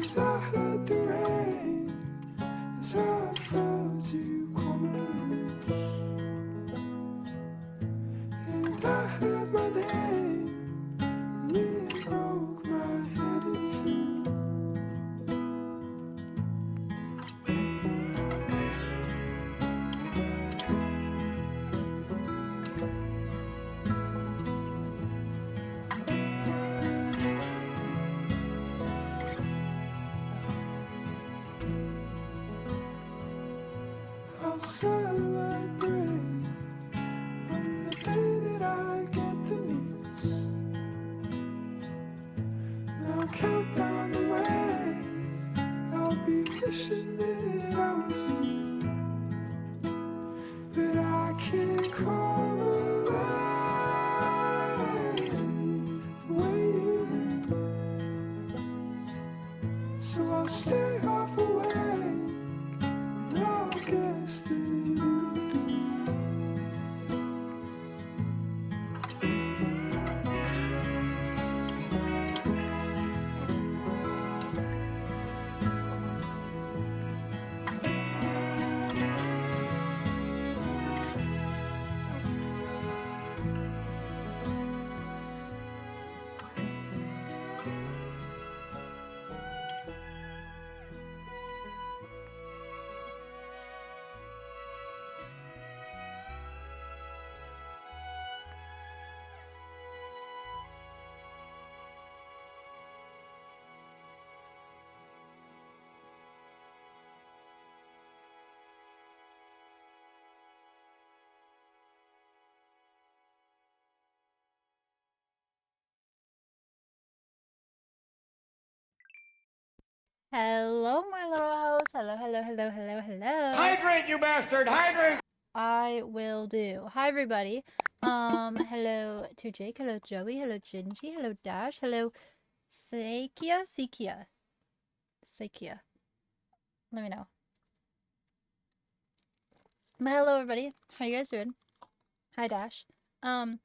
'cause I heard the rain as I felt you coming loose, and I heard my name and it broke my head in two. I'll celebrate on the day that I get the news, and I'll count down the ways I'll be wishing that I was you, but I can't call away the way you move, so I'll stay half awake. I guess that you do. Hello, my little host. Hello, hello, hello, hello, hello. Hydrate, you bastard! Hydrate! I will do. Hi, everybody. Hello to Jake. Hello, Joey. Hello, Gingy. Hello, Dash. Hello, Sakia. Let me know. But hello, everybody. How you guys doing? Hi, Dash. How's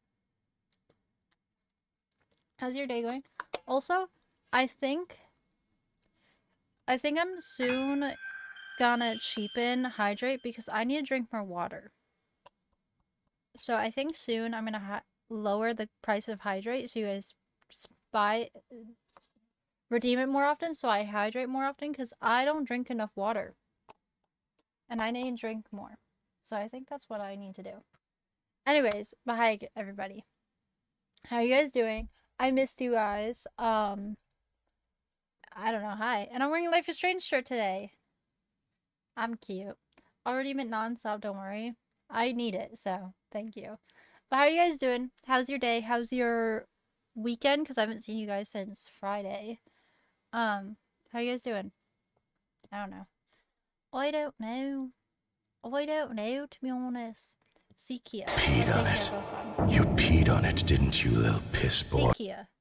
your day going? Also, I think I'm soon gonna cheapen hydrate because I need to drink more water. So I think soon I'm gonna lower the price of hydrate so you guys redeem it more often so I hydrate more often because I don't drink enough water. And I need to drink more. So I think that's what I need to do. Anyways, but hi everybody. How are you guys doing? I missed you guys. I don't know, hi. And I'm wearing a Life is Strange shirt today. I'm cute. Already been non-stop, don't worry. I need it, so thank you. But how are you guys doing? How's your day? How's your weekend? Because I haven't seen you guys since Friday. How you guys doing? I don't know. I don't know. To be honest. Sikia. Peed on it. You peed on it, didn't you, little piss boy?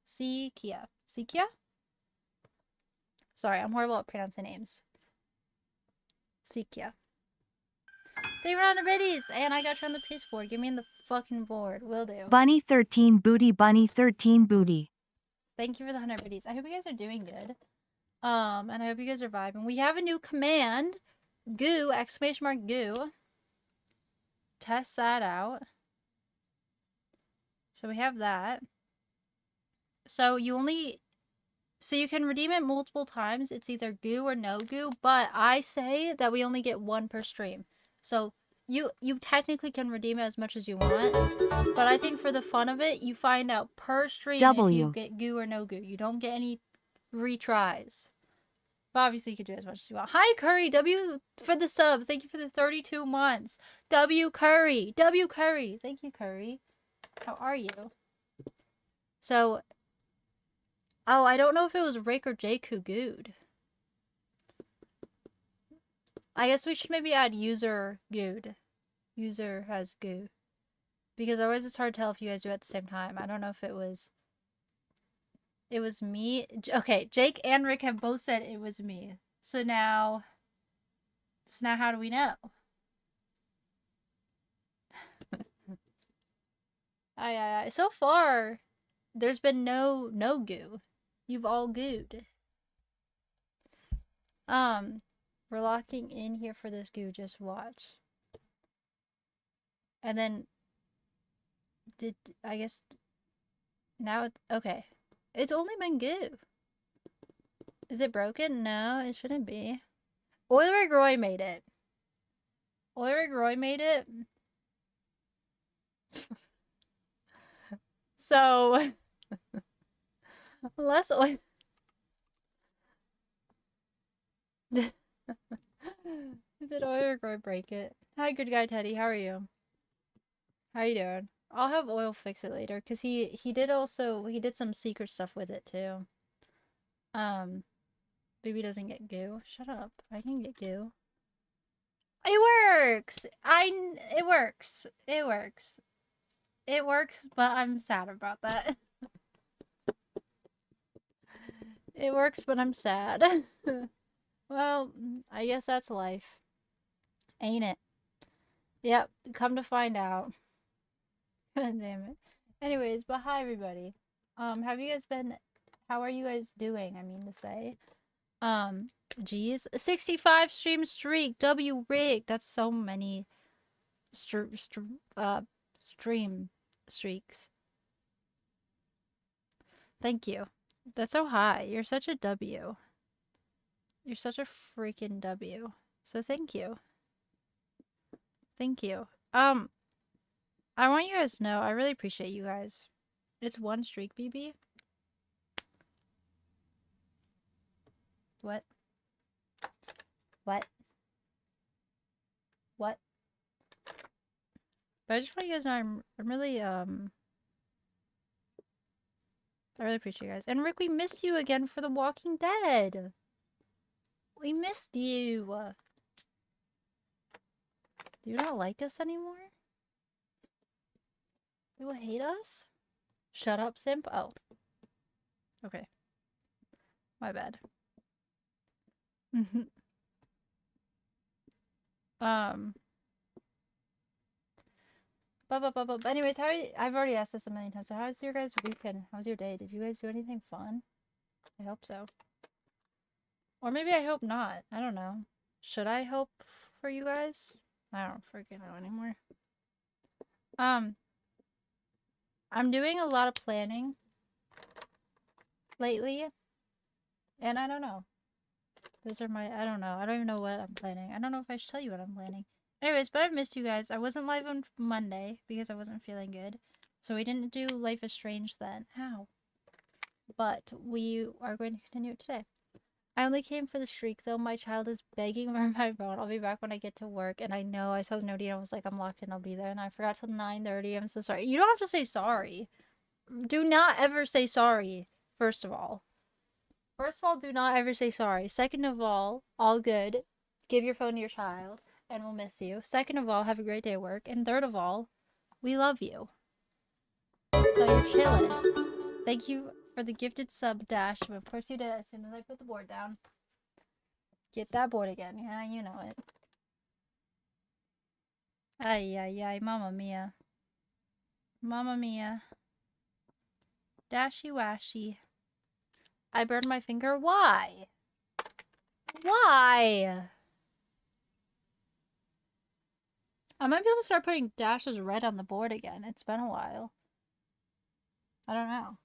Sikia. Sorry, I'm horrible at pronouncing names. Sikia. They ran out of biddies, and I got you on the piece board. Give me in the fucking board. Will do. Bunny 13 booty, bunny 13 booty. Thank you for the 100 biddies. I hope you guys are doing good. And I hope you guys are vibing. We have a new command. Goo, exclamation mark goo. Test that out. So we have that. So you can redeem it multiple times. It's either goo or no goo, but I say that we only get one per stream. So you technically can redeem it as much as you want, but I think for the fun of it, you find out per stream if you get goo or no goo. You don't get any retries. But obviously you can do as much as you want. Hi Curry, W for the sub. Thank you for the 32 months. W Curry. Thank you, Curry. How are you? So, oh, I don't know if it was Rick or Jake who gooed. I guess we should maybe add user gooed. User has goo. Because otherwise it's hard to tell if you guys do it at the same time. I don't know if it was me. Okay, Jake and Rick have both said it was me. So now how do we know? So far, there's been no goo. You've all gooed. We're locking in here for this goo. Just watch. And then, I guess now okay. It's only been goo. Is it broken? No, it shouldn't be. Oiler Roy made it. Oiler Roy made it. So, less oil. Did Oiler Roy break it? Hi, good guy Teddy. How are you? How you doing? I'll have Oil fix it later, cause he did some secret stuff with it too. Baby doesn't get goo. Shut up. I can get goo. It works. It works. It works. It works, but I'm sad about that. It works, but I'm sad. Well, I guess that's life. Ain't it? Yep, come to find out. God damn it. Anyways, but hi everybody. Have you guys been how are you guys doing? I mean to say. Geez, 65 stream streak, W rig. That's so many stream streaks. Thank you. That's so high. You're such a W. You're such a freaking W. So thank you. Thank you. I want you guys to know I really appreciate you guys. It's one streak, BB. What? What? What? But I just want you guys to know I'm really I really appreciate you guys. And Rick, we missed you again for The Walking Dead. We missed you. Do you not like us anymore? You hate us? Shut up, simp. Oh. Okay. My bad. But anyways, I've already asked this a million times. So how's your guys' weekend? How's your day? Did you guys do anything fun? I hope so. Or maybe I hope not. I don't know. Should I hope for you guys? I don't freaking know anymore. I'm doing a lot of planning lately. And I don't know. Those are I don't know. I don't even know what I'm planning. I don't know if I should tell you what I'm planning. Anyways, but I've missed you guys. I wasn't live on Monday because I wasn't feeling good. So we didn't do Life is Strange then. Ow. But we are going to continue it today. I only came for the streak though. My child is begging for my phone. I'll be back when I get to work. And I know I saw the note and I was like, I'm locked in. I'll be there. And I forgot till 9:30. I'm so sorry. You don't have to say sorry. Do not ever say sorry, first of all. First of all, do not ever say sorry. Second of all good. Give your phone to your child and we'll miss you. Second of all, have a great day at work. And third of all, we love you. So you're chilling. Thank you for the gifted sub, Dash. But of course you did as soon as I put the board down. Get that board again. Yeah, you know it. Ay, ay, ay. Mamma mia. Mamma mia. Dashy washy. I burned my finger. Why? Why? I might be able to start putting dashes red on the board again. It's been a while. I don't know.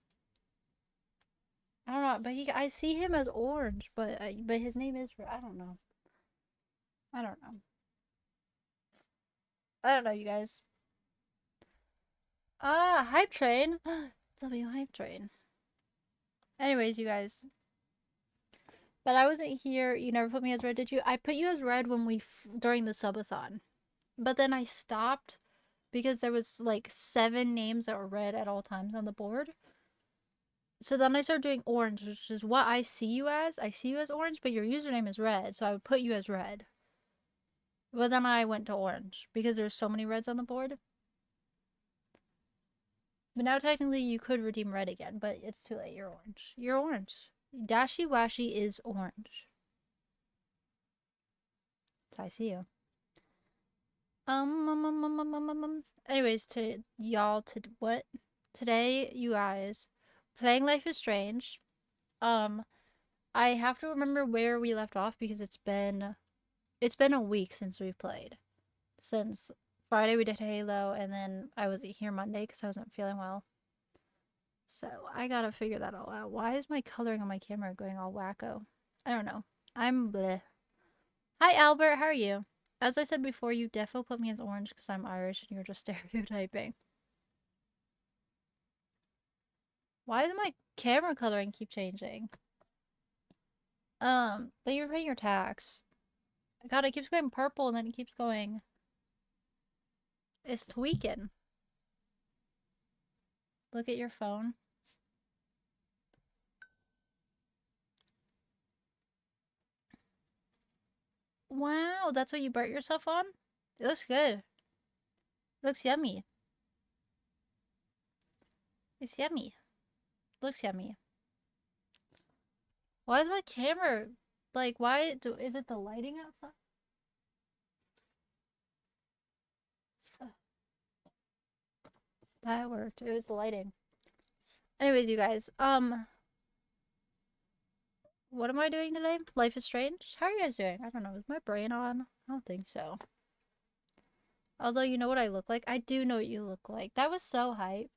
I don't know, but I see him as orange, but his name is red. I don't know. I don't know. I don't know, you guys. Hype train. W hype train. Anyways, you guys. But I wasn't here. You never put me as red, did you? I put you as red when during the subathon. But then I stopped because there was like 7 names that were red at all times on the board. So then I started doing orange, which is what I see you as. I see you as orange, but your username is red, so I would put you as red. But then I went to orange because there's so many reds on the board. But now technically you could redeem red again, but it's too late. You're orange. You're orange. Dashy Washy is orange. So I see you. Anyways, today, you guys, playing Life is Strange. I have to remember where we left off because it's been a week since we've played. Since Friday we did Halo, and then I wasn't here Monday because I wasn't feeling well. So I gotta figure that all out. Why is my coloring on my camera going all wacko? I don't know. I'm bleh. Hi Albert, how are you? As I said before, you defo put me as orange because I'm Irish and you're just stereotyping. Why does my camera coloring keep changing? Then you're paying your tax. God, it keeps going purple and then it keeps going. It's tweaking. Look at your phone. Wow, that's what you burnt yourself on? It looks good. It looks yummy. It's yummy. Looks yummy. Why is my camera like is it the lighting outside? Ugh. That worked. It was the lighting. Anyways, you guys, what am I doing today? Life is Strange? How are you guys doing? I don't know. Is my brain on? I don't think so. Although, you know what I look like? I do know what you look like. That was so hype.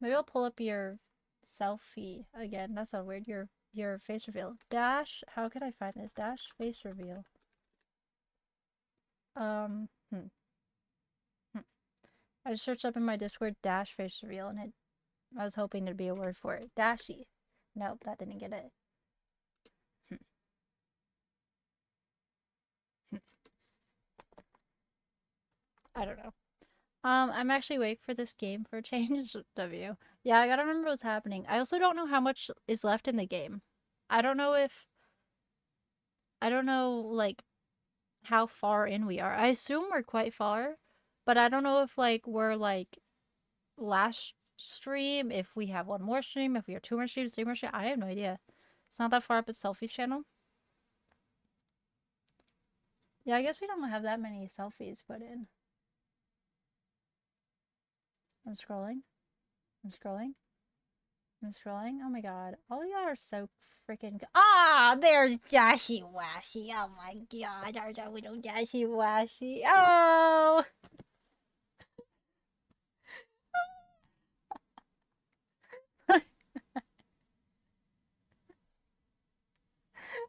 Maybe I'll pull up your selfie again. That's so weird. Your face reveal. Dash. How can I find this? Dash face reveal. Hmm. I just searched up in my Discord dash face reveal and I was hoping there'd be a word for it. Dashy. Nope, that didn't get it. I don't know. I'm actually waiting for this game for a change. W. Yeah, I gotta remember what's happening. I also don't know how much is left in the game. I don't know, like, how far in we are. I assume we're quite far, but I don't know if, like, we're, like, last stream, if we have one more stream, if we have two more streams, three more streams. I have no idea. It's not that far up at Selfie's channel. Yeah, I guess we don't have that many selfies put in. I'm scrolling. I'm scrolling. I'm scrolling. Oh my god. All of y'all are so freaking good. Ah, there's Dashy Washy. Oh my god. There's a little Dashy Washy. Oh!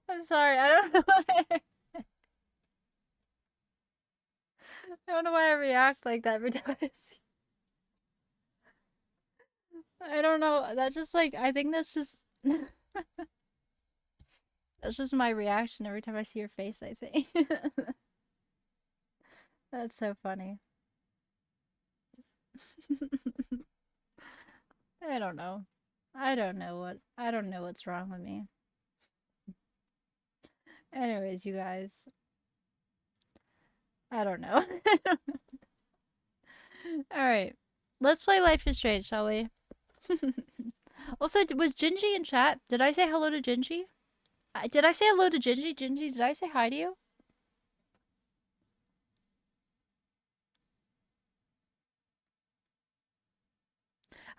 I'm sorry. I don't know why. I don't know why I react like that every time I see. I don't know. That's just like, I think that's just. That's just my reaction every time I see your face, I think. That's so funny. I don't know. I don't know what's wrong with me. Anyways, you guys. I don't know. Alright. Let's play Life is Strange, shall we? Also, was Gingy in chat? Did I say hello to Gingy? Did I say hello to Gingy? Gingy, did I say hi to you?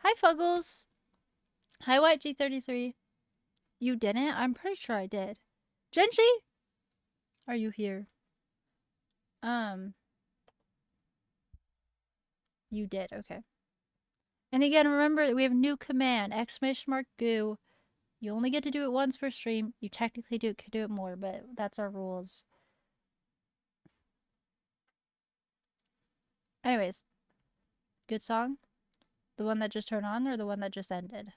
Hi, Fuggles. Hi, White G33. You didn't? I'm pretty sure I did. Gingy? Are you here? You did, okay. And again, remember that we have a new command, !goo. You only get to do it once per stream. You technically could do it more, but that's our rules. Anyways, good song? The one that just turned on or the one that just ended?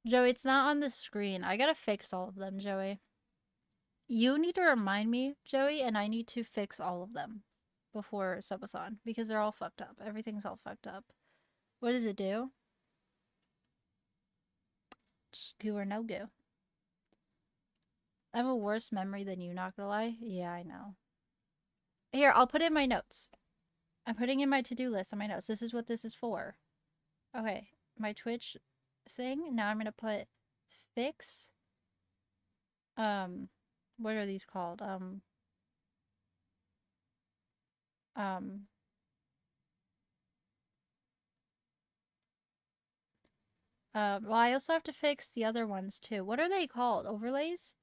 Joey, it's not on the screen. I gotta fix all of them, Joey. You need to remind me, Joey, and I need to fix all of them before subathon because they're all fucked up. Everything's all fucked up. What does it do? Just goo or no goo. I have a worse memory than you, not gonna lie. Yeah, I know. Here, I'll put in my notes. I'm putting in my to-do list on my notes. This is what this is for. Okay, my Twitch thing. Now I'm gonna put fix. What are these called? Well, I also have to fix the other ones too. What are they called? Overlays?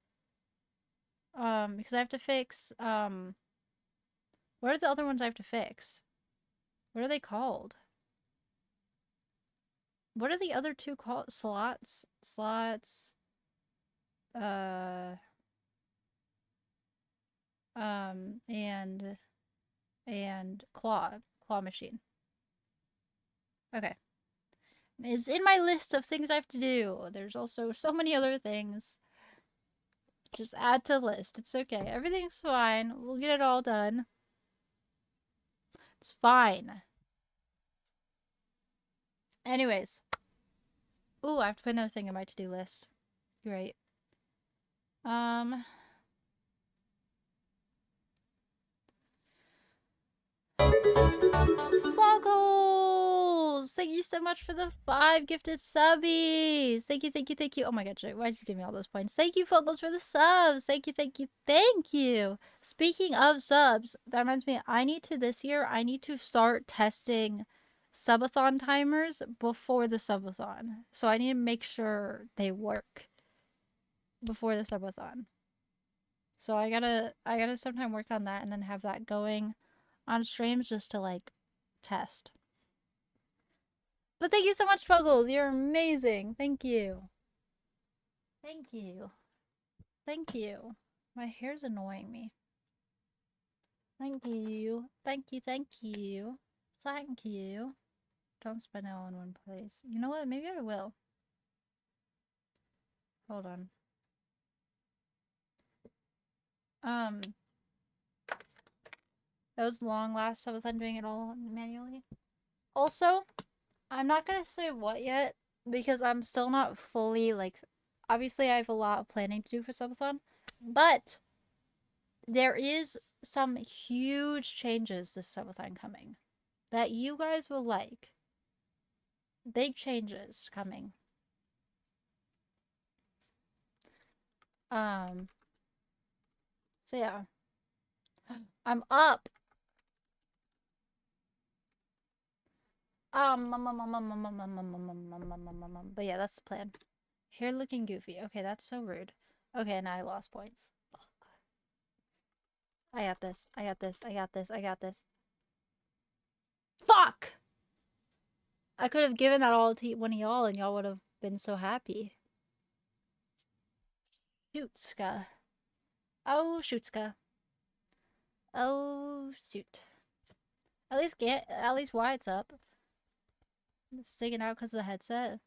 Because I have to fix, what are the other ones I have to fix? What are they called? What are the other two called? Slots? Slots. Uh, and claw machine. Okay. It's in my list of things I have to do. There's also so many other things. Just add to the list. It's okay. Everything's fine. We'll get it all done. It's fine. Anyways. Ooh, I have to put another thing in my to-do list. You're right. Foggles! Thank you so much for the 5 gifted subbies. Thank you, thank you, thank you. Oh my god, why'd you give me all those points? Thank you, Foggles, for the subs. Thank you, thank you, thank you. Speaking of subs, that reminds me, I need to start testing subathon timers before the subathon. So I need to make sure they work before the subathon. So I gotta sometime work on that and then have that going on streams just to like test. But thank you so much, Fuggles. You're amazing. Thank you. Thank you. Thank you. My hair's annoying me. Thank you. Thank you. Thank you. Thank you. Don't spend it all in one place. You know what? Maybe I will. Hold on. That was long last. I was doing it all manually. Also, I'm not gonna say what yet because I'm still not fully like. Obviously, I have a lot of planning to do for subathon, but there is some huge changes this subathon coming that you guys will like. Big changes coming. So yeah, I'm up. But yeah, that's the plan. Hair looking goofy. Okay, that's so rude. Okay, now I lost points. Fuck. I got this. I got this. I got this. I got this. Fuck! I could have given that all to one of y'all and y'all would have been so happy. Shootska. Oh, Shootska. Oh, shoot. At least Wyatt's up. It's sticking out because of the headset.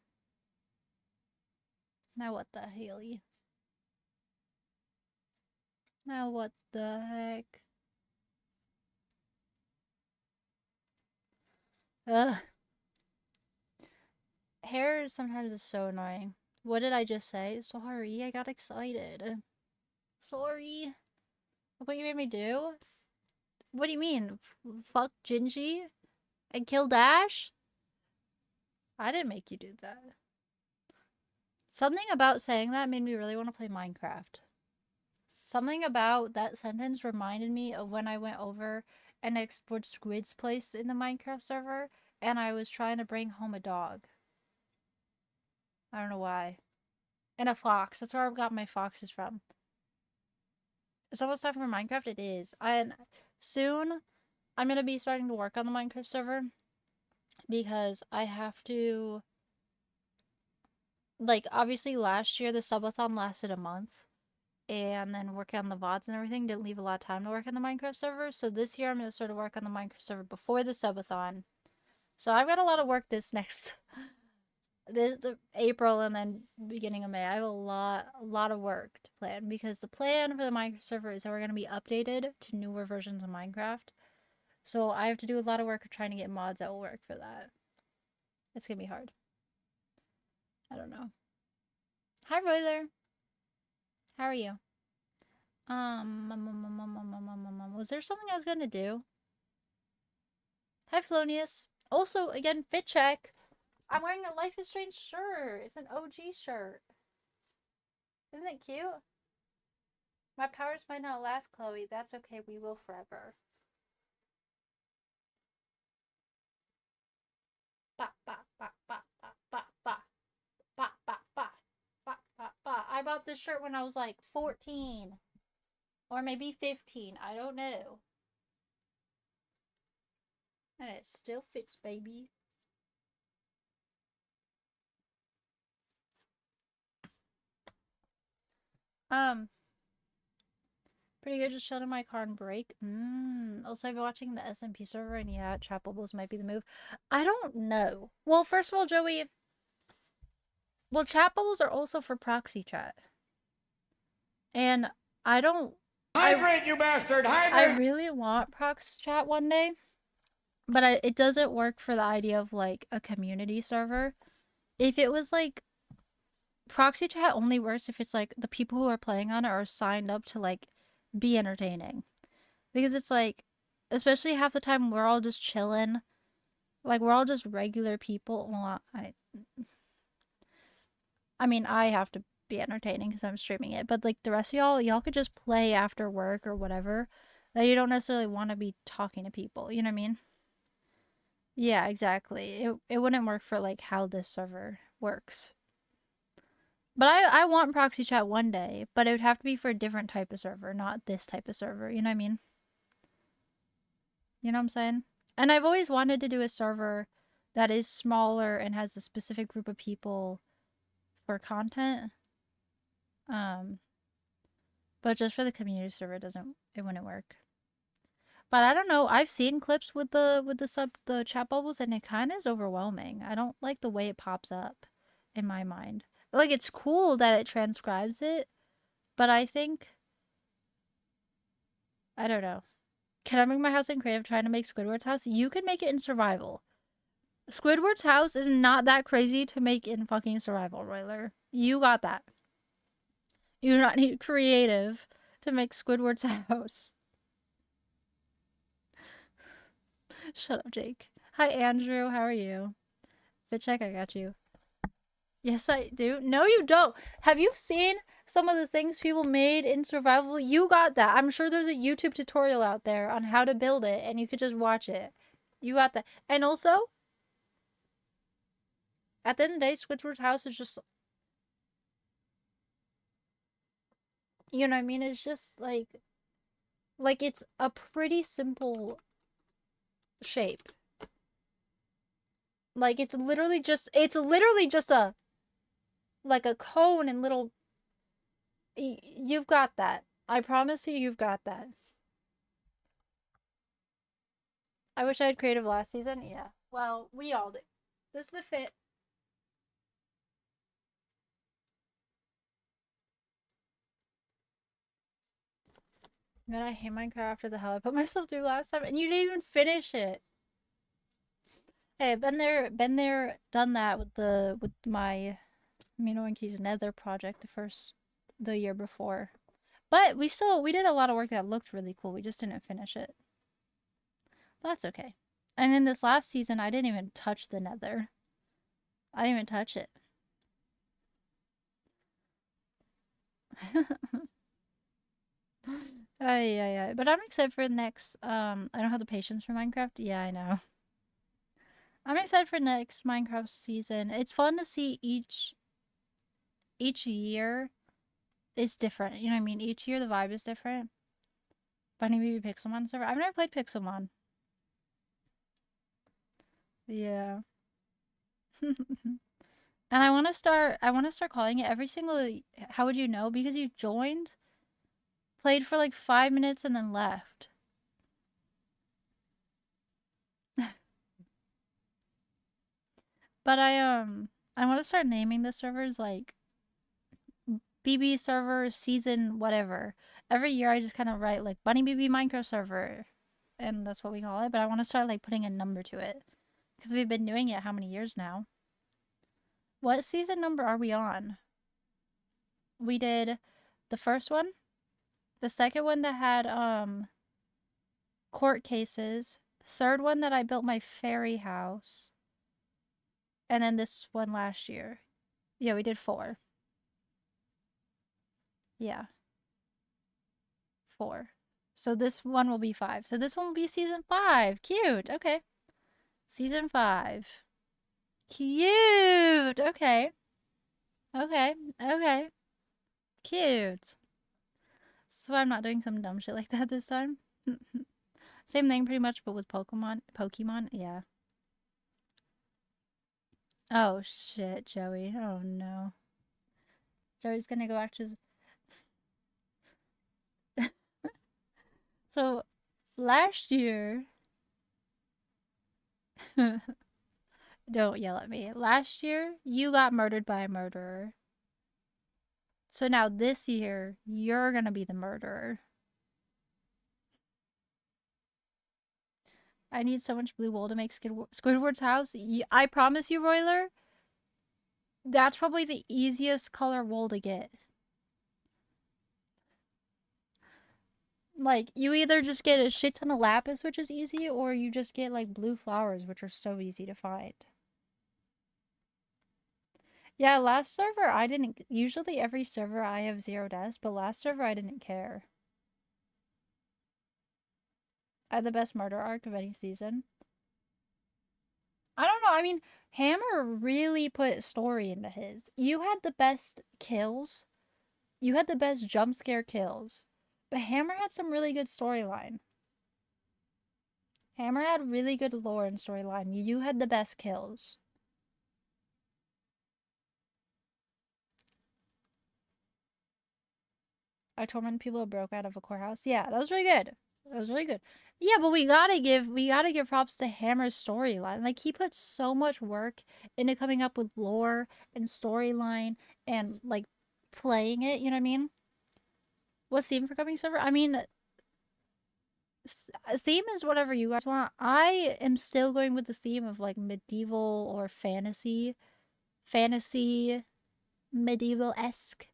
Now what the Haley? Now what the heck? Ugh. Hair sometimes is so annoying. What did I just say? Sorry, I got excited. Sorry. Look what you made me do? What do you mean? Fuck Gingy? And kill Dash? I didn't make you do that. Something about saying that made me really want to play Minecraft. Something about that sentence reminded me of when I went over and explored Squid's place in the Minecraft server, and I was trying to bring home a dog. I don't know why. And a fox. That's where I got my foxes from. Is that what's time for Minecraft? It is. And soon, I'm going to be starting to work on the Minecraft server because I have to... Like, obviously last year the subathon lasted a month. And then working on the VODs and everything didn't leave a lot of time to work on the Minecraft server. So this year I'm going to sort of work on the Minecraft server before the subathon. So I've got a lot of work this next... the April and then beginning of May. I have a lot of work to plan because the plan for the Minecraft server is that we're going to be updated to newer versions of Minecraft. So I have to do a lot of work of trying to get mods that will work for that. It's going to be hard. I don't know. Hi, Royler. How are you? Was there something I was going to do? Hi, Flonius. Also, again, fit check. I'm wearing a Life is Strange shirt. It's an OG shirt. Isn't it cute? My powers might not last, Chloe. That's okay. We will forever. Ba, ba, ba, ba, ba, ba, ba. bought this shirt when I was like 14. Or maybe 15. I don't know. And it still fits, baby. Pretty good. Just chilled in my car and break. Also, I've been watching the SMP server, and yeah, chat bubbles might be the move. I don't know. Well, first of all, Joey. Well, chat bubbles are also for proxy chat, and I don't. Hydrate, you bastard! I Hydrate! really want proxy chat one day, but it doesn't work for the idea of like a community server. If it was like proxy chat only works if it's like the people who are playing on it are signed up to like be entertaining, because it's like, especially half the time we're all just chilling, like we're all just regular people. Well, I mean I have to be entertaining because I'm streaming it, but like the rest of y'all could just play after work or whatever, that you don't necessarily want to be talking to people, you know what I mean? Yeah, exactly. It wouldn't work for like how this server works. But I want proxy chat one day, but it would have to be for a different type of server, not this type of server. You know what I mean? You know what I'm saying? And I've always wanted to do a server that is smaller and has a specific group of people for content. But just for the community server, it wouldn't work. But I don't know. I've seen clips with the chat bubbles, and it kind of is overwhelming. I don't like the way it pops up in my mind. Like, it's cool that it transcribes it, but I think, I don't know. Can I make my house in creative trying to make Squidward's house? You can make it in survival. Squidward's house is not that crazy to make in fucking survival, Royler. You got that. You do not need creative to make Squidward's house. Shut up, Jake. Hi, Andrew. How are you? Fit check, I got you. Yes, I do. No, you don't. Have you seen some of the things people made in survival? You got that. I'm sure there's a YouTube tutorial out there on how to build it, and you could just watch it. You got that. And also, at the end of the day, Squidward's house is just, you know what I mean? It's just like it's a pretty simple shape. Like it's literally just a like a cone and little. You've got that. I promise you've got that. I wish I had creative last season. Yeah. Well, we all do. This is the fit. Man, I hate Minecraft after the hell I put myself through last time, and you didn't even finish it. Hey, been there, done that with my Mino and Keys Nether project the year before. But we did a lot of work that looked really cool. We just didn't finish it. But that's okay. And in this last season, I didn't even touch the Nether. I didn't even touch it. Yeah. But I'm excited for the next. I don't have the patience for Minecraft. Yeah, I know. I'm excited for next Minecraft season. It's fun to see each year is different. You know what I mean? Each year the vibe is different. Bunny Baby Pixelmon server. I've never played Pixelmon. Yeah. And I want to start calling it every single. How would you know? Because you joined, played for like 5 minutes, and then left. But I want to start naming the servers like BB server season whatever. Every year I just kind of write like Bunny BB Minecraft server, and that's what we call it. But I want to start like putting a number to it, because we've been doing it how many years now? What season number are we on? We did the first one, the second one that had court cases, third one that I built my fairy house, and then this one last year. Yeah, we did 4. Yeah. 4. So this one will be 5. So this one will be season 5. Cute. Okay. Season 5. Cute. Okay. Okay. Okay. Cute. So I'm not doing some dumb shit like that this time. Same thing pretty much, but with Pokemon, yeah. Oh shit, Joey. Oh no. Joey's gonna go back to his... So, last year... Don't yell at me. Last year, you got murdered by a murderer. So now this year, you're gonna be the murderer. I need so much blue wool to make Squidward's house. I promise you, Roiler, that's probably the easiest color wool to get. Like, you either just get a shit ton of lapis, which is easy, or you just get, like, blue flowers, which are so easy to find. Yeah, last server, I didn't... Usually every server I have 0 deaths, but last server I didn't care. I had the best murder arc of any season. I don't know, I mean, Hammer really put story into his. You had the best kills. You had the best jump scare kills. But Hammer had some really good storyline. Hammer had really good lore and storyline. You had the best kills. I tormented people who broke out of a courthouse. Yeah, that was really good. That was really good. Yeah, but we gotta give props to Hammer's storyline. Like, he put so much work into coming up with lore and storyline and like playing it, you know what I mean? What's theme for coming server? I mean, theme is whatever you guys want. I am still going with the theme of like medieval or fantasy, medieval-esque.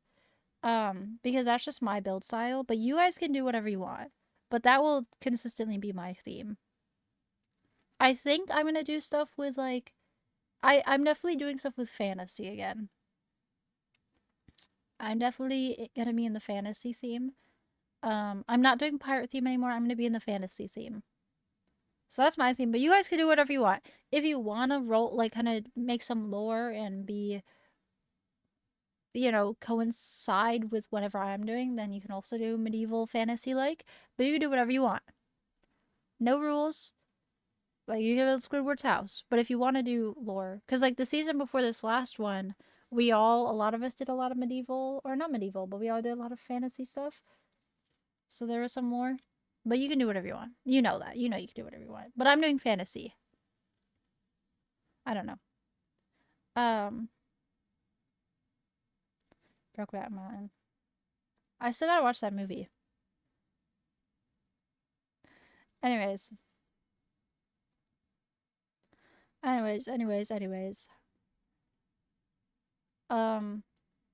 Because that's just my build style, but you guys can do whatever you want. But that will consistently be my theme. I think I'm gonna do stuff with like I'm definitely doing stuff with fantasy again. I'm definitely gonna be in the fantasy theme. I'm not doing pirate theme anymore. I'm gonna be in the fantasy theme. So that's my theme, but you guys can do whatever you want. If you wanna roll like kind of make some lore and be, you know, coincide with whatever I'm doing, then you can also do medieval fantasy like, but you can do whatever you want. No rules. Like, you can build Squidward's house, but if you want to do lore, because like the season before this last one, a lot of us did a lot of medieval, or not medieval, but we all did a lot of fantasy stuff. So there was some lore, but you can do whatever you want. You know that. You know you can do whatever you want. But I'm doing fantasy. I don't know. Brokeback Mountain. I still gotta watch that movie. Anyways. Anyways.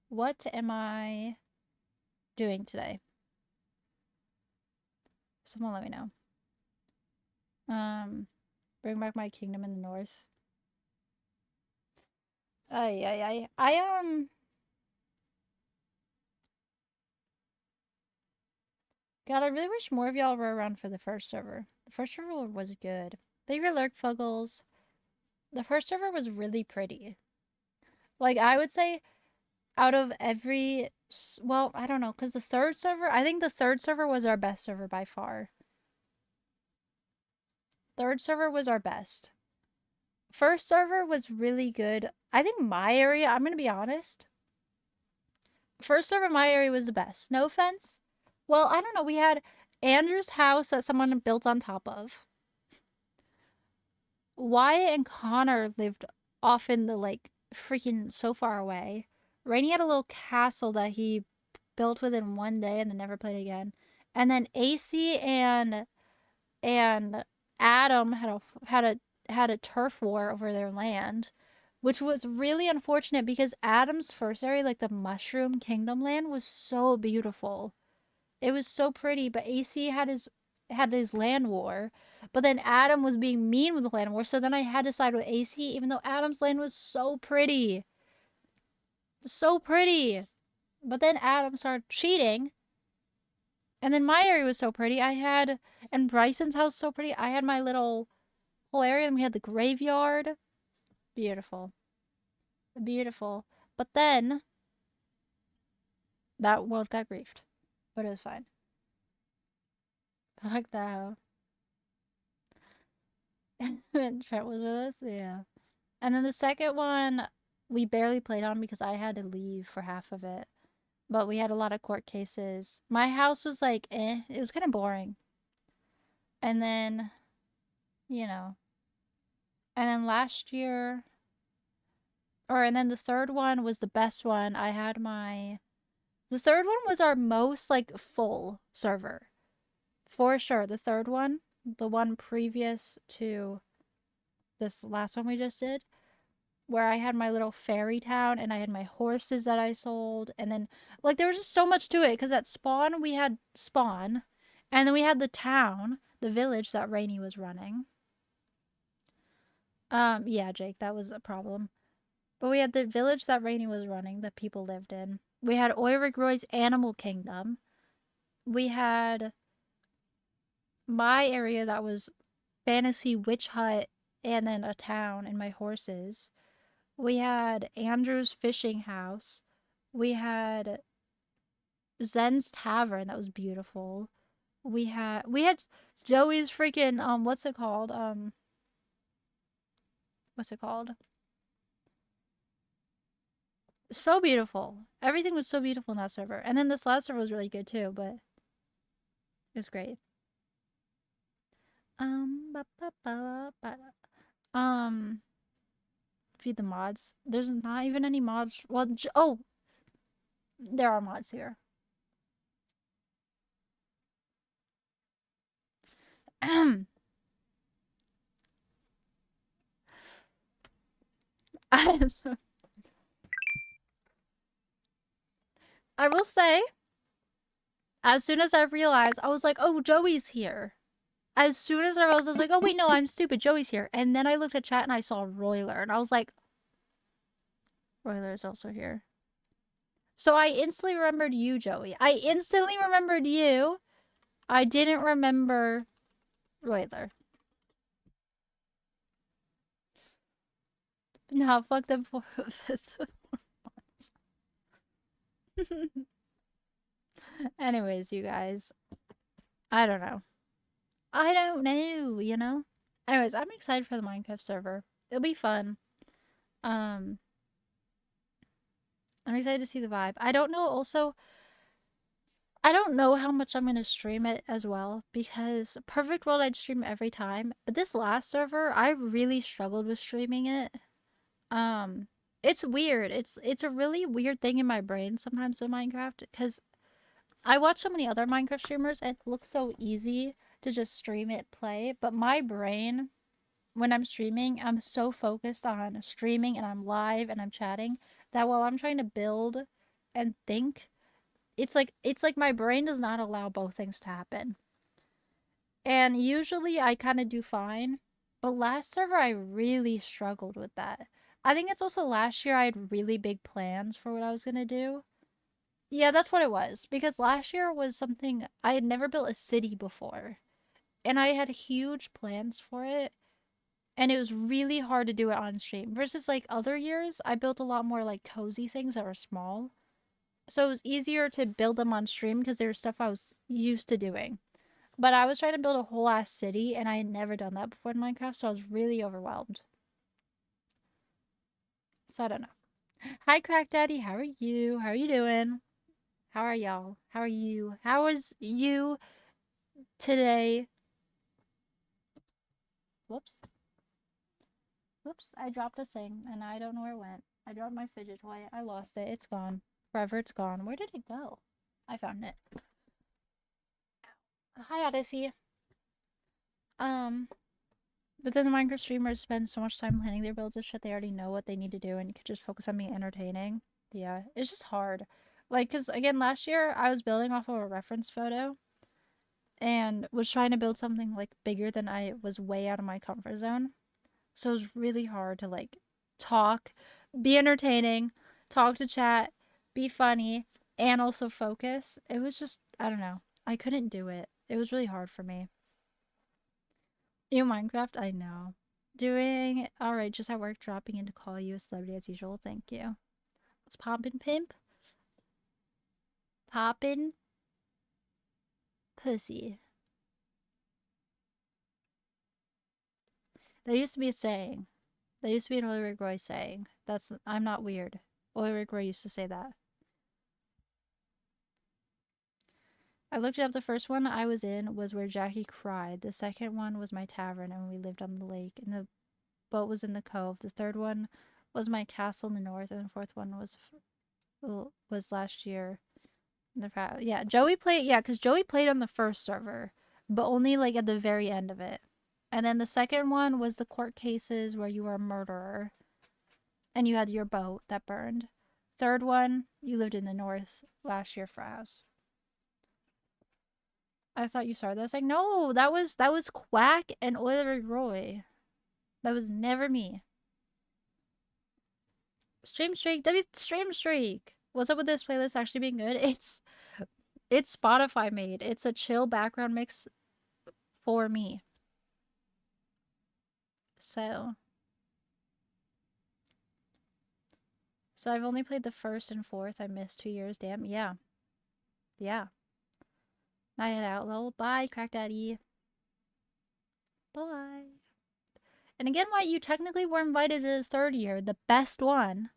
What am I doing today? Someone let me know. Bring back my kingdom in the north. I God, I really wish more of y'all were around for the first server. The first server was good. They were lurk fuggles. The first server was really pretty. Like, I would say out of every... Well, I don't know, because the third server... I think the third server was our best server by far. Third server was our best. First server was really good. I think my area, I'm going to be honest. First server, my area was the best. No offense. Well, I don't know. We had Andrew's house that someone built on top of. Wyatt and Connor lived off in the, like, freaking so far away. Rainey had a little castle that he built within one day and then never played again. And then AC and Adam had a turf war over their land, which was really unfortunate because Adam's first area, like the Mushroom Kingdom land, was so beautiful. It was so pretty, but AC had his land war. But then Adam was being mean with the land war, so then I had to side with AC, even though Adam's land was so pretty. So pretty. But then Adam started cheating. And then my area was so pretty. And Bryson's house so pretty. I had my little whole area, and we had the graveyard. Beautiful. Beautiful. But then That world got griefed. But it was fine. Fuck that hoe. And Trent was with us? Yeah. And then the second one, we barely played on because I had to leave for half of it. But we had a lot of court cases. My house was like, eh. It was kind of boring. And then, you know. And then last year, and then the third one was the best one. The third one was our most, like, full server. For sure. The third one, the one previous to this last one we just did, where I had my little fairy town and I had my horses that I sold. And then, like, there was just so much to it because at Spawn, we had Spawn. And then we had the town, the village that Rainy was running. Yeah, Jake, that was a problem. But we had the village that Rainy was running that people lived in. We had Oirig Roy's Animal Kingdom. We had my area that was Fantasy Witch Hut and then a town and my horses. We had Andrew's Fishing House. We had Zen's Tavern that was beautiful. We had Joey's freaking what's it called? What's it called? So beautiful. Everything was so beautiful in that server. And then this last server was really good too, but it was great. Ba, ba, ba, ba. Feed the mods. There's not even any mods. Well, oh, there are mods here. I am so. I will say, as soon as I realized, I was like, oh, Joey's here. As soon as I realized, I was like, oh, wait, no, I'm stupid. Joey's here. And then I looked at chat and I saw Roiler. And I was like, Roiler is also here. So I instantly remembered you, Joey. I instantly remembered you. I didn't remember Roiler. No, fuck them for Anyways, you guys. I don't know. I don't know, you know? Anyways, I'm excited for the Minecraft server. It'll be fun. I'm excited to see the vibe. I don't know also, I don't know how much I'm going to stream it as well because Perfect World I'd stream every time. But this last server, I really struggled with streaming it. It's weird. It's a really weird thing in my brain sometimes in Minecraft because I watch so many other Minecraft streamers and it looks so easy to just stream it, play. But my brain, when I'm streaming, I'm so focused on streaming and I'm live and I'm chatting that while I'm trying to build and think, it's like my brain does not allow both things to happen. And usually I kind of do fine, but last server I really struggled with that. I think it's also last year I had really big plans for what I was going to do. Yeah, that's what it was. Because last year was something I had never built a city before. And I had huge plans for it. And it was really hard to do it on stream. Versus like other years, I built a lot more like cozy things that were small. So it was easier to build them on stream because there was stuff I was used to doing. But I was trying to build a whole ass city and I had never done that before in Minecraft, so I was really overwhelmed. So I don't know. Hi Crack Daddy, how are you? How are you doing? How are y'all? How are you? How was you today? Whoops. Whoops, I dropped a thing and I don't know where it went. I dropped my fidget toy. I lost it. It's gone. Forever it's gone. Where did it go? I found it. Hi Odyssey. But then the Minecraft streamers spend so much time planning their builds and shit, they already know what they need to do and you could just focus on being entertaining. Yeah, it's just hard. Like, because again, last year I was building off of a reference photo and was trying to build something like bigger than I was way out of my comfort zone. So it was really hard to like talk, be entertaining, talk to chat, be funny, and also focus. It was just, I don't know. I couldn't do it. It was really hard for me. You Minecraft? I know. Doing alright, just at work, dropping in to call you a celebrity as usual. Thank you. Let's pop and pimp. Poppin' pussy. There used to be a saying. There used to be an Ulrich Roy saying. I'm not weird. Ulrich Roy used to say that. I looked it up. The first one I was in was where Jackie cried. The second one was my tavern, and we lived on the lake, and the boat was in the cove. The third one was my castle in the north, and the fourth one was last year. Yeah, Joey played. Yeah, because Joey played on the first server, but only like at the very end of it. And then the second one was the court cases where you were a murderer, and you had your boat that burned. Third one, you lived in the north last year for house. I thought you started that. I was like, no, that was Quack and Ulrich Roy. That was never me. Stream streak, stream streak. What's up with this playlist actually being good? It's Spotify made. It's a chill background mix for me. So I've only played the first and fourth. I missed 2 years. Damn. Yeah. Yeah. Night Outlaw. Bye, Crack Daddy. Bye. And again, why you technically were invited to the third year, the best one.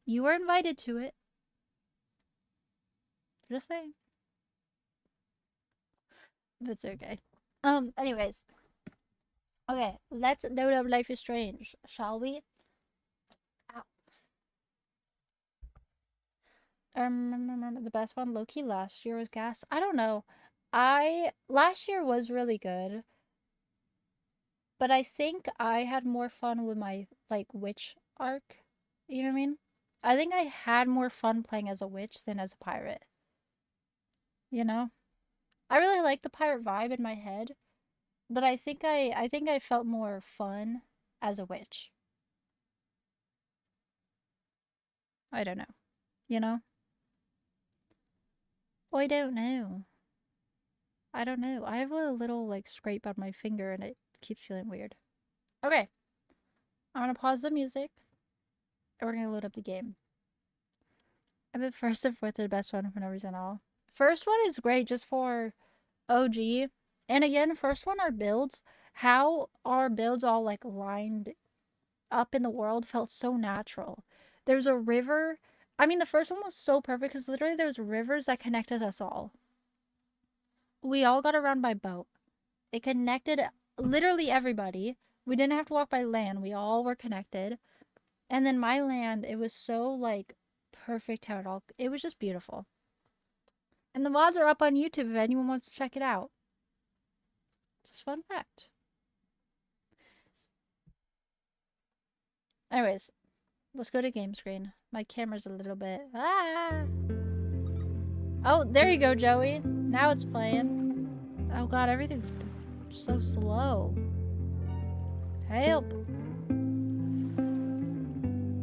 You were invited to it. Just saying. But it's okay. Anyways. Okay, let's load up Life is Strange, shall we? Ow. Remember the best one, Loki last year was gas. I don't know. Last year was really good. But I think I had more fun with my like witch arc. You know what I mean? I think I had more fun playing as a witch than as a pirate. You know? I really like the pirate vibe in my head, but I think I felt more fun as a witch. I don't know. You know? I don't know. I don't know. I have a little like scrape on my finger and it keeps feeling weird. Okay. I'm gonna pause the music and we're gonna load up the game. And the first and fourth are the best one for no reason at all. First one is great just for OG. And again, first one are builds. How our builds all like lined up in the world felt so natural. There's a river. I mean, the first one was so perfect because literally there's rivers that connected us all. We all got around by boat. It connected literally everybody. We didn't have to walk by land. We all were connected. And then my land, it was so like perfect how it was just beautiful. And the VODs are up on YouTube if anyone wants to check it out. Just fun fact. Anyways, let's go to game screen. My camera's a little bit... Ah! Oh, there you go, Joey. Now it's playing. Oh god, everything's so slow. Help!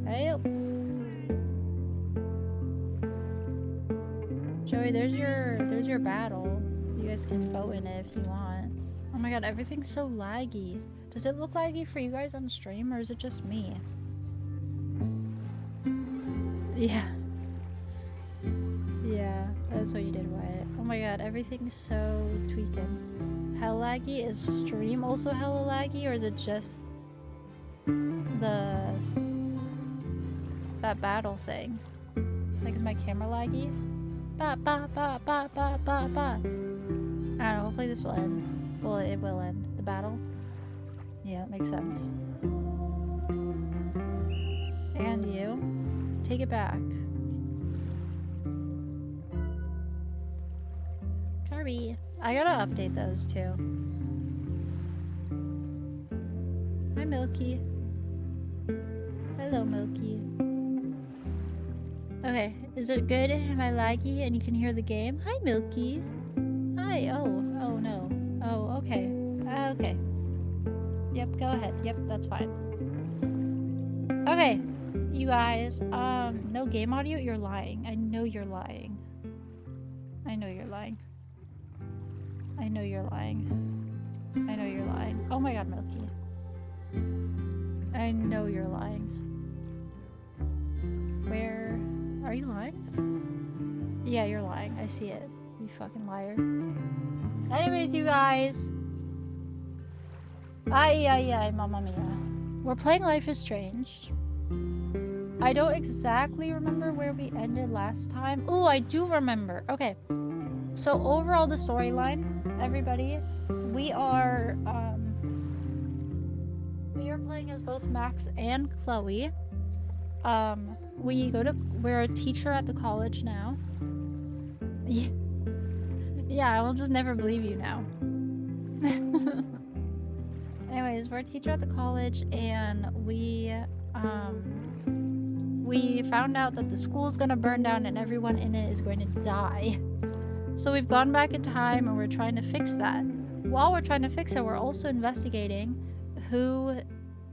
Help! Joey, there's your battle. You guys can vote in it if you want. Oh my god, everything's so laggy. Does it look laggy for you guys on stream, or is it just me? Yeah. Yeah, that's what you did, Wyatt. Oh my god, everything's so tweaking. Hell laggy? Is stream also hella laggy, or is it just that battle thing? Like, is my camera laggy? Ba ba ba ba ba ba ba. I don't know, hopefully this will end. Well, it will end. The battle? Yeah, that makes sense. And you? Take it back. Kirby. I gotta update those too. Hi, Milky. Hello, Milky. Okay, is it good? Am I laggy and you can hear the game? Hi, Milky. Hi. Oh no. Oh, okay. Okay. Yep, go ahead. Yep, that's fine. Okay, you guys. No game audio? You're lying. I know you're lying. I know you're lying. I know you're lying. I know you're lying. Oh my god, Milky. I know you're lying. Where are Are you lying? Yeah, you're lying. I see it. You fucking liar. Anyways, you guys. Ay, mamma mia. We're playing Life is Strange. I don't exactly remember where we ended last time. Oh, I do remember. Okay. So overall the storyline, everybody, we are playing as both Max and Chloe. We're a teacher at the college now. Yeah, I will just never believe you now. Anyways, we're a teacher at the college, and we found out that the school's gonna burn down and everyone in it is going to die. So we've gone back in time and we're trying to fix that. While we're trying to fix it, we're also investigating who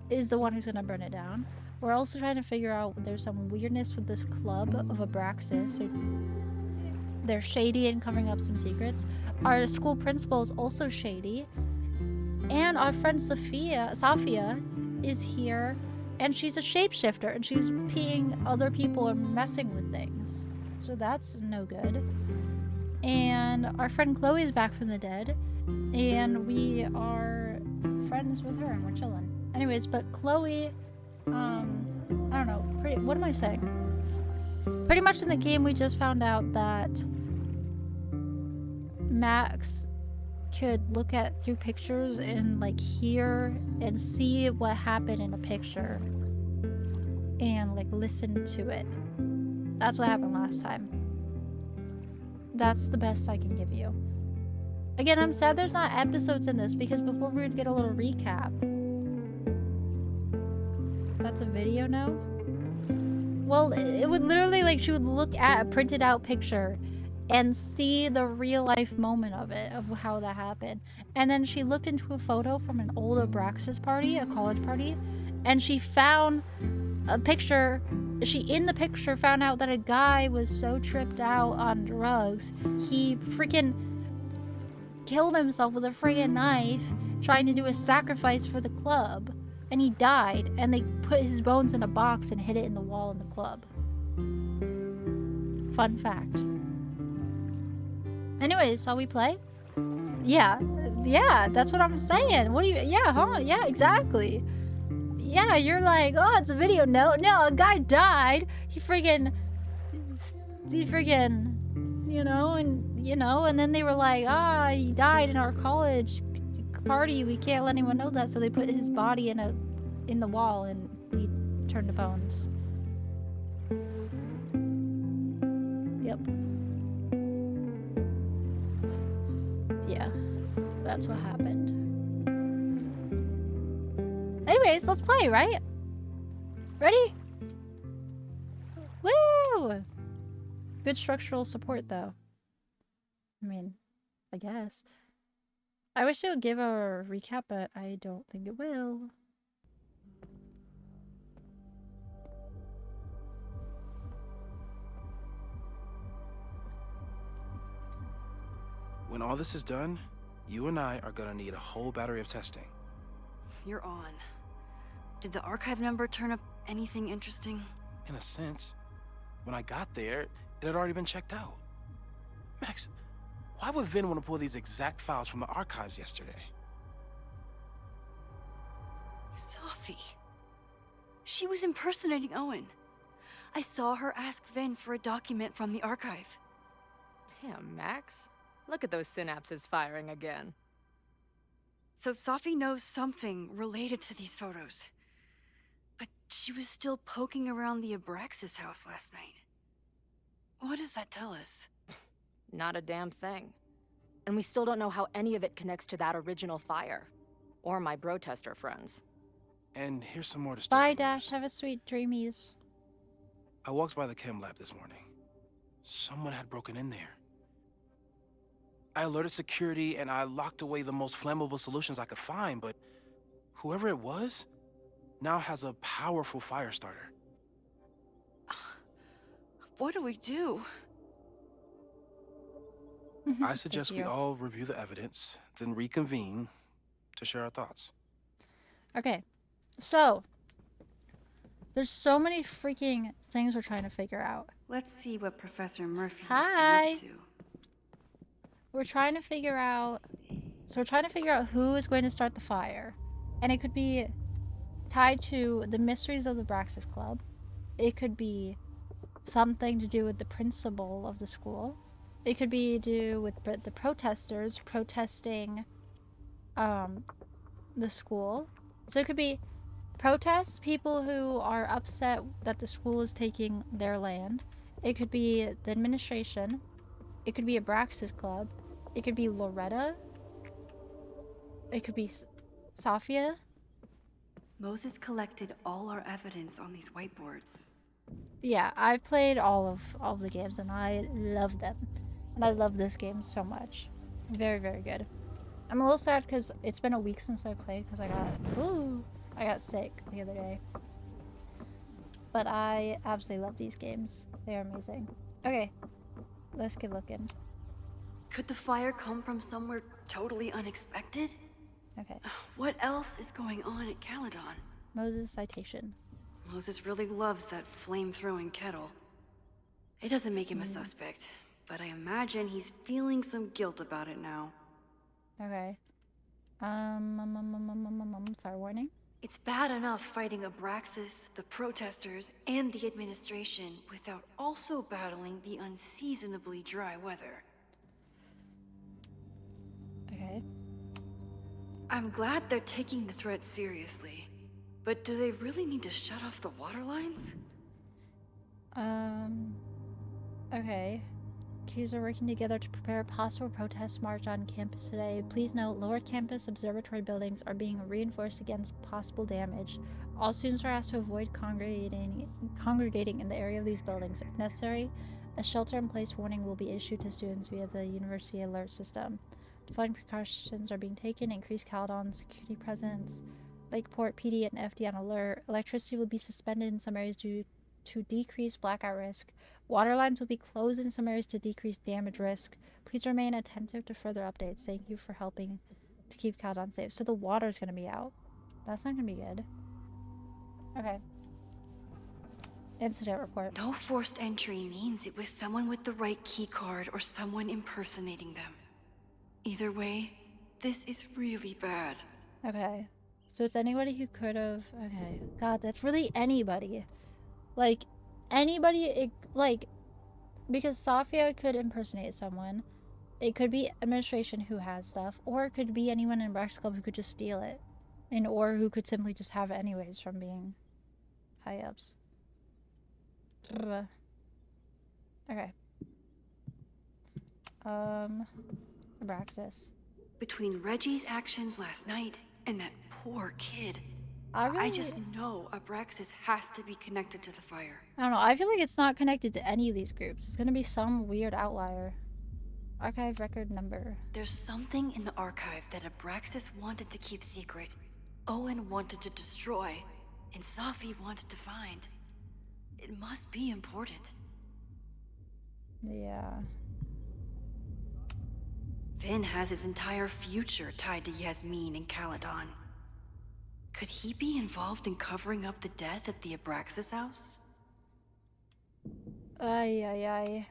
is the one who's gonna burn it down. We're also trying to figure out there's some weirdness with this club of Abraxas. They're shady and covering up some secrets. Our school principal is also shady. And our friend Safia is here, and she's a shapeshifter, and she's peeing other people and messing with things. So that's no good. And our friend Chloe is back from the dead, and we are friends with her, and we're chilling. Anyways, but Chloe, I don't know, what am I saying? Pretty much in the game, we just found out that Max could look through pictures and like hear and see what happened in a picture and like listen to it. That's what happened last time. That's the best I can give you. Again, I'm sad there's not episodes in this because before we would get a little recap. That's a video now? Well, it would literally like she would look at a printed out picture and see the real life moment of it, of how that happened. And then she looked into a photo from an old Abraxas party, a college party, and she found a picture. She, in the picture, found out that a guy was so tripped out on drugs, he freaking killed himself with a friggin' knife, trying to do a sacrifice for the club. And he died, and they put his bones in a box and hid it in the wall in the club. Fun fact. Anyways, shall we play? Yeah, that's what I'm saying. What do you, yeah, huh? Yeah, exactly. Yeah, you're like, oh, it's a video. No, a guy died. He friggin', and then they were like, he died in our college party. We can't let anyone know that. So they put his body in the wall and he turned to bones. Yep. Yeah, that's what happened. Anyways, let's play, right? Ready? Woo! Good structural support, though. I mean, I guess. I wish it would give a recap, but I don't think it will. When all this is done, you and I are gonna need a whole battery of testing. You're on. Did the archive number turn up anything interesting? In a sense. When I got there, it had already been checked out. Max, why would Vin want to pull these exact files from the archives yesterday? Sophie. She was impersonating Owen. I saw her ask Vin for a document from the archive. Damn, Max. Look at those synapses firing again. So Sophie knows something related to these photos. But she was still poking around the Abraxas house last night. What does that tell us? Not a damn thing. And we still don't know how any of it connects to that original fire. Or my bro tester friends. And here's some more to Bye, Dash. Have a sweet dreamies. I walked by the chem lab this morning. Someone had broken in there. I alerted security and I locked away the most flammable solutions I could find, but whoever it was now has a powerful fire starter. What do we do? I suggest we all review the evidence, then reconvene to share our thoughts. Okay, so There's so many freaking things we're trying to figure out. Let's see what Professor Murphy Hi. is been up to. We're trying to figure out... So we're trying to figure out who is going to start the fire. And it could be tied to the mysteries of the Braxis Club. It could be something to do with the principal of the school. It could be to do with the protesters protesting the school. So it could be protests, people who are upset that the school is taking their land. It could be the administration. It could be a Braxis Club. It could be Loretta. It could be Safia. Moses collected all our evidence on these whiteboards. Yeah, I've played all of the games and I love them. And I love this game so much. Very, very good. I'm a little sad because it's been a week since I played because I got sick the other day. But I absolutely love these games. They are amazing. Okay, let's get looking. Could the fire come from somewhere totally unexpected? Okay, What else is going on at Caledon? Moses citation. Moses really loves that flame-throwing kettle. It doesn't make him a suspect, but I imagine he's feeling some guilt about it now. Okay. Fire warning. It's bad enough fighting Abraxas, the protesters, and the administration without also battling the unseasonably dry weather. Okay. I'm glad they're taking the threat seriously, but do they really need to shut off the water lines? Okay. Queues are working together to prepare a possible protest march on campus today. Please note, lower campus observatory buildings are being reinforced against possible damage. All students are asked to avoid congregating in the area of these buildings. If necessary, a shelter-in-place warning will be issued to students via the university alert system. Defining precautions are being taken, increased Caledon security presence, Lakeport PD and FD on alert. Electricity will be suspended in some areas due to decrease blackout risk. Water lines will be closed in some areas to decrease damage risk. Please remain attentive to further updates. Thank you for helping to keep Caledon safe. So the water's gonna be out. That's not gonna be good. Okay. Incident report. No forced entry means it was someone with the right keycard or someone impersonating them. Either way, this is really bad. Okay. So it's anybody who could have... Okay. God, that's really anybody. Like, anybody... because Safia could impersonate someone. It could be administration who has stuff. Or it could be anyone in Brax Club who could just steal it. Or who could simply just have it anyways from being high-ups. Okay. Abraxas. Between Reggie's actions last night and that poor kid, I just know Abraxas has to be connected to the fire. I don't know. I feel like it's not connected to any of these groups. It's gonna be some weird outlier. Archive record number. There's something in the archive that Abraxas wanted to keep secret, Owen wanted to destroy, and Safi wanted to find. It must be important. Yeah. Finn has his entire future tied to Yasmin and Caledon. Could he be involved in covering up the death at the Abraxas house? Ay.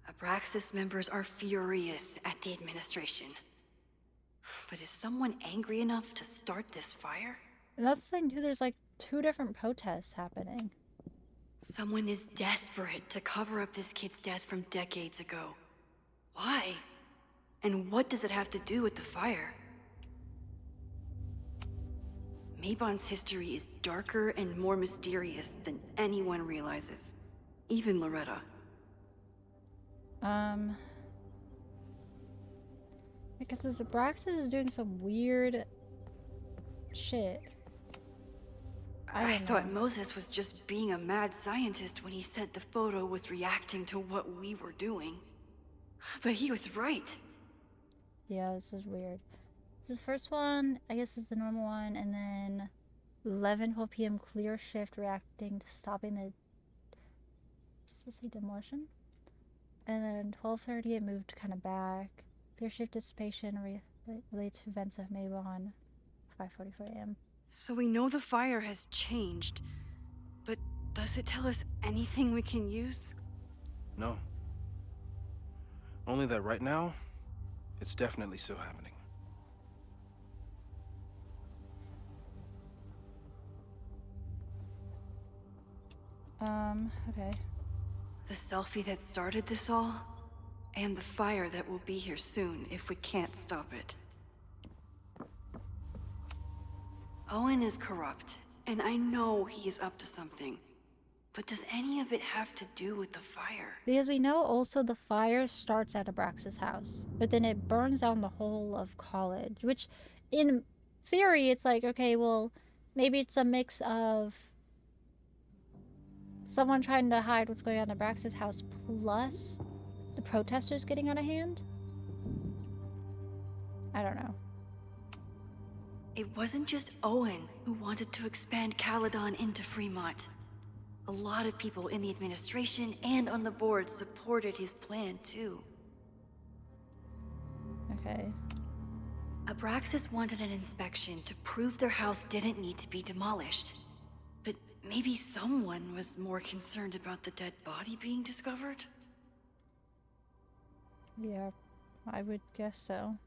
Abraxas members are furious at the administration. But is someone angry enough to start this fire? And that's the thing too, there's like 2 different protests happening. Someone is desperate to cover up this kid's death from decades ago. Why? And what does it have to do with the fire? Mabon's history is darker and more mysterious than anyone realizes. Even Loretta. Because this Abraxas is doing some weird shit. I thought Moses was just being a mad scientist when he said the photo was reacting to what we were doing. But he was right. Yeah, this is weird. So the first one, I guess, is the normal one, and then 11:12 p.m. clear shift reacting to stopping the... Does it say demolition? And then 12:30 it moved kind of back. Clear shift dissipation related to events of Mabon, 5:44 a.m. So we know the fire has changed. But does it tell us anything we can use? No. Only that right now, it's definitely still happening. Okay. The selfie that started this all, and the fire that will be here soon if we can't stop it. Owen is corrupt, and I know he is up to something. But does any of it have to do with the fire? Because we know also the fire starts at Abraxas' house, but then it burns down the whole of college, which in theory it's like, okay, well, maybe it's a mix of someone trying to hide what's going on at Abraxas' house plus the protesters getting out of hand. I don't know. It wasn't just Owen who wanted to expand Caledon into Fremont. A lot of people in the administration and on the board supported his plan, too. Okay. Abraxas wanted an inspection to prove their house didn't need to be demolished. But maybe someone was more concerned about the dead body being discovered? Yeah, I would guess so.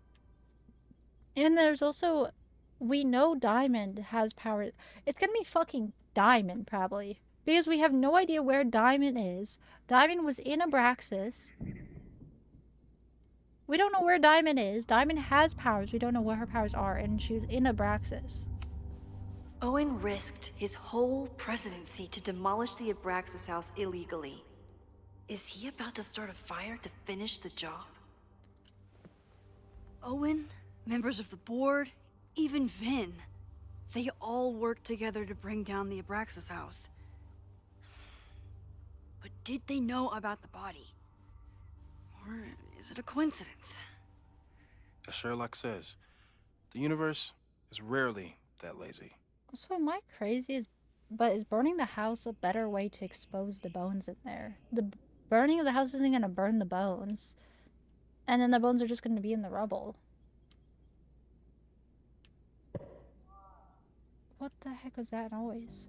And there's also, we know Diamond has power. It's gonna be fucking Diamond, probably. Because we have no idea where Diamond is. Diamond was in Abraxas. We don't know where Diamond is. Diamond has powers. We don't know what her powers are. And she was in Abraxas. Owen risked his whole presidency to demolish the Abraxas house illegally. Is he about to start a fire to finish the job? Owen, members of the board, even Vin. They all worked together to bring down the Abraxas house. But did they know about the body? Or is it a coincidence? As Sherlock says, the universe is rarely that lazy. Also, am I crazy? But is burning the house a better way to expose the bones in there? The burning of the house isn't going to burn the bones. And then the bones are just going to be in the rubble. What the heck was that noise?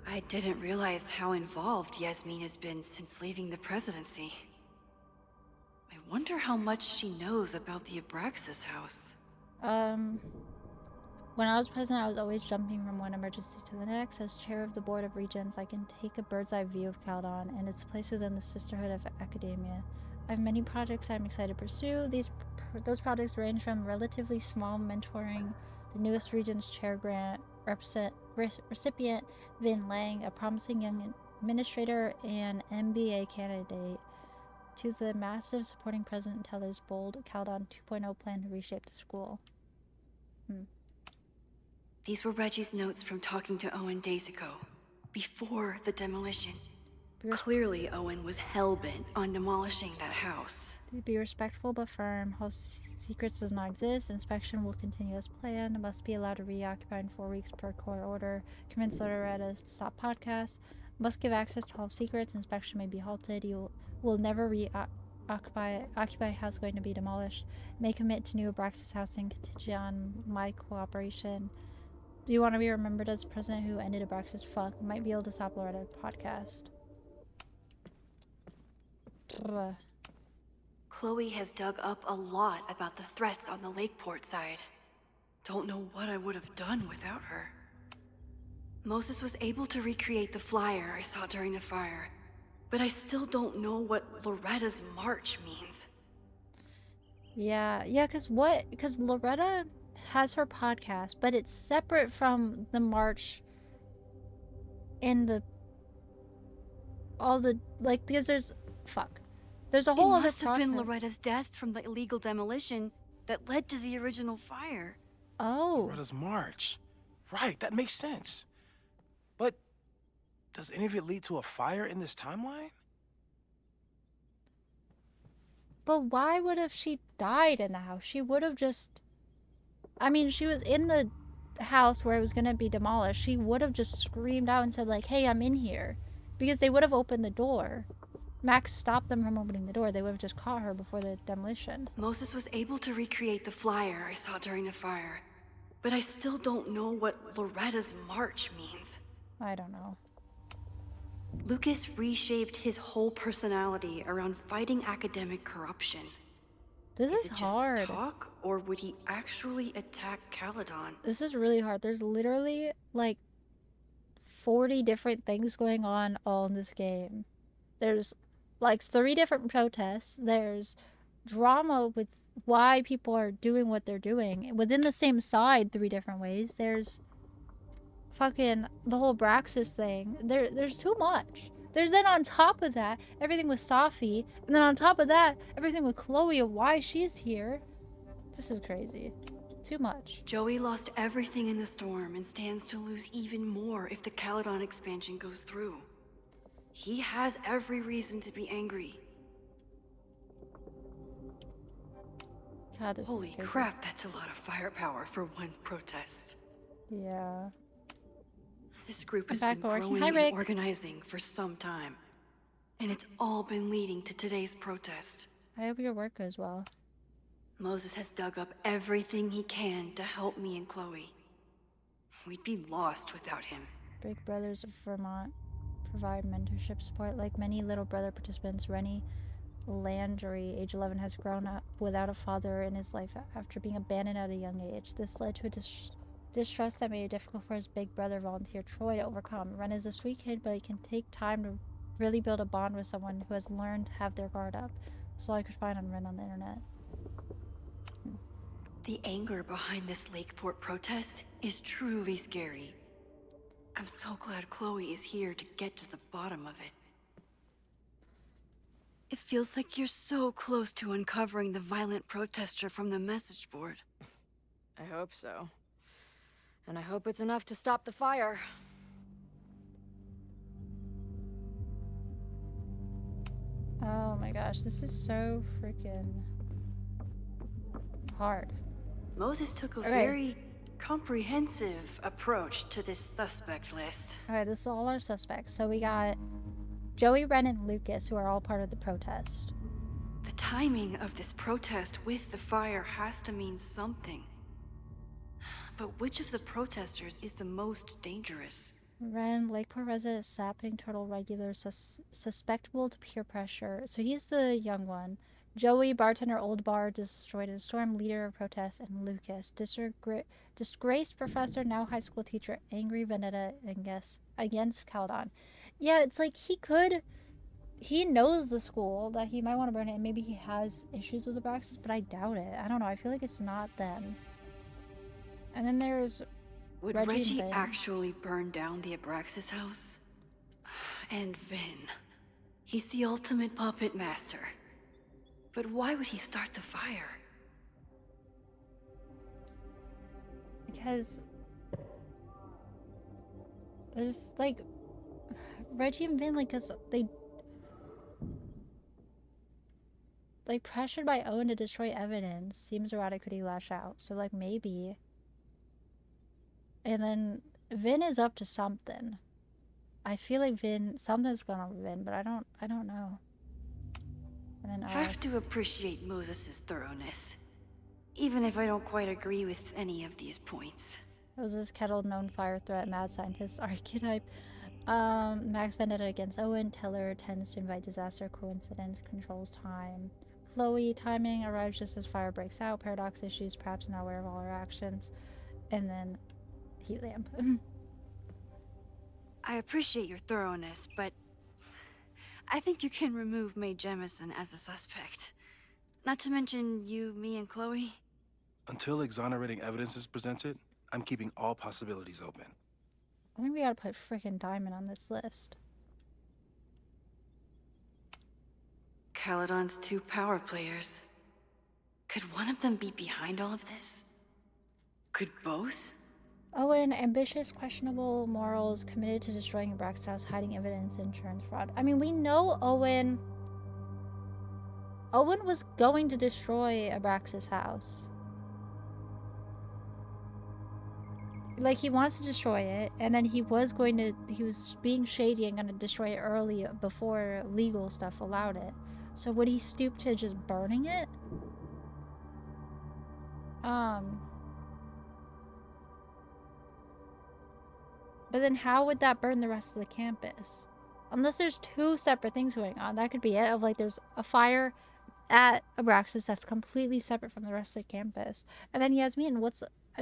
I didn't realize how involved Yasmin has been since leaving the presidency. I wonder how much she knows about the Abraxas house. When I was president, I was always jumping from one emergency to the next. As chair of the Board of Regents, I can take a bird's eye view of Caledon and its place within the sisterhood of academia. I have many projects I'm excited to pursue. Those projects range from relatively small mentoring the newest Regents Chair grant recipient Vin Lang, a promising young administrator and MBA candidate, to the massive supporting President Teller's bold Caledon 2.0 plan to reshape the school. These were Reggie's notes from talking to Owen days ago, before the demolition. Clearly, Owen was hell-bent on demolishing that house. Be respectful but firm. House secrets does not exist. Inspection will continue as planned. Must be allowed to reoccupy in 4 weeks per court order. Convince Loretta to stop podcasts. Must give access to all secrets. Inspection may be halted. You will never occupy house going to be demolished. May commit to new Abraxas housing contingent on my cooperation. Do you want to be remembered as the president who ended Abraxas? Fuck. Might be able to stop Loretta podcast. Ugh. Chloe has dug up a lot about the threats on the Lakeport side. Don't know what I would have done without her. Moses was able to recreate the flyer I saw during the fire, but I still don't know what Loretta's march means. Yeah, because Loretta has her podcast, but it's separate from the march and because there's a whole It other must have been project. Loretta's death from the illegal demolition that led to the original fire. Oh, Loretta's march. Right, that makes sense. But does any of it lead to a fire in this timeline? but why would have she died in the house? She would have just... I mean, she was in the house where it was going to be demolished. She would have just screamed out and said, like, hey, I'm in here. Because they would have opened the door. Max stopped them from opening the door. They would have just caught her before the demolition. Moses was able to recreate the flyer I saw during the fire, But I still don't know what Loretta's march means. I don't know. Lucas reshaped his whole personality around fighting academic corruption. This is it hard. just talk, or would he actually attack Caledon? This is really hard. There's literally like 40 different things going on all in this game. There's like 3 different protests. There's drama with why people are doing what they're doing within the same side 3 different ways. There's fucking the whole Braxis thing. There's too much. There's then on top of that everything with Safi, and then on top of that everything with Chloe of why she's here. This is crazy. Too much. Joey lost everything in the storm and stands to lose even more if the Caledon expansion goes through. He has every reason to be angry. God, this Holy is crazy. crap, that's a lot of firepower for one protest. Yeah. This group I'm has back been working. growing Hi, and Rick. organizing for some time. And it's all been leading to today's protest. I hope your work goes well. Moses has dug up everything he can to help me and Chloe. We'd be lost without him. Big Brothers of Vermont provide mentorship support. Like many Little Brother participants, Rennie Landry, age 11, has grown up without a father in his life after being abandoned at a young age. This led to a distrust that made it difficult for his big brother volunteer Troy to overcome. Ren is a sweet kid, but it can take time to really build a bond with someone who has learned to have their guard up. That's all I could find on Ren on the internet. The anger behind this Lakeport protest is truly scary. I'm so glad Chloe is here to get to the bottom of it. It feels like you're so close to uncovering the violent protester from the message board. I hope so. And I hope it's enough to stop the fire. Oh my gosh, this is so freaking hard. Moses took a Okay. very comprehensive approach to this suspect list. Okay, this is all our suspects. So we got Joey, Ren, and Lucas, who are all part of the protest. The timing of this protest with the fire has to mean something. But which of the protesters is the most dangerous? Ren, Lakeport resident, sapping turtle regular, susceptible to peer pressure. So he's the young one. Joey, bartender, old bar, destroyed in a storm, leader of protest, and Lucas, disgraced professor, now high school teacher, angry vendetta against Caledon. Yeah, it's like he knows the school that he might want to burn it, and maybe he has issues with the Braxis, but I doubt it. I don't know. I feel like it's not them. And then there's Would Reggie and Reggie Vin. actually burn down the Abraxas house? And Vin. He's the ultimate puppet master. But why would he start the fire? Because there's like Reggie and Vin, like, cause they pressured by Owen to destroy evidence. Seems erratic. Could he lash out? So like maybe. And then Vin is up to something. I feel like something's going on with Vin, but I don't know. And then Have to appreciate Moses' thoroughness. Even if I don't quite agree with any of these points. Moses Kettle, known fire threat, mad scientist archetype. Max vendetta against Owen. Teller tends to invite disaster. Coincidence controls time. Chloe, timing, arrives just as fire breaks out. Paradox issues, perhaps not aware of all her actions. And then heat lamp. I appreciate your thoroughness, but I think you can remove Mae Jemison as a suspect. Not to mention you, me, and Chloe. Until exonerating evidence is presented, I'm keeping all possibilities open. I think we gotta put freaking Diamond on this list. Caledon's 2 power players. Could one of them be behind all of this? Could both? Owen, ambitious, questionable morals, committed to destroying Brax's house, hiding evidence, insurance fraud. I mean, we know Owen was going to destroy Abraxas' house. Like, he wants to destroy it, and then he was being shady and gonna destroy it early before legal stuff allowed it. So would he stoop to just burning it? But then how would that burn the rest of the campus? Unless there's two separate things going on. That could be it. Of like there's a fire at Abraxas that's completely separate from the rest of the campus. And then Yasmin,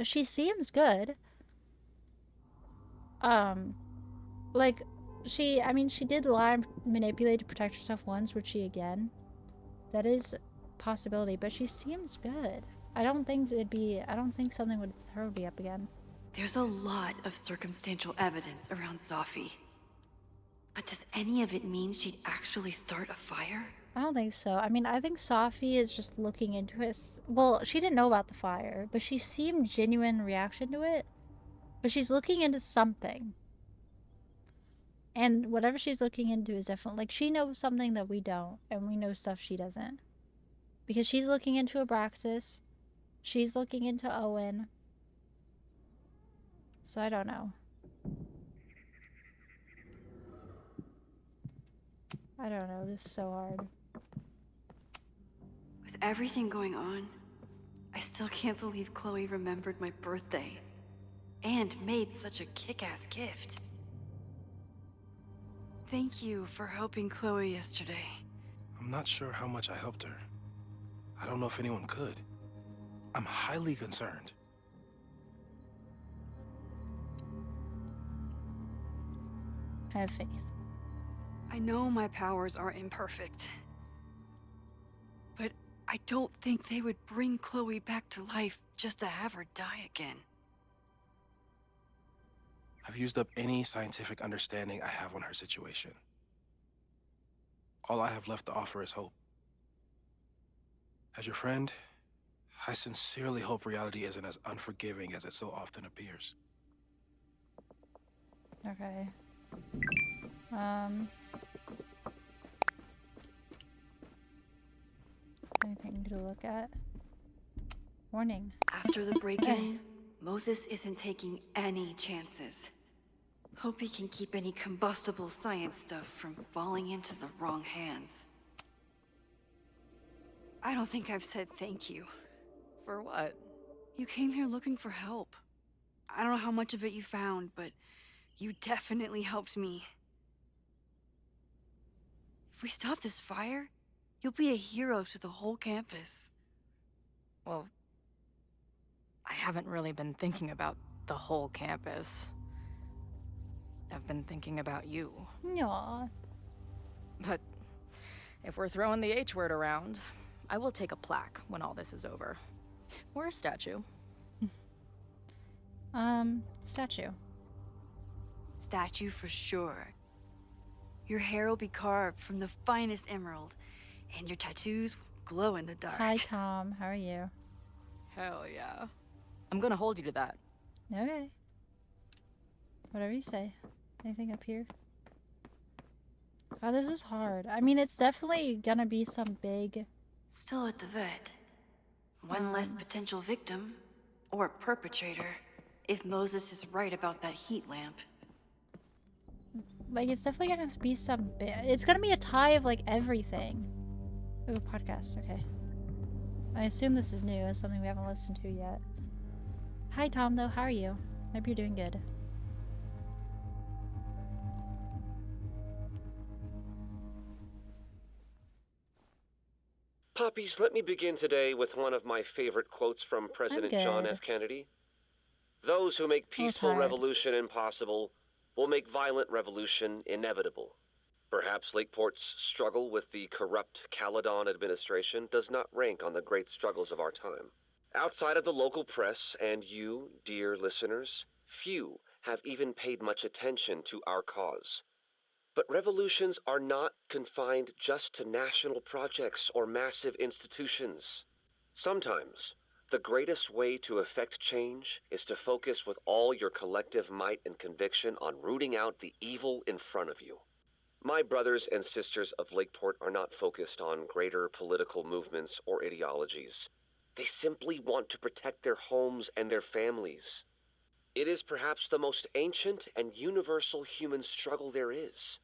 she seems good. Like she did lie and manipulate to protect herself once, would she again? That is a possibility, but she seems good. I don't think something with her would be up again. There's a lot of circumstantial evidence around Sophie. But does any of it mean she'd actually start a fire? I don't think so. I mean, I think Sophie is just looking into it. Well, she didn't know about the fire, but she seemed genuine reaction to it. But she's looking into something. And whatever she's looking into is definitely, like, she knows something that we don't, and we know stuff she doesn't. Because she's looking into Abraxas. She's looking into Owen. So I don't know. I don't know. This is so hard. With everything going on, I still can't believe Chloe remembered my birthday. And made such a kick-ass gift. Thank you for helping Chloe yesterday. I'm not sure how much I helped her. I don't know if anyone could. I'm highly concerned. I have faith. I know my powers are imperfect. But I don't think they would bring Chloe back to life just to have her die again. I've used up any scientific understanding I have on her situation. All I have left to offer is hope. As your friend, I sincerely hope reality isn't as unforgiving as it so often appears. Okay. Anything to look at? Warning. After the break-in, Moses isn't taking any chances. Hope he can keep any combustible science stuff from falling into the wrong hands. I don't think I've said thank you. For what? You came here looking for help. I don't know how much of it you found, but you definitely helped me. If we stop this fire, you'll be a hero to the whole campus. Well, I haven't really been thinking about the whole campus. I've been thinking about you. Aw. But if we're throwing the H word around, I will take a plaque when all this is over. Or a statue. Statue. Statue for sure. Your hair will be carved from the finest emerald, and your tattoos will glow in the dark. Hi, Tom. How are you? Hell yeah. I'm gonna hold you to that. Okay. Whatever you say. Anything up here? Oh, this is hard. I mean, it's definitely gonna be some big... Still at the vet. One less potential victim, or perpetrator, if Moses is right about that heat lamp. Like, it's definitely gonna be some big... It's gonna be a tie of, like, everything. Ooh, podcast. Okay. I assume this is new. It's something we haven't listened to yet. Hi, Tom, though. How are you? Hope you're doing good. Puppies, let me begin today with one of my favorite quotes from President John good. F. Kennedy. Those who make peaceful tired. revolution impossible will make violent revolution inevitable. Perhaps Lakeport's struggle with the corrupt Caledon administration does not rank on the great struggles of our time. Outside of the local press and you, dear listeners, few have even paid much attention to our cause. But revolutions are not confined just to national projects or massive institutions. Sometimes, the greatest way to effect change is to focus with all your collective might and conviction on rooting out the evil in front of you. My brothers and sisters of Lakeport are not focused on greater political movements or ideologies. They simply want to protect their homes and their families. It is perhaps the most ancient and universal human struggle there is.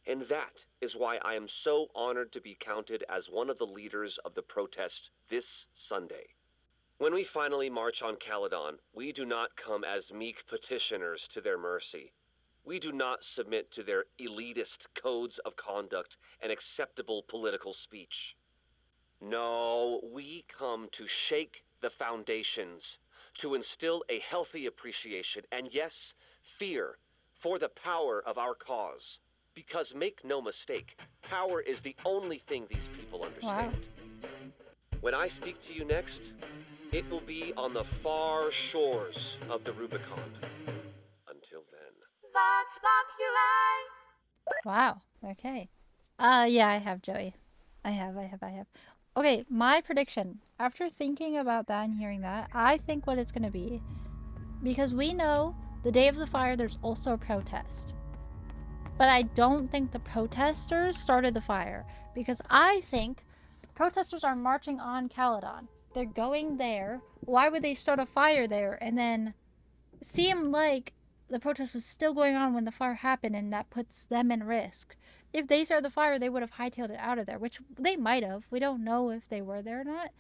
And that is why I am so honored to be counted as one of the leaders of the protest this Sunday. When we finally march on Caledon, we do not come as meek petitioners to their mercy. We do not submit to their elitist codes of conduct and acceptable political speech. No, we come to shake the foundations, to instill a healthy appreciation and, yes, fear for the power of our cause. Because make no mistake, power is the only thing these people understand. When I speak to you next, it will be on the far shores of the Rubicon. Until then. Vox Populi. Wow. Okay. Yeah, I have, Joey. I have. Okay, my prediction. After thinking about that and hearing that, I think what it's gonna be, because we know the day of the fire there's also a protest. But I don't think the protesters started the fire, because I think protesters are marching on Caledon. They're going there. Why would they start a fire there and then seem like the protest was still going on when the fire happened, and that puts them in risk? If they started the fire, they would have hightailed it out of there, which they might have. We don't know if they were there or not.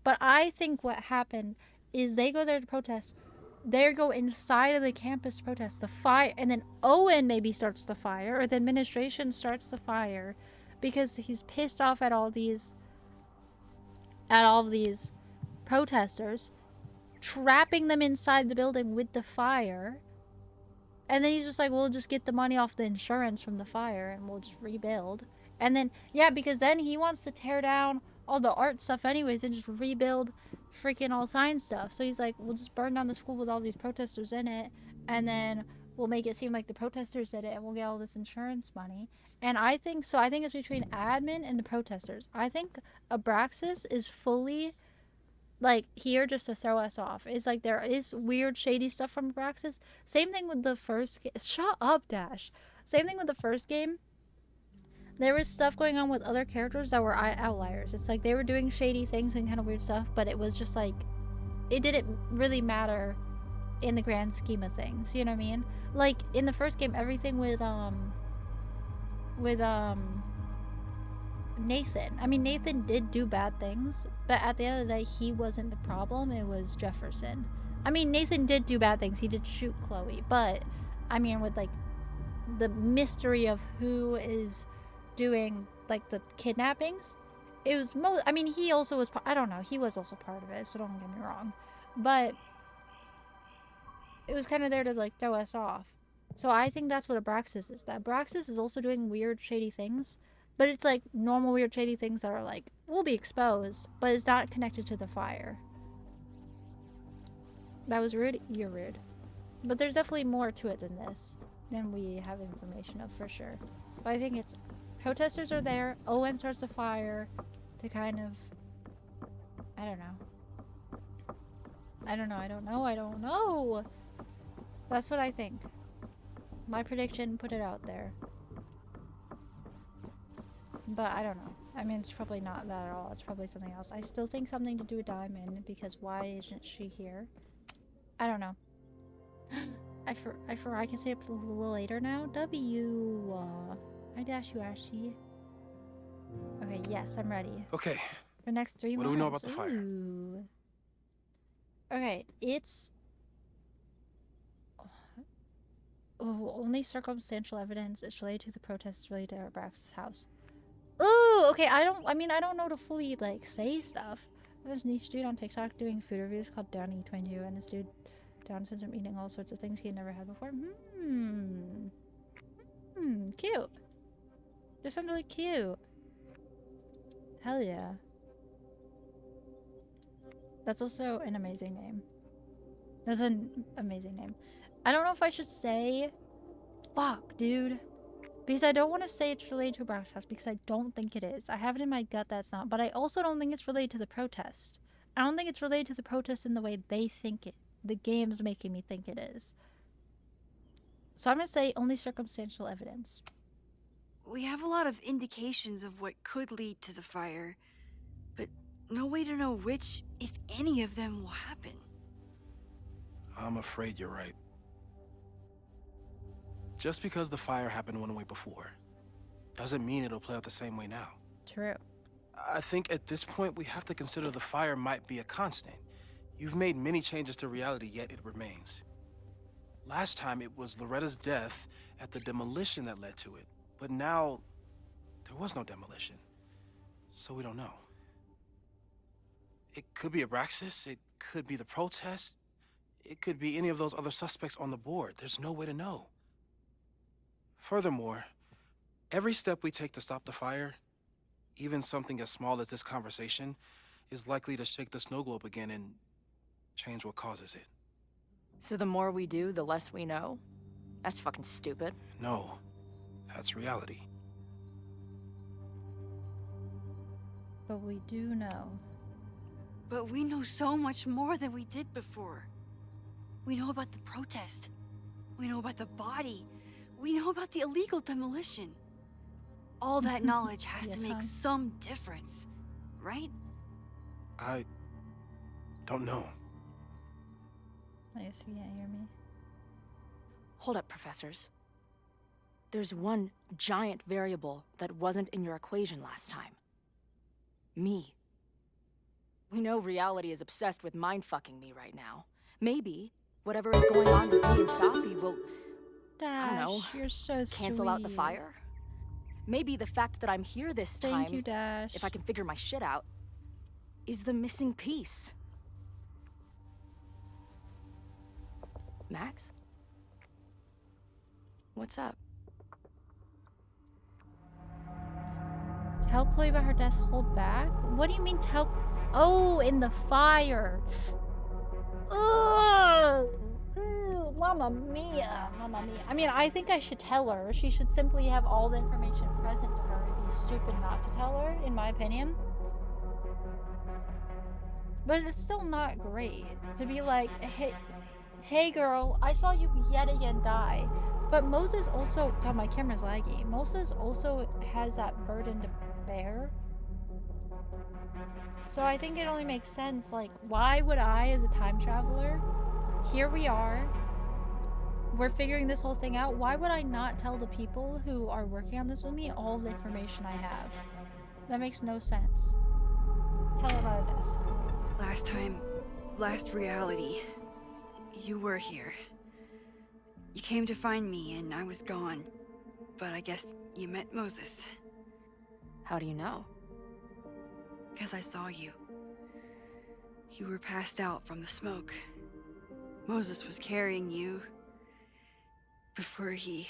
But I think what happened is they go there to protest. They go inside of the campus to protest the fire, and then Owen maybe starts the fire, or the administration starts the fire, because he's pissed off at all these protesters, trapping them inside the building with the fire. And then he's just like, we'll just get the money off the insurance from the fire and we'll just rebuild. And then, yeah, because then he wants to tear down all the art stuff anyways and just rebuild freaking all science stuff. So he's like, we'll just burn down the school with all these protesters in it, and then we'll make it seem like the protesters did it, and we'll get all this insurance money. And I think it's between admin and the protesters. I think Abraxas is fully like here just to throw us off. It's like there is weird shady stuff from Abraxas. Same thing with the first shut up, Dash. Same thing with the first game. There was stuff going on with other characters that were outliers. It's like they were doing shady things and kind of weird stuff, but it was just like it didn't really matter in the grand scheme of things. You know what I mean? Like in the first game, everything with Nathan. I mean, Nathan did do bad things, but at the end of the day, he wasn't the problem. It was Jefferson. I mean, Nathan did do bad things. He did shoot Chloe, but I mean, with like the mystery of who is doing like the kidnappings, it was I mean, he also was. I don't know. He was also part of it, so don't get me wrong, but it was kind of there to like throw us off. So I think that's what Abraxas is. That Abraxas is also doing weird, shady things. But it's like normal weird shady things that are like, will be exposed, but it's not connected to the fire. That was rude? You're rude. But there's definitely more to it than this, than we have information of for sure. But I think it's protesters are there, Owen starts the fire to kind of, I don't know. That's what I think. My prediction, put it out there. But I don't know. I mean, it's probably not that at all. It's probably something else. I still think something to do with Diamond, because why isn't she here? I don't know. I can say it a little later now. I dash you, Ashy. Okay, yes, I'm ready. Okay. For next 3 months. What do we know about the fire? Ooh. Okay, it's... Oh, only circumstantial evidence is related to the protests related to Abraxas' house. Ooh, okay, I don't know to fully, like, say stuff. There's a niche dude on TikTok doing food reviews called Downey22, and this dude down sends him eating all sorts of things he had never had before. Cute. This sounds really cute. Hell yeah. That's also an amazing name. That's an amazing name. I don't know if I should say... Fuck, dude. Because I don't want to say it's related to Abraxas' house, because I don't think it is. I have it in my gut that's not. But I also don't think it's related to the protest. I don't think it's related to the protest in the way they think it. The game's making me think it is. So I'm going to say only circumstantial evidence. We have a lot of indications of what could lead to the fire, but no way to know which, if any of them, will happen. I'm afraid you're right. Just because the fire happened one way before doesn't mean it'll play out the same way now. True. I think at this point we have to consider the fire might be a constant. You've made many changes to reality, yet it remains. Last time it was Loretta's death at the demolition that led to it. But now, there was no demolition. So we don't know. It could be Abraxas, it could be the protest, it could be any of those other suspects on the board. There's no way to know. Furthermore, every step we take to stop the fire, even something as small as this conversation, is likely to shake the snow globe again and change what causes it. So the more we do, the less we know? That's fucking stupid. No, that's reality. But we do know. But we know so much more than we did before. We know about the protest. We know about the body. We know about the illegal demolition. All that knowledge has Yes, to make hon. some difference, right? I don't know. I guess you can't hear me. Hold up, professors. There's one giant variable that wasn't in your equation last time. Me. We know reality is obsessed with mind-fucking me right now. Maybe whatever is going on with me and Safi will, Dash, know, you're so cancel out the sweet. fire. Maybe the fact that I'm here this Thank time, you, Dash. if I can figure my shit out, is the missing piece. Max? What's up? Tell Chloe about her death, hold back? What do you mean tell... Oh, in the fire. Ugh. Ew, Mamma mia. Mamma mia. I mean, I think I should tell her. She should simply have all the information present to her. It'd be stupid not to tell her, in my opinion. But it's still not great to be like, hey girl, I saw you yet again die. But Moses also... God, my camera's laggy. Moses also has that burden to bear. So I think it only makes sense, like, why would I, as a time traveler, here we are, we're figuring this whole thing out, why would I not tell the people who are working on this with me all the information I have? That makes no sense. Tell her about her death. Last time, last reality, you were here. You came to find me and I was gone. But I guess you met Moses. How do you know? Because I saw you. You were passed out from the smoke. Moses was carrying you before you...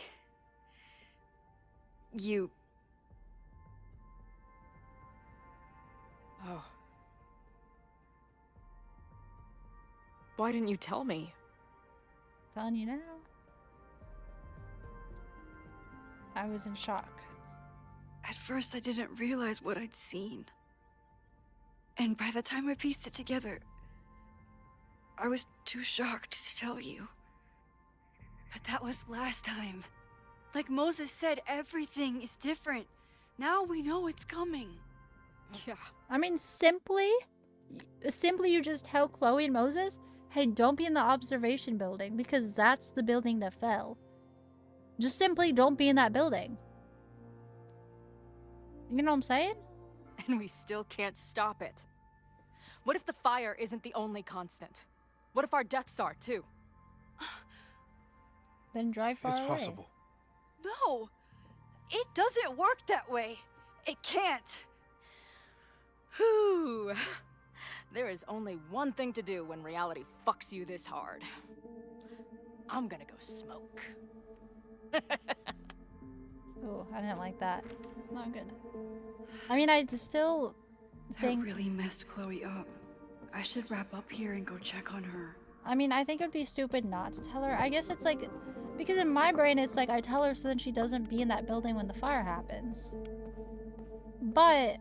Oh. Why didn't you tell me? Telling you now. I was in shock. At first, I didn't realize what I'd seen. And by the time I pieced it together, I was too shocked to tell you. But that was last time. Like Moses said, everything is different. Now we know it's coming. Yeah. I mean, simply you just tell Chloe and Moses, hey, don't be in the observation building because that's the building that fell. Just simply don't be in that building. You know what I'm saying? And we still can't stop it. What if the fire isn't the only constant? What if our deaths are, too? Then drive far It's away. possible. No! It doesn't work that way! It can't! Whew. There is only one thing to do when reality fucks you this hard. I'm gonna go smoke. Oh, I didn't like that. Not good. I mean, I still think... That really messed Chloe up. I should wrap up here and go check on her. I mean, I think it would be stupid not to tell her. I guess it's like... Because in my brain, it's like I tell her so then she doesn't be in that building when the fire happens. But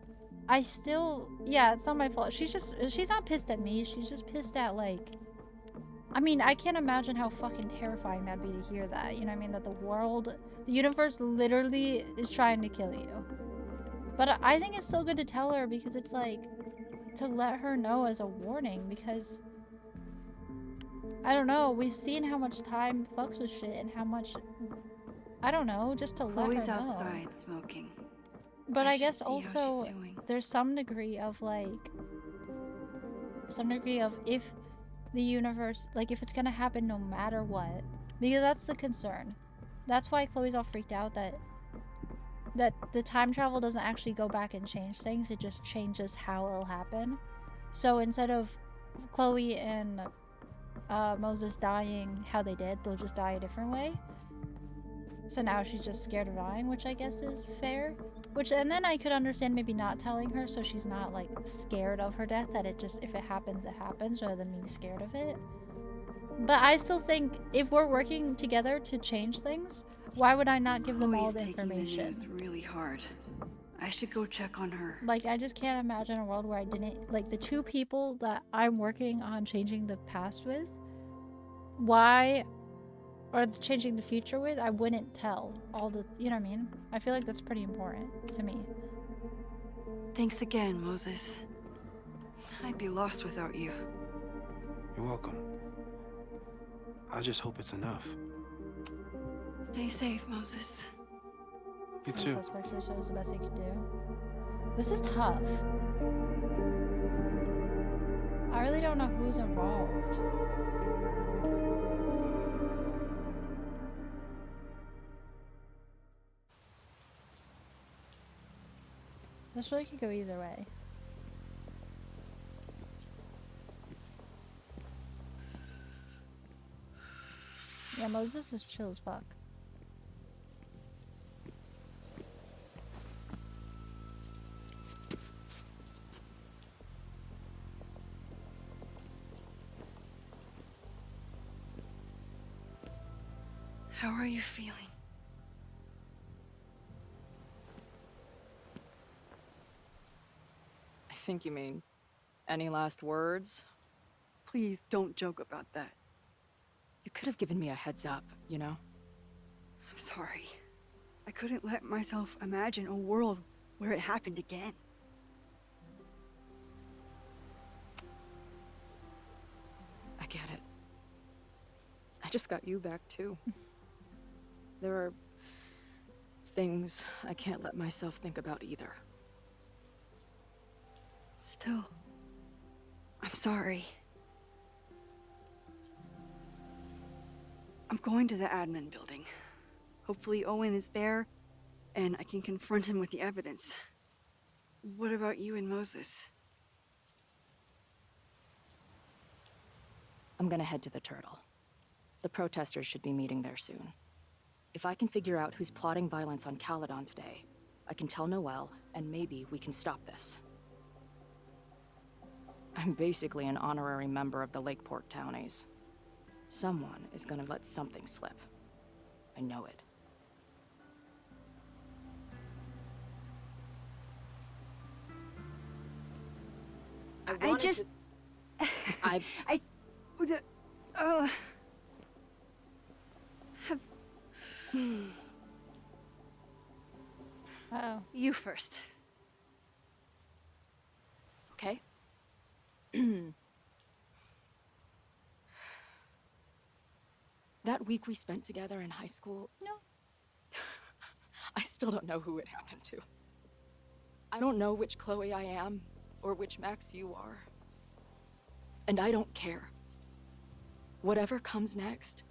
I still... Yeah, it's not my fault. She's not pissed at me. She's just pissed at, like... I mean, I can't imagine how fucking terrifying that'd be to hear that. You know what I mean? That the universe literally is trying to kill you. But I think it's still good to tell her because it's like... To let her know as a warning because... I don't know, we've seen how much time fucks with shit and how much... I don't know, just to Chloe's let her know. outside smoking. But I I should guess see how she's also doing. there's some degree of like... Some degree of if the universe, like if it's gonna happen no matter what, because that's the concern. That's why Chloe's all freaked out that the time travel doesn't actually go back and change things, it just changes how it'll happen. So instead of Chloe and Moses dying how they did, they'll just die a different way. So now she's just scared of dying, which I guess is fair. And then I could understand maybe not telling her so she's not like scared of her death, that it just, if it happens, rather than being scared of it. But I still think if we're working together to change things, why would I not give them all the information? Chloe's taking the news really hard. I should go check on her. Like, I just can't imagine a world where I didn't, like, the two people that I'm working on changing the past with, or changing the future with, I wouldn't tell all the, you know what I mean? I feel like that's pretty important to me. Thanks again, Moses. I'd be lost without you. You're welcome. I just hope it's enough. Stay safe, Moses. You too. Suspects is the best they could do. This is tough. I really don't know who's involved. This really could go either way. Yeah, Moses is chill as fuck. How are you feeling? I think you mean, any last words? Please don't joke about that. You could have given me a heads up, you know? I'm sorry. I couldn't let myself imagine a world where it happened again. I get it. I just got you back too. There are things I can't let myself think about either. Still, I'm sorry. I'm going to the admin building. Hopefully Owen is there, and I can confront him with the evidence. What about you and Moses? I'm gonna head to the Turtle. The protesters should be meeting there soon. If I can figure out who's plotting violence on Caledon today, I can tell Noelle, and maybe we can stop this. I'm basically an honorary member of the Lakeport Townies. Someone is gonna let something slip. I know it. I just... I would... have... Uh-oh. You first. Okay. That week we spent together in high school... No. I still don't know who it happened to. I don't know which Chloe I am, or which Max you are. And I don't care. Whatever comes next,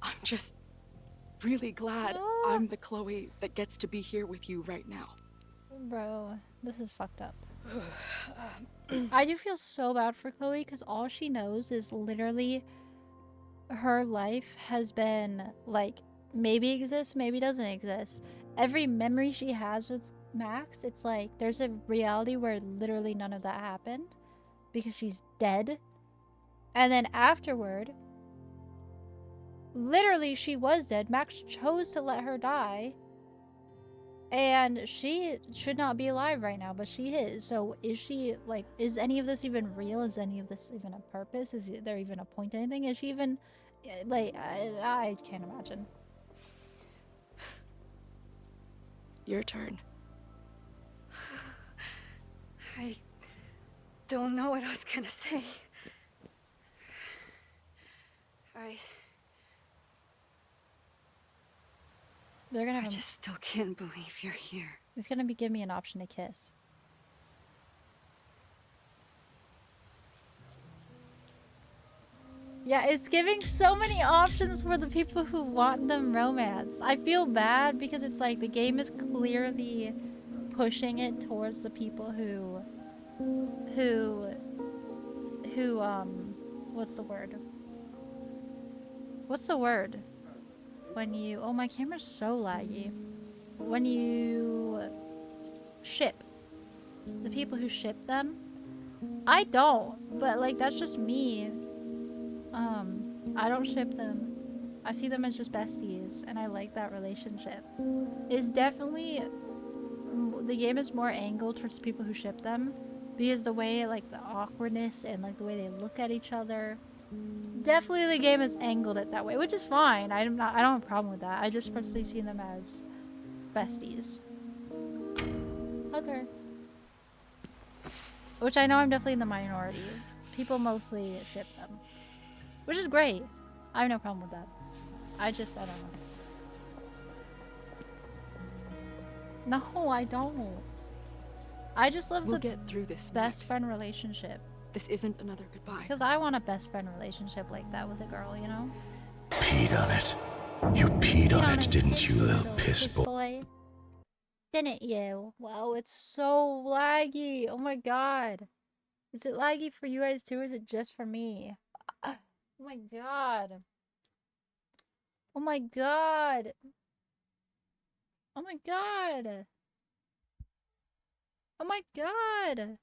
I'm just really glad I'm the Chloe that gets to be here with you right now. Bro, this is fucked up. I do feel so bad for Chloe because all she knows is literally her life has been like maybe exists, maybe doesn't exist. Every memory she has with Max, it's like there's a reality where literally none of that happened because she's dead. And then afterward, literally she was dead. Max chose to let her die. And she should not be alive right now, but she is. So is she, like, is any of this even real? Is any of this even a purpose? Is there even a point to anything? Is she even, like, I can't imagine. Your turn. I don't know what I was gonna say. They're gonna I have just still can't believe you're here. He's gonna give me an option to kiss. Yeah, it's giving so many options for the people who want them romance. I feel bad because it's like the game is clearly pushing it towards the people who what's the word? What's the word? When you, oh, my camera's so laggy. When you ship, the people who ship them. I don't, but like that's just me. I don't ship them. I see them as just besties, and I like that relationship. It's definitely, the game is more angled towards people who ship them, because the way, like, the awkwardness and like the way they look at each other, definitely the game has angled it that way, which is fine. I don't have a problem with that. I just personally see them as besties. Okay. Which I know I'm definitely in the minority. People mostly ship them, which is great. I have no problem with that. I don't know. No, I don't. I just love We'll the get through this. best Max. friend relationship. This isn't another goodbye. Because I want a best friend relationship like that with a girl, you know? Peed on it. You peed on it, didn't you, little piss boy? Didn't you? Wow, it's so laggy. Oh my god. Is it laggy for you guys too, or is it just for me? Oh my god. Oh my god. Oh my god. Oh my god.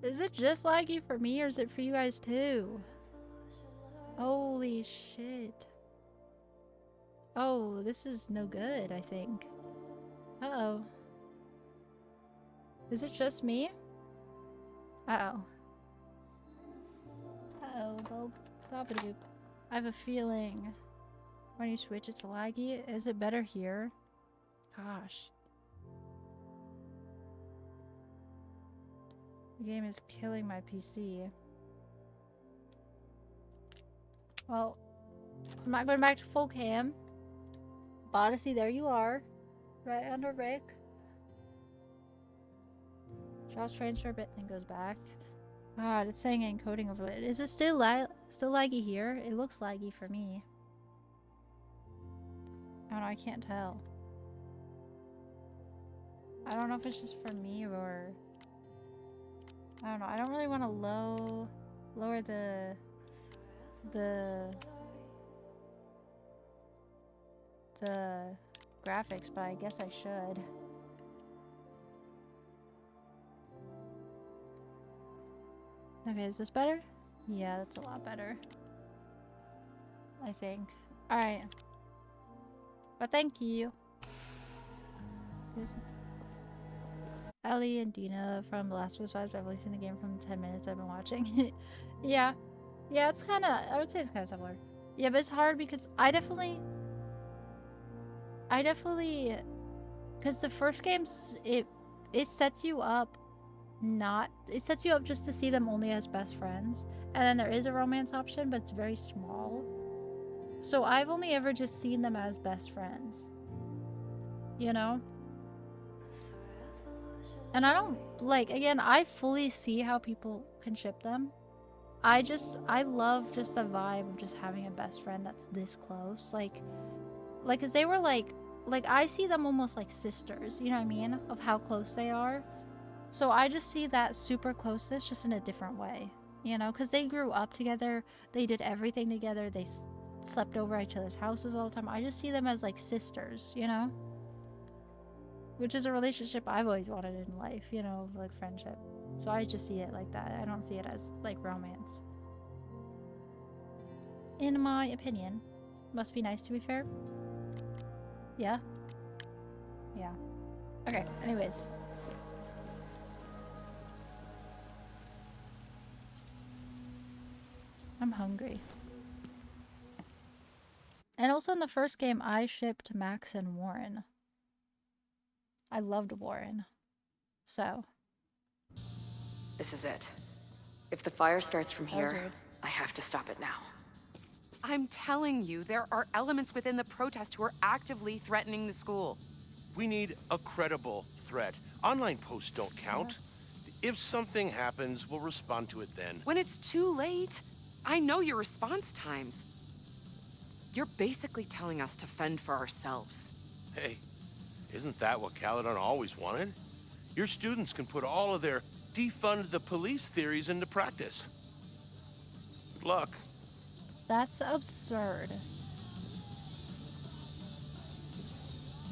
Is it just laggy for me, or is it for you guys too? Holy shit. Oh, this is no good, I think. Uh-oh. Is it just me? Uh-oh. Uh-oh. Boop. I have a feeling when you switch it's laggy. Is it better here? Gosh. The game is killing my PC. Well, I'm not going back to full cam. Odyssey, there you are. Right under Rick. Charles transfer a bit and goes back. God, it's saying encoding overlay. Is it still laggy here? It looks laggy for me. I don't know, I can't tell. I don't know if it's just for me or... I don't know, I don't really want to lower the graphics, but I guess I should. Okay, is this better? Yeah, that's a lot better. I think. Alright. But thank you. Ellie and Dina from The Last of Us Vibes. I've only seen the game from 10 minutes I've been watching. Yeah. Yeah, it's kind of, I would say it's kind of similar. Yeah, but it's hard because I definitely, because the first game, it sets you up it sets you up just to see them only as best friends. And then there is a romance option, but it's very small. So I've only ever just seen them as best friends. You know? And I don't, like, again, I fully see how people can ship them. I love just the vibe of just having a best friend that's this close. Like, cause they were like, I see them almost like sisters, you know what I mean? Of how close they are. So I just see that super closeness just in a different way, you know? Cause they grew up together, they did everything together, they slept over at each other's houses all the time. I just see them as like sisters, you know? Which is a relationship I've always wanted in life, you know, like friendship. So I just see it like that. I don't see it as like romance. In my opinion. Must be nice, to be fair. Yeah? Yeah. Okay, anyways. I'm hungry. And also in the first game, I shipped Max and Warren. I loved Warren. So. This is it. If the fire starts from That was here, weird. I have to stop it now. I'm telling you, there are elements within the protest who are actively threatening the school. We need a credible threat. Online posts don't count. If something happens, we'll respond to it then. When it's too late, I know your response times. You're basically telling us to fend for ourselves. Hey, isn't that what Caledon always wanted? Your students can put all of their defund the police theories into practice. Good luck. That's absurd.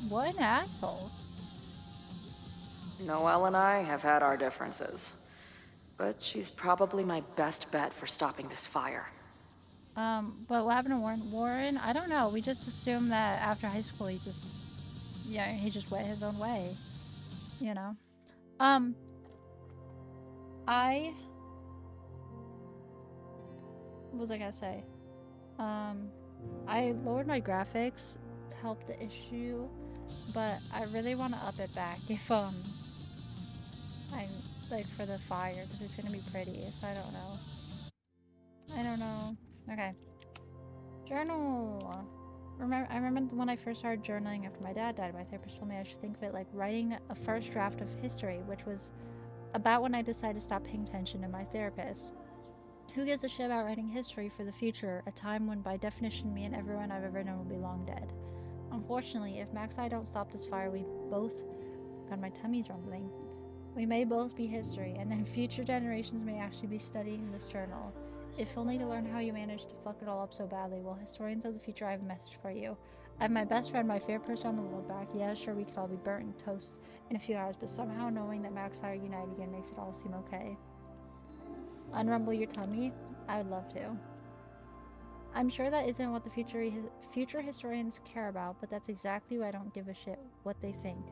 What an asshole. Noelle and I have had our differences, but she's probably my best bet for stopping this fire. But what happened to Warren? Warren, I don't know. We just assumed that after high school he just went his own way. You know? What was I gonna say? I lowered my graphics to help the issue, but I really want to up it back if, I'm, like, for the fire, because it's gonna be pretty, so I don't know. Okay. Journal! I remember when I first started journaling after my dad died, my therapist told me I should think of it like writing a first draft of history, which was about when I decided to stop paying attention to my therapist. Who gives a shit about writing history for the future, a time when by definition me and everyone I've ever known will be long dead? Unfortunately, if Max and I don't stop this fire, God, my tummy's rumbling. We may both be history, and then future generations may actually be studying this journal. If only to learn how you managed to fuck it all up so badly. Well, historians of the future, I have a message for you. I have my best friend, my favorite person on the world back. Yeah, sure, we could all be burnt in toast in a few hours, but somehow knowing that Max and I are united again makes it all seem okay. Unrumble your tummy? I would love to. I'm sure that isn't what the future historians care about, but that's exactly why I don't give a shit what they think.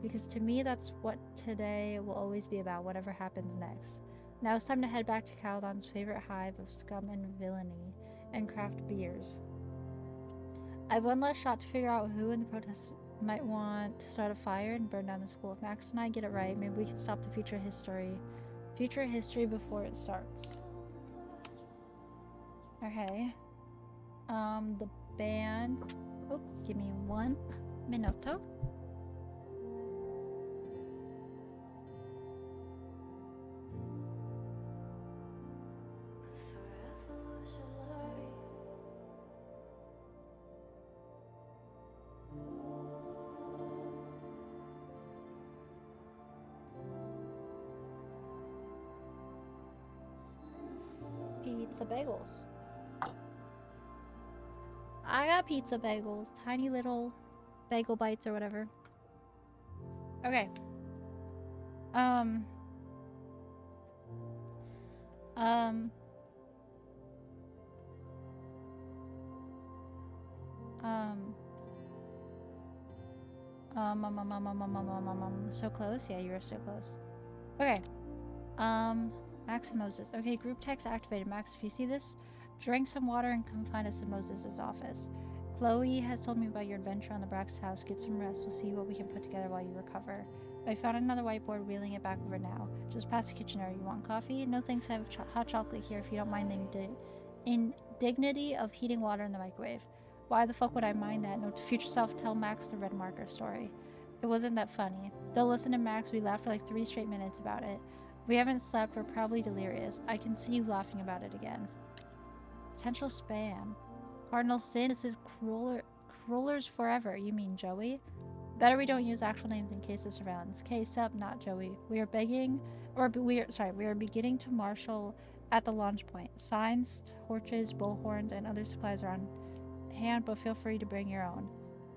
Because to me, that's what today will always be about, whatever happens next. Now it's time to head back to Caledon's favorite hive of scum and villainy, and craft beers. I have one last shot to figure out who in the protests might want to start a fire and burn down the school. If Max and I get it right, maybe we can stop the future history before it starts. Okay. The band. Oh, give me 1 minuto. Pizza bagels. I got pizza bagels. Tiny little bagel bites or whatever. Okay. So close? Yeah, you were so close. Okay. Max and Moses. Okay, group text activated. Max, if you see this, drink some water and come find us in Moses' office. Chloe has told me about your adventure on the Brax house. Get some rest. We'll see what we can put together while you recover. I found another whiteboard, wheeling it back over now. Just past the kitchen area. You want coffee? No thanks, I have hot chocolate here if you don't mind the indignity of heating water in the microwave. Why the fuck would I mind that? Note to future self, tell Max the red marker story. It wasn't that funny. Don't listen to Max, we laughed for like 3 straight minutes about it. We haven't slept, we're probably delirious. I can see you laughing about it again. Potential spam. Cardinal Sin, this is Crullers Forever. You mean Joey? Better we don't use actual names in case of surveillance. Case up, not Joey. We are beginning to marshal at the launch point. Signs, torches, bullhorns, and other supplies are on hand, but feel free to bring your own.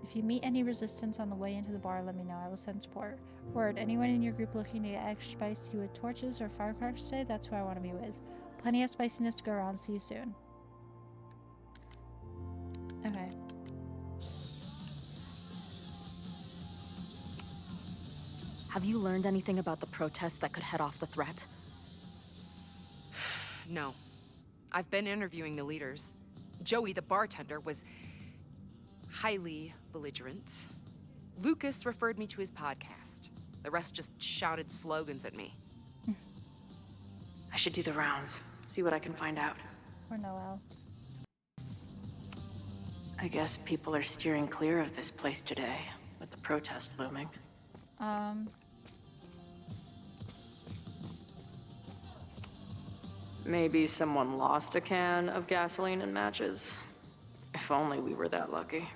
If you meet any resistance on the way into the bar, let me know. I will send support. Word, anyone in your group looking to get extra spicy with torches or firecrackers today? That's who I want to be with. Plenty of spiciness to go around. See you soon. Okay. Have you learned anything about the protests that could head off the threat? No. I've been interviewing the leaders. Joey, the bartender, was highly belligerent. Lucas referred me to his podcast. The rest just shouted slogans at me. I should do the rounds, see what I can find out. Or Noelle. I guess people are steering clear of this place today, with the protest looming. Maybe someone lost a can of gasoline and matches. If only we were that lucky.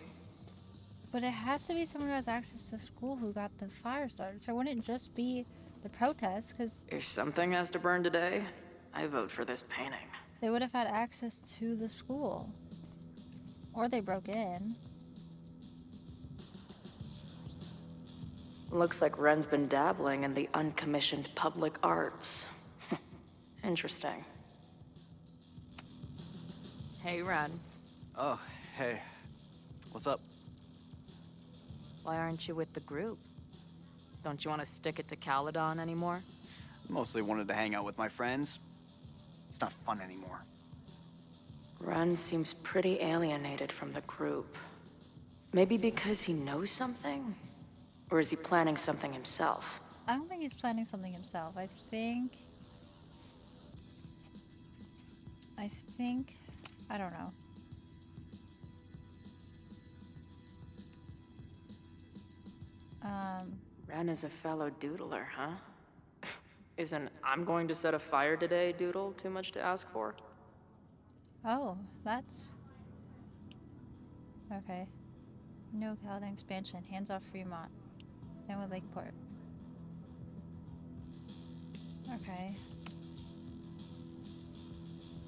But it has to be someone who has access to school who got the fire started. So it wouldn't just be the protest, because If something has to burn today, I vote for this painting. they would have had access to the school. Or they broke in. Looks like Ren's been dabbling in the uncommissioned public arts. Interesting. Hey, Ren. Oh, hey. What's up? Why aren't you with the group? Don't you want to stick it to Caledon anymore? Mostly wanted to hang out with my friends. It's not fun anymore. Ren seems pretty alienated from the group. Maybe because he knows something? Or is he planning something himself? I don't think he's planning something himself. I think, I don't know. Ren is a fellow doodler, huh? Isn't "I'm going to set a fire today" doodle too much to ask for? Oh, that's... Okay. No Caledon expansion. Hands off Fremont. Same with Lakeport. Okay.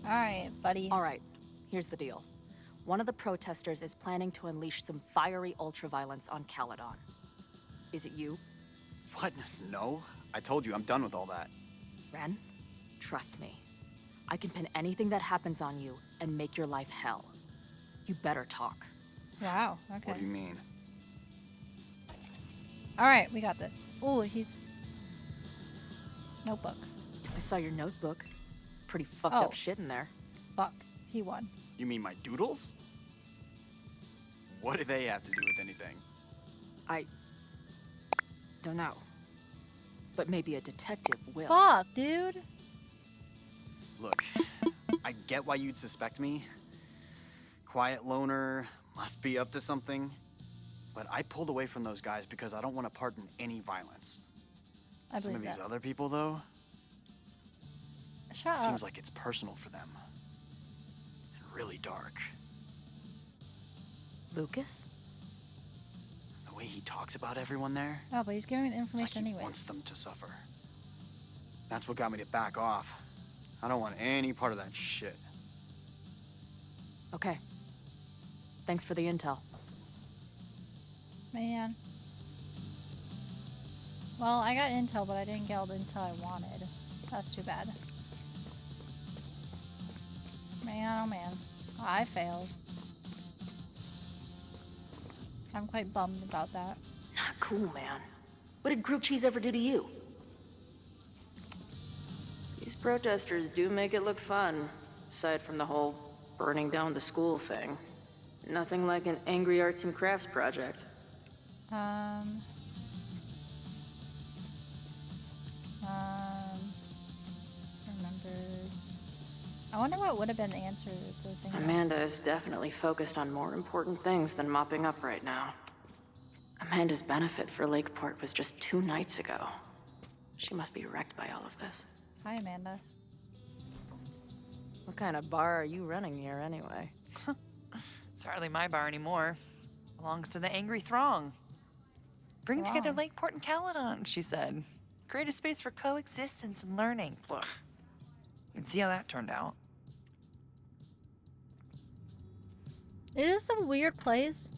Alright, buddy. Alright, here's the deal. One of the protesters is planning to unleash some fiery ultraviolence on Caledon. Is it you? What? No. I told you, I'm done with all that. Ren, trust me. I can pin anything that happens on you and make your life hell. You better talk. Wow, okay. What do you mean? Alright, we got this. Ooh, he's... Notebook. I saw your notebook. Pretty fucked Oh. up shit in there. Fuck. He won. You mean my doodles? What do they have to do with anything? I don't know. But maybe a detective will. Fuck, dude. Look, I get why you'd suspect me. Quiet loner, must be up to something. But I pulled away from those guys because I don't want to part in any violence. I Some of believe these that. other people, though, Shut up. seems like it's personal for them. And really dark. Lucas? The way he talks about everyone there, Oh, but he's giving the it's like information he anyways. wants them to suffer. That's what got me to back off. I don't want any part of that shit. Okay. Thanks for the intel. Man. Well, I got intel, but I didn't get all the intel I wanted. That's too bad. Man, oh man. I failed. I'm quite bummed about that. Not cool, man. What did grilled cheese ever do to you? These protesters do make it look fun, aside from the whole burning down the school thing. Nothing like an angry arts and crafts project. Remembers. I wonder what would have been the answer to the thing. Amanda is definitely focused on more important things than mopping up right now. Amanda's benefit for Lakeport was just 2 nights ago. She must be wrecked by all of this. Hi, Amanda. What kind of bar are you running here anyway? It's hardly my bar anymore. Belongs to the angry throng. Bring together Wow. Lakeport and Caledon, she said. Create a space for coexistence and learning. Ugh. You can see how that turned out. It is a weird place,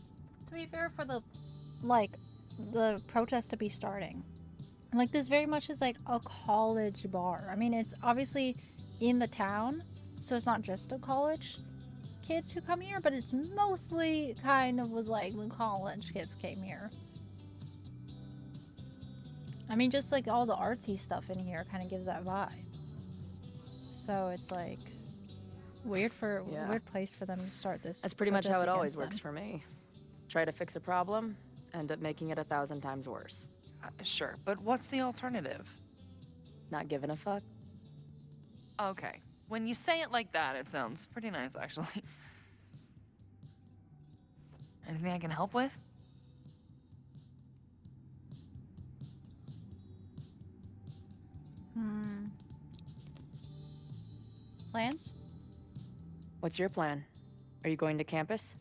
to be fair, for the, like, the protest to be starting. Like, this very much is like a college bar. I mean, it's obviously in the town, so it's not just the college kids who come here, but it's mostly kind of was like the college kids came here. I mean, just like all the artsy stuff in here kind of gives that vibe. So it's like weird place for them to start this. That's pretty much how it protest always against works for me. Try to fix a problem, end up making it 1,000 times worse. Sure, but what's the alternative? Not giving a fuck? Okay, when you say it like that, it sounds pretty nice, actually. Anything I can help with? Plans? What's your plan? Are you going to campus?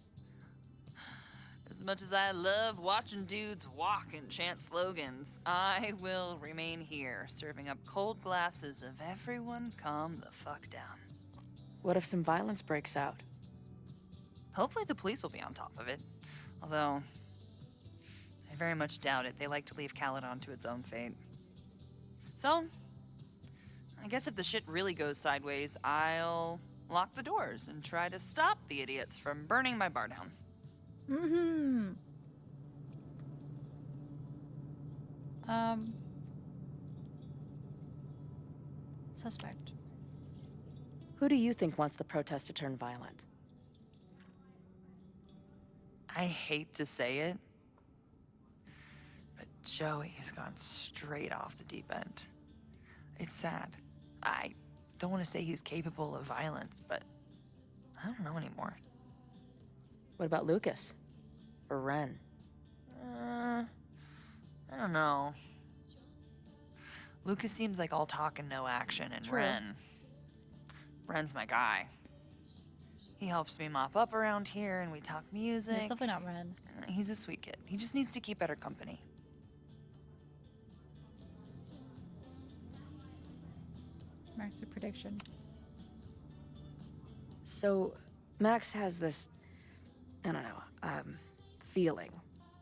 As much as I love watching dudes walk and chant slogans, I will remain here, serving up cold glasses of everyone calm the fuck down. What if some violence breaks out? Hopefully the police will be on top of it. Although, I very much doubt it. They like to leave Caledon to its own fate. So, I guess if the shit really goes sideways, I'll lock the doors and try to stop the idiots from burning my bar down. Mm-hmm. Suspect. Who do you think wants the protest to turn violent? I hate to say it, but Joey's gone straight off the deep end. It's sad. I don't want to say he's capable of violence, but I don't know anymore. What about Lucas? Or Ren? I don't know. Lucas seems like all talk and no action, and True. Ren's my guy. He helps me mop up around here, and we talk music. It's definitely not Ren. He's a sweet kid. He just needs to keep better company. Max, your prediction. So, Max has this, I don't know, feeling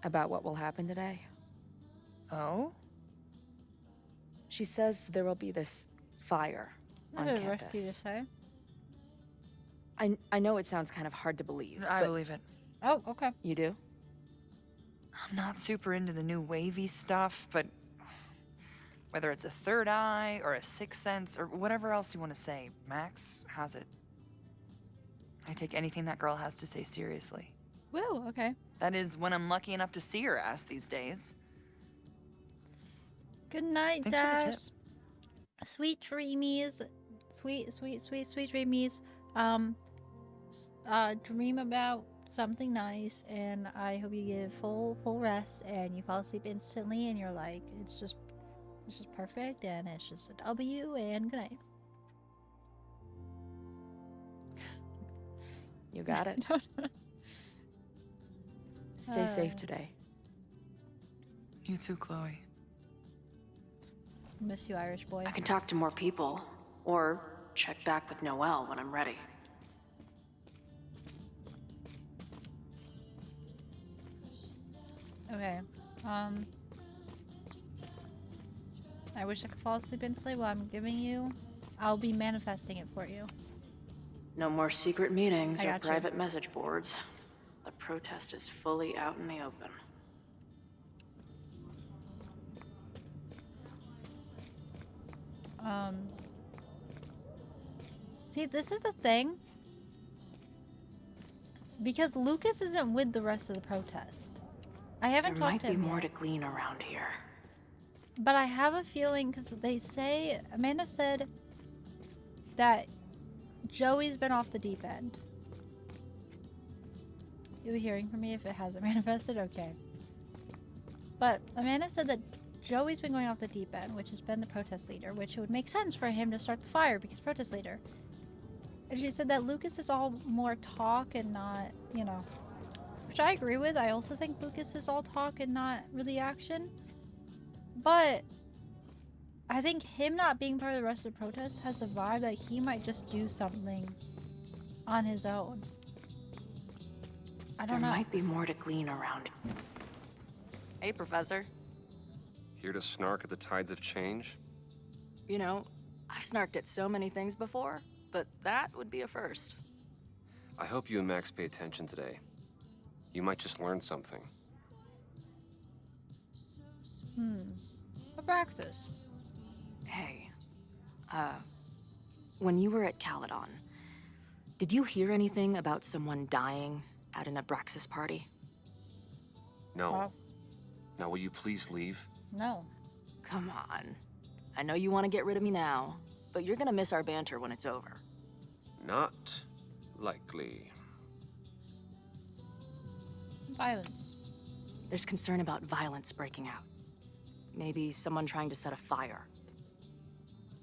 about what will happen today. Oh? She says there will be this fire on Not a rush for you campus. to say. I know it sounds kind of hard to believe. I but believe it. Oh, okay. You do? I'm not super into the new wavy stuff, but whether it's a third eye or a sixth sense or whatever else you want to say, Max has it. I take anything that girl has to say seriously. Woo, okay. That is when I'm lucky enough to see her ass these days. Good night, Thanks for the tip. Dash. Sweet dreamies. Sweet dreamies. Dream about something nice, and I hope you get full rest and you fall asleep instantly, and you're like, it's just perfect, and it's just a W, and good night. You got it. Stay safe today. You too, Chloe. Miss you, Irish boy. I can talk to more people, or check back with Noelle when I'm ready. Okay. I wish I could fall asleep instantly while I'm giving you. I'll be manifesting it for you. No more secret meetings I or got you. private message boards. The protest is fully out in the open. See, this is the thing. Because Lucas isn't with the rest of the protest. I haven't There talked might to be him more yet. to glean around here. But I have a feeling, because they say, Amanda said that Joey's been off the deep end. You hearing from me if it hasn't manifested? Okay. But Amanda said that Joey's been going off the deep end, which has been the protest leader, which it would make sense for him to start the fire because protest leader. And she said that Lucas is all more talk and not, you know, which I agree with. I also think Lucas is all talk and not really action. But I think him not being part of the rest of the protest has the vibe that he might just do something on his own. I don't know. There might be more to glean around. Hey, Professor. Here to snark at the tides of change? You know, I've snarked at so many things before, but that would be a first. I hope you and Max pay attention today. You might just learn something. Abraxas. Hey, when you were at Caledon, did you hear anything about someone dying at an Abraxas party? No. Well, Now, will you please leave? no. Come on. I know you want to get rid of me now, but you're gonna miss our banter when it's over. Not likely. Violence. There's concern about violence breaking out. Maybe someone trying to set a fire.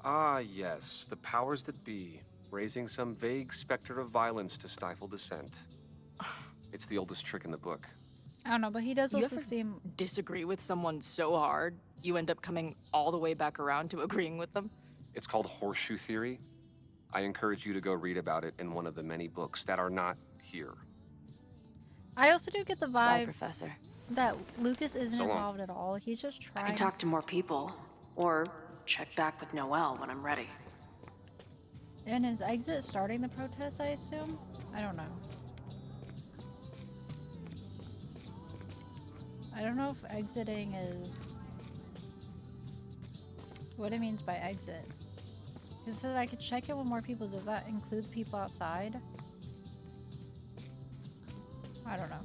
Ah, yes, the powers that be. raising some vague specter of violence to stifle dissent. It's the oldest trick in the book. I don't know, but he does You also ever seem. disagree with someone so hard, you end up coming all the way back around to agreeing with them? It's called horseshoe theory. I encourage you to go read about it in one of the many books that are not here. I also do get the Bye, vibe Professor. that Lucas isn't So long. involved at all. He's just I trying. can talk to more people, or check back with Noelle when I'm ready. And his exit starting the protest, I assume? I don't know. I don't know if exiting is what it means by exit. It says I could check in with more people. Does that include the people outside? I don't know.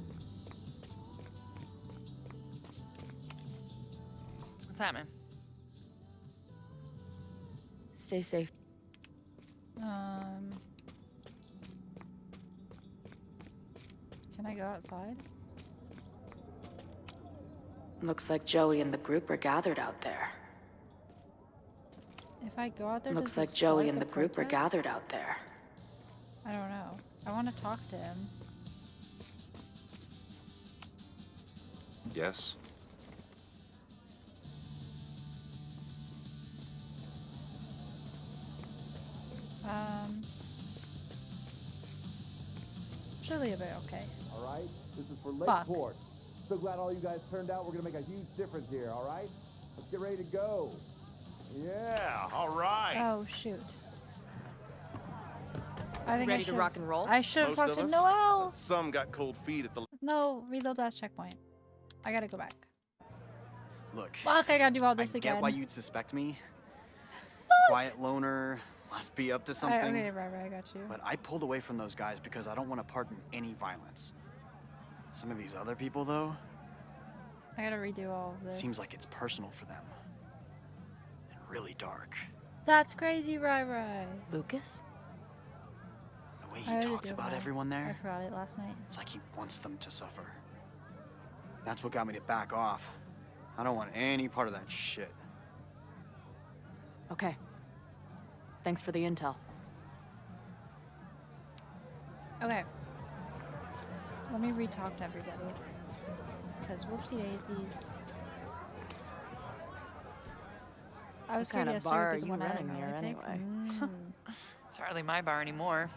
What's happening? Stay safe. Can I go outside? Looks like Joey and the group are gathered out there. If I go out there, Looks does like it Joey start and the group are protest? gathered out there. I don't know. I want to talk to him. Yes? Surely it'll be okay. All right? This is for Fuck. Lakeport. So glad all you guys turned out. We're gonna make a huge difference here, all right? Let's get ready to go. Yeah, all right. Oh shoot. I think Ready I to should. rock and roll? I should have Most talked of to us. Noelle. Some got cold feet at the. No, reload that checkpoint. I gotta go back. Look, Fuck, I gotta do all I this again. get why you'd suspect me. Quiet loner, must be up to something. Okay, right, I got you. But I pulled away from those guys because I don't want to pardon any violence. Some of these other people, though, I gotta redo all of this. seems like it's personal for them. And really dark. That's crazy, Rai. Lucas? The way I he already talks do about have. everyone I there, forgot it last night. it's like he wants them to suffer. That's what got me to back off. I don't want any part of that shit. Okay. Thanks for the intel. Okay. Let me re-talk to everybody. Because whoopsie daisies. I was What kind scared of yesterday bar to are pick the you one I running didn't there really pick. anyway? It's hardly my bar anymore.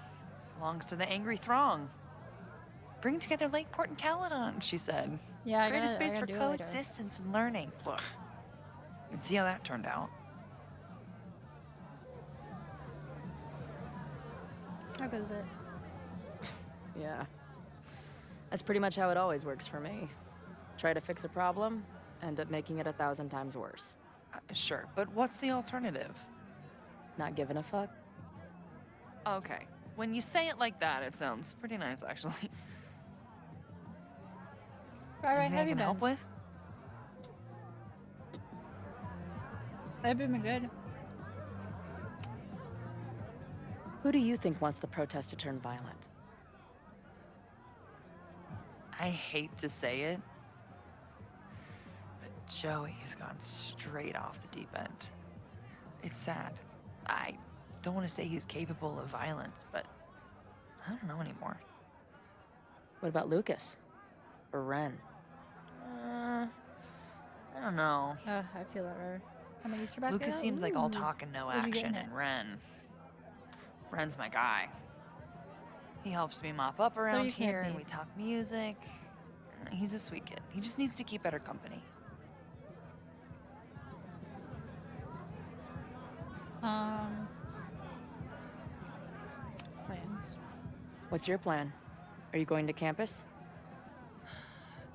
Belongs to the angry throng. Bring together Lakeport and Caledon, she said. Yeah, I Create a gotta- I space gotta for do it later. coexistence and learning. Ugh. You can see how that turned out. How goes it? Yeah. That's pretty much how it always works for me. Try to fix a problem, end up making it 1,000 times worse. Sure, but what's the alternative? Not giving a fuck? Okay. When you say it like that, it sounds pretty nice, actually. Right, Anything have I you can been? help with? I've been good. Who do you think wants the protest to turn violent? I hate to say it, but Joey's gone straight off the deep end. It's sad. I don't want to say he's capable of violence, but I don't know anymore. What about Lucas? Or Ren? I don't know. I feel that right. I'm an Easter basket. Lucas now? seems like all Ooh. talk and no What'd you get action, in it? and Ren's my guy. He helps me mop up around you can't here, and be. we talk music. He's a sweet kid. He just needs to keep better company. Plans. What's your plan? Are you going to campus?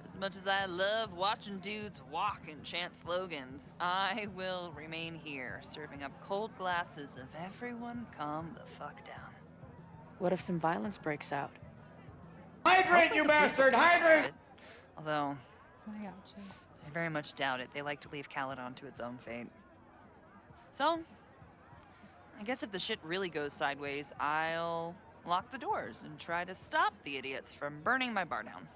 As much as I love watching dudes walk and chant slogans, I will remain here, serving up cold glasses of everyone calm the fuck down. What if some violence breaks out? Hydrate, you bastard! Hydrate! Although, I got you. I very much doubt it. They like to leave Caledon to its own fate. So, I guess if the shit really goes sideways, I'll lock the doors and try to stop the idiots from burning my bar down.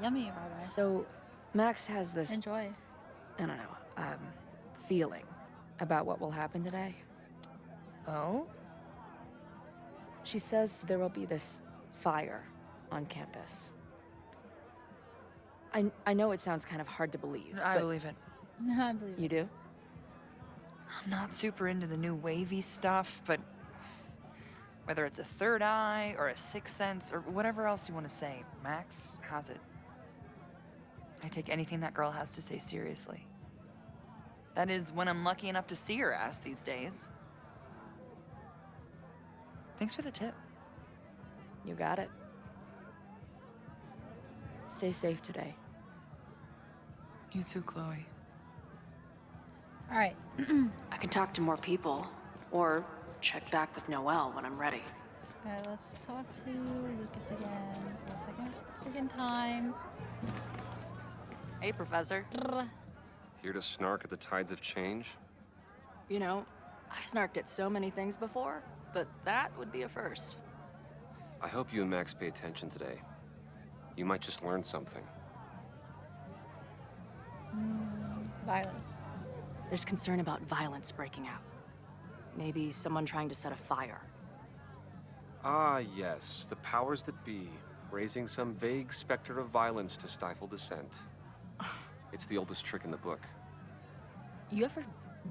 Yummy, bye-bye. So, Max has this, Enjoy. I don't know, feeling about what will happen today. Oh? She says there will be this fire on campus. I know it sounds kind of hard to believe. I but believe it. I believe You it. do? I'm not super into the new wavy stuff, but whether it's a third eye or a sixth sense or whatever else you want to say, Max has it. I take anything that girl has to say seriously. That is when I'm lucky enough to see her ass these days. Thanks for the tip. You got it. Stay safe today. You too, Chloe. All right. I can talk to more people, or check back with Noelle when I'm ready. All right, let's talk to Lucas again for the second freaking time. Hey, Professor. Here to snark at the tides of change? You know, I've snarked at so many things before, but that would be a first. I hope you and Max pay attention today. You might just learn something. Violence. There's concern about violence breaking out. Maybe someone trying to set a fire. Ah, yes, the powers that be, raising some vague specter of violence to stifle dissent. It's the oldest trick in the book. You ever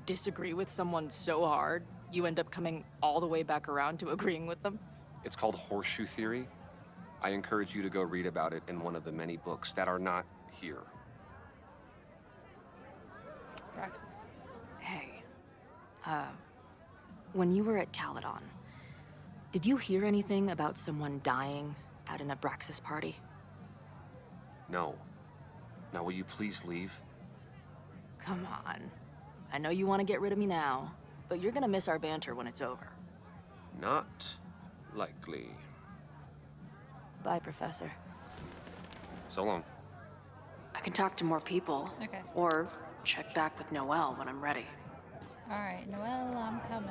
disagree with someone so hard, you end up coming all the way back around to agreeing with them? It's called horseshoe theory. I encourage you to go read about it in one of the many books that are not here. Praxis. Hey, when you were at Caledon, did you hear anything about someone dying at an Abraxas party? No. Now will you please leave? Come on. I know you want to get rid of me now, but you're gonna miss our banter when it's over. Not likely. Bye, Professor. So long. I can talk to more people. Okay. Or check back with Noelle when I'm ready. All right, Noelle, I'm coming.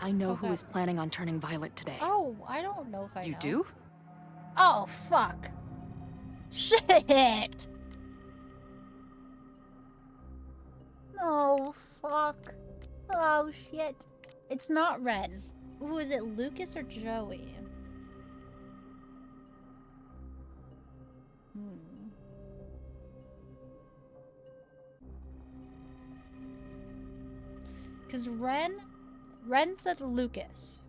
I know who Okay. is planning on turning violent today. Oh, I don't know if I You know. do? Oh, fuck. Shit. Oh, fuck. Oh, shit. It's not Ren. Who is it, Lucas or Joey? Because Ren said Lucas.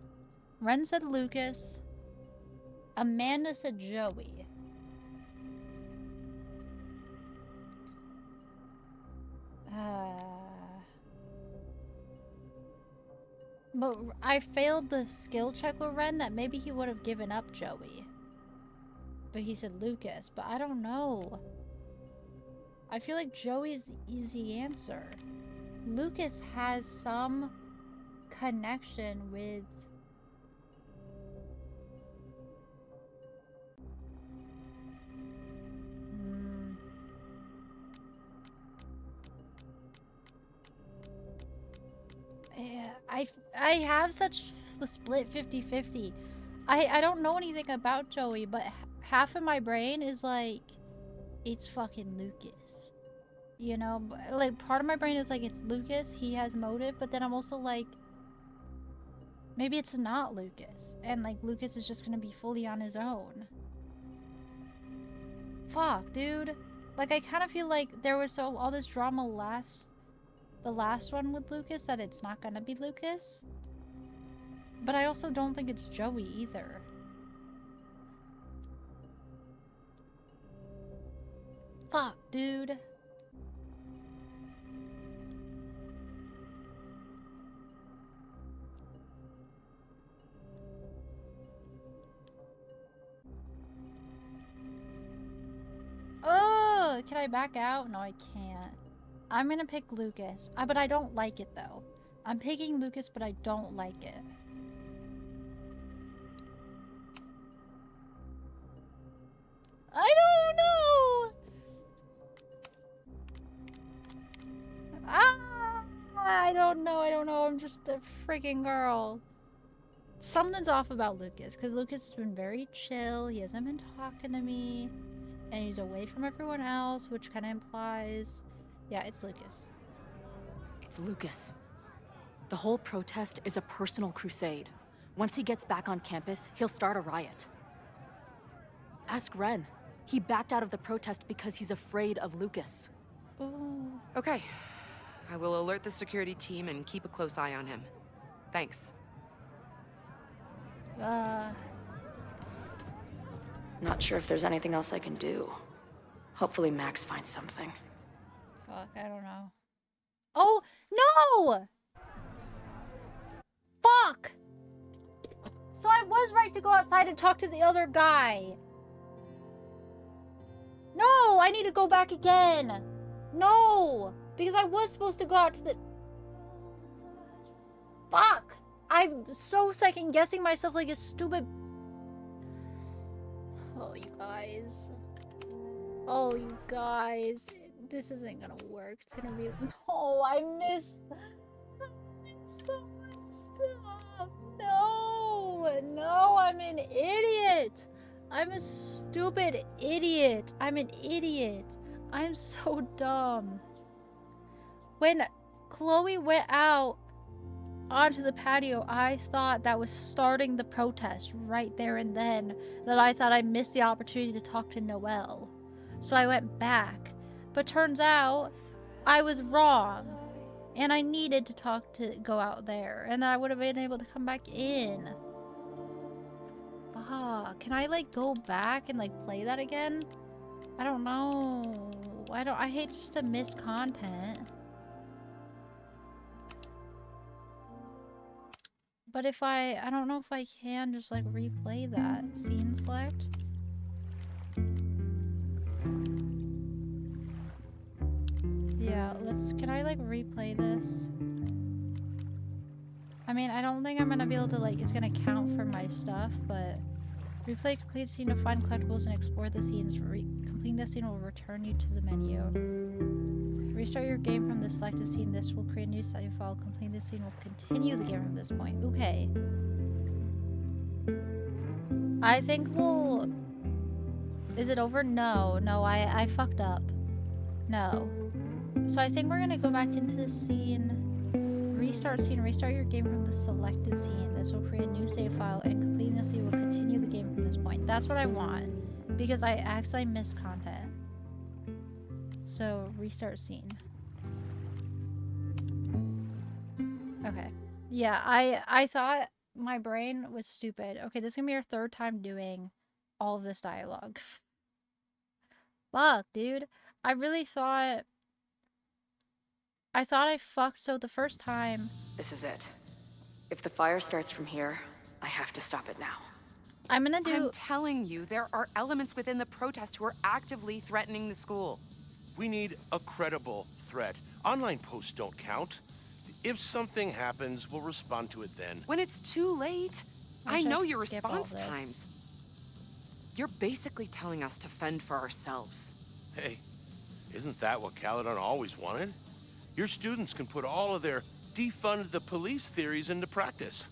Ren said Lucas. Amanda said Joey. But I failed the skill check with Ren that maybe he would have given up Joey. But he said Lucas, but I don't know. I feel like Joey's the easy answer. Lucas has some connection with... Yeah, I have such a split 50-50. I don't know anything about Joey, but half of my brain is like, it's fucking Lucas. You know, like part of my brain is like, it's Lucas, he has motive, but then I'm also like, maybe it's not Lucas, and like Lucas is just gonna be fully on his own. Fuck, dude. Like I kind of feel like there was all this drama the last one with Lucas that it's not gonna be Lucas. But I also don't think it's Joey either. Fuck, dude. Oh, can I back out? No, I can't. I'm gonna pick Lucas. But I don't like it though. I'm picking Lucas, but I don't like it. I don't know. I don't know. I'm just a freaking girl. Something's off about Lucas, because Lucas has been very chill. He hasn't been talking to me, and he's away from everyone else, which kind of implies, yeah, it's Lucas. It's Lucas. The whole protest is a personal crusade. Once he gets back on campus, he'll start a riot. Ask Ren. He backed out of the protest because he's afraid of Lucas. Ooh. Okay. I will alert the security team and keep a close eye on him. Thanks. Not sure if there's anything else I can do. Hopefully Max finds something. Fuck, I don't know. Oh, no! Fuck! So I was right to go outside and talk to the other guy. No, I need to go back again. No, because I was supposed to go out to the... Fuck! I'm so second guessing myself like a stupid... Oh, you guys. Oh, you guys. This isn't gonna work. It's gonna be... No, I miss so much stuff. No, no, I'm an idiot. I'm a stupid idiot. I'm an idiot. I'm so dumb. When Chloe went out onto the patio, I thought that was starting the protest right there and then. That I thought I missed the opportunity to talk to Noelle. So I went back. But turns out I was wrong. And I needed to go out there. And then I would have been able to come back in. Fuck. Can I like go back and like play that again? I don't know. I hate just to miss content. But if I don't know if I can just like replay that. Scene select. Yeah, can I like replay this? I mean, I don't think I'm gonna be able to like, it's gonna count for my stuff, but replay complete scene to find collectibles and explore the scenes. Completing the scene will return you to the menu. Restart your game from the selected scene. This will create a new save file. Completing this scene will continue the game from this point. Okay. I think we'll... Is it over? No. No, I fucked up. No. So I think we're gonna go back into the scene. Restart scene. Restart your game from the selected scene. This will create a new save file, and completing the scene will continue the game from this point. That's what I want, because I actually missed content. So restart scene. Okay. Yeah, I thought my brain was stupid. Okay, this is gonna be our third time doing all of this dialogue. Fuck, dude. I really thought... I fucked, so the first time... This is it. If the fire starts from here, I have to stop it now. I'm telling you, there are elements within the protest who are actively threatening the school. We need a credible threat. Online posts don't count. If something happens, we'll respond to it then. When it's too late, I know your skip all response this. times. You're basically telling us to fend for ourselves. Hey, isn't that what Caledon always wanted? Your students can put all of their defund the police theories into practice.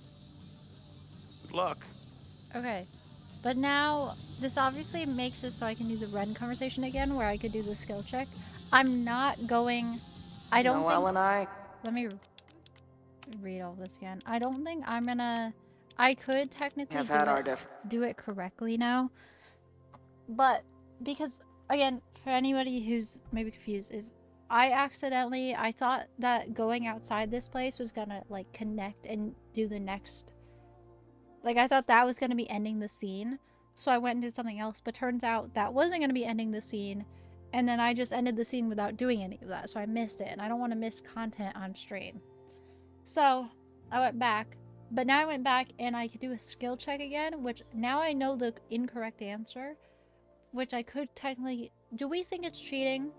Good luck. Okay. But now, this obviously makes it so I can do the Ren conversation again, where I could do the skill check. I'm not going... I don't Noelle and I... Let me read all this again. I don't think I'm gonna... I could technically do it correctly now. But, because, again, for anybody who's maybe confused, is... I thought that going outside this place was gonna, like, connect and do the next... Like, I thought that was gonna be ending the scene. So I went and did something else, but turns out that wasn't gonna be ending the scene. And then I just ended the scene without doing any of that, so I missed it. And I don't want to miss content on stream. So, I went back. But now I went back and I could do a skill check again, which now I know the incorrect answer. Which I could technically... Do we think it's cheating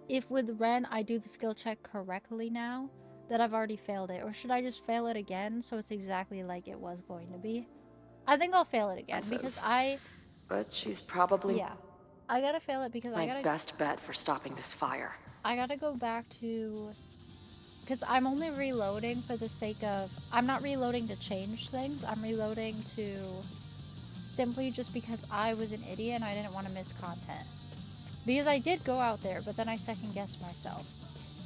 if with Ren I do the skill check correctly now that I've already failed it? Or should I just fail it again so it's exactly like it was going to be? I think I'll fail it again because But she's probably... Yeah. I gotta fail it because my best bet for stopping this fire. I gotta go back to because I'm only reloading for the sake of, I'm not reloading to change things. I'm reloading to simply just because I was an idiot and I didn't want to miss content. Because I did go out there, but then I second guessed myself.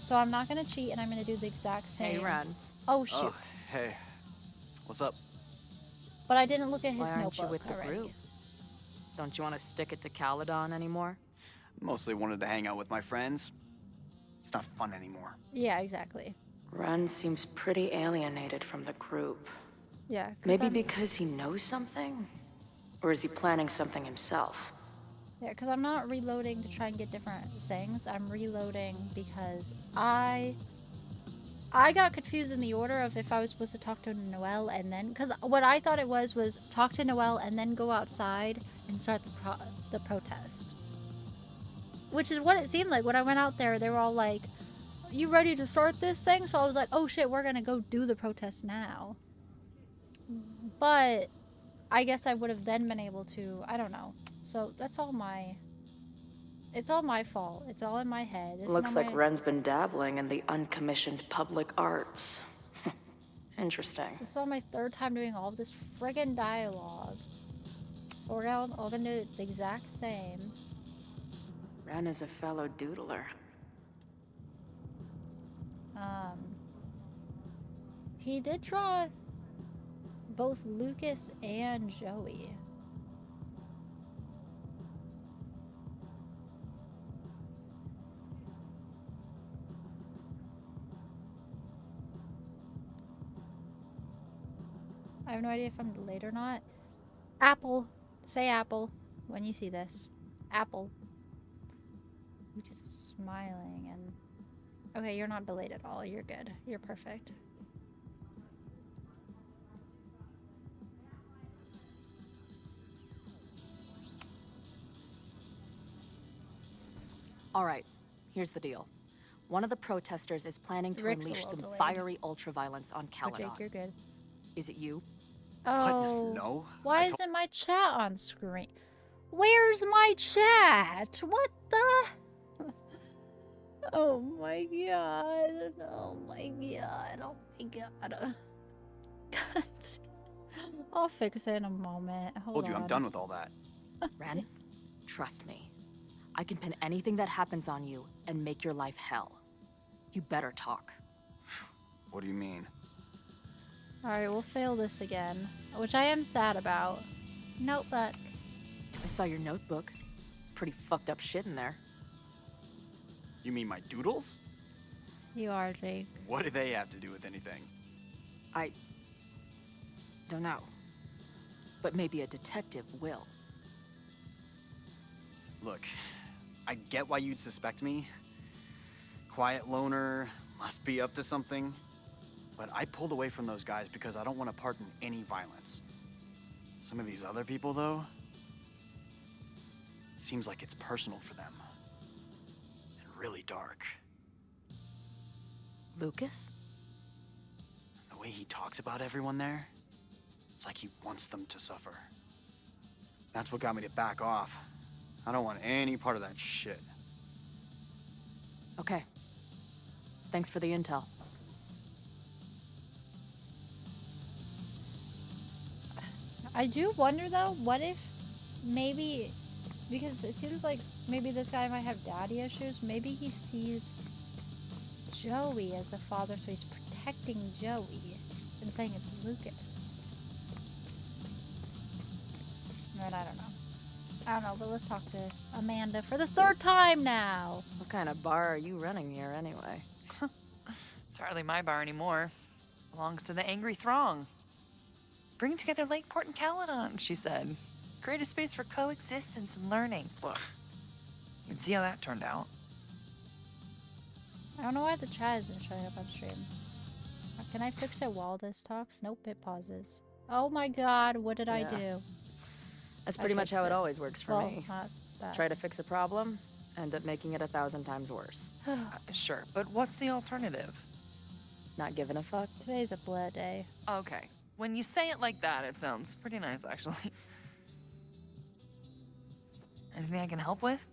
So I'm not going to cheat and I'm going to do the exact same. Hey, Ren. Oh, shoot. Oh, hey. What's up? But I didn't look at his Why aren't you notebook with the already. group? Don't you want to stick it to Caledon anymore? Mostly wanted to hang out with my friends. It's not fun anymore. Yeah, exactly. Ren seems pretty alienated from the group. Yeah. 'cause Maybe I'm- because he knows something? Or is he planning something himself? Yeah, because I'm not reloading to try and get different things. I'm reloading because I got confused in the order of if I was supposed to talk to Noelle and then... Because what I thought it was talk to Noelle and then go outside and start the protest. Which is what it seemed like. When I went out there, they were all like, you ready to start this thing? So I was like, oh shit, we're going to go do the protest now. But I guess I would have then been able to... I don't know. So that's all my... It's all my fault. It's all in my head. It's Looks not like my... Ren's been dabbling in the uncommissioned public arts. Interesting. This is all my third time doing all of this friggin' dialogue. We're all gonna do the exact same. Ren is a fellow doodler. He did draw both Lucas and Joey. I have no idea if I'm delayed or not. Apple. Say apple when you see this. Apple. Lucas is smiling and... Okay, you're not delayed at all. You're good. You're perfect. All right, here's the deal. One of the protesters is planning to Rick's a unleash little some delayed. fiery ultraviolence on Oh, Caledon. Jake, you're good. Is it you? Oh. No? Why isn't my chat on screen? Where's my chat? What the? Oh my god. Oh my god. Oh my god. God. I'll fix it in a moment. Hold Told you, on. I'm done with all that. Ren, trust me. I can pin anything that happens on you and make your life hell. You better talk. What do you mean? Alright, we'll fail this again. Which I am sad about. Notebook. I saw your notebook. Pretty fucked up shit in there. You mean my doodles? You are, Jake. What do they have to do with anything? I don't know. But maybe a detective will. Look, I get why you'd suspect me. Quiet loner, must be up to something. But I pulled away from those guys because I don't want to part in any violence. Some of these other people, though, seems like it's personal for them. And really dark. Lucas? The way he talks about everyone there, it's like he wants them to suffer. That's what got me to back off. I don't want any part of that shit. Okay. Thanks for the intel. I do wonder though, what if maybe, because it seems like maybe this guy might have daddy issues, maybe he sees Joey as the father, so he's protecting Joey and saying it's Lucas. Right, I don't know. I don't know, but let's talk to Amanda for the third time now. What kind of bar are you running here anyway? It's hardly my bar anymore. Belongs to the Angry Throng. Bring together Lakeport and Caledon, she said. Create a space for coexistence and learning. Ugh. You can see how that turned out. I don't know why the chat isn't showing up on stream. Can I fix it while this talks? Nope, it pauses. Oh my god, what did I Yeah. do? That's I pretty much fixed how it. it always works for Well, me. not that. Try to fix a problem, end up making it 1,000 times worse. Sure, but what's the alternative? Not giving a fuck. Today's a bleh day. Okay. When you say it like that, it sounds pretty nice, actually. Anything I can help with?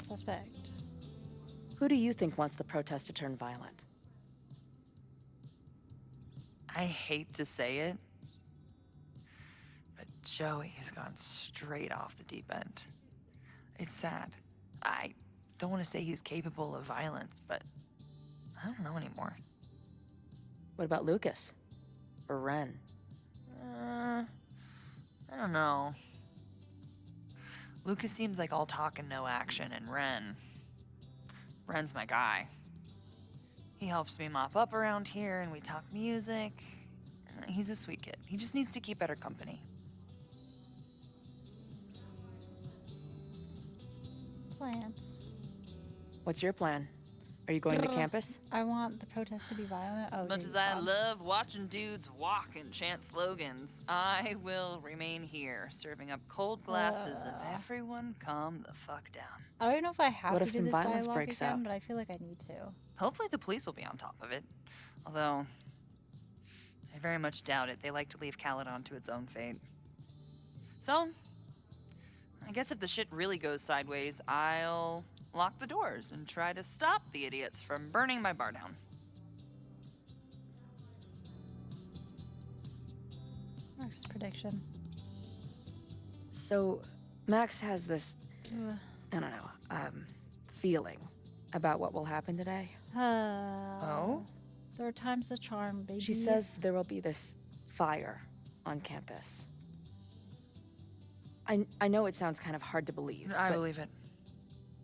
Suspect. Who do you think wants the protest to turn violent? I hate to say it, but Joey has gone straight off the deep end. It's sad. I don't want to say he's capable of violence, but I don't know anymore. What about Lucas? Or Ren? I don't know. Lucas seems like all talk and no action, and Ren's my guy. He helps me mop up around here, and we talk music. He's a sweet kid. He just needs to keep better company. Plans. What's your plan? Are you going to campus? I want the protest to be violent. As much as I love watching dudes walk and chant slogans, I will remain here, serving up cold glasses of everyone calm the fuck down. I don't even know if I have What to if do some this violence dialogue breaks again, out? but I feel like I need to. Hopefully the police will be on top of it. Although, I very much doubt it. They like to leave Caledon to its own fate. So, I guess if the shit really goes sideways, I'll lock the doors and try to stop the idiots from burning my bar down. Next prediction. So, Max has this, Ugh. I don't know, feeling about what will happen today. Oh? There are times the charm, baby. She says there will be this fire on campus. I know it sounds kind of hard to believe. I but believe it.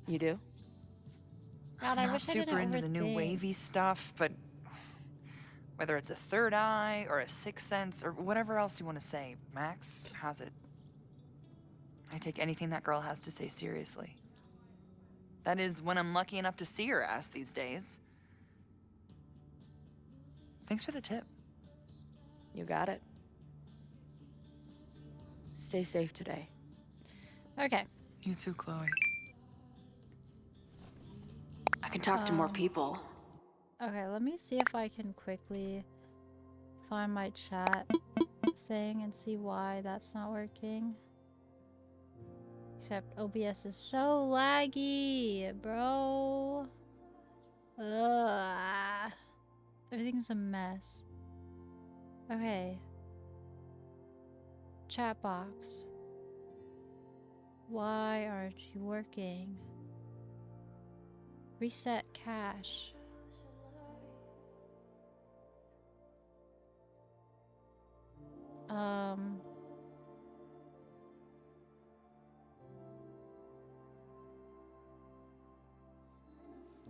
You do? God, I'm I not wish I didn't super into the new overthink. wavy stuff, but whether it's a third eye or a sixth sense or whatever else you want to say, Max has it. I take anything that girl has to say seriously. That is when I'm lucky enough to see her ass these days. Thanks for the tip. You got it. Stay safe today. Okay. You too, Chloe. I can talk to more people. Okay, let me see if I can quickly find my chat thing and see why that's not working. Except OBS is so laggy, bro. Ugh. Everything's a mess. Okay. Chat box. Why aren't you working? Reset cache.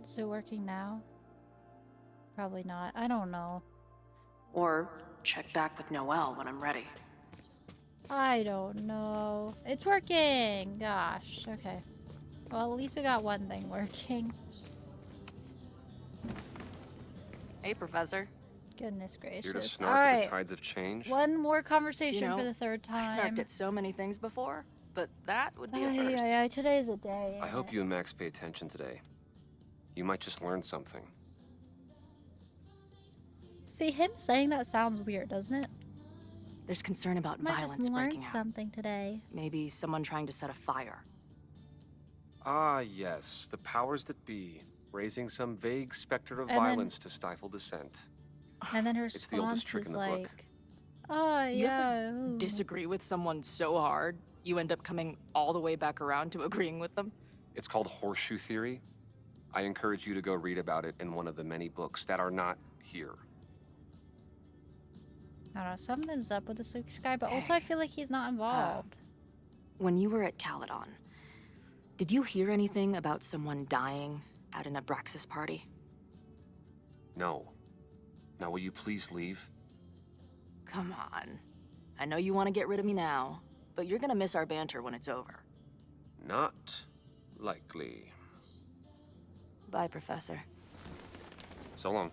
Is it working now? Probably not. I don't know. Or check back with Noelle when I'm ready. I don't know. It's working! Gosh, okay. Well, at least we got one thing working. Hey, Professor. Goodness gracious. Here to snark All at right. the tides of change? One more conversation You know, for the third time. I've snarked at so many things before, but that would be a Ay, first. ay, ay, today's a day. I hope you and Max pay attention today. You might just learn something. See, him saying that sounds weird, doesn't it? There's concern about Might violence just learn breaking out. something today. Maybe someone trying to set a fire. Ah, yes, the powers that be, raising some vague specter of And then- violence to stifle dissent. And then her It's the oldest response trick is in the book. like, oh, You yeah. ever ooh." disagree with someone so hard, you end up coming all the way back around to agreeing with them? It's called horseshoe theory. I encourage you to go read about it in one of the many books that are not here. I don't know, something's up with this Luke's guy, but also I feel like he's not involved. When you were at Caledon, did you hear anything about someone dying at an Abraxas party? No. Now will you please leave? Come on. I know you want to get rid of me now, but you're gonna miss our banter when it's over. Not likely. Bye, Professor. So long.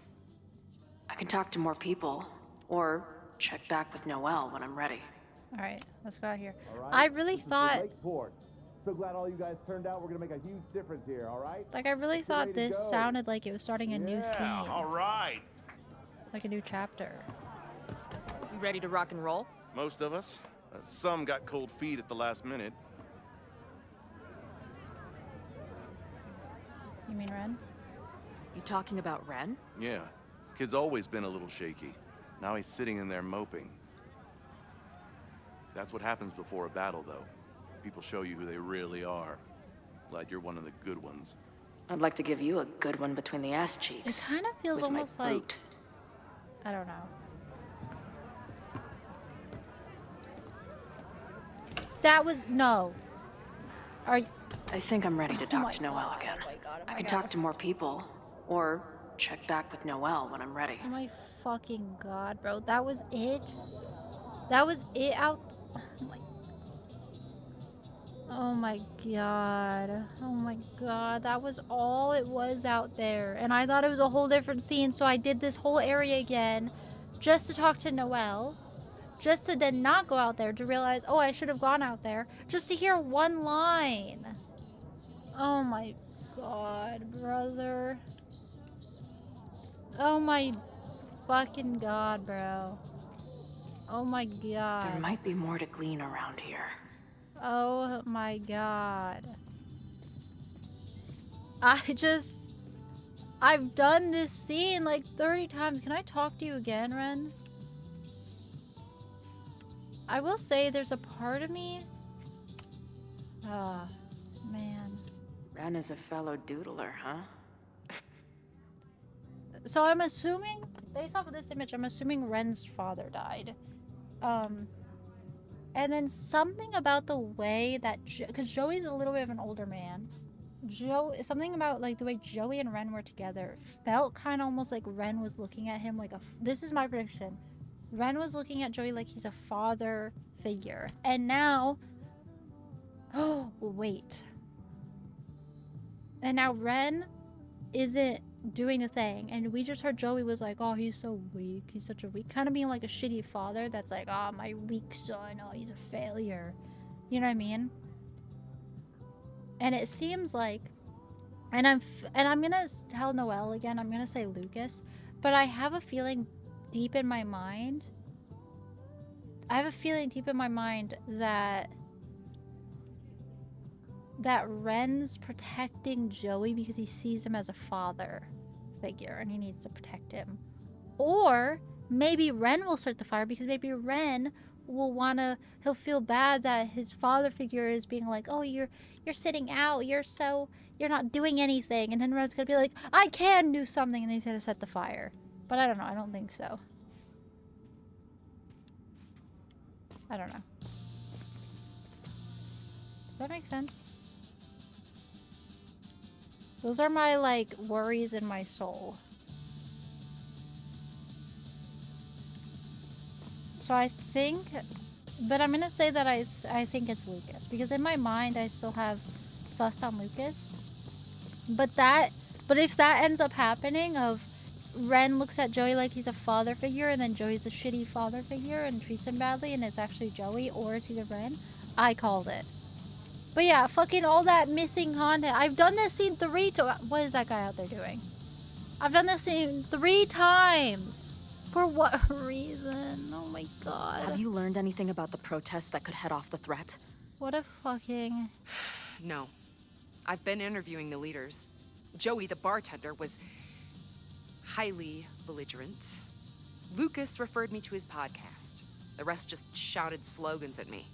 I can talk to more people, or check back with Noelle when I'm ready. All right, let's go out here. All right? I really This is thought, Lakeport. So glad all you guys turned out. We're gonna make a huge difference here, all right? like, I really Let's get ready thought to this go. sounded like it was starting a new scene. all right. Like a new chapter. You ready to rock and roll? Most of us. Some got cold feet at the last minute. mean Ren? You talking about Ren? Yeah. Kid's always been a little shaky. Now he's sitting in there moping. That's what happens before a battle, though. People show you who they really are. Glad you're one of the good ones. I'd like to give you a good one between the ass It cheeks. kind of feels with my almost like... boot. I don't know. That was... No. Are you... I think I'm ready to Oh talk my to Noelle God, again. oh my God, oh I my can God. talk to more people, or check back with Noelle when I'm ready. Oh my fucking God, bro. That was it? That was it out... Oh my God. Oh my God. That was all it was out there. And I thought it was a whole different scene, so I did this whole area again just to talk to Noelle. Just to then not go out there to realize, oh, I should have gone out there. Just to hear one line. Oh my God, brother. Oh my fucking God, bro. Oh my God. There might be more to glean around here. Oh my God. I've done this scene like 30 times. Can I talk to you again, Ren? I will say there's a part of me... Ah, man. Ren is a fellow doodler, huh? So I'm assuming, based off of this image, I'm assuming Ren's father died. And then something about the way that... Because Joey's a little bit of an older man. Something about like the way Joey and Ren were together felt kind of almost like Ren was looking at him like a... This is my prediction. Ren was looking at Joey like he's a father figure. And now... Oh, wait. And now Ren isn't doing the thing. And we just heard Joey was like, oh, he's so weak. He's such a weak... Kind of being like a shitty father that's like, oh, my weak son. Oh, he's a failure. You know what I mean? And it seems like... And I'm gonna tell Noelle again. I'm gonna say Lucas. But I have a feeling deep in my mind... that Ren's protecting Joey because he sees him as a father figure and he needs to protect him. Or maybe Ren will start the fire because maybe Ren will he'll feel bad that his father figure is being like, oh, you're sitting out, you're not doing anything. And then Ren's gonna be like, I can do something, and then he's gonna set the fire. But I don't know, I don't think so. I don't know. Does that make sense? Those are my, like, worries in my soul. So I think... But I'm gonna say that I think it's Lucas. Because in my mind, I still have sus on Lucas. But if that ends up happening of... Ren looks at Joey like he's a father figure, and then Joey's a shitty father figure and treats him badly, and it's actually Joey, or it's either Ren, I called it. But yeah, fucking all that missing content. I've done this scene 3 times. What is that guy out there doing? I've done this scene 3 times. For what reason? Oh my God. Have you learned anything about the protest that could head off the threat? What a fucking... No. I've been interviewing the leaders. Joey, the bartender, was highly belligerent. Lucas referred me to his podcast. The rest just shouted slogans at me.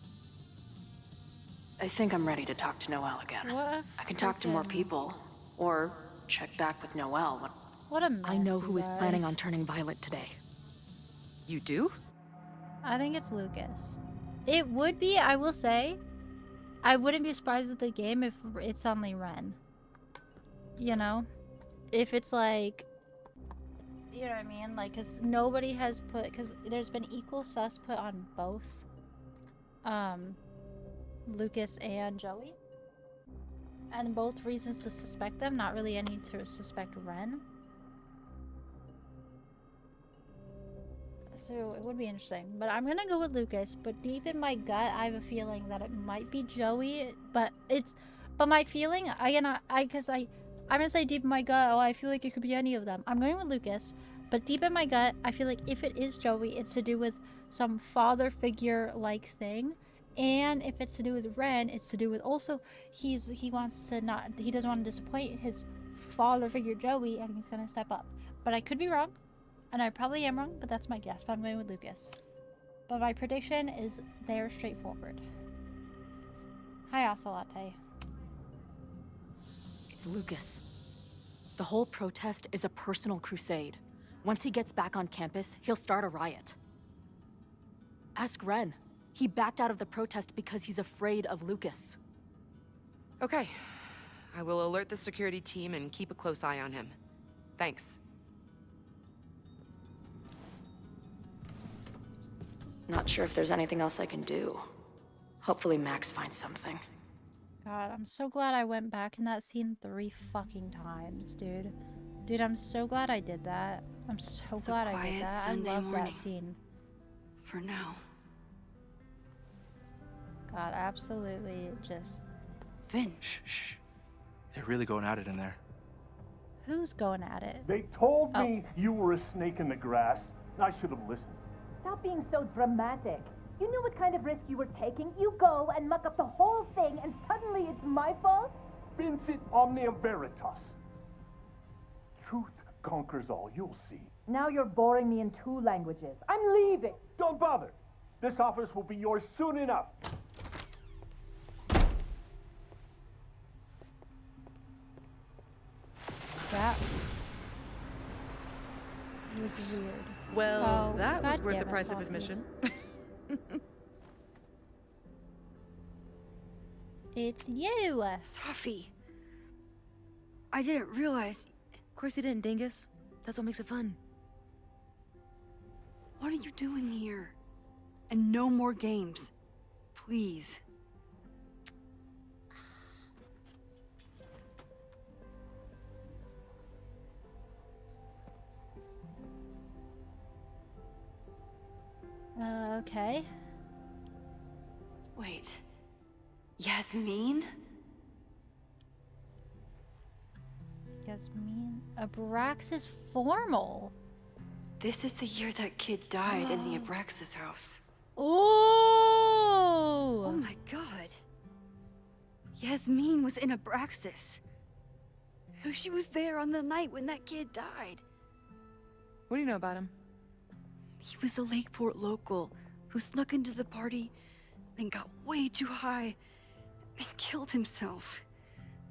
I think I'm ready to talk to Noelle again. I can talk to more people, or check back with Noelle when... What a mess, I know you who is guys. planning on turning violent today. You do? I think it's Lucas. It would be, I will say, I wouldn't be surprised with the game if it's suddenly Ren. You know? If it's like... You know what I mean? Like, because nobody has put... Because there's been equal sus put on both. Lucas and Joey. And both reasons to suspect them. Not really any to suspect Ren. So it would be interesting. But I'm gonna go with Lucas. But deep in my gut, I have a feeling that it might be Joey. But my feeling, I'm gonna say deep in my gut, oh, I feel like it could be any of them. I'm going with Lucas. But deep in my gut, I feel like if it is Joey, it's to do with some father figure-like thing. And if it's to do with Ren, it's to do with also he doesn't want to disappoint his father figure Joey and he's gonna step up. But I could be wrong, and I probably am wrong, but that's my guess. But I'm going with Lucas. But my prediction is they're straightforward. Hi, Ocelate. It's Lucas. The whole protest is a personal crusade. Once he gets back on campus, he'll start a riot. Ask Ren. He backed out of the protest because he's afraid of Lucas. Okay. I will alert the security team and keep a close eye on him. Thanks. Not sure if there's anything else I can do. Hopefully Max finds something. God, I'm so glad I went back in that scene 3 fucking times, dude. Dude, I'm so glad I did that. I'm so It's a glad I did quiet that. Sunday I love morning. that scene. For now. God, absolutely just... Vin. Shh. They're really going at it in there. Who's going at it? They told me you were a snake in the grass. I should have listened. Stop being so dramatic. You knew what kind of risk you were taking. You go and muck up the whole thing, and suddenly it's my fault? Vincit omnia veritas. Truth conquers all, you'll see. Now you're boring me in 2 languages. I'm leaving. Don't bother. This office will be yours soon enough. That was weird. Well, Oh, that was God worth damn the it, price of Sophie. admission. It's you! Sophie. I didn't realize... Of course you didn't, Dingus. That's what makes it fun. What are you doing here? And no more games. Please. Okay. Wait. Yasmin? Yasmin. Abraxas formal. This is the year that kid died in the Abraxas house. Ooh! Oh my god. Yasmin was in Abraxas. She was there on the night when that kid died. What do you know about him? He was a Lakeport local who snuck into the party, then got way too high and killed himself.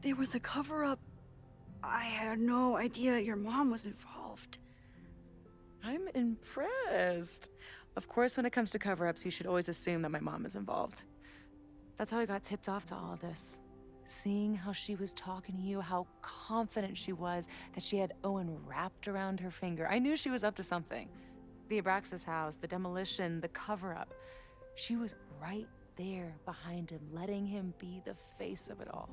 There was a cover-up. I had no idea your mom was involved. I'm impressed. Of course, when it comes to cover-ups, you should always assume that my mom is involved. That's how I got tipped off to all of this. Seeing how she was talking to you, how confident she was that she had Owen wrapped around her finger. I knew she was up to something. The Abraxas house, the demolition, the cover-up. She was right there behind him, letting him be the face of it all.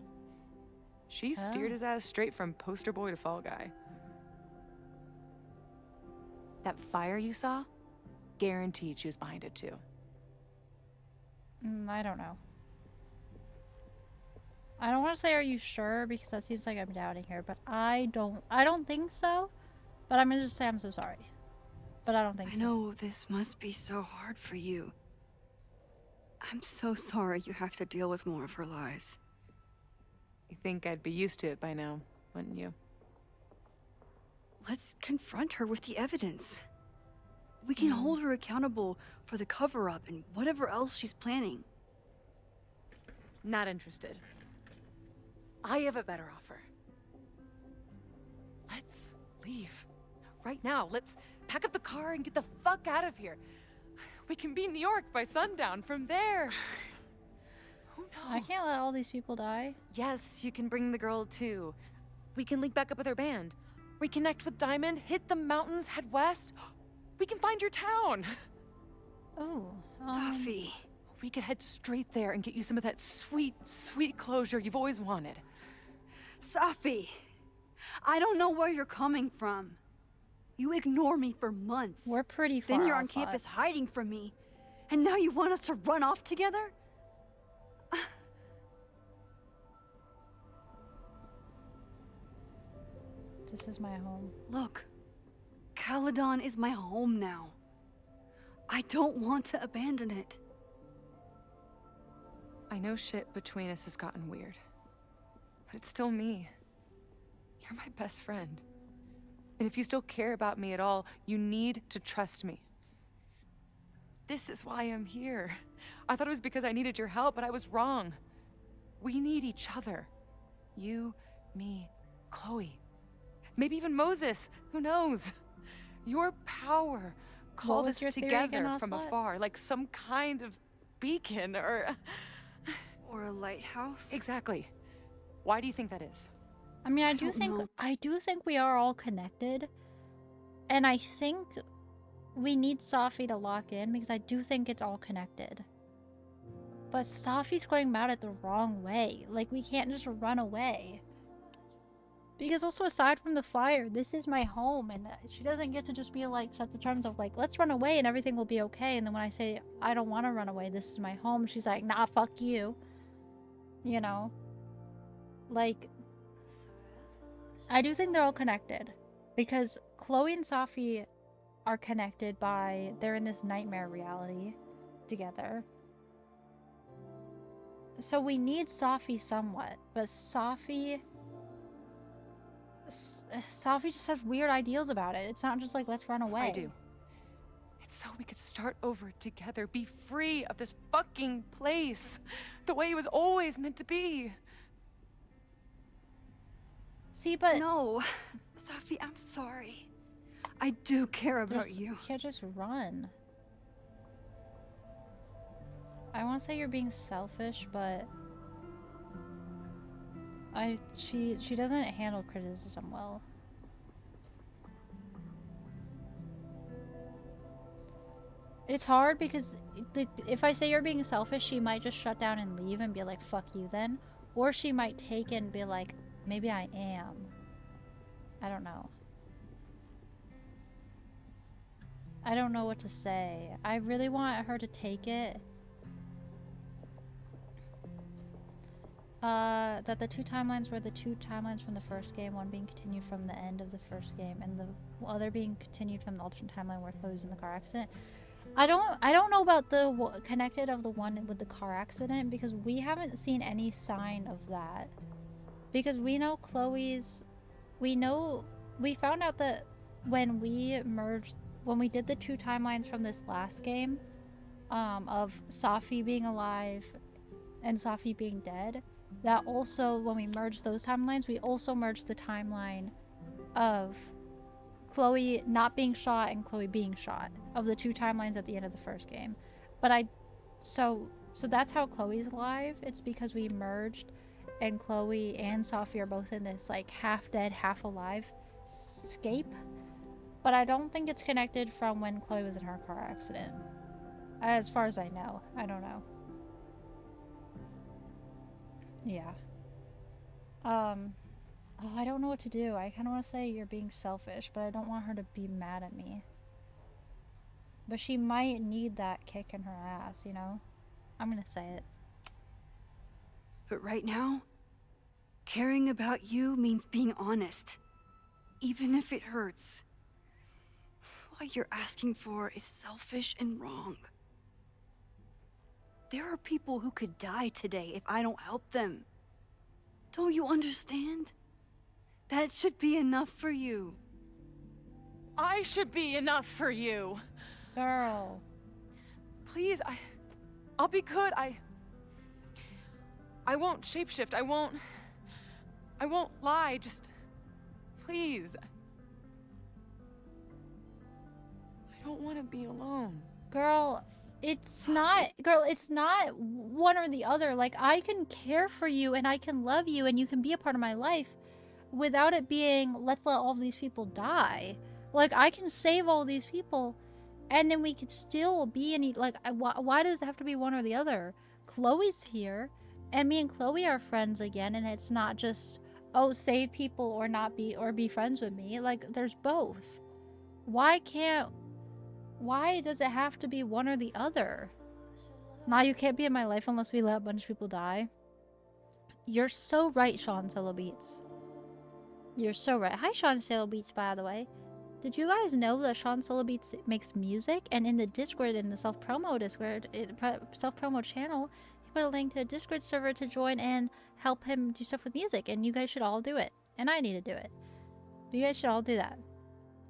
She steered his ass straight from poster boy to fall guy. That fire you saw? Guaranteed she was behind it too. I don't know. I don't want to say are you sure because that seems like I'm doubting her, but I don't think so. But I'm gonna just say I'm so sorry. But I don't think so. I know this must be so hard for you. I'm so sorry you have to deal with more of her lies. You think I'd be used to it by now, wouldn't you? Let's confront her with the evidence. We can hold her accountable for the cover-up and whatever else she's planning. Not interested. I have a better offer. Let's leave. Right now. Let's pack up the car and get the fuck out of here. We can be in New York by sundown. From there. Who knows? I can't let all these people die. Yes, you can bring the girl too. We can link back up with our band. Reconnect with Diamond, hit the mountains, head west. We can find your town. Oh. Sophie. We could head straight there and get you some of that sweet, sweet closure you've always wanted. Sophie. I don't know where you're coming from. You ignore me for months. We're pretty far Then you're on outside. campus hiding from me. And now you want us to run off together? This is my home. Look, Caledon is my home now. I don't want to abandon it. I know shit between us has gotten weird. But it's still me. You're my best friend. And if you still care about me at all, you need to trust me. This is why I'm here. I thought it was because I needed your help, but I was wrong. We need each other. You, me, Chloe. Maybe even Moses. Who knows? Your power called us together from afar, like some kind of beacon or a lighthouse. Exactly. Why do you think that is? I mean, I do think we are all connected. And I think we need Safi to lock in because I do think it's all connected. But Safi's going about it the wrong way. Like, we can't just run away. Because also, aside from the fire, this is my home, and she doesn't get to just be like, set the terms of like, let's run away and everything will be okay. And then when I say, I don't want to run away, this is my home, she's like, nah, fuck you. You know? Like, I do think they're all connected. Because Chloe and Safi are connected by, they're in this nightmare reality together. So we need Safi somewhat, but Safi just has weird ideals about it. It's not just like, let's run away. I do. It's so we could start over together, be free of this fucking place, the way it was always meant to be. See, but... No, Safi, I'm sorry. I do care about you. You can't just run. I won't say you're being selfish, but... She doesn't handle criticism well. It's hard because if I say you're being selfish, she might just shut down and leave and be like, fuck you then. Or she might take it and be like, maybe I am. I don't know. I don't know what to say. I really want her to take it. That the two timelines were the two timelines from the first game, one being continued from the end of the first game, and the other being continued from the alternate timeline where Chloe was in the car accident. I don't know about the connected of the one with the car accident, because we haven't seen any sign of that. Because we know Chloe's... We found out that when we did the two timelines from this last game, of Safi being alive and Safi being dead, that also, when we merged those timelines, we also merged the timeline of Chloe not being shot and Chloe being shot, of the two timelines at the end of the first game. But so that's how Chloe's alive. It's because we merged, and Chloe and Safi are both in this like half dead, half alive scape. But I don't think it's connected from when Chloe was in her car accident. As far as I know. I don't know. Yeah. Oh, I don't know what to do. I kind of want to say you're being selfish, but I don't want her to be mad at me. But she might need that kick in her ass, you know? I'm gonna say it. But right now, caring about you means being honest. Even if it hurts. What you're asking for is selfish and wrong. There are people who could die today if I don't help them. Don't you understand? That should be enough for you. I should be enough for you. Girl. Please, I'll be good. I won't shapeshift. I won't lie. Just, please. I don't want to be alone. Girl, it's not one or the other. Like, I can care for you and I can love you and you can be a part of my life without it being, let's let all these people die. Like, I can save all these people and then we could still be in, like, why does it have to be one or the other? Chloe's here and me and Chloe are friends again, and it's not just, oh, save people or not be, or be friends with me. Like, there's both. Why does it have to be one or the other? Nah, you can't be in my life unless we let a bunch of people die. You're so right, Sean Solo Beats. You're so right. Hi, Sean Solo Beats, by the way. Did you guys know that Sean Solo Beats makes music? And in the Discord, in the self-promo Discord, self-promo channel, he put a link to a Discord server to join and help him do stuff with music. And you guys should all do it. And I need to do it. But you guys should all do that.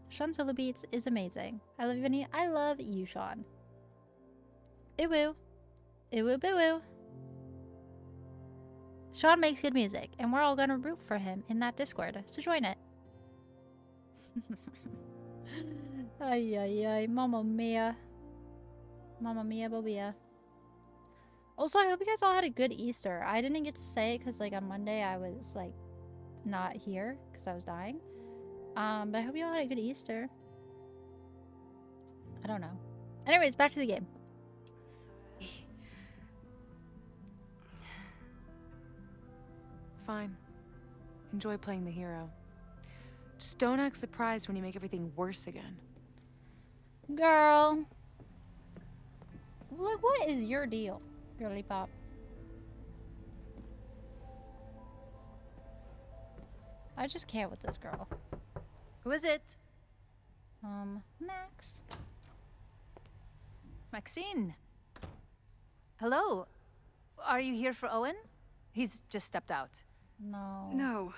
Sean Solo Beats is amazing. I love you, Vinny. I love you, Sean. Ew-woo. Ew-woo-boo-woo. Sean makes good music, and we're all gonna root for him in that Discord, so join it. Ay, ay, ay. Mamma mia. Mamma mia, bobia. Also, I hope you guys all had a good Easter. I didn't get to say it because, like, on Monday I was, like, not here because I was dying. But I hope you all had a good Easter. I don't know. Anyways, back to the game. Fine. Enjoy playing the hero. Just don't act surprised when you make everything worse again. Girl. Look, what is your deal, girly pop? I just can't with this girl. Who is it? Max. Maxine. Hello. Are you here for Owen? He's just stepped out. No. No.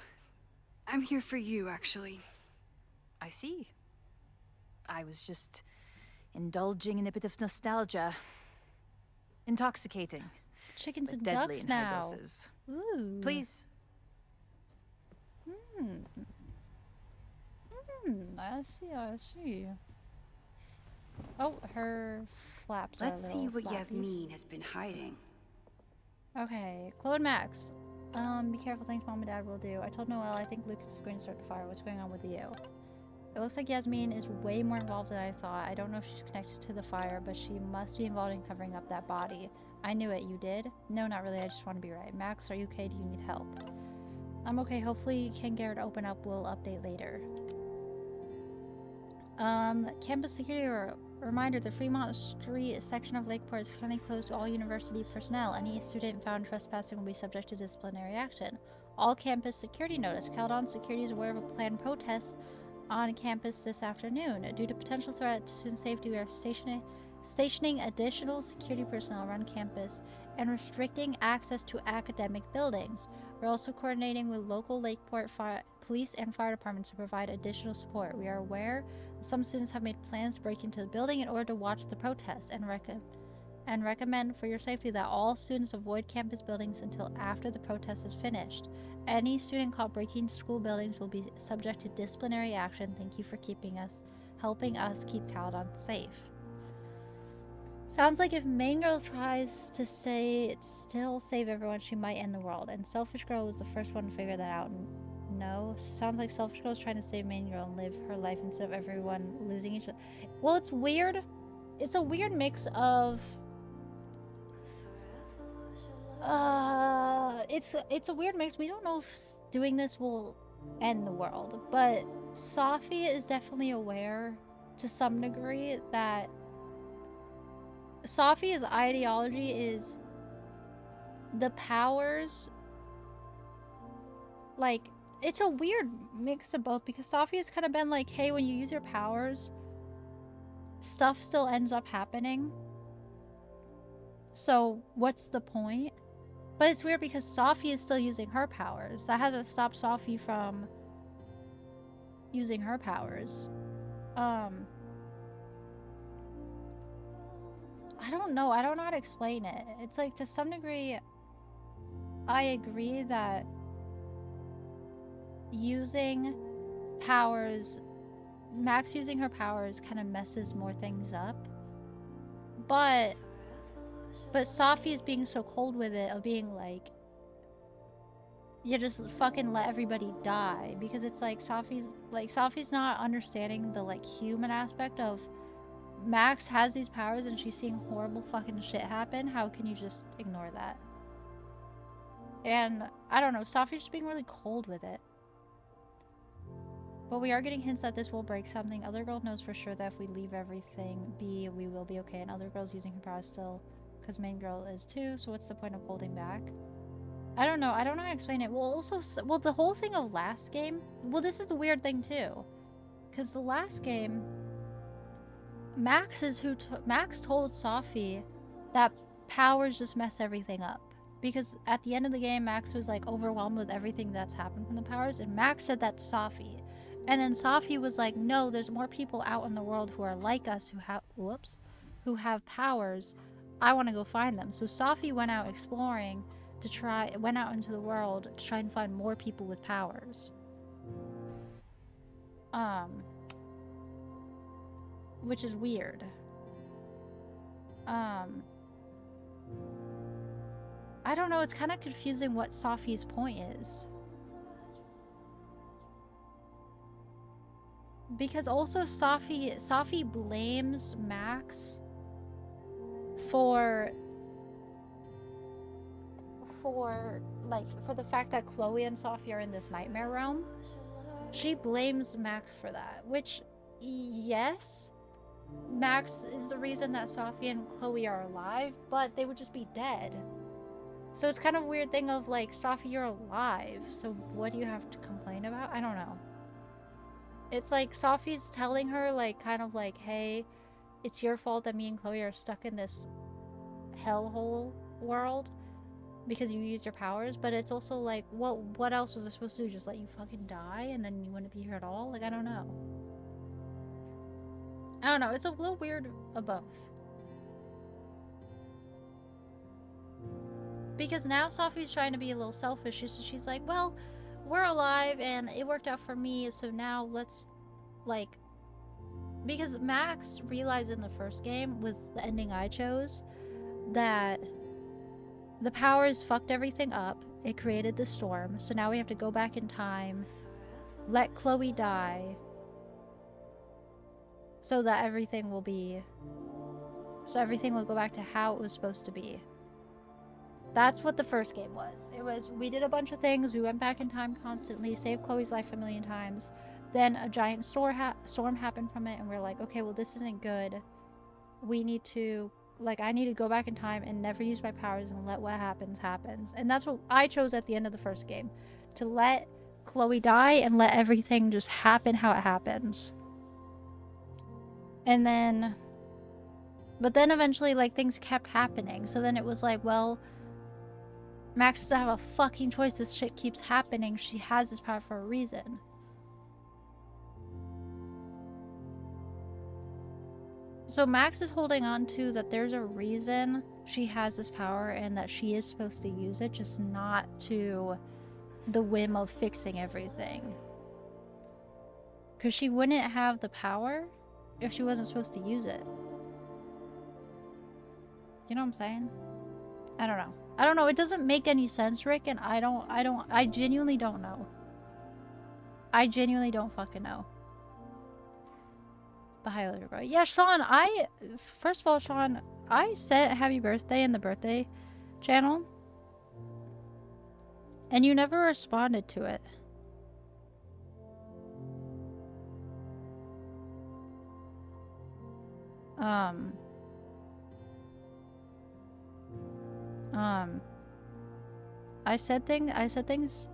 I'm here for you, actually. I see. I was just indulging in a bit of nostalgia. Intoxicating. Chickens but and deadly ducks in high now. doses. Ooh. Please. I see, I see. Oh, her flaps are a Let's see little what flappy. Yasmin has been hiding. Okay, Chloe and Max. Be careful, things Mom and Dad will do. I told Noelle I think Lucas is going to start the fire. What's going on with you? It looks like Yasmin is way more involved than I thought. I don't know if she's connected to the fire, but she must be involved in covering up that body. I knew it. You did? No, not really. I just want to be right. Max, are you okay? Do you need help? I'm okay. Hopefully Ken Garrett open up. We'll update later. Campus security reminder, the Fremont Street section of Lakeport is currently closed to all university personnel. Any student found trespassing will be subject to disciplinary action. All campus security notice. Caledon Security is aware of a planned protest on campus this afternoon. Due to potential threat to student safety, we are stationing additional security personnel around campus and restricting access to academic buildings. We're also coordinating with local Lakeport police and fire departments to provide additional support. We are aware that some students have made plans to break into the building in order to watch the protests and recommend for your safety that all students avoid campus buildings until after the protest is finished. Any student caught breaking into school buildings will be subject to disciplinary action. Thank you for helping us keep Caledon safe. Sounds like if Main Girl tries to still save everyone, she might end the world. And Selfish Girl was the first one to figure that out. No, sounds like Selfish Girl is trying to save Main Girl and live her life instead of everyone losing each other. Well, it's weird. It's a weird mix of... it's a weird mix. We don't know if doing this will end the world. But Safi is definitely aware to some degree that Safi's ideology is the powers, like, it's a weird mix of both because Safi has kind of been like, hey, when you use your powers, stuff still ends up happening. So what's the point? But it's weird because Safi is still using her powers. That hasn't stopped Safi from using her powers. I don't know. I don't know how to explain it. It's like, to some degree, I agree that using powers, Max using her powers kind of messes more things up. But Safi is being so cold with it, of being like, you just fucking let everybody die. Because it's like, Safi's not understanding the, like, human aspect of Max has these powers and she's seeing horrible fucking shit happen. How can you just ignore that? And I don't know, Safi's just being really cold with it. But we are getting hints that this will break something. Other girl knows for sure that if we leave everything be, we will be okay. And other girl's using her powers still, because Main Girl is too. So what's the point of holding back? I don't know. I don't know how to explain it. Well, the whole thing of last game. Well, this is the weird thing too, because the last game, Max told Safi that powers just mess everything up. Because at the end of the game, Max was like overwhelmed with everything that's happened from the powers, and Max said that to Safi. And then Safi was like, no, there's more people out in the world who are like us who have powers. I want to go find them. So Safi went out exploring went out into the world to try and find more people with powers. Which is weird. I don't know, it's kind of confusing what Safi's point is. Because also Safi blames Max for the fact that Chloe and Safi are in this nightmare realm. She blames Max for that, which, yes, Max is the reason that Safi and Chloe are alive, but they would just be dead. So it's kind of a weird thing of like, Safi, you're alive, so what do you have to complain about? I don't know. It's like Safi's telling her, like, kind of like, hey, it's your fault that me and Chloe are stuck in this hellhole world because you used your powers, but it's also like, what else was I supposed to do? Just let you fucking die and then you wouldn't be here at all? Like, I don't know. I don't know, it's a little weird of both. Because now Safi's trying to be a little selfish, so she's like, well, we're alive and it worked out for me, so now let's, like, because Max realized in the first game with the ending I chose that the powers fucked everything up. It created the storm, so now we have to go back in time, let Chloe die, so that everything will go back to how it was supposed to be. That's what the first game was. It was, we did a bunch of things, we went back in time constantly, saved Chloe's life a million times, then a giant storm happened from it, and we're like, okay, well, this isn't good. We need to, like, I need to go back in time and never use my powers and let what happens, happens. And that's what I chose at the end of the first game. To let Chloe die and let everything just happen how it happens. And then, but then eventually, like, things kept happening. So then it was like, well, Max doesn't have a fucking choice. This shit keeps happening. She has this power for a reason. So Max is holding on to that there's a reason she has this power and that she is supposed to use it, just not to the whim of fixing everything. Because she wouldn't have the power if she wasn't supposed to use it. You know what I'm saying? I don't know. I don't know. It doesn't make any sense, Rick, and I genuinely don't know. I genuinely don't fucking know. But highly regret. Yeah, Sean, first of all, Sean, I said happy birthday in the birthday channel. And you never responded to it. I said things.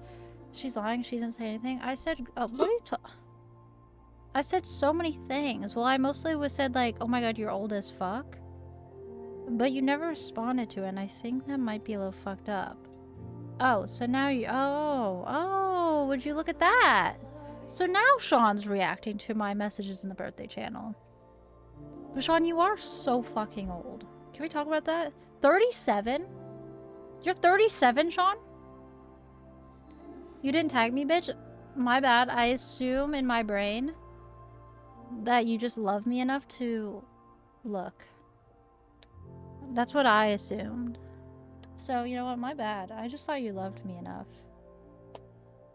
She's lying. She didn't say anything. I said, what are you I said so many things. Well, I mostly said like, oh my god, you're old as fuck. But you never responded to it, and I think that might be a little fucked up. Oh, so now you, oh, would you look at that? So now Sean's reacting to my messages in the birthday channel. But Sean, you are so fucking old. Can we talk about that? 37? You're 37, Sean? You didn't tag me, bitch? My bad. I assume in my brain that you just love me enough to look. That's what I assumed. So, you know what? My bad. I just thought you loved me enough.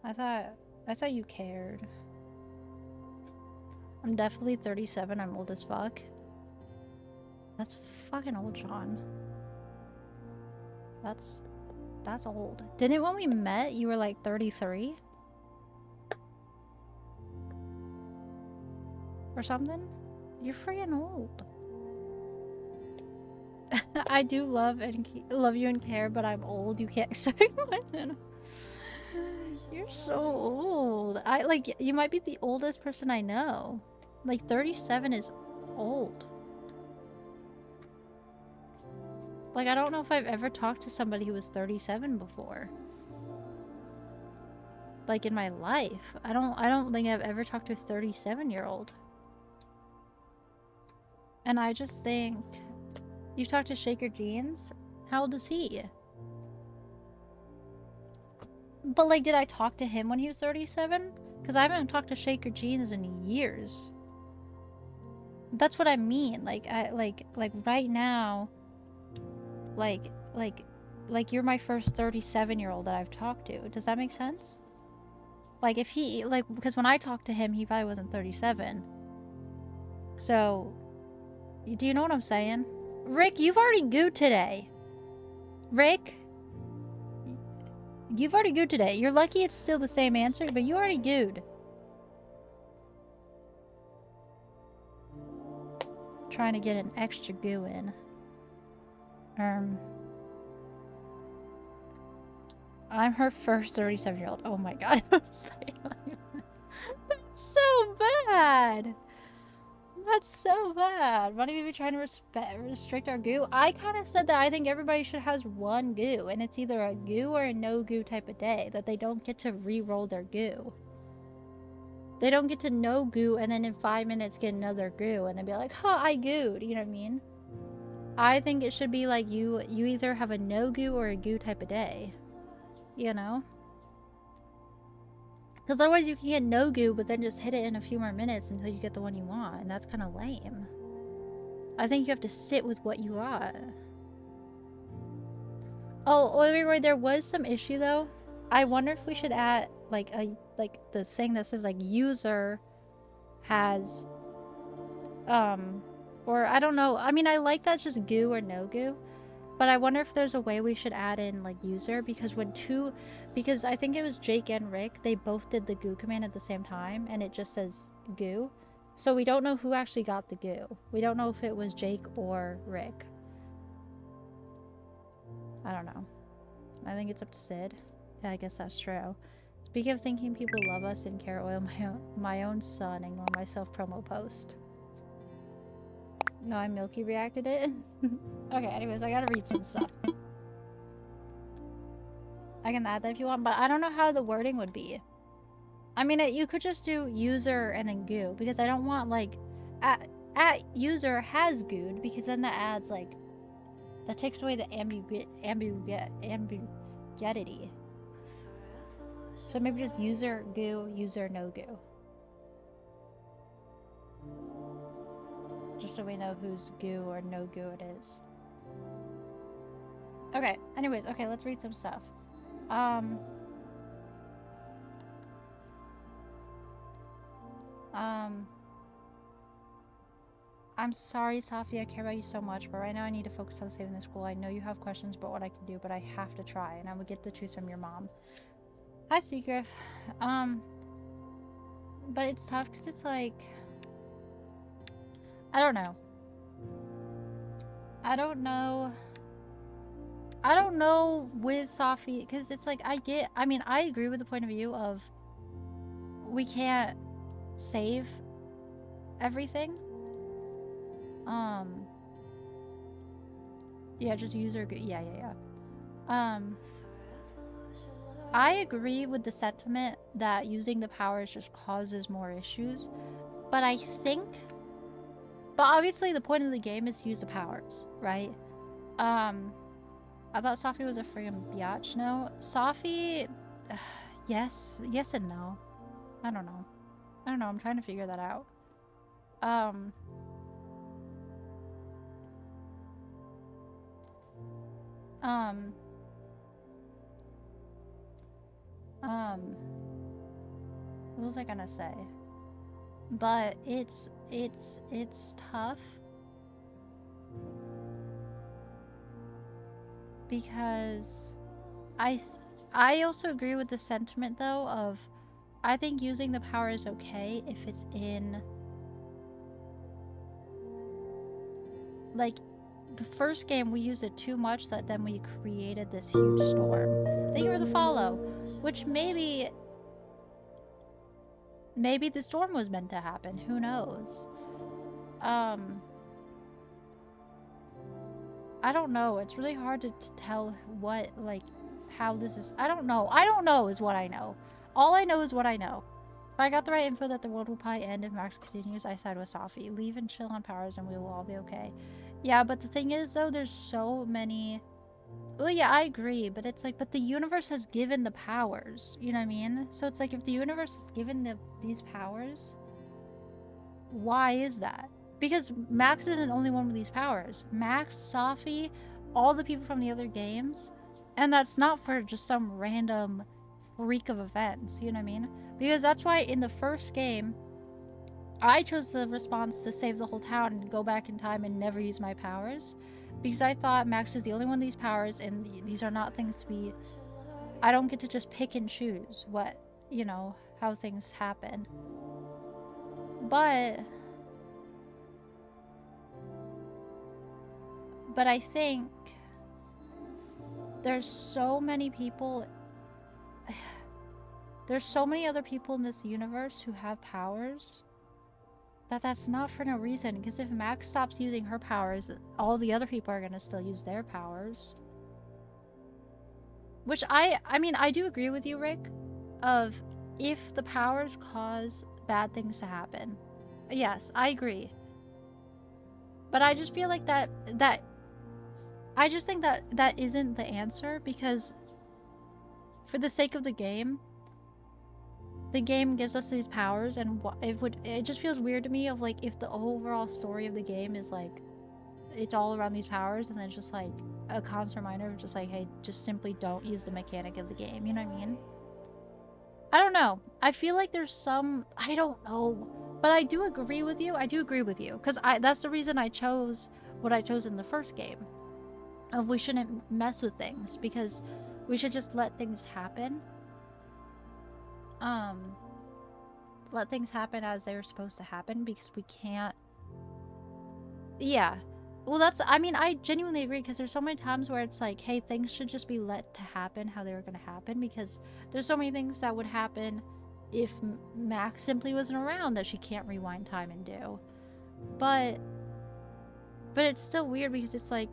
I thought you cared. I'm definitely 37. I'm old as fuck. That's fucking old, Sean. That's old. Didn't when we met, you were like 33? Or something? You're freaking old. I do love you and care, but I'm old. You can't expect much. You're so old. You might be the oldest person I know. Like 37 is old. Like, I don't know if I've ever talked to somebody who was 37 before. Like, in my life. I don't think I've ever talked to a 37-year-old. And I just think... You've talked to Shaker Jeans? How old is he? But, like, did I talk to him when he was 37? Because I haven't talked to Shaker Jeans in years. That's what I mean. Like, like right now... Like, you're my first 37-year-old that I've talked to. Does that make sense? Like, if he... Like, because when I talked to him, he probably wasn't 37. So... Do you know what I'm saying? Rick, you've already gooed today. Rick? You've already gooed today. You're lucky it's still the same answer, but you already gooed. Trying to get an extra goo in. I'm her first 37-year-old. Oh my god, I'm saying that's so bad. That's so bad. Why do you be trying to restrict our goo? I kind of said that I think everybody should have one goo, and it's either a goo or a no goo type of day, that they don't get to re-roll their goo. They don't get to no goo and then in 5 minutes get another goo and then be like, huh, I gooed. You know what I mean? I think it should be like you either have a no goo or a goo type of day. You know? Because otherwise you can get no goo, but then just hit it in a few more minutes until you get the one you want, and that's kind of lame. I think you have to sit with what you got. Oh, wait, there was some issue though. I wonder if we should add like the thing that says like user has or I don't know. I mean, I like that's just goo or no goo. But I wonder if there's a way we should add in, like, user, because because I think it was Jake and Rick, they both did the goo command at the same time, and it just says goo. So we don't know who actually got the goo. We don't know if it was Jake or Rick. I don't know. I think it's up to Sid. Yeah, I guess that's true. Speaking of thinking people love us in carrot oil, my own son ignored my self-promo post. No, I Milky reacted it. Okay, anyways, I gotta read some stuff. I can add that if you want, but I don't know how the wording would be. I mean, you could just do user and then goo, because I don't want, like, at user has gooed, because then that adds, like, that takes away the ambiguity. So maybe just user, goo, user, no goo. Just so we know whose goo or no goo it is. Okay, anyways, okay, let's read some stuff. I'm sorry, Safi, I care about you so much, but right now I need to focus on saving the school. I know you have questions about what I can do, but I have to try, and I will get the truth from your mom. Hi, Seagriff. But it's tough, because it's like... I don't know with Safi, because it's like, I agree with the point of view of we can't save everything. Yeah, just user, yeah. I agree with the sentiment that using the powers just causes more issues, but I think... But obviously the point of the game is to use the powers, right? I thought Safi was a friggin' biatch. No, Safi, yes and no. I don't know. I'm trying to figure that out. What was I gonna say? But it's tough because I also agree with the sentiment though of I think using the power is okay if it's in like the first game we used it too much that then we created this huge storm. Thank you for the follow, which maybe the storm was meant to happen. Who knows? I don't know. It's really hard to tell what, like, how this is. I don't know. I don't know is what I know. All I know is what I know. If I got the right info that the world will probably end if Max continues, I side with Safi. Leave and chill on powers and we will all be okay. Yeah, but the thing is, though, there's so many... Well, yeah, I agree, but it's like, but the universe has given the powers. You know what I mean? So it's like, if the universe has given these powers, why is that? Because Max isn't the only one with these powers. Max, Safi, all the people from the other games. And that's not for just some random freak of events, you know what I mean? Because that's why in the first game, I chose the response to save the whole town and go back in time and never use my powers. Because I thought Max is the only one with these powers and these are not things to be... I don't get to just pick and choose what, you know, how things happen. But I think there's so many people... There's so many other people in this universe who have powers that's not for no reason. Because if Max stops using her powers, all the other people are going to still use their powers. Which I mean, I do agree with you, Rick, of if the powers cause bad things to happen. Yes, I agree. But I just feel like I just think that isn't the answer, because for the sake of the game gives us these powers, and it just feels weird to me of like, if the overall story of the game is like it's all around these powers, and then it's just like a constant reminder of just like, hey, just simply don't use the mechanic of the game, you know what I mean? I don't know. I feel like there's some... I don't know. But I do agree with you. I do agree with you. Because that's the reason I chose what I chose in the first game. Of we shouldn't mess with things. Because we should just let things happen. Let things happen as they're supposed to happen. Because we can't... Yeah. Well, that's... I mean, I genuinely agree. Because there's so many times where it's like, hey, things should just be let to happen how they were going to happen. Because there's so many things that would happen if Max simply wasn't around that she can't rewind time and do. But it's still weird, because it's like...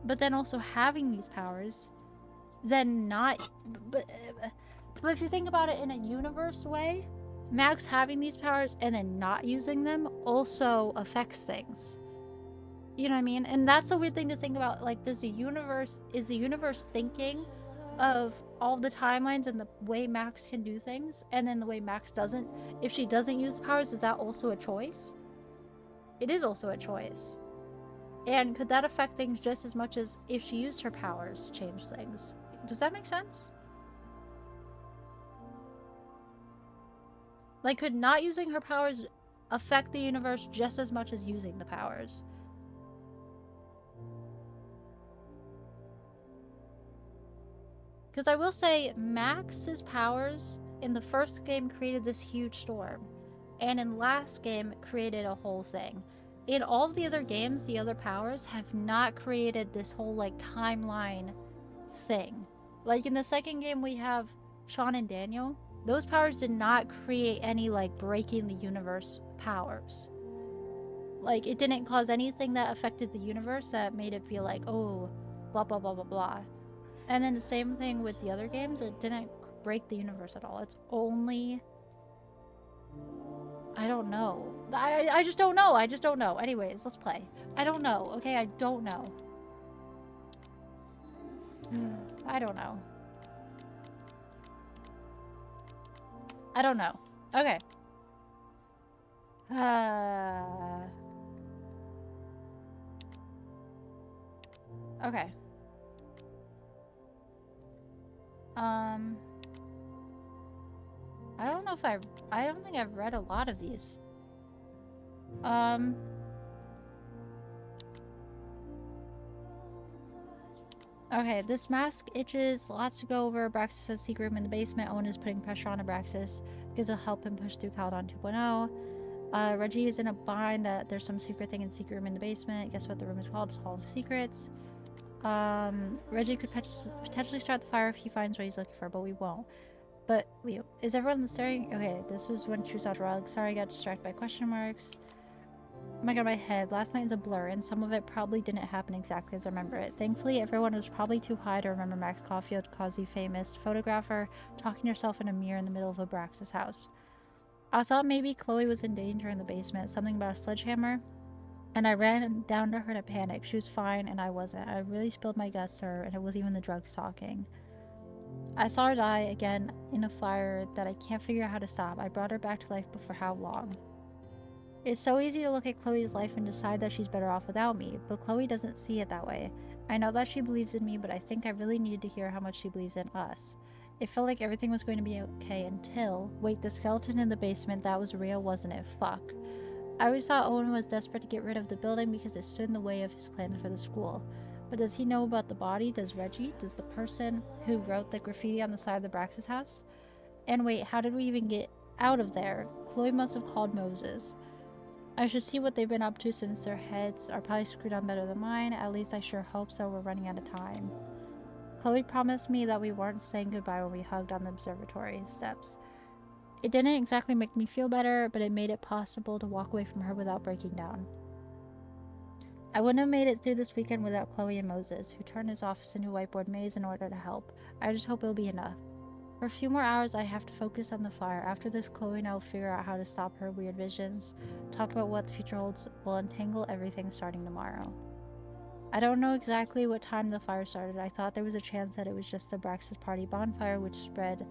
But then also having these powers, then not... But if you think about it in a universe way, Max having these powers and then not using them also affects things. You know what I mean? And that's a weird thing to think about. Like, is the universe thinking of all the timelines and the way Max can do things, and then the way Max doesn't? If she doesn't use the powers, is that also a choice? It is also a choice. And could that affect things just as much as if she used her powers to change things? Does that make sense? Like, could not using her powers affect the universe just as much as using the powers? Because I will say, Max's powers in the first game created this huge storm. And in the last game, it created a whole thing. In all the other games, the other powers have not created this whole, like, timeline thing. Like, in the second game, we have Sean and Daniel. Those powers did not create any, like, breaking the universe powers. Like, it didn't cause anything that affected the universe that made it feel like, oh, blah, blah, blah, blah, blah. And then the same thing with the other games. It didn't break the universe at all. It's only... I don't know. I just don't know. I just don't know. Anyways, let's play. I don't know. Okay, I don't know. I don't know. I don't know. Okay. Okay. I don't know if I don't think I've read a lot of these. Okay, this mask itches. Lots to go over. Abraxas has a secret room in the basement. Owen is putting pressure on Abraxas because it'll help him push through Caledon 2.0. Reggie is in a bind that there's some secret thing in the secret room in the basement. Guess what the room is called? It's Hall of Secrets. Reggie could potentially start the fire if he finds what he's looking for, but we won't. But is everyone staring? Okay, this was when she saw drugs. Sorry, I got distracted by question marks. my god, my head. Last night is a blur, and some of it probably didn't happen exactly as I remember it. Thankfully, everyone was probably too high to remember Max Caulfield, quasi-famous photographer, talking to herself in a mirror in the middle of Abraxas' house. I thought maybe Chloe was in danger in the basement, something about a sledgehammer, and I ran down to her in a panic. She was fine, and I wasn't. I really spilled my guts to her, and it wasn't even the drugs talking. I saw her die again in a fire that I can't figure out how to stop. I brought her back to life, but for how long? It's so easy to look at Chloe's life and decide that she's better off without me, but Chloe doesn't see it that way. I know that she believes in me, but I think I really needed to hear how much she believes in us. It felt like everything was going to be okay until... Wait, the skeleton in the basement, that was real, wasn't it? Fuck. I always thought Owen was desperate to get rid of the building because it stood in the way of his plans for the school. But does he know about the body? Does Reggie? Does the person who wrote the graffiti on the side of the Braxis house? And wait, how did we even get out of there? Chloe must have called Moses. I should see what they've been up to since their heads are probably screwed on better than mine. At least I sure hope so. We're running out of time. Chloe promised me that we weren't saying goodbye when we hugged on the observatory steps. It didn't exactly make me feel better, but it made it possible to walk away from her without breaking down. I wouldn't have made it through this weekend without Chloe and Moses, who turned his office into a whiteboard maze in order to help. I just hope it'll be enough. For a few more hours, I have to focus on the fire. After this, Chloe and I will figure out how to stop her weird visions, talk about what the future holds, we'll untangle everything starting tomorrow. I don't know exactly what time the fire started. I thought there was a chance that it was just the Braxis party bonfire, which spread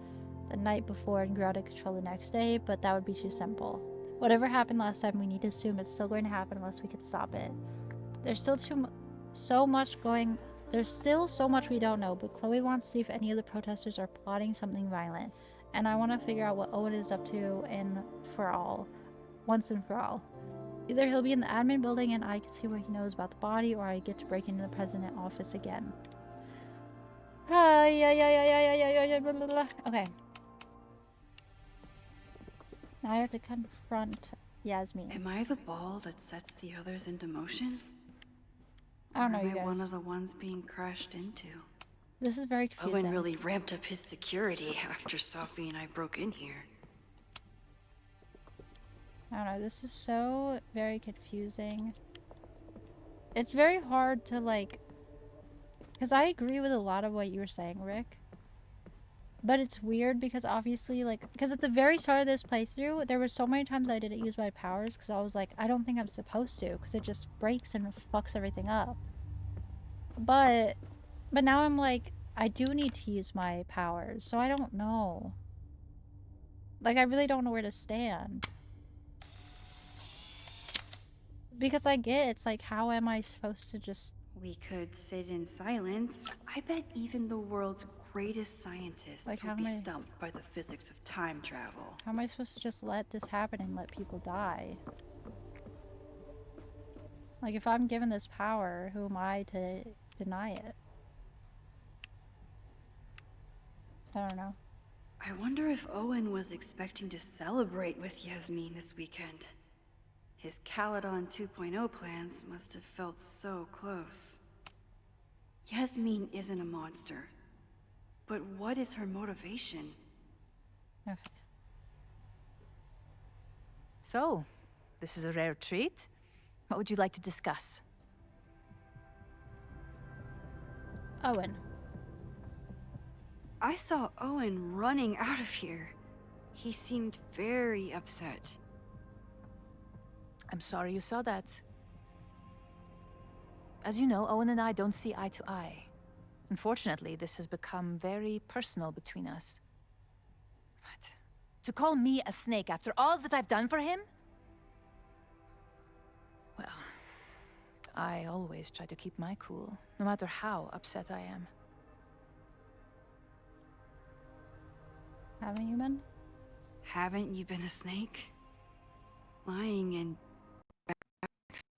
the night before and grew out of control the next day, but that would be too simple. Whatever happened last time, we need to assume it's still going to happen unless we can stop it. There's still so much we don't know, but Chloe wants to see if any of the protesters are plotting something violent, and I want to figure out what Owen is up to once and for all. Either he'll be in the admin building and I can see what he knows about the body, or I get to break into the president's office again. Okay. Now I have to confront Yasmin. Am I the ball that sets the others into motion? I don't know, you Am I guys. one of the ones being crashed into? This is very confusing. Owen really ramped up his security after Sophie and I broke in here. I don't know, this is so very confusing. It's very hard to, like... Because I agree with a lot of what you were saying, Rick. But it's weird because obviously, like... Because at the very start of this playthrough, there were so many times I didn't use my powers because I was like, I don't think I'm supposed to, because it just breaks and fucks everything up. But now I'm like, I do need to use my powers, so I don't know. Like, I really don't know where to stand. Because I get it's like, how am I supposed to just... We could sit in silence. I bet even the world's greatest scientists would be stumped by the physics of time travel. How am I supposed to just let this happen and let people die? Like, if I'm given this power, who am I to deny it? I don't know. I wonder if Owen was expecting to celebrate with Yasmin this weekend. His Caledon 2.0 plans must have felt so close. Yasmin isn't a monster. But what is her motivation? Okay. So, this is a rare treat. What would you like to discuss? Owen. I saw Owen running out of here. He seemed very upset. I'm sorry you saw that. As you know, Owen and I don't see eye to eye. Unfortunately, this has become very personal between us. But to call me a snake after all that I've done for him? Well, I always try to keep my cool, no matter how upset I am. Haven't you been? Haven't you been a snake? Lying and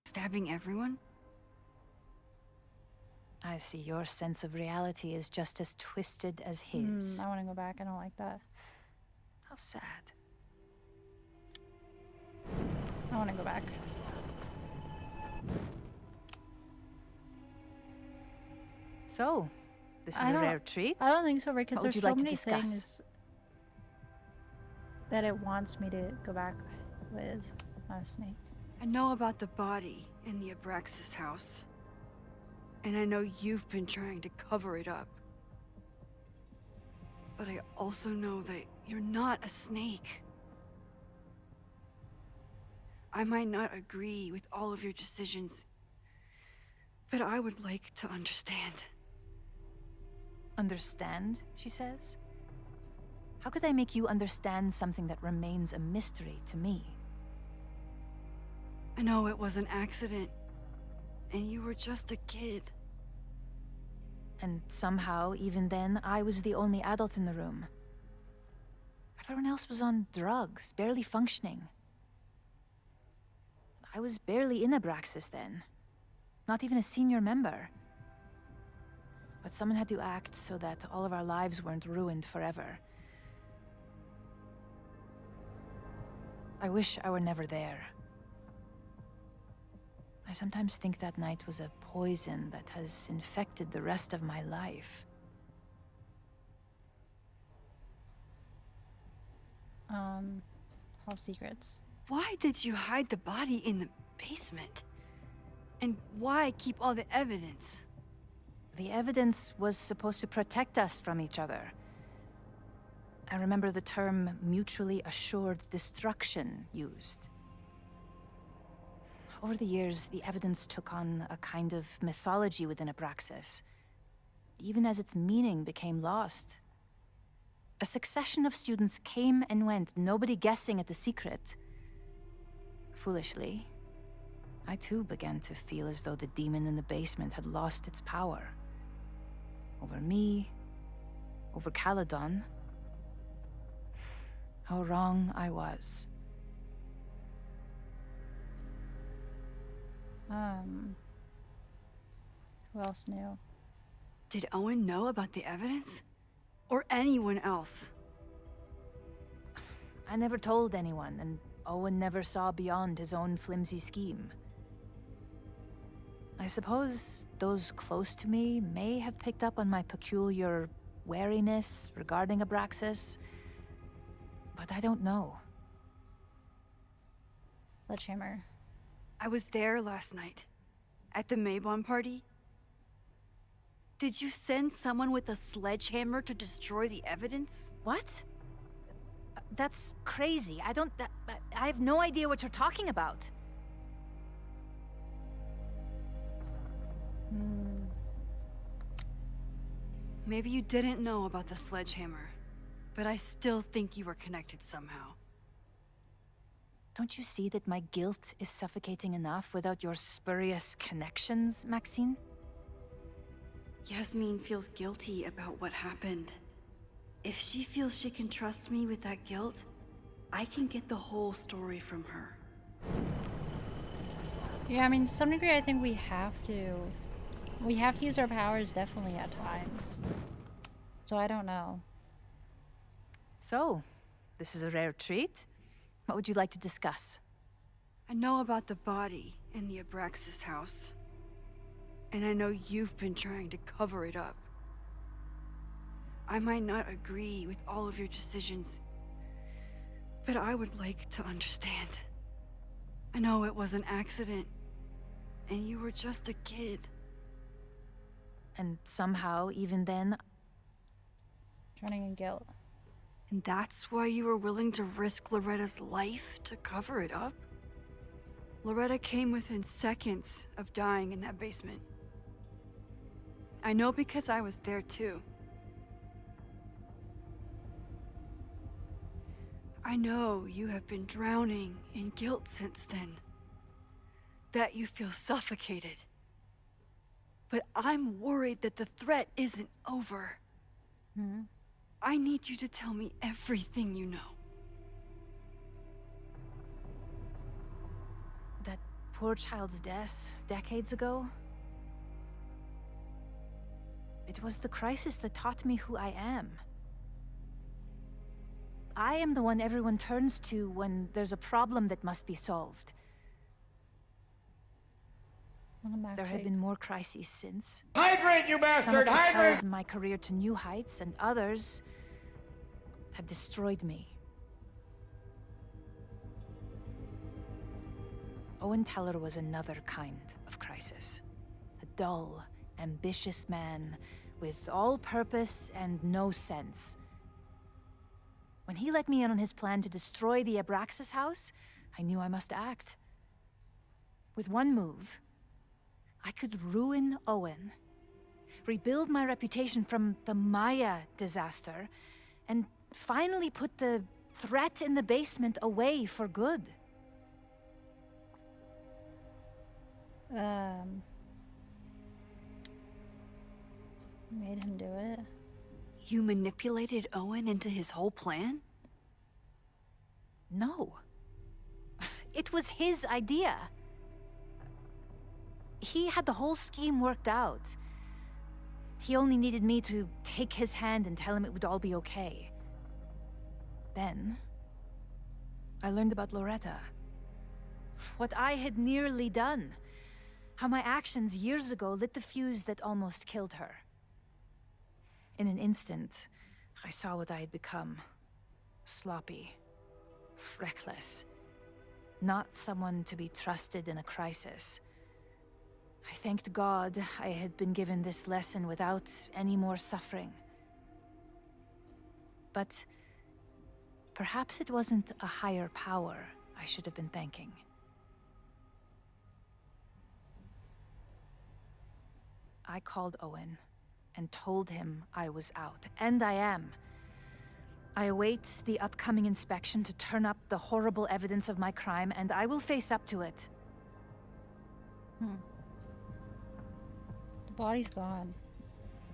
stabbing everyone? I see your sense of reality is just as twisted as his. I want to go back. I don't like that. How sad. I want to go back. So, this is a rare treat? I don't think so, Rick, because What would there's you so like to many discuss? things that it wants me to go back with. Not a snake. I know about the body in the Abraxas house. And I know you've been trying to cover it up. But I also know that you're not a snake. I might not agree with all of your decisions, but I would like to understand. Understand, she says? How could I make you understand something that remains a mystery to me? I know it was an accident, and you were just a kid. And somehow, even then, I was the only adult in the room. Everyone else was on drugs, barely functioning. I was barely in Abraxas then. Not even a senior member. But someone had to act so that all of our lives weren't ruined forever. I wish I were never there. I sometimes think that night was a poison that has infected the rest of my life. House secrets. Why did you hide the body in the basement? And why keep all the evidence? The evidence was supposed to protect us from each other. I remember the term mutually assured destruction used. Over the years, the evidence took on a kind of mythology within Abraxas, even as its meaning became lost. A succession of students came and went, nobody guessing at the secret. Foolishly, I too began to feel as though the demon in the basement had lost its power. Over me, over Caledon. How wrong I was. Who else knew? Did Owen know about the evidence? Or anyone else? I never told anyone, and Owen never saw beyond his own flimsy scheme. I suppose those close to me may have picked up on my peculiar wariness regarding Abraxas, but I don't know. Sledgehammer. I was there last night, at the Maybon party. Did you send someone with a sledgehammer to destroy the evidence? What? That's crazy. I have no idea what you're talking about. Maybe you didn't know about the sledgehammer, but I still think you were connected somehow. Don't you see that my guilt is suffocating enough without your spurious connections, Maxine? Yasmin feels guilty about what happened. If she feels she can trust me with that guilt, I can get the whole story from her. Yeah, I mean, to some degree, I think we have to. We have to use our powers, definitely, at times. So I don't know. So, this is a rare treat. What would you like to discuss? I know about the body in the Abraxas house. And I know you've been trying to cover it up. I might not agree with all of your decisions, but I would like to understand. I know it was an accident, and you were just a kid. And somehow, even then... Drowning in guilt. And that's why you were willing to risk Loretta's life to cover it up? Loretta came within seconds of dying in that basement. I know because I was there too. I know you have been drowning in guilt since then. That you feel suffocated. But I'm worried that the threat isn't over. I need you to tell me everything you know. That poor child's death, decades ago? It was the crisis that taught me who I am. I am the one everyone turns to when there's a problem that must be solved. There have been more crises since. Hydrate, you bastard! Some have Hydrate! propelled my career to new heights, and others have destroyed me. Owen Teller was another kind of crisis. A dull, ambitious man with all purpose and no sense. When he let me in on his plan to destroy the Abraxas house, I knew I must act. With one move, I could ruin Owen, rebuild my reputation from the Maya disaster, and finally put the threat in the basement away for good. Made him do it. You manipulated Owen into his whole plan? No. It was his idea. He had the whole scheme worked out. He only needed me to take his hand and tell him it would all be okay. Then, I learned about Loretta. What I had nearly done. How my actions years ago lit the fuse that almost killed her. In an instant, I saw what I had become. Sloppy. Reckless. Not someone to be trusted in a crisis. I thanked God I had been given this lesson without any more suffering. But perhaps it wasn't a higher power I should have been thanking. I called Owen and told him I was out, and I am. I await the upcoming inspection to turn up the horrible evidence of my crime, and I will face up to it. The body's gone.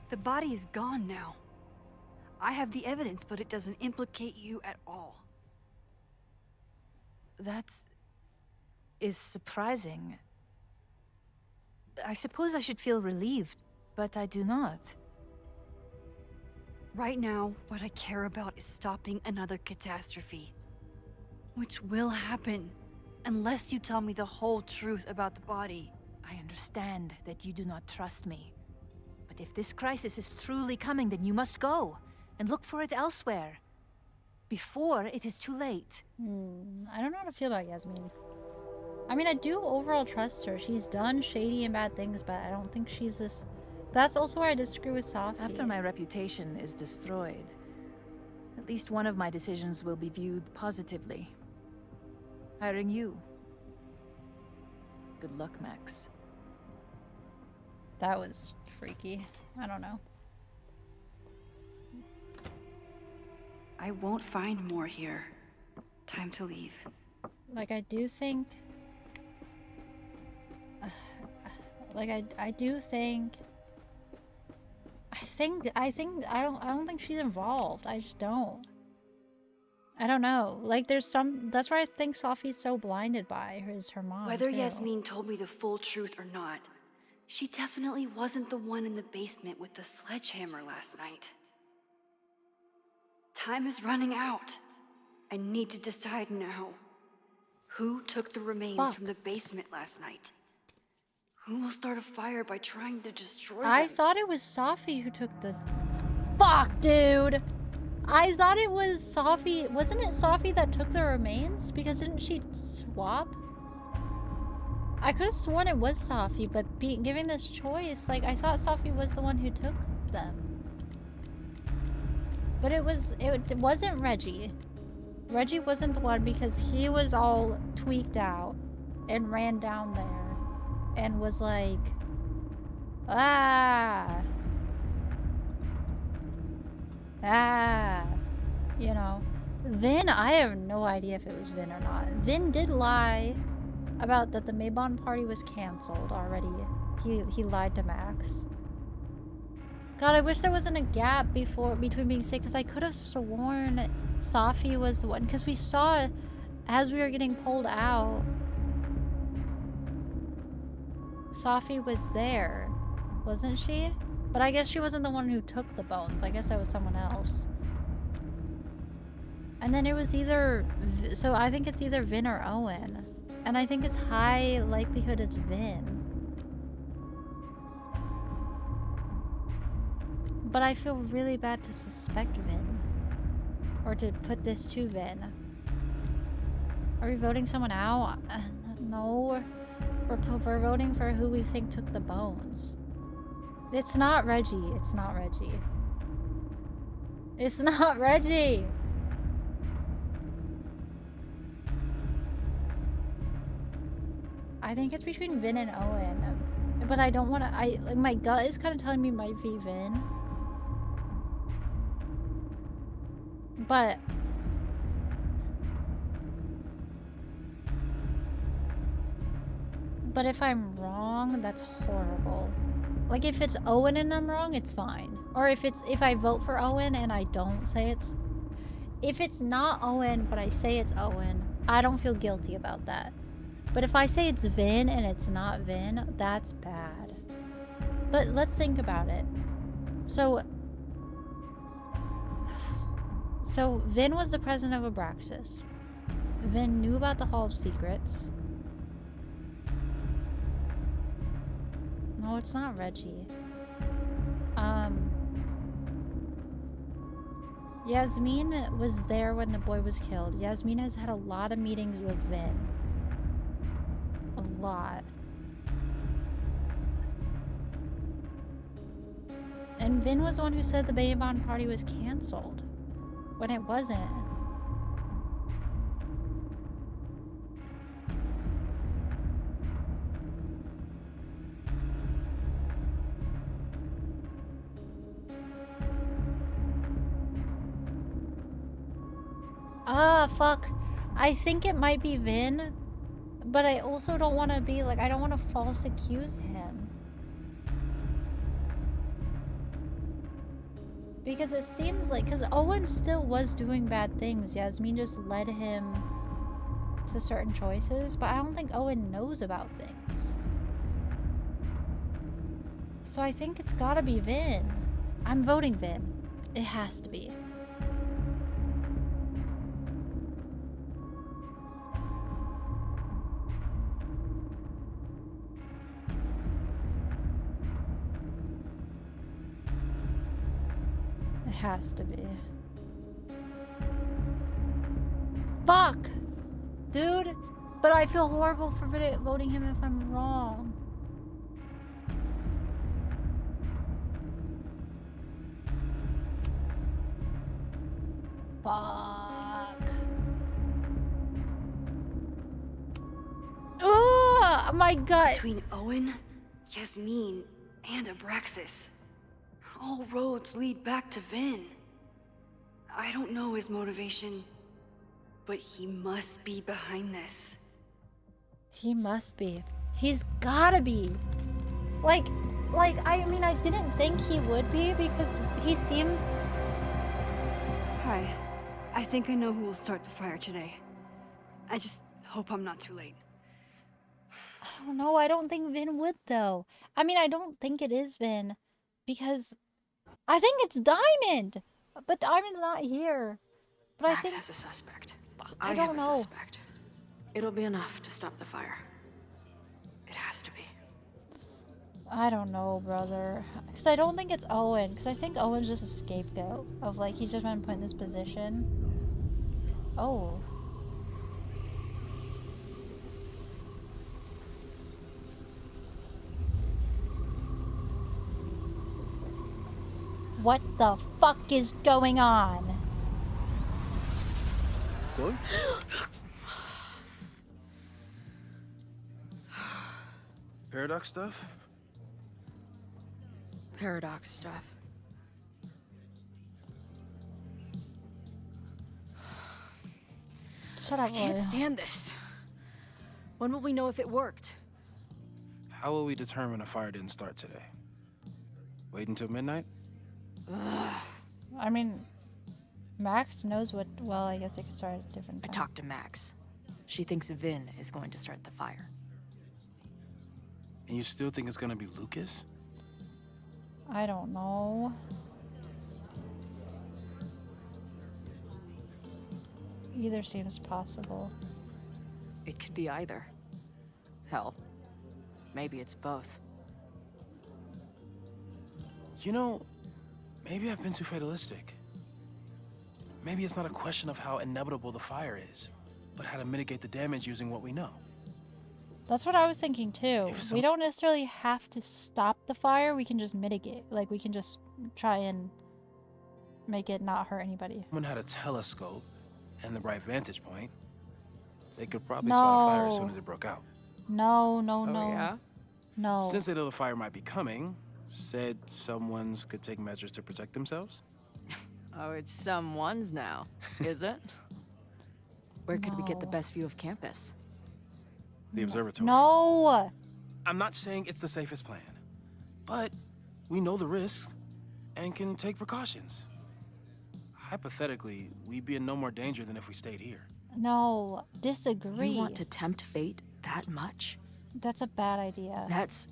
The body is gone now. I have the evidence, but it doesn't implicate you at all. That is surprising. I suppose I should feel relieved, but I do not. Right now, what I care about is stopping another catastrophe. Which will happen, unless you tell me the whole truth about the body. I understand that you do not trust me. But if this crisis is truly coming, then you must go and look for it elsewhere. Before it is too late. I don't know how to feel about Yasmin. I mean, I do overall trust her. She's done shady and bad things, but I don't think she's this... That's also where I disagree with Safi. After my reputation is destroyed, at least one of my decisions will be viewed positively. Hiring you. Good luck, Max. That was freaky. I don't know. I won't find more here. Time to leave. Like, I do think... I do think... I don't think she's involved. I just don't. I don't know. Like, there's some... That's why I think Safi's so blinded by her mom, Whether too. Yasmin told me the full truth or not, she definitely wasn't the one in the basement with the sledgehammer last night. Time is running out. I need to decide now. Who took the remains from the basement last night? Who will start a fire by trying to destroy them? I thought it was Safi who took the... Fuck, dude! I thought it was Safi... Wasn't it Safi that took the remains? Because didn't she swap? I could have sworn it was Safi, but given this choice, like, I thought Safi was the one who took them. But it wasn't Reggie. Reggie wasn't the one because he was all tweaked out and ran down there and was like, you know. Vin, I have no idea if it was Vin or not. Vin did lie about that the Maybon party was canceled already. He lied to Max. God, I wish there wasn't a gap between being sick, because I could have sworn Safi was the one, because we saw as we were getting pulled out, Safi was there, wasn't she? But I guess she wasn't the one who took the bones. I guess that was someone else. And then it was either... So I think it's either Vin or Owen. And I think it's high likelihood it's Vin. But I feel really bad to suspect Vin. Or to put this to Vin. Are we voting someone out? No, we're voting for who we think took the bones. It's not Reggie. It's not Reggie. It's not Reggie. I think it's between Vin and Owen, but I don't want to. Like, my gut is kind of telling me it might be Vin, but if I'm wrong, that's horrible. Like, if it's Owen and I'm wrong, it's fine. Or if I vote for Owen and I don't say it's... If it's not Owen, but I say it's Owen, I don't feel guilty about that. But if I say it's Vin and it's not Vin, that's bad. But let's think about it. So Vin was the president of Abraxas. Vin knew about the Hall of Secrets. No, it's not Reggie. Yasmin was there when the boy was killed. Yasmin has had a lot of meetings with Vin. A lot. And Vin was the one who said the Bayabon party was canceled. When it wasn't. Ah, fuck. I think it might be Vin, but I also don't want to be like, I don't want to false accuse him. Because it seems like, because Owen still was doing bad things. Yasmin just led him to certain choices, but I don't think Owen knows about things. So I think it's gotta be Vin. I'm voting Vin. It has to be. It has to be. Fuck! Dude! But I feel horrible for voting him if I'm wrong. Fuck. Oh my gut. Between Owen, Yasmin, and Abraxas, all roads lead back to Vin. I don't know his motivation, but he must be behind this. He must be. He's gotta be. Like, I mean, I didn't think he would be because he seems... Hi. I think I know who will start the fire today. I just hope I'm not too late. I don't know. I don't think Vin would, though. I mean, I don't think it is Vin because I think it's Diamond. But Diamond's not here. But Max I think... has a suspect. I don't have know. a suspect. It'll be enough to stop the fire. It has to be. I don't know, brother. Because I don't think it's Owen. Because I think Owen's just a scapegoat of, like, he's just been put in this position. Oh. What the fuck is going on? Chloe? Paradox stuff? Paradox stuff. Shut up, I can't Roy. stand this. When will we know if it worked? How will we determine a fire didn't start today? Wait until midnight? I mean, Max knows what... Well, I guess it could start at a different time. I talked to Max. She thinks Vin is going to start the fire. And you still think it's gonna be Lucas? I don't know. Either seems possible. It could be either. Hell, maybe it's both. You know, maybe I've been too fatalistic. Maybe it's not a question of how inevitable the fire is, but how to mitigate the damage using what we know. That's what I was thinking too. We don't necessarily have to stop the fire. We can just mitigate. Like, we can just try and make it not hurt anybody. Someone had a telescope and the right vantage point. They could probably spot a fire as soon as it broke out. No. Yeah? No. Since they know the fire might be coming, said someone's could take measures to protect themselves. Oh, it's someone's now, is it? Where could we get the best view of campus? The observatory. No! I'm not saying it's the safest plan, but we know the risks and can take precautions. Hypothetically, we'd be in no more danger than if we stayed here. No. Disagree. You want to tempt fate that much? That's a bad idea. That's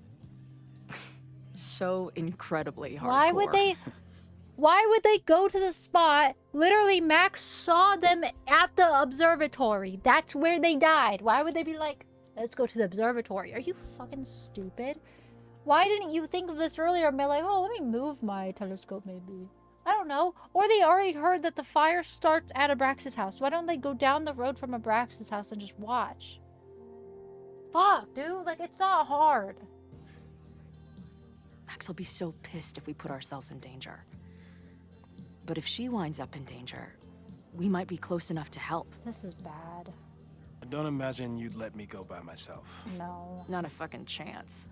so incredibly hardcore. Why would they go to the spot? Literally, Max saw them at the observatory. That's where they died. Why would they be like, let's go to the observatory? Are you fucking stupid? Why didn't you think of this earlier and be like, oh, let me move my telescope maybe? I don't know. Or they already heard that the fire starts at Abraxas' house. Why don't they go down the road from Abraxas' house and just watch? Fuck, dude. Like, it's not hard. Max will be so pissed if we put ourselves in danger. But if she winds up in danger, we might be close enough to help. This is bad. I don't imagine you'd let me go by myself. No. Not a fucking chance.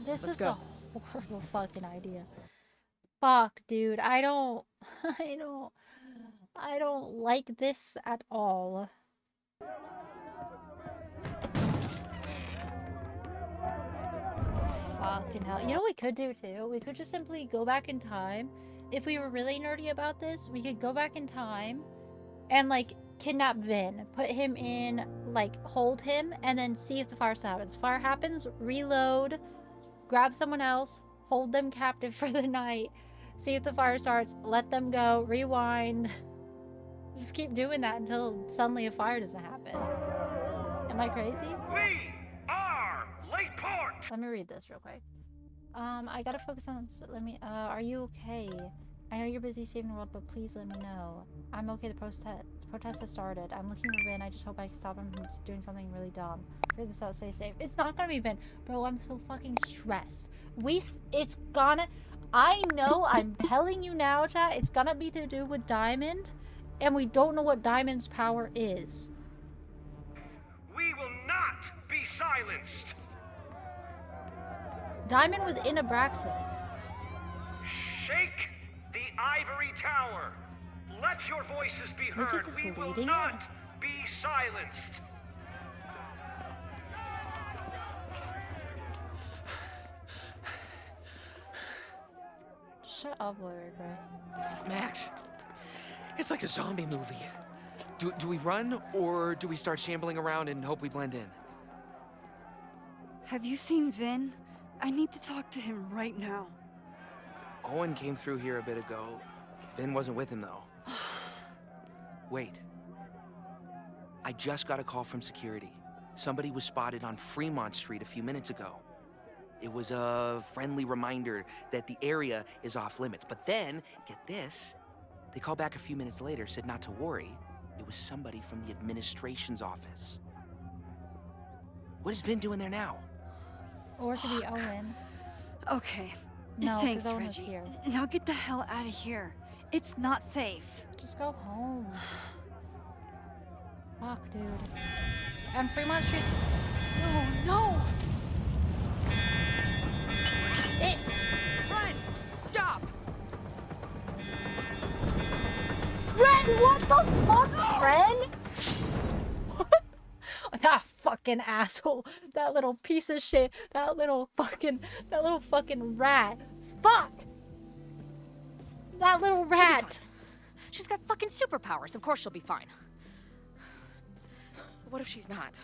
This Let's is go. a horrible fucking idea. Fuck, dude. I don't like this at all. Fucking hell. You know what we could do too? We could just simply go back in time. If we were really nerdy about this, we could go back in time and like kidnap Vin, put him in, like hold him, and then see if the fire happens. Fire happens, reload, grab someone else, hold them captive for the night, see if the fire starts, let them go, rewind. Just keep doing that until suddenly a fire doesn't happen. Am I crazy? We are Lakeport! Let me read this real quick. I gotta focus on, are you okay? I know you're busy saving the world, but please let me know. I'm okay, the protest has started. I'm looking for Vin, I just hope I can stop him from doing something really dumb. Figure this out, stay safe. It's not gonna be Vin. Bro, I'm so fucking stressed. I know, I'm telling you now, chat, it's gonna be to do with Diamond, and we don't know what Diamond's power is. We will not be silenced! Diamond was in Abraxas. Shake the ivory tower. Let your voices be heard. Lucas is We will leading not be silenced. Shut up, Larry Gray. Max, it's like a zombie movie. Do we run, or do we start shambling around and hope we blend in? Have you seen Vin? I need to talk to him right now. Owen came through here a bit ago. Vin wasn't with him, though. Wait. I just got a call from security. Somebody was spotted on Fremont Street a few minutes ago. It was a friendly reminder that the area is off limits. But then, get this, they called back a few minutes later, said not to worry. It was somebody from the administration's office. What is Vin doing there now? Or it could be Owen. Okay. No, thanks, because Owen was Reggie. here. Now get the hell out of here. It's not safe. Just go home. Fuck, dude. And Fremont Street's... No, no! Run! Stop! Ren, what the fuck, Ren? What? That fucking asshole. That little piece of shit. That little fucking rat. Fuck! That little rat. She's got fucking superpowers. Of course she'll be fine. What if she's not?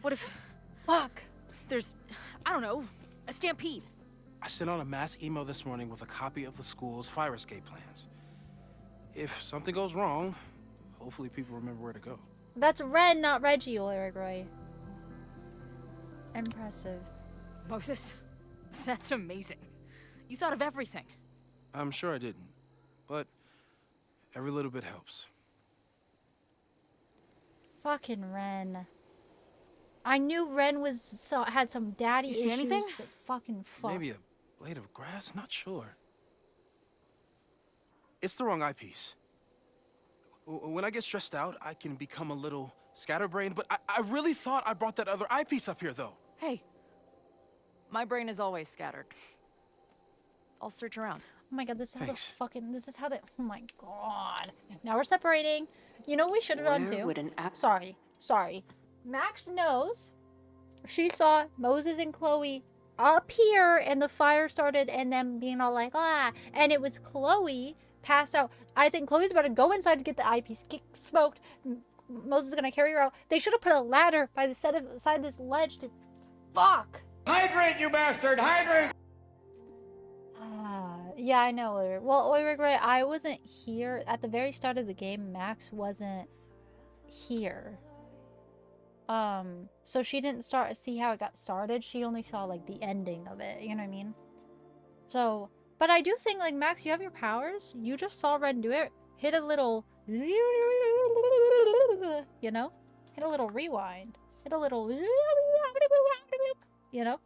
What if... Fuck. There's, I don't know, a stampede. I sent out a mass email this morning with a copy of the school's fire escape plans. If something goes wrong, hopefully people remember where to go. That's Ren, not Reggie, Ulrich Roy. Impressive. Moses, that's amazing. You thought of everything. I'm sure I didn't, but every little bit helps. Fucking Ren. I knew Ren had some daddy You see issues. anything? That fucking fuck. Maybe a blade of grass? Not sure. It's the wrong eyepiece. When I get stressed out, I can become a little scatterbrained, but I really thought I brought that other eyepiece up here, though. Hey, my brain is always scattered. I'll search around. Oh my god, this is how Thanks. the fucking, this is how the, oh my god. Now we're separating. You know what we should have done Where too? would an Sorry. Max knows she saw Moses and Chloe up here and the fire started and them being all like, ah, and it was Chloe passed out. I think Chloe's about to go inside to get the eyepiece smoked. Moses is gonna carry her out. They should have put a ladder by the side of this ledge to, fuck. Hydrant, you bastard! Hydrant! Yeah, I know. Well, Oirigray, I wasn't here at the very start of the game. Max wasn't here. So she didn't see how it got started. She only saw like the ending of it. You know what I mean? So, but I do think like Max, you have your powers. You just saw Ren do it. Hit a little, you know, hit a little rewind. Hit a little, you know.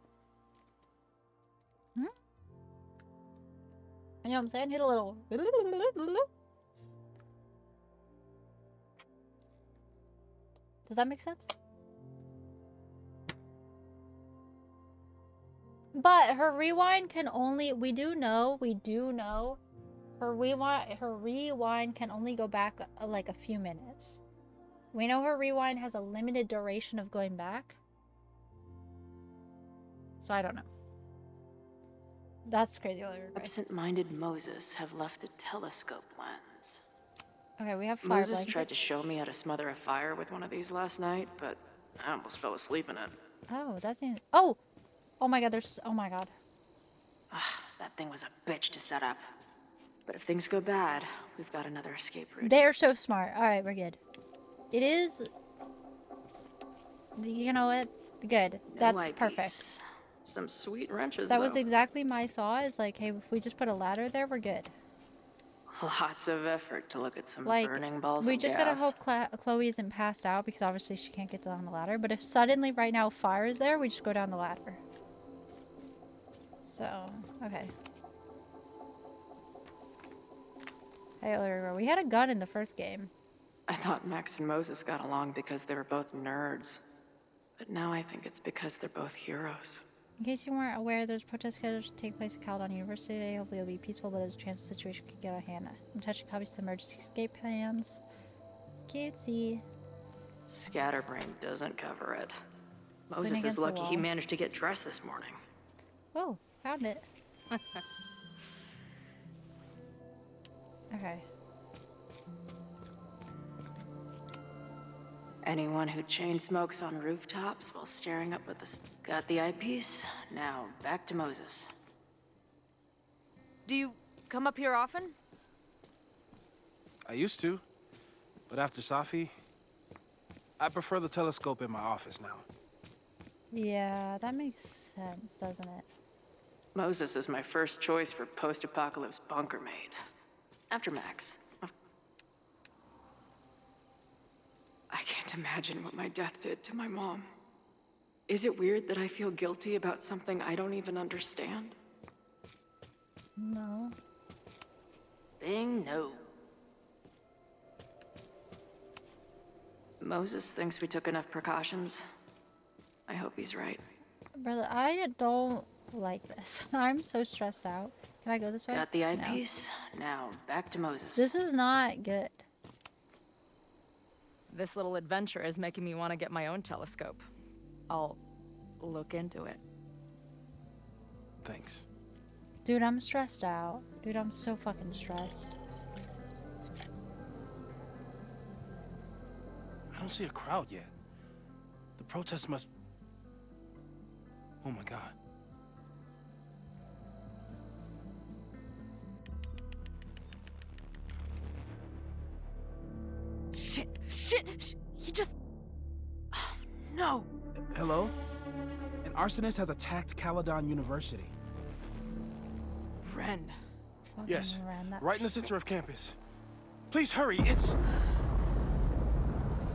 You know what I'm saying? Hit a little. Does that make sense? But her rewind can only, we do know, her rewind can only go back like a few minutes. We know her rewind has a limited duration of going back. So I don't know. That's crazy. Absent-minded Moses have left a telescope lens. Okay, we have fire Moses blankets. tried to show me how to smother a fire with one of these last night, but I almost fell asleep in it. Oh, that's in. Oh! Oh my god, oh my god. That thing was a bitch to set up. But if things go bad, we've got another escape route. They're so smart. Alright, we're good. It is... You know what? Good. That's eyepiece. perfect. Some sweet wrenches, That though. was exactly my thought. Is like, hey, if we just put a ladder there, we're good. Lots of effort to look at some Like, burning balls we of just gas. gotta hope Chloe isn't passed out because obviously she can't get down the ladder. But if suddenly right now fire is there, we just go down the ladder. So, okay. Hey, we had a gun in the first game. I thought Max and Moses got along because they were both nerds. But now I think it's because they're both heroes. In case you weren't aware, there's protests scheduled to take place at Caledon University today. Hopefully it'll be peaceful, but there's a chance the situation could get out of hand. I'm touching copies of the emergency escape plans. Cutesy. Scatterbrain doesn't cover it. Sitting Moses is against the lucky he wall. managed to get dressed this morning. Oh, found it. Okay. Anyone who chain smokes on rooftops while staring up at the... Got the eyepiece? Now, back to Moses. Do you come up here often? I used to, but after Safi, I prefer the telescope in my office now. Yeah, that makes sense, doesn't it? Moses is my first choice for post-apocalypse bunker mate. After Max. I can't imagine what my death did to my mom. Is it weird that I feel guilty about something I don't even understand? No. Bing, no. Moses thinks we took enough precautions. I hope he's right. Brother, I don't like this. I'm so stressed out. Can I go this way? Got the No. eyepiece? Now, back to Moses. This is not good. This little adventure is making me want to get my own telescope. I'll look into it. Thanks. Dude, I'm stressed out. Dude, I'm so fucking stressed. I don't see a crowd yet. The protest must... Oh my god. Shit! He just... Oh, no! Hello? An arsonist has attacked Caledon University. Ren. Yes, Ren, that right in the center of campus. Please hurry, it's...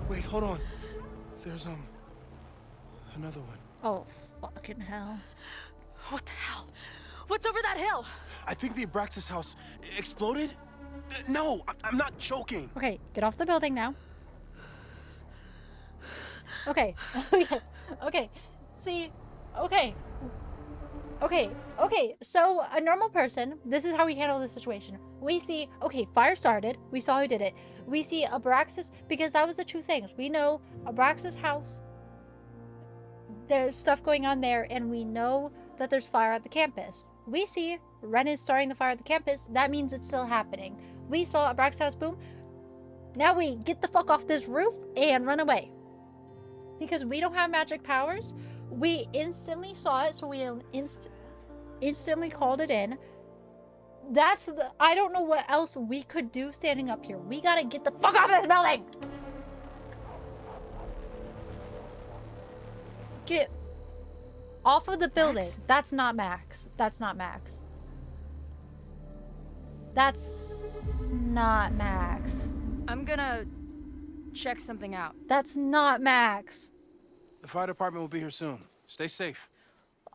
Wait, hold on. There's, Another one. Oh, fucking hell. What the hell? What's over that hill? I think the Abraxas house exploded. No, I'm not joking. Okay, get off the building now. Okay, okay. See, okay. So a normal person, this is how we handle the situation. We see, okay, fire started. We saw who did it. We see Abraxas, because that was the two things. We know Abraxas house, there's stuff going on there, and we know that there's fire at the campus. We see Ren is starting the fire at the campus. That means it's still happening. We saw Abraxas house boom. Now we get the fuck off this roof and run away. Because we don't have magic powers. We instantly saw it, so we instantly called it in. I don't know what else we could do standing up here. We gotta get the fuck out of this building! Get off of the building. Max? That's not Max. That's not Max. That's not Max. I'm gonna check something out. That's not Max. The fire department will be here soon. Stay safe.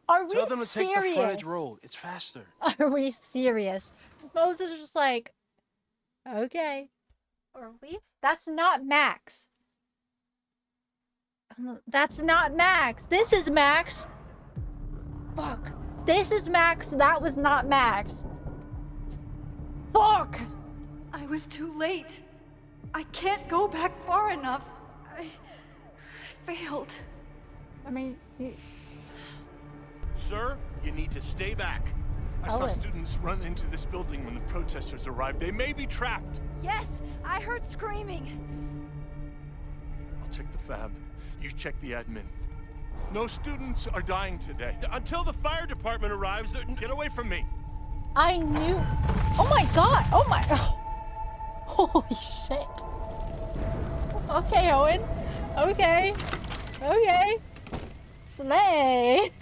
Are we Tell them to serious? take the frontage road. It's faster. Are we serious? Moses is just like, okay. Or we? That's not Max. That's not Max. This is Max. Fuck. This is Max. That was not Max. Fuck. I was too late. I can't go back far enough. I failed. I mean, Sir, you need to stay back. I saw Owen. students run into this building when the protesters arrived. They may be trapped. Yes, I heard screaming. I'll check the fab. You check the admin. No students are dying today. Until the fire department arrives, Get away from me. I knew. Oh my god. Oh my. Holy shit. Okay, Owen. Okay. Okay. Slay.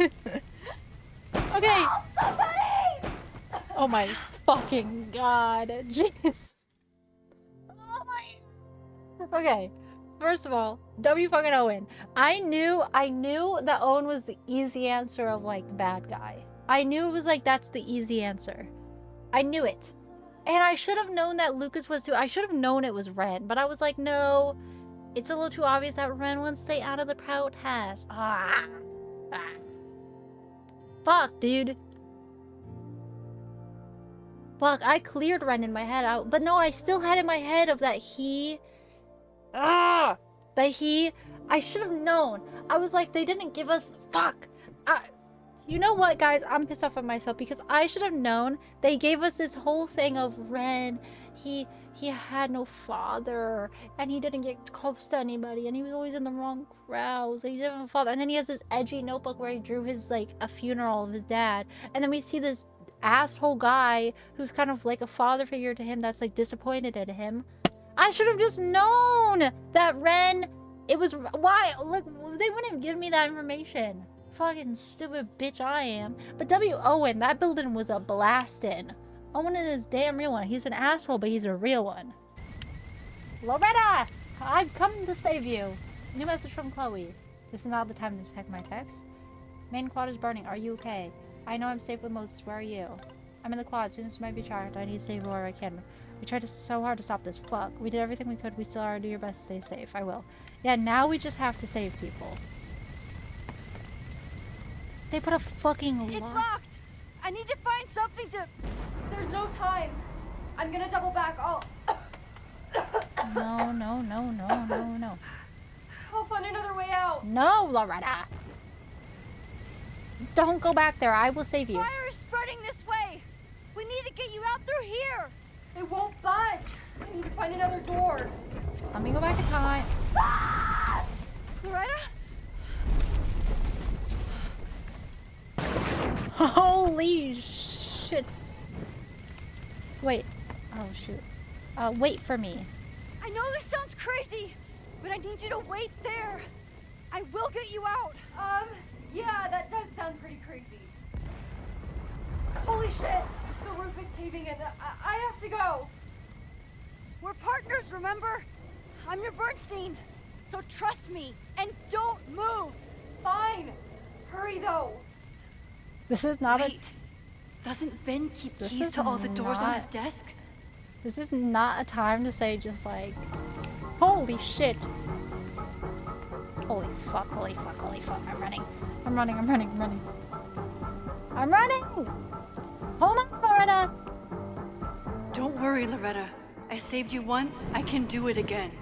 Okay. Oh my fucking god. Jeez. Oh my. Okay. First of all, W fucking Owen. I knew that Owen was the easy answer of like the bad guy. I knew it was like that's the easy answer. I knew it. And I should have known that Lucas was too. I should have known it was Ren, but I was like, no. It's a little too obvious that Ren wants to stay out of the protest. Fuck, dude. Fuck, I cleared Ren in my head out. But no, I still had in my head of that he... I should have known. I was like, they didn't give us... Fuck. You know what, guys? I'm pissed off at myself because I should have known. They gave us this whole thing of Ren. He had no father, and he didn't get close to anybody, and he was always in the wrong crowds. He didn't have a father, and then he has this edgy notebook where he drew his like a funeral of his dad, and then we see this asshole guy who's kind of like a father figure to him that's like disappointed in him. I should have just known that Ren. It was why like they wouldn't have given me that information. Fucking stupid bitch I am. But W. Owen, that building was a blastin'. Owen is a damn real one. He's an asshole, but he's a real one. Loretta! I've come to save you. New message from Chloe. This is not the time to check my text. Main quad is burning. Are you okay? I know I'm safe with Moses. Where are you? I'm in the quad. Students might be charged. I need to save whoever I can. We tried so hard to stop this. Fuck. We did everything we could. We still are. Do your best to stay safe. I will. Yeah, now we just have to save people. They put a fucking It's locked! I need to find something to... There's no time. I'm gonna double back. No. I'll find another way out. No, Loretta. Don't go back there. I will save you. Fire is spreading this way! We need to get you out through here! It won't budge. I need to find another door. Let me go back in time. Loretta? Holy shits. Wait. Oh, shoot. Wait for me. I know this sounds crazy, but I need you to wait there. I will get you out. Yeah, that does sound pretty crazy. Holy shit! The roof is caving in. I have to go. We're partners, remember? I'm your Bernstein. So trust me and don't move. fine. Hurry though. This is not Wait. Doesn't Vin keep This keys is to all the doors on not- his desk? This is not a time to say just like, holy shit. Holy fuck, holy fuck, holy fuck. I'm running. I'm running, I'm running, I'm running. I'm running! Hold on, Loretta! Don't worry, Loretta. I saved you once, I can do it again.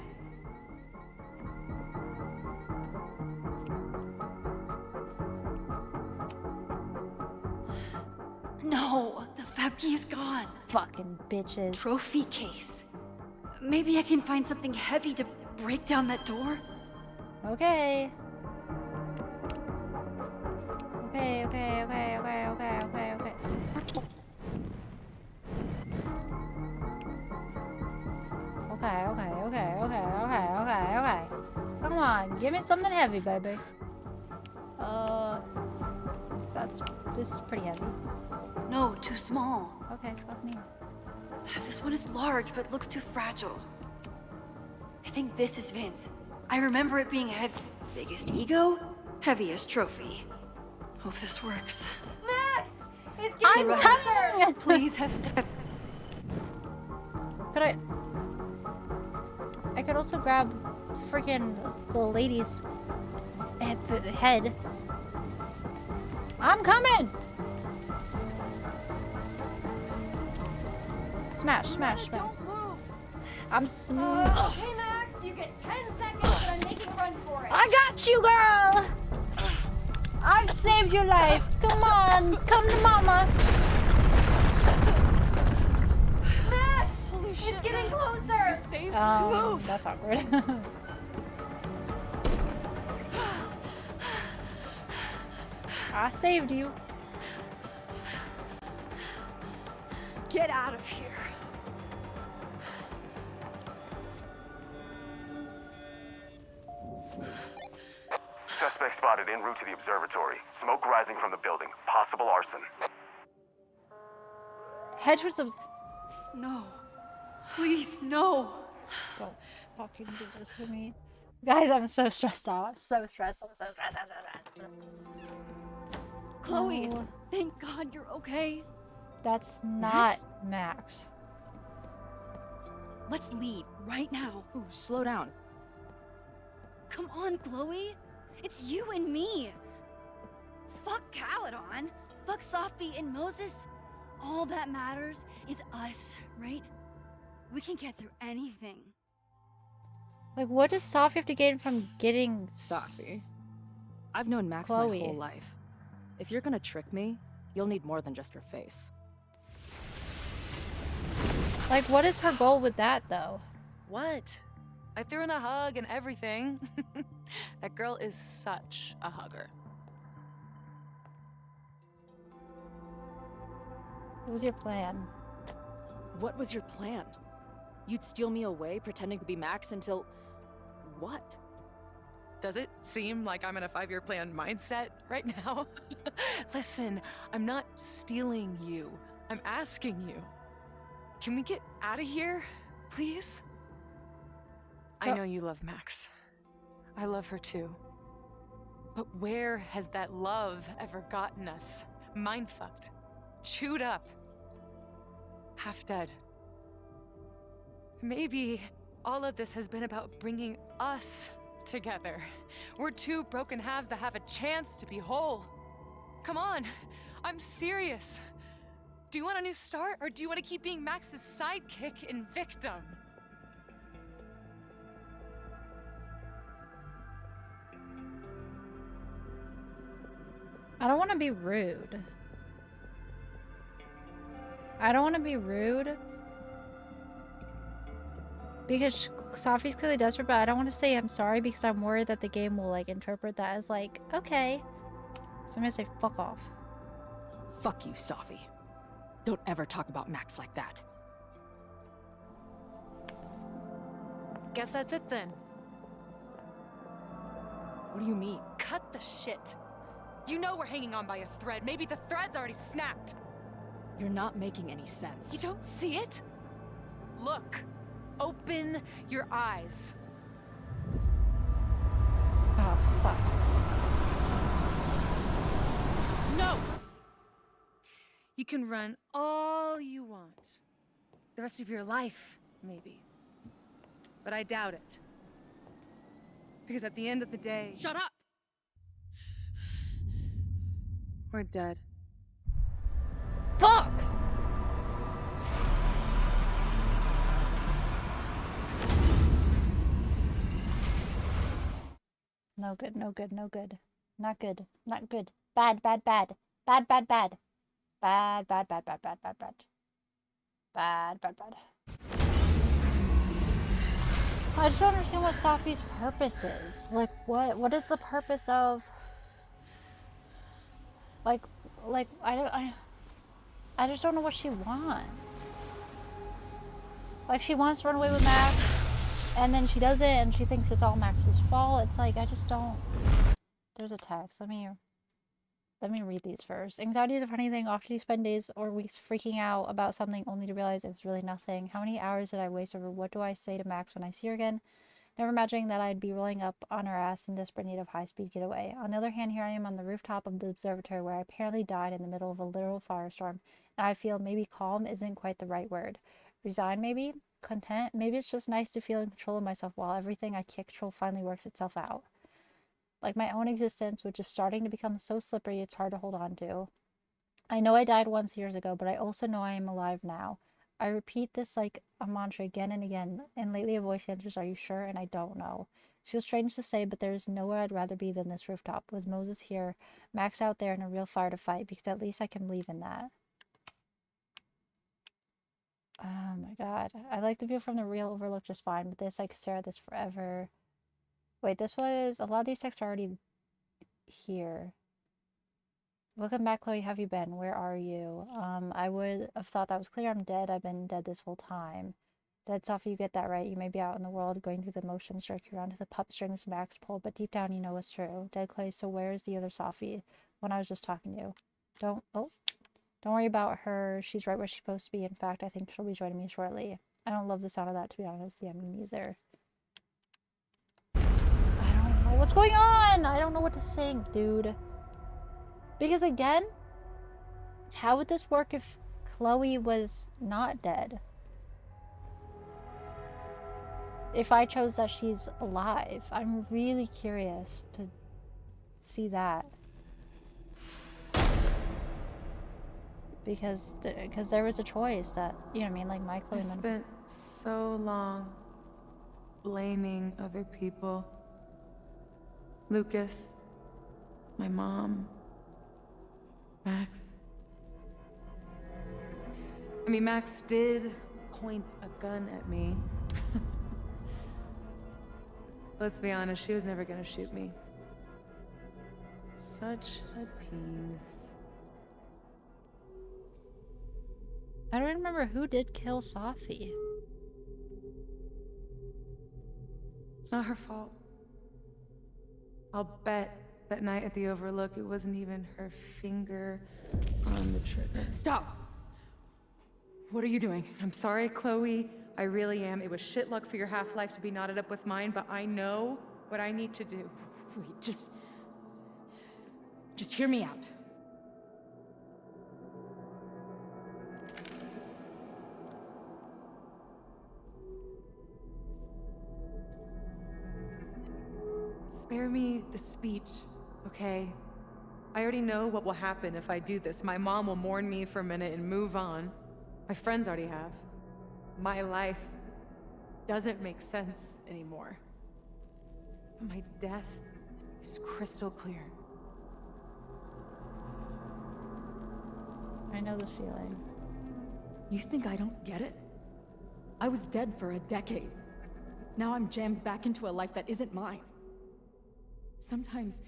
No, the fab key is gone. Fucking bitches. Trophy case. Maybe I can find something heavy to break down that door? Okay. Okay, okay, okay, okay, okay, okay, okay. Okay, okay, okay, okay, okay, okay, okay. Come on, give me something heavy, baby. This is pretty heavy. No, too small. Okay, fuck me. This one is large, but looks too fragile. I think this is Vince. I remember it being heavy. Biggest ego, heaviest trophy. Hope this works. Max! It's I'm getting coming! Please have step. Could I could also grab freaking the lady's head. I'm coming! Smash, smash, smash. Don't move. I'm Okay, Max, you get 10 seconds and I'm making a run for it. I got you, girl! I've saved your life. Come on, come to mama. Max! Holy shit, It's getting Max. closer! You saved Move. That's awkward. I saved you. Get out of here. Suspect spotted en route to the observatory. Smoke rising from the building. Possible arson. Head for some. No. Please, no. Don't fucking do this to me. Guys, I'm so stressed out. I'm so stressed. I'm so stressed. I'm so stressed. Chloe, No. thank God you're okay. That's not Max. Let's leave right now. Ooh, slow down. Come on, Chloe. It's you and me. Fuck Caledon. Fuck Sophie and Moses. All that matters is us, right? We can get through anything. Like, what does Sophie have to gain from getting Sophie. I've known Max Chloe. my whole life. If you're gonna trick me, you'll need more than just her face. Like, what is her goal with that, though? What? I threw in a hug and everything. That girl is such a hugger. What was your plan? What was your plan? You'd steal me away, pretending to be Max until... what? Does it seem like I'm in a 5-year plan mindset right now? Listen, I'm not stealing you. I'm asking you. Can we get out of here, please? I know you love Max. I love her too. But where has that love ever gotten us? Mind-fucked. Chewed up. Half dead. Maybe all of this has been about bringing us together. We're two broken halves that have a chance to be whole. Come on, I'm serious. Do you want a new start, or do you want to keep being Max's sidekick and victim? I don't want to be rude. I don't want to be rude. Because Sophie's clearly desperate, but I don't want to say I'm sorry because I'm worried that the game will, like, interpret that as, like, okay. So I'm gonna say fuck off. Fuck you, Sophie. Don't ever talk about Max like that. Guess that's it then. What do you mean? Cut the shit. You know we're hanging on by a thread. Maybe the thread's already snapped. You're not making any sense. You don't see it? Look. Open your eyes. Oh, fuck. No! You can run all you want. The rest of your life, maybe. But I doubt it. Because at the end of the day... Shut up! We're dead. Fuck! No good, no good, no good. Not good, not good. Bad, bad, bad. Bad, bad, bad. Bad, bad, bad, bad, bad, bad, bad. Bad, bad, bad. I just don't understand what Safi's purpose is. Like, what is the purpose of... Like, I just don't know what she wants. Like, she wants to run away with Max, and then she does it, and she thinks it's all Max's fault. It's like, I just don't... There's a text. Let me read these first. Anxiety is a funny thing. Often you spend days or weeks freaking out about something only to realize it was really nothing. How many hours did I waste over what do I say to Max when I see her again? Never imagining that I'd be rolling up on her ass in desperate need of high-speed getaway. On the other hand, here I am on the rooftop of the observatory where I apparently died in the middle of a literal firestorm, and I feel maybe calm isn't quite the right word. Resigned, maybe? Content? Maybe it's just nice to feel in control of myself while everything I can't control finally works itself out. Like my own existence, which is starting to become so slippery it's hard to hold on to. I know I died once years ago, but I also know I am alive now. I repeat this like a mantra again and again, and lately a voice answers, "Are you sure?" And I don't know. It feels strange to say, but there is nowhere I'd rather be than this rooftop, with Moses here, Max out there, and a real fire to fight, because at least I can believe in that. Oh my god. I like the view from the real overlook just fine, but this, I could stare at this forever. Wait, this was... A lot of these texts are already here. Welcome back, Chloe. How have you been? Where are you? I would have thought that was clear. I'm dead. I've been dead this whole time. Dead, Sophie, you get that right. You may be out in the world going through the motions, jerking around to the pup strings Max pulled, but deep down you know what's true. Dead, Chloe, so where is the other Sophie? When I was just talking to you. Don't worry about her. She's right where she's supposed to be. In fact, I think she'll be joining me shortly. I don't love the sound of that, to be honest. Yeah, me neither. I don't know what's going on! I don't know what to think, dude. Because again, how would this work if Chloe was not dead? If I chose that she's alive? I'm really curious to see that. Because there was a choice that, you know what I mean, like my Chloe... I spent so long blaming other people. Lucas, my mom, Max. I mean, Max did point a gun at me. Let's be honest, she was never gonna shoot me. Such a tease. I don't remember who did kill Sophie. It's not her fault. I'll bet that night at the Overlook it wasn't even her finger on the trigger. Stop! What are you doing? I'm sorry, Chloe. I really am. It was shit luck for your half-life to be knotted up with mine, but I know what I need to do. Wait, just hear me out. Spare me the speech, okay? I already know what will happen if I do this. My mom will mourn me for a minute and move on. My friends already have. My life doesn't make sense anymore. My death is crystal clear. I know the feeling. You think I don't get it? I was dead for a decade. Now I'm jammed back into a life that isn't mine. Sometimes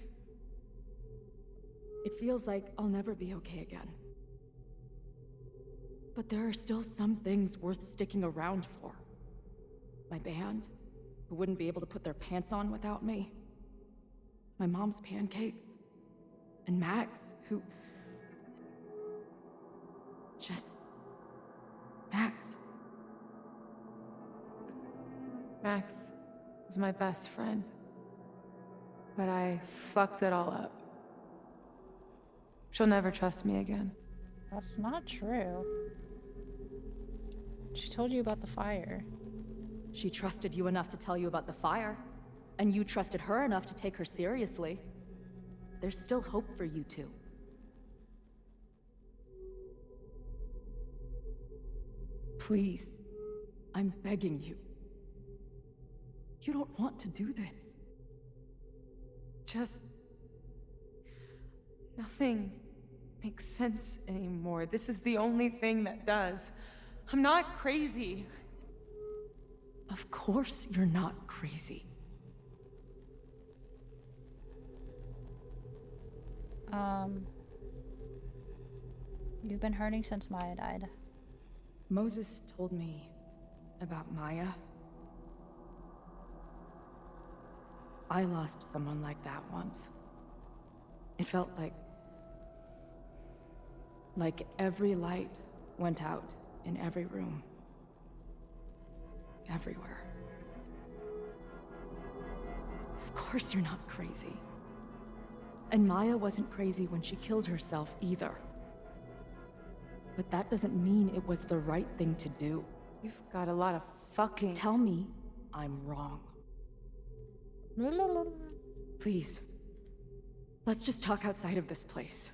it feels like I'll never be okay again. But there are still some things worth sticking around for. My band, who wouldn't be able to put their pants on without me. My mom's pancakes. And Max, who... just... Max. Max is my best friend. But I fucked it all up. she'll never trust me again. That's not true. She told you about the fire. She trusted you enough to tell you about the fire, and you trusted her enough to take her seriously. There's still hope for you two. Please, I'm begging you. You don't want to do this. Just... nothing makes sense anymore. This is the only thing that does. I'm not crazy. Of course you're not crazy. You've been hurting since Maya died. Moses told me about Maya. I lost someone like that once. It felt like every light went out in every room. Everywhere. Of course you're not crazy. And Maya wasn't crazy when she killed herself either. But that doesn't mean it was the right thing to do. You've got a lot of fucking... Tell me I'm wrong. Please. Let's just talk outside of this place.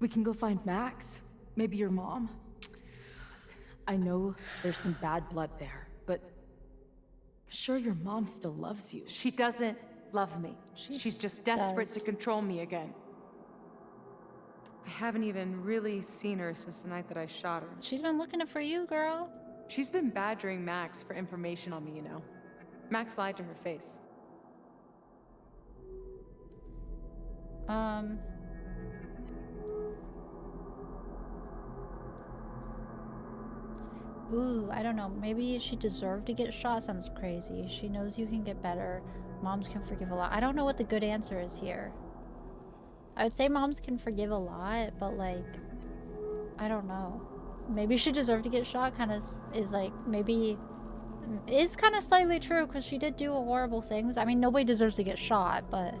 We can go find Max. Maybe your mom. I know there's some bad blood there, but I'm sure your mom still loves you. She doesn't love me. She's just desperate to control me again. I haven't even really seen her since the night that I shot her. She's been looking for you, girl. She's been badgering Max for information on me, you know. Max lied to her face. Ooh, I don't know. Maybe she deserved to get shot. Sounds crazy. She knows you can get better. Moms can forgive a lot. I don't know what the good answer is here. I would say moms can forgive a lot, but like, I don't know. Maybe she deserved to get shot kind of is like, maybe is kind of slightly true because she did do horrible things. I mean, nobody deserves to get shot, but...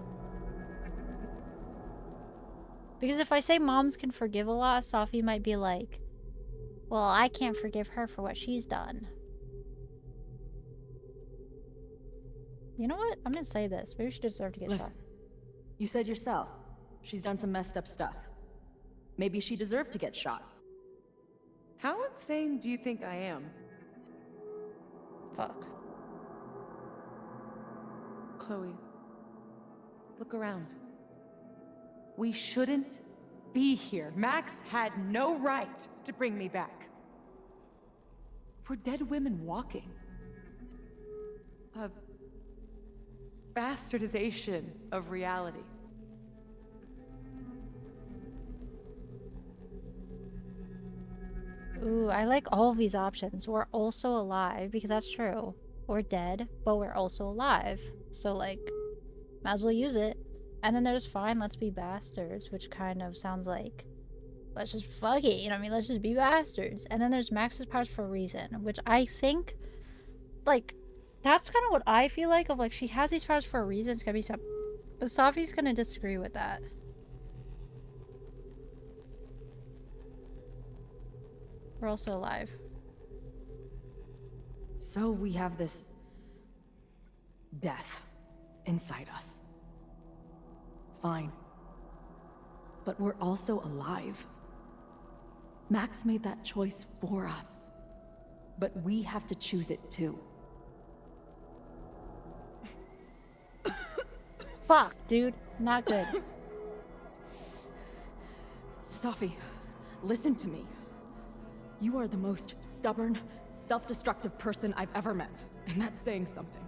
Because if I say moms can forgive a lot, Safi might be like, well, I can't forgive her for what she's done. You know what? I'm gonna say this. Maybe she deserved to get shot. You said yourself, she's done some messed up stuff. Maybe she deserved to get shot. How insane do you think I am? Fuck. Chloe, look around. We shouldn't be here. Max had no right to bring me back. We're dead women walking. A bastardization of reality. Ooh, I like all of these options. We're also alive, because that's true. We're dead, but we're also alive. So, like, might as well use it. And then there's fine, let's be bastards, which kind of sounds like, let's just fuck it, you know what I mean? Let's just be bastards. And then there's Max's powers for a reason, which I think, like, that's kind of what I feel like, of like, she has these powers for a reason. It's gonna be some... But Safi's gonna disagree with that. We're also alive. So we have this death inside us. Fine. But we're also alive. Max made that choice for us. But we have to choose it too. Fuck, dude. Not good. Safi, listen to me. You are the most stubborn, self-destructive person I've ever met. And that's saying something.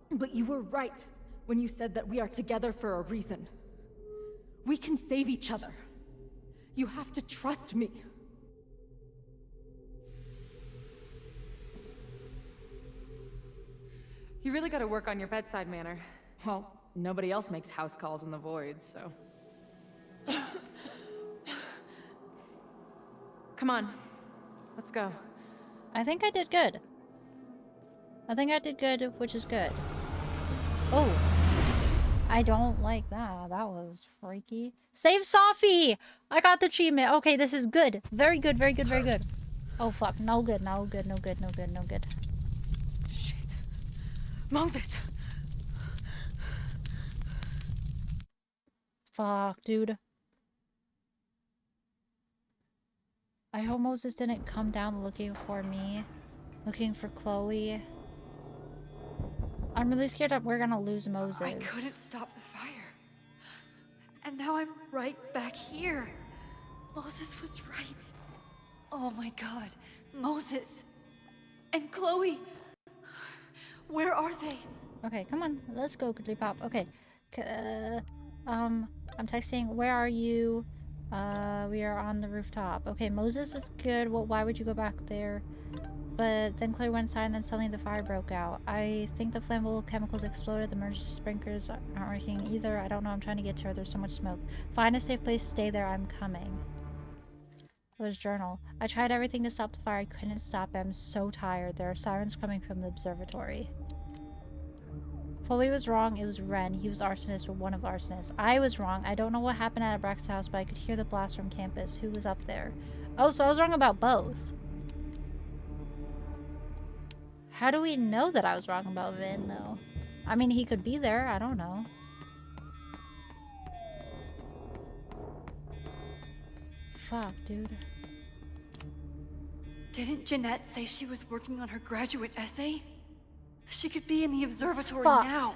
But you were right when you said that we are together for a reason. We can save each other. You have to trust me. You really gotta work on your bedside manner. Well, nobody else makes house calls in the void, so... Come on, let's go. I think I did good. I think I did good, which is good. Oh. I don't like that. That was freaky. Save Sophie! I got the achievement. Okay, this is good. Very good, very good, very good. Oh, fuck. No good, no good, no good, no good, no good. Shit. Moses! Fuck, dude. I hope Moses didn't come down looking for me. Looking for Chloe. I'm really scared that we're gonna lose Moses. I couldn't stop the fire. And now I'm right back here. Moses was right. Oh my god. Moses. And Chloe. Where are they? Okay, come on. Let's go, Quickly Pop. Okay. I'm texting. Where are you? We are on the rooftop. Okay, Moses is good. Well, why would you go back there? But then Chloe went inside and then suddenly the fire broke out. I think the flammable chemicals exploded. The emergency sprinklers aren't working either. I don't know. I'm trying to get to her. There's so much smoke. Find a safe place. Stay there. I'm coming. There's journal. I tried everything to stop the fire. I couldn't stop it. I'm so tired. There are sirens coming from the observatory. Chloe was wrong. It was Ren. He was arsonist or one of arsonists. I was wrong. I don't know what happened at Abrax's house, but I could hear the blast from campus. Who was up there? Oh, so I was wrong about both. How do we know that I was wrong about Vin, though? I mean, he could be there. I don't know. Fuck, dude. Didn't Jeanette say she was working on her graduate essay? She could be in the observatory Fuck. now.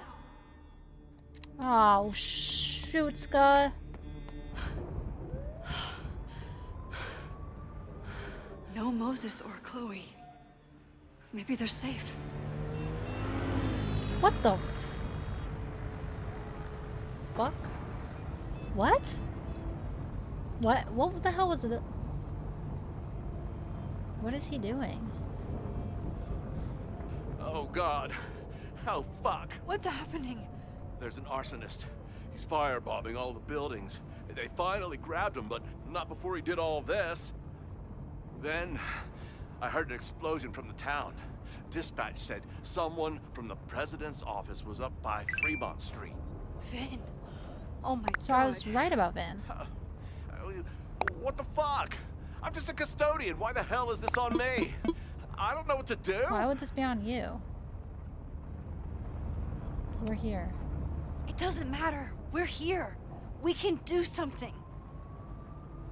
Oh, shoot, Ska. No Moses or Chloe. Maybe they're safe. What the fuck? What? What the hell was it? What is he doing? Oh, God. Oh, fuck. What's happening? There's an arsonist. He's firebombing all the buildings. They finally grabbed him, but not before he did all this. Then, I heard an explosion from the town. Dispatch said someone from the president's office was up by Fremont Street. Vin. Oh my god. So I was right about Vin. What the fuck? I'm just a custodian. Why the hell is this on me? I don't know what to do. Why would this be on you? We're here. It doesn't matter. We're here. We can do something.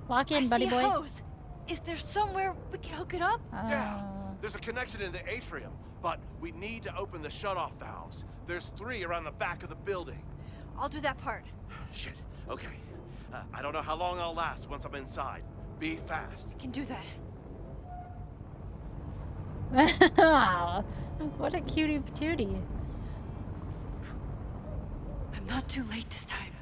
Lock in, buddy boy. Hose. Is there somewhere we can hook it up? Yeah. There's a connection in the atrium, but we need to open the shutoff valves. There's 3 around the back of the building. I'll do that part. Shit. Okay. I don't know how long I'll last once I'm inside. Be fast. Can do that. What a cutie patootie. I'm not too late this time.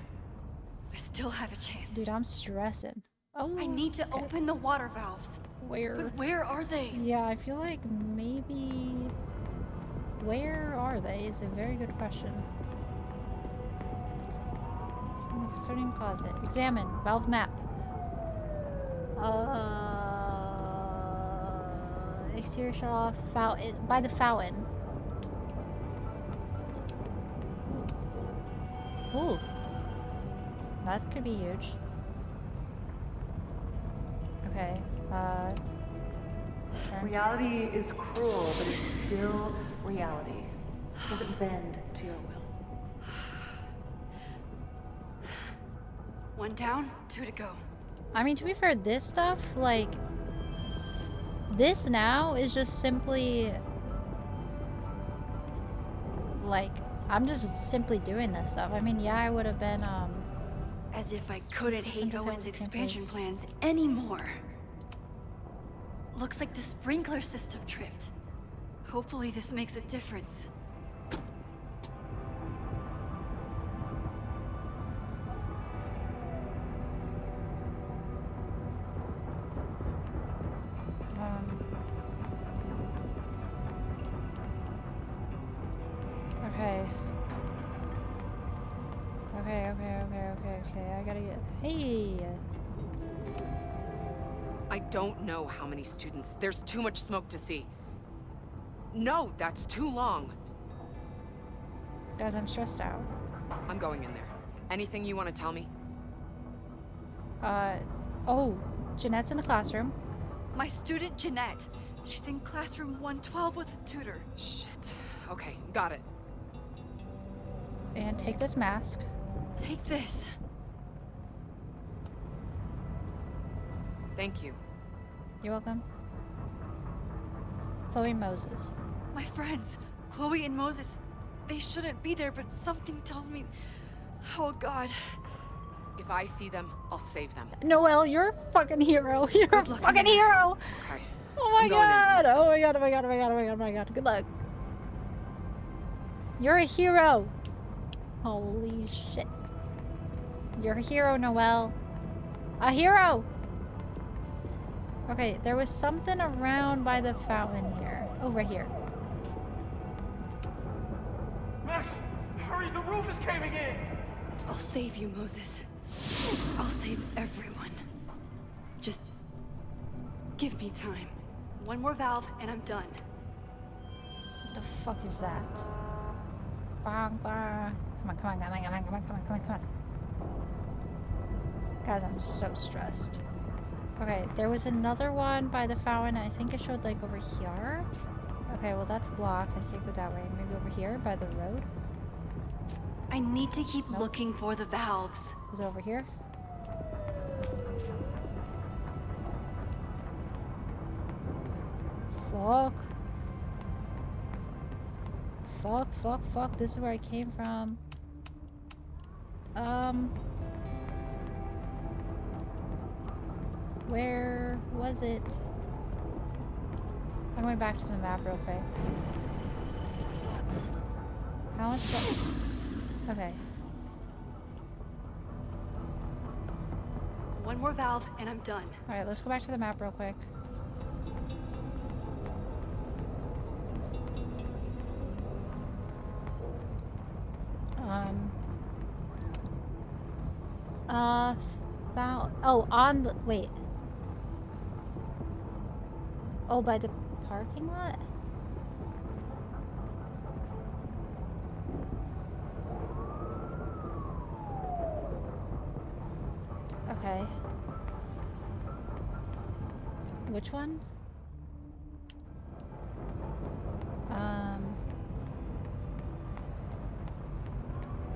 I still have a chance. Dude, I'm stressing. Oh, I need to open the water valves. Where? But where are they? Yeah, I feel like maybe... Where are they is a very good question. In the custodian closet. Examine. Valve map. Exterior shut off. Fountain. By the fountain. Ooh. That could be huge. Okay. Reality is cruel, but it's still reality. It doesn't bend to your will. One down, 2 to go. I mean, to be fair, this stuff, like... This now is just simply... Like, I'm just simply doing this stuff. I mean, yeah, I would have been, As if I couldn't hate Owen's expansion plans anymore. Looks like the sprinkler system tripped. Hopefully this makes a difference. Okay. Okay, I gotta get... Hey! I don't know how many students. There's too much smoke to see. No, that's too long. Guys, I'm stressed out. I'm going in there. Anything you want to tell me? Oh, Jeanette's in the classroom. My student Jeanette. She's in classroom 112 with a tutor. Shit. Okay, got it. And take this mask. Take this. Thank you. You're welcome. Chloe Moses. My friends, Chloe and Moses, they shouldn't be there, but something tells me... Oh, God. If I see them, I'll save them. Noelle, you're a fucking hero. You're a fucking hero. Okay. Oh my I'm going in. god. Oh my god. Oh my god. Oh my god. Oh my god. Oh my god. Good luck. You're a hero. Holy shit. You're a hero, Noelle. A hero. Okay, there was something around by the fountain here. Oh, right here. Max, hurry, the roof is caving in! I'll save you, Moses. I'll save everyone. Just give me time. One more valve and I'm done. What the fuck is that? Bang, bang. Come on, come on, come on, come on, come on, come on, come on, come on. Guys, I'm so stressed. Okay, there was another one by the fountain. I think it showed like over here. Okay, well that's blocked. I can't go that way. Maybe over here by the road. I need to keep looking for the valves. Is it over here? Fuck. Fuck, fuck, fuck. This is where I came from. Where was it? I'm going back to the map real quick. How much? Okay. One more valve and I'm done. Alright, let's go back to the map real quick. Oh, on the, wait. Oh, by the parking lot? Okay. Which one?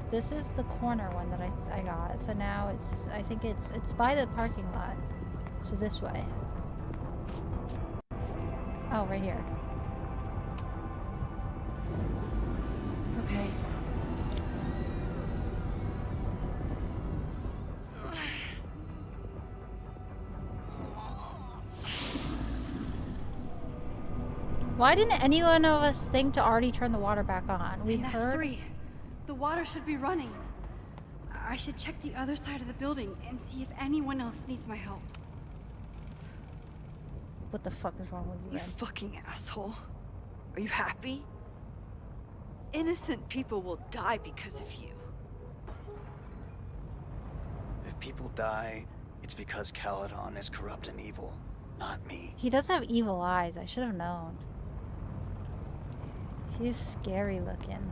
This is the corner one that I got. So now it's, I think it's by the parking lot. So this way. Oh, right here. Okay. Why didn't any one of us think to already turn the water back on? We That's heard 3. The water should be running. I should check the other side of the building and see if anyone else needs my help. What the fuck is wrong with you, You Red? fucking asshole. Are you happy? Innocent people will die because of you. If people die, it's because Caledon is corrupt and evil, not me. He does have evil eyes. I should have known. He's scary looking.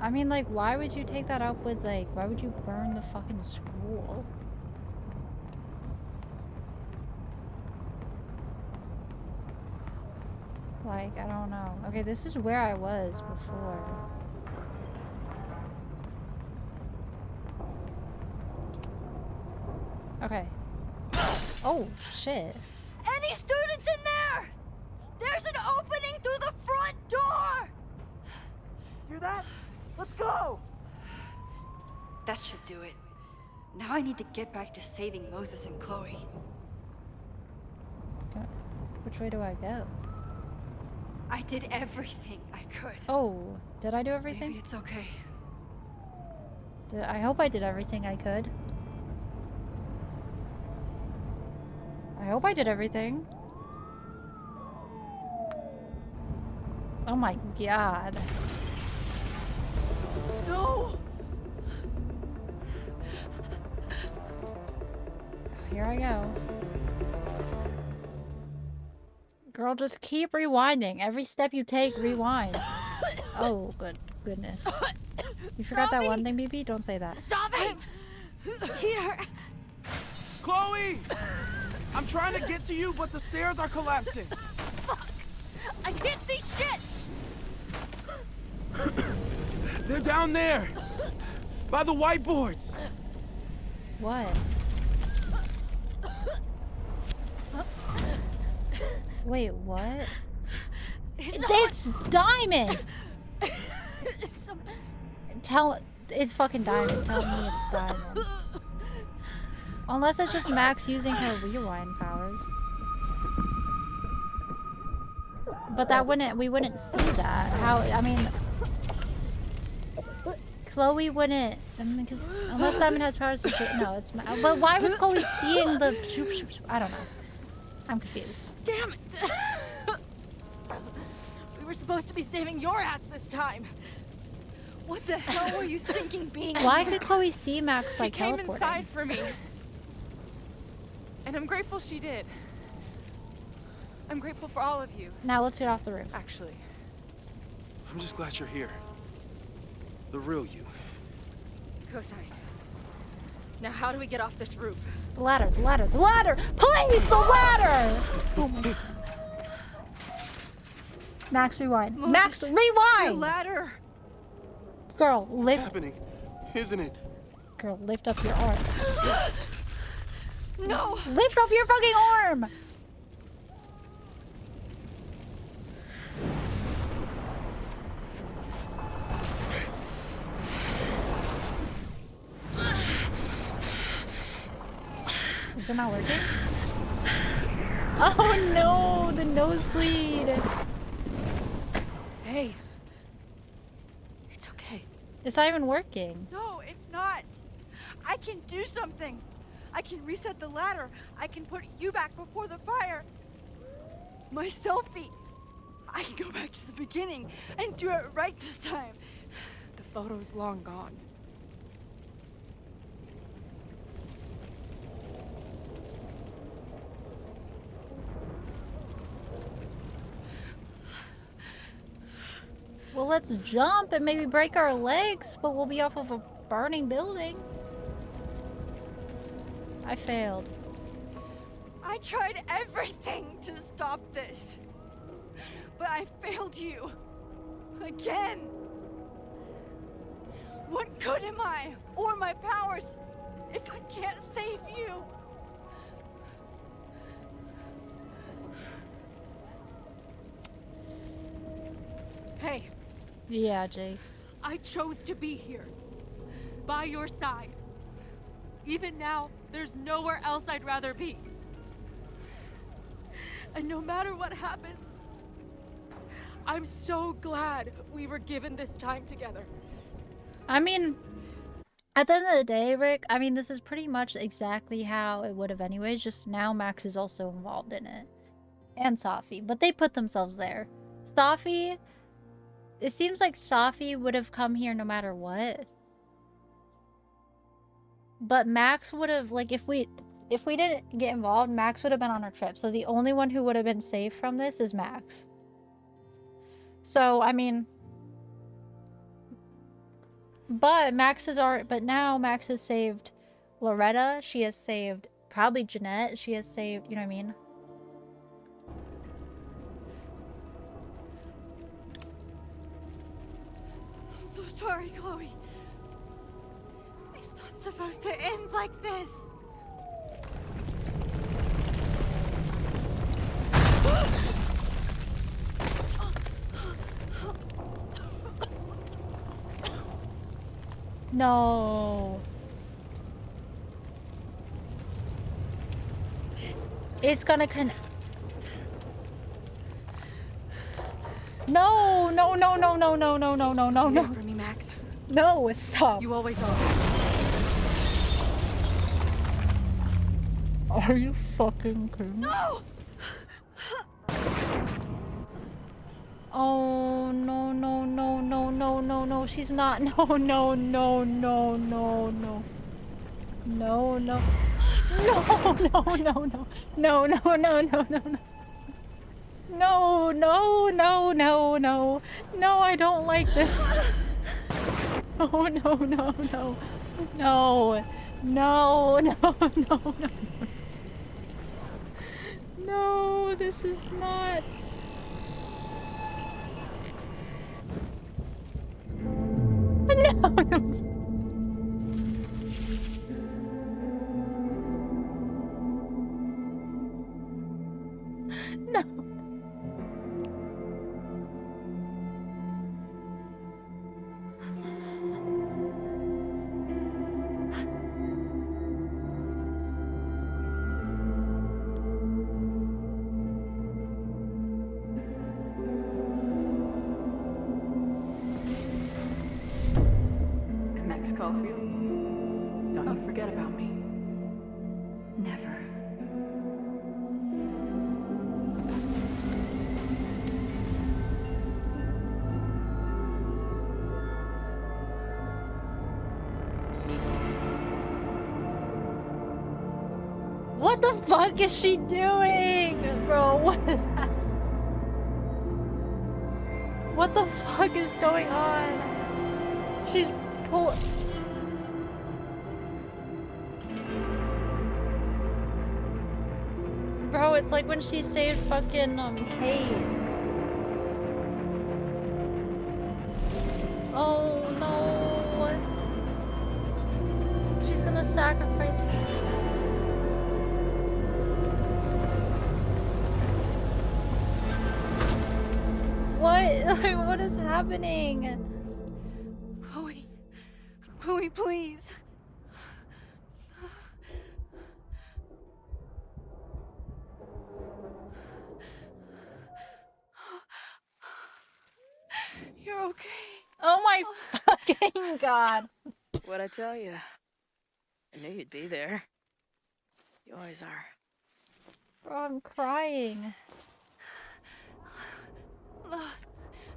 I mean, like, why would you take that up with, like, why would you burn the fucking school? Like, I don't know. Okay, this is where I was before. Okay. Oh, shit. Any students in there? There's an opening through the front door! Hear that? Let's go! That should do it. Now I need to get back to saving Moses and Chloe. Which way do I go? I did everything I could. Oh, did I do everything? Maybe it's okay. I hope I did everything I could. I hope I did everything. Oh my god. No! Here I go. Girl, just keep rewinding. Every step you take, rewind. Oh, goodness. You forgot that one thing, BB? Don't say that. Sophie! Here! Chloe! I'm trying to get to you, but the stairs are collapsing. Fuck! I can't see shit! They're down there! By the whiteboards! What? Wait, what? It's Diamond! It's fucking Diamond. Tell me it's Diamond. Unless it's just Max using her rewind powers. But that we wouldn't see that. I mean, Chloe wouldn't, because unless Diamond has powers to shoot, no, it's, but why was Chloe seeing the, I don't know. I'm confused. Damn it! We were supposed to be saving your ass this time. What the hell were you thinking being Why here? could Chloe see Max like She came teleporting? inside for me. And I'm grateful she did. I'm grateful for all of you. Now let's get off the roof. Actually. I'm just glad you're here. The real you. Cosine. Now how do we get off this roof? The ladder, the ladder, the ladder! Please, the ladder! Oh my God. Max, rewind. Moses, Max, rewind! the ladder! Girl, What's lift. happening? Isn't it? Girl, lift up your arm. No! Lift up your fucking arm! Is it not working? Oh no, the nosebleed. Hey. It's okay. It's not even working. No, it's not. I can do something. I can reset the ladder. I can put you back before the fire. My selfie. I can go back to the beginning and do it right this time. The photo's long gone. Well, let's jump and maybe break our legs, but we'll be off of a burning building. I failed. I tried everything to stop this. But I failed you. Again. What good am I, or my powers, if I can't save you? Hey. Yeah, Jake. I chose to be here. By your side. Even now, there's nowhere else I'd rather be. And no matter what happens, I'm so glad we were given this time together. I mean, at the end of the day, Rick, I mean, this is pretty much exactly how it would have anyways, just now Max is also involved in it. And Safi, but they put themselves there. Safi, it seems like Safi would have come here no matter what. But Max would have, like, if we didn't get involved, Max would have been on our trip. So the only one who would have been safe from this is Max. So, I mean, but now Max has saved Loretta. She has saved probably Jeanette. She has saved, you know what I mean? I'm so sorry, Chloe. It's not supposed to end like this. No. It's gonna No, no, no, no, no, no, no, no, no, no, no. For me, Max. No, stop. You always are. Are you fucking kidding me? No! Oh, no, no, no, no, no, no, no. She's not. No, no, no, no, no, no. No, no. No, no, no, no. No, no, no, no, no, no. No, no, no, no, no. No, I don't like this. Oh, no, no, no. No. No, no, no, no. No, this is not. No, no. No. A Max Caulfield, don't you forget about me. Never. What the fuck is she doing? Bro, what is that? What the fuck is going on? She's pull. Bro, it's like when she saved fucking Kate. Oh no. She's gonna sacrifice. What? Like, what is happening? Chloe. Chloe, please. You're okay. Oh my fucking god. What'd I tell you? I knew you'd be there. You always are. Bro, I'm crying.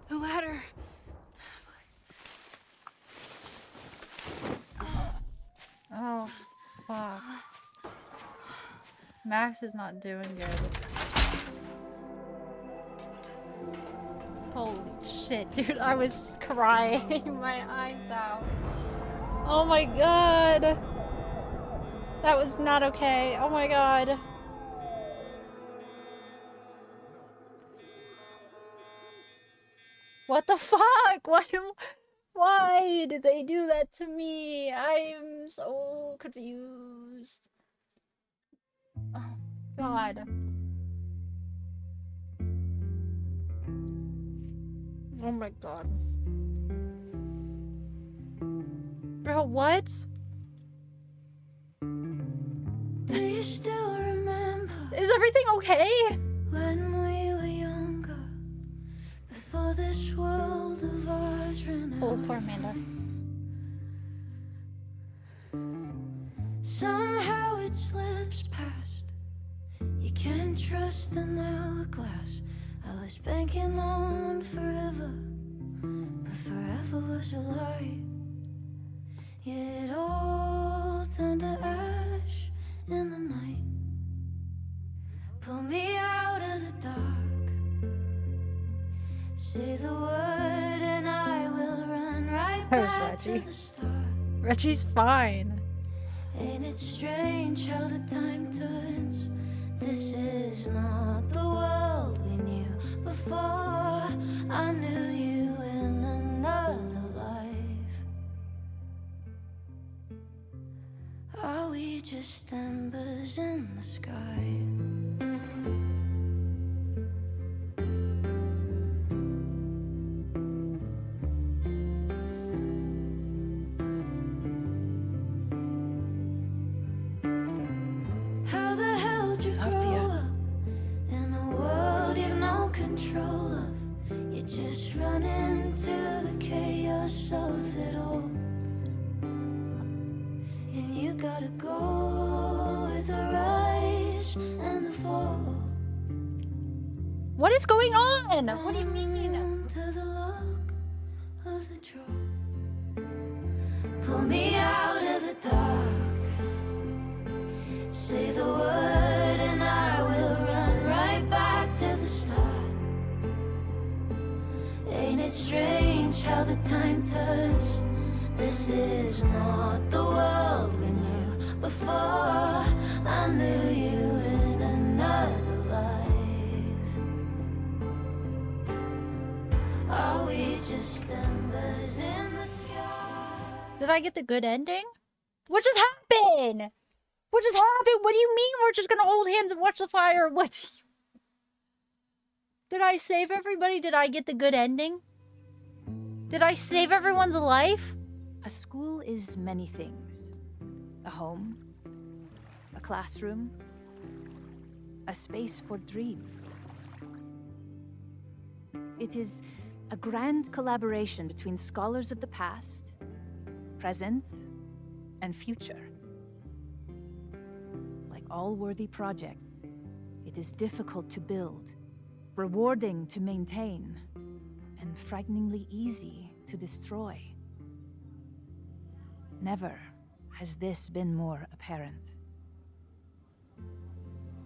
The ladder. Oh, fuck. Max is not doing good. Holy shit, dude, I was crying my eyes out. Oh my god. That was not okay. Oh my god. What the fuck? Why did they do that to me? I'm so confused. Oh god. Oh my god. Bro, what? Do you still remember? Is everything okay? When we were younger, before this world of ours ran out. Oh, poor Amanda. Somehow it slips past. You can't trust an hourglass. I was banking on forever, but forever was a lie. It all turned to ash in the night. Pull me out of the dark. Say the word and I will run right Where's back to Reggie? the start. Reggie's fine. Ain't it strange how the time turns? This is not the world we knew before. I knew you in another life. Are we just embers in the sky? How the hell did you grow up in a world you've no control of? You just run into the chaos of it all, and you gotta go with the rise and the fall. What is going on? What do you mean? To the lock of the drawer. Pull me out of the dark. Say the word and I will run right back to the start. how the time turns. This is not the world we knew before. I knew you in another life. Are we just embers in the sky? Did I get the good ending? What just happened? What just happened? What do you mean we're just gonna hold hands and watch the fire? What? Did I save everybody? Did I get the good ending? Did I save everyone's life? A school is many things. A home, a classroom, a space for dreams. It is a grand collaboration between scholars of the past, present, and future. Like all worthy projects, it is difficult to build, rewarding to maintain, and frighteningly easy to destroy. Never has this been more apparent.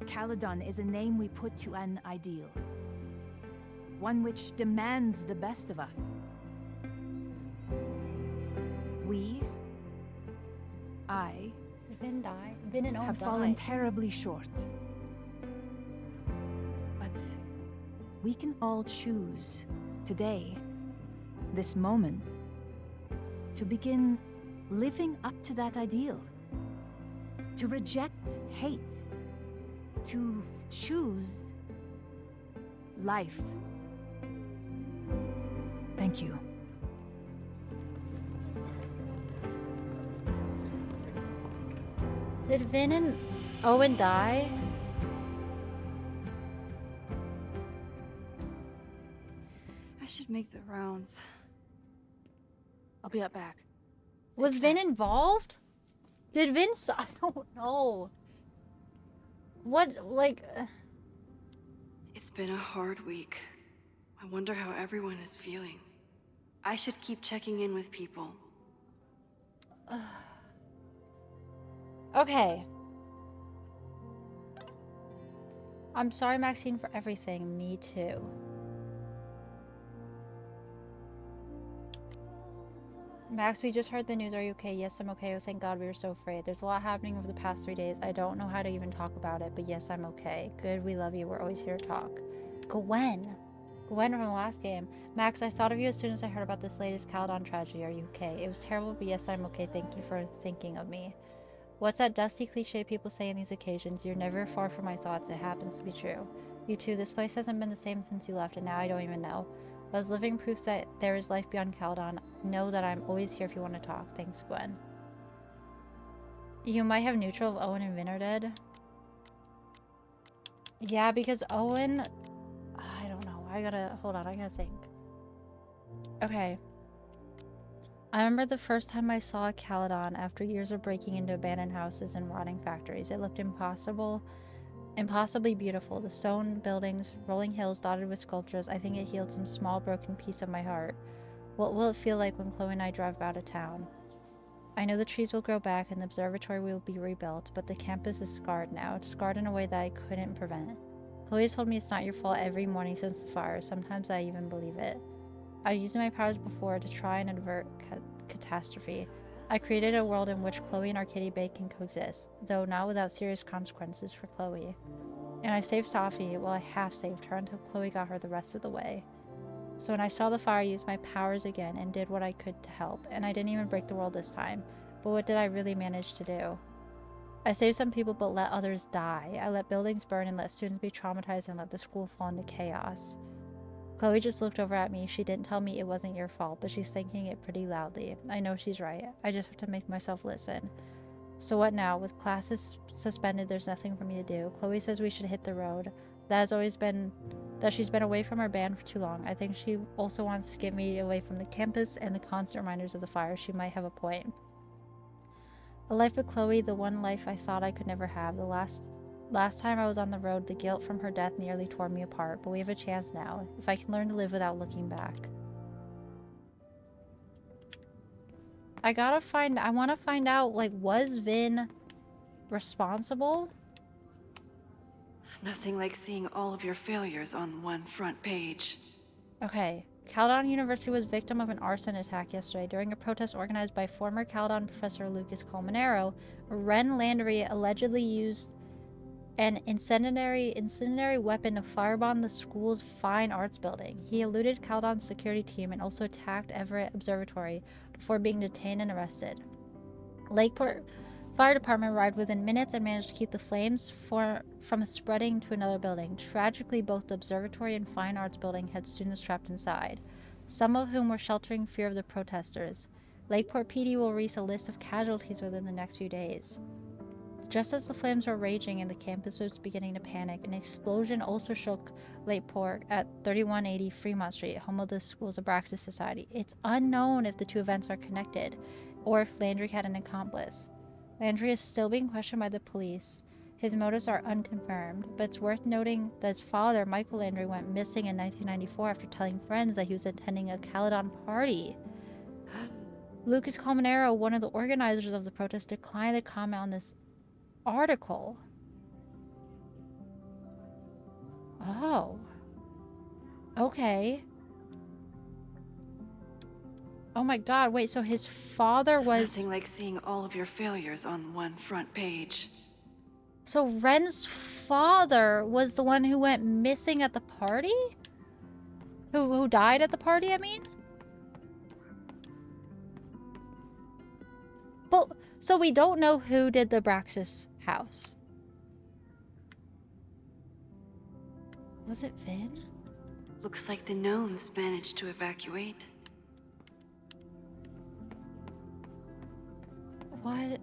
Caledon is a name we put to an ideal, one which demands the best of us. Vin and Owen have died. fallen terribly short. But we can all choose today, this moment, to begin living up to that ideal. To reject hate. To choose life. Thank you. Did Vin and Owen die? I should make the rounds. I'll be up back. Was Vin involved? Did Vin? I don't know. What, like? It's been a hard week. I wonder how everyone is feeling. I should keep checking in with people. Okay. I'm sorry, Maxine, for everything. Me too. Max, we just heard the news. Are you okay? Yes, I'm okay. Oh, thank God, we were so afraid. There's a lot happening over the past 3 days. I don't know how to even talk about it, but yes, I'm okay. Good, we love you. We're always here to talk. Gwen from the last game. Max, I thought of you as soon as I heard about this latest Caledon tragedy. Are you okay? It was terrible, but yes, I'm okay. Thank you for thinking of me. What's that dusty cliche people say on these occasions? You're never far from my thoughts. It happens to be true. You too. This place hasn't been the same since you left, and now I don't even know. As living proof that there is life beyond Caledon, know that I'm always here if you want to talk. Thanks, Gwen. You might have neutral if Owen and Vin are dead. Yeah, because Owen... I don't know. Hold on, I gotta think. Okay. I remember the first time I saw Caledon after years of breaking into abandoned houses and rotting factories. It looked impossibly beautiful. The stone buildings, rolling hills dotted with sculptures. I think it healed some small broken piece of my heart. What will it feel like when Chloe and I drive out of town? I know the trees will grow back and the observatory will be rebuilt, but the campus is scarred now. It's scarred in a way that I couldn't prevent. Chloe has told me it's not your fault every morning since the fire. Sometimes I even believe it. I've used my powers before to try and avert catastrophe. I created a world in which Chloe and Arcadia Bay can coexist, though not without serious consequences for Chloe. And I saved Safi, well, I half saved her until Chloe got her the rest of the way. So when I saw the fire, I used my powers again and did what I could to help, and I didn't even break the world this time. But what did I really manage to do? I saved some people but let others die. I let buildings burn and let students be traumatized and let the school fall into chaos. Chloe just looked over at me. She didn't tell me it wasn't your fault, but she's thinking it pretty loudly. I know she's right. I just have to make myself listen. So what now? With classes suspended, there's nothing for me to do. Chloe says we should hit the road. That she's been away from her band for too long. I think she also wants to get me away from the campus and the constant reminders of the fire. She might have a point. A life with Chloe, the one life I thought I could never have. The last time I was on the road, the guilt from her death nearly tore me apart, but we have a chance now, if I can learn to live without looking back. I want to find out, like, was Vin responsible? Nothing like seeing all of your failures on one front page. Okay, Caledon University was victim of an arson attack yesterday during a protest organized by former Caledon professor Lucas Colmenero. Ren Landry allegedly used an incendiary weapon to firebomb the school's fine arts building. He eluded Caledon's security team and also attacked Everett Observatory before being detained and arrested. Lakeport Fire Department arrived within minutes and managed to keep the flames from spreading to another building. Tragically, both the observatory and fine arts building had students trapped inside, some of whom were sheltering fear of the protesters. Lakeport PD will release a list of casualties within the next few days. Just as the flames were raging and the campus was beginning to panic, an explosion also shook Lakeport at 3180 Fremont Street, home of the school's Abraxas Society. It's unknown if the two events are connected, or if Landry had an accomplice. Landry is still being questioned by the police. His motives are unconfirmed, but it's worth noting that his father, Michael Landry, went missing in 1994 after telling friends that he was attending a Caledon party. Lucas Colmenero, one of the organizers of the protest, declined to comment on this article. Oh. Okay. Oh my god, wait, so his father was... Nothing like seeing all of your failures on one front page. So Ren's father was the one who went missing at the party? Who died at the party, I mean? But, so we don't know who did the Abraxas house. Was it Vin? Looks like the gnomes managed to evacuate. What?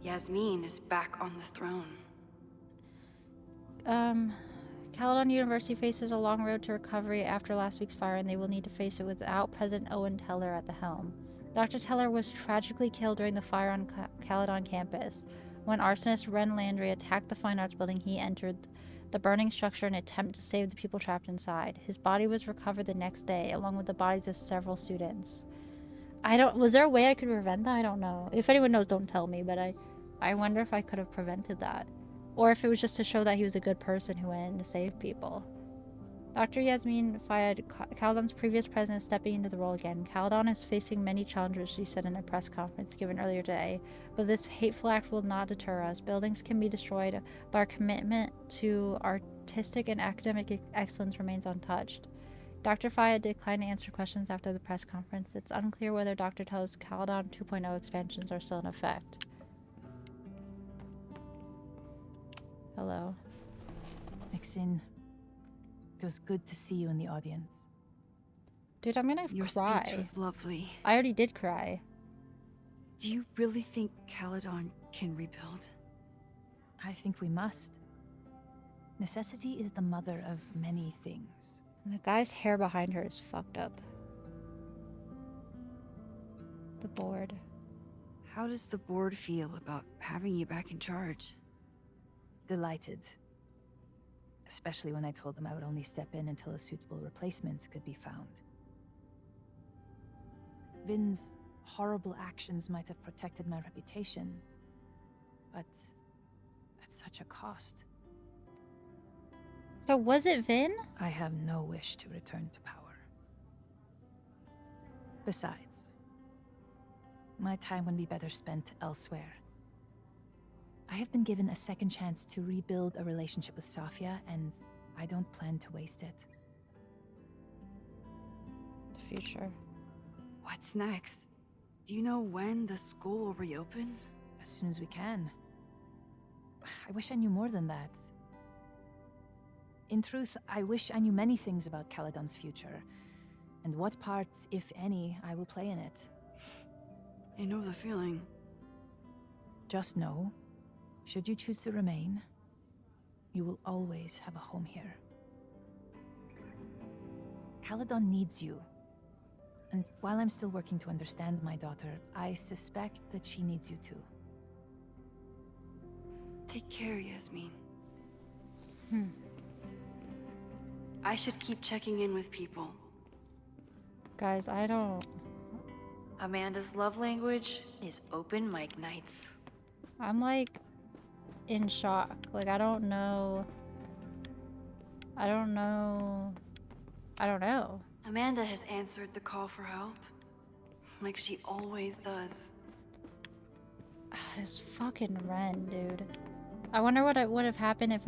Yasmin is back on the throne. Caledon University faces a long road to recovery after last week's fire, and they will need to face it without President Owen Teller at the helm. Dr. Teller was tragically killed during the fire on Caledon campus. When arsonist Ren Landry attacked the Fine Arts building, he entered the burning structure in an attempt to save the people trapped inside. His body was recovered the next day, along with the bodies of several students. Was there a way I could prevent that? I don't know. If anyone knows, don't tell me, but I wonder if I could have prevented that. Or if it was just to show that he was a good person who went in to save people. Dr. Yasmin Fayed, Caledon's previous president, stepping into the role again. Caledon is facing many challenges, she said in a press conference given earlier today, but this hateful act will not deter us. Buildings can be destroyed, but our commitment to artistic and academic excellence remains untouched. Dr. Fayed declined to answer questions after the press conference. It's unclear whether Dr. Teller's Caledon 2.0 expansions are still in effect. Hello. Maxine, it was good to see you in the audience. Dude, I'm gonna Your cry. speech was lovely. I already did cry. Do you really think Caledon can rebuild? I think we must. Necessity is the mother of many things. The guy's hair behind her is fucked up. The board. How does the board feel about having you back in charge? Delighted. Especially when I told them I would only step in until a suitable replacement could be found. Vin's horrible actions might have protected my reputation, but at such a cost. So was it Vin? I have no wish to return to power. Besides, my time would be better spent elsewhere. I have been given a second chance to rebuild a relationship with Safia, and I don't plan to waste it. The future. What's next? Do you know when the school will reopen? As soon as we can. I wish I knew more than that. In truth, I wish I knew many things about Caledon's future, and what part, if any, I will play in it. I know the feeling. Just know, should you choose to remain, you will always have a home here. Caledon needs you. And while I'm still working to understand my daughter, I suspect that she needs you too. Take care, Yasmin. I should keep checking in with people. Guys, I don't... Amanda's love language is open mic nights. I'm like in shock. Like I don't know I don't know. Amanda has answered the call for help. Like she always does. This fucking Ren, dude. I wonder what would have happened if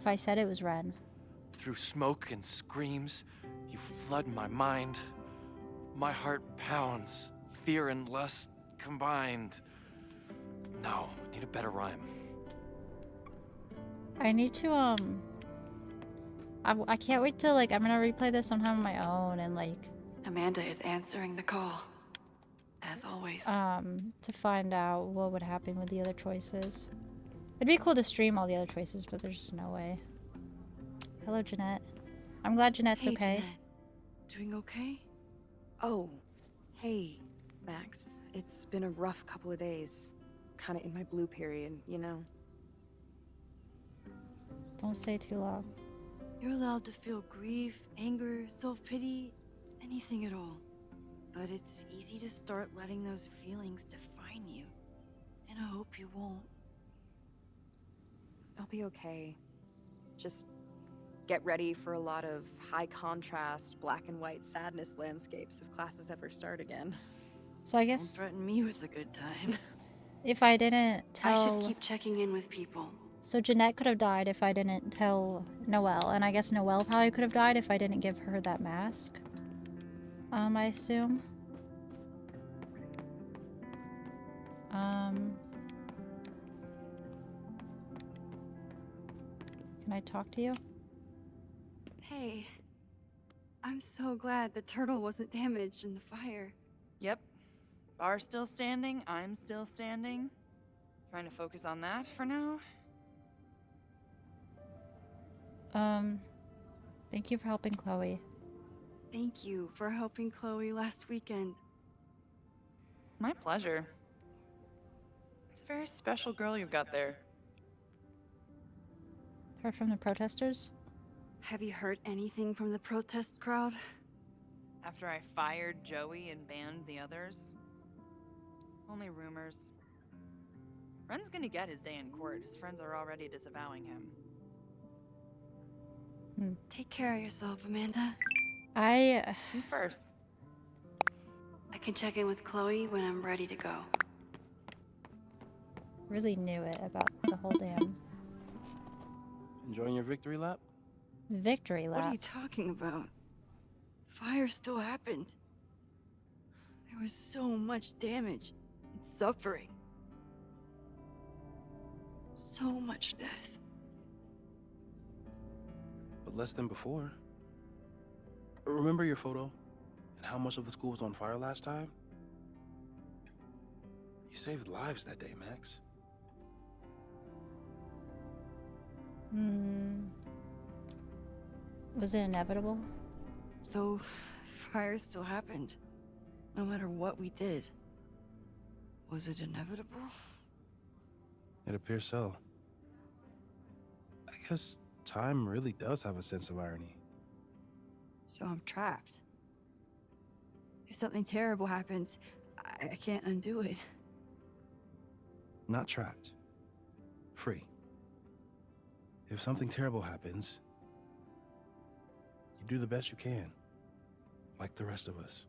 I said it was Ren. Through smoke and screams, you flood my mind. My heart pounds, fear and lust combined. No, need a better rhyme. I need to, I can't wait till, like, I'm gonna replay this sometime on my own and, like... Amanda is answering the call. As always. To find out what would happen with the other choices. It'd be cool to stream all the other choices, but there's just no way. Hello, Jeanette. I'm glad Jeanette's Hey, okay. Jeanette. Doing okay? Oh, hey, Max. It's been a rough couple of days. Kinda in my blue period, you know? Don't stay too long. You're allowed to feel grief, anger, self-pity, anything at all. But it's easy to start letting those feelings define you. And I hope you won't. I'll be okay. Just get ready for a lot of high contrast, black and white sadness landscapes if classes ever start again. So I Don't guess threaten me with a good time. if I didn't I tell... should keep checking in with people. So Jeanette could have died if I didn't tell Noelle, and I guess Noelle probably could have died if I didn't give her that mask. I assume. Can I talk to you? Hey, I'm so glad the turtle wasn't damaged in the fire. Yep. Bar's still standing, I'm still standing. Trying to focus on that for now. Thank you for helping Chloe. Thank you for helping Chloe last weekend. My pleasure. It's a very special girl you've got there. Heard from the protesters? Have you heard anything from the protest crowd? After I fired Joey and banned the others? Only rumors. Ren's gonna get his day in court. His friends are already disavowing him. Take care of yourself, Amanda. You first. I can check in with Chloe when I'm ready to go. Really knew it about the whole damn Enjoying your victory lap? victory lap. What are you talking about? Fire still happened. There was so much damage and suffering. So much death. But less than before. Remember your photo? And how much of the school was on fire last time? You saved lives that day, Max. Was it inevitable? So, fire still happened. No matter what we did. Was it inevitable? It appears so. I guess time really does have a sense of irony. So I'm trapped. If something terrible happens, I can't undo it. Not trapped. Free. If something terrible happens, you do the best you can. Like the rest of us.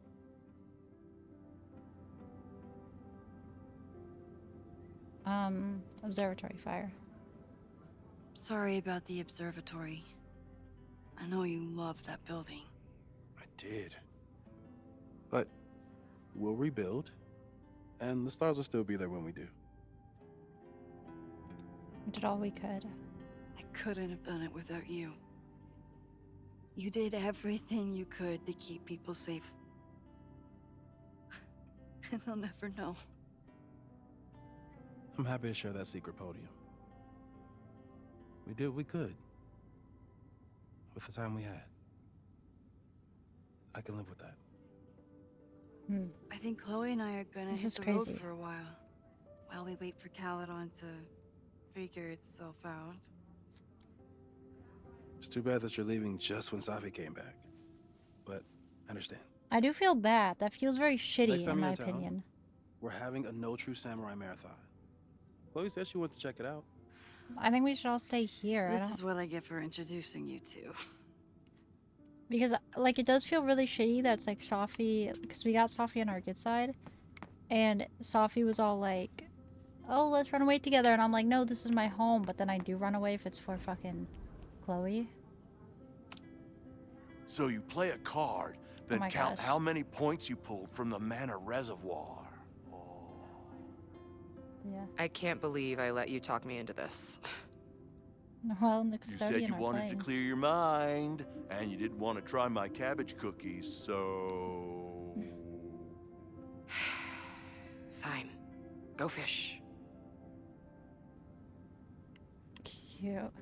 Observatory fire. Sorry about the observatory. I know you love that building. I did. But we'll rebuild, and the stars will still be there when we do. We did all we could. I couldn't have done it without you. You did everything you could to keep people safe. And they'll never know. I'm happy to share that secret podium. We did what we could. With the time we had. I can live with that. I think Chloe and I are gonna This hit is the crazy. road for a while we wait for Caledon to figure itself out. It's too bad that you're leaving just when Safi came back. But I understand. I do feel bad. That feels very shitty, Next time in you're my in town, opinion. We're having a No True Samurai marathon. Chloe said she went to check it out. I think we should all stay here. This is what I get for introducing you to. Because, like, it does feel really shitty that it's, like, Safi... Because we got Safi on our good side. And Safi was all like, oh, let's run away together. And I'm like, no, this is my home. But then I do run away if it's for fucking Chloe. So you play a card, then my count gosh. how many points you pulled from the mana reservoir. Yeah. I can't believe I let you talk me into this. Well, the You custodian said you are wanted playing. to clear your mind, and you didn't want to try my cabbage cookies, so... Fine. Go fish. Cute.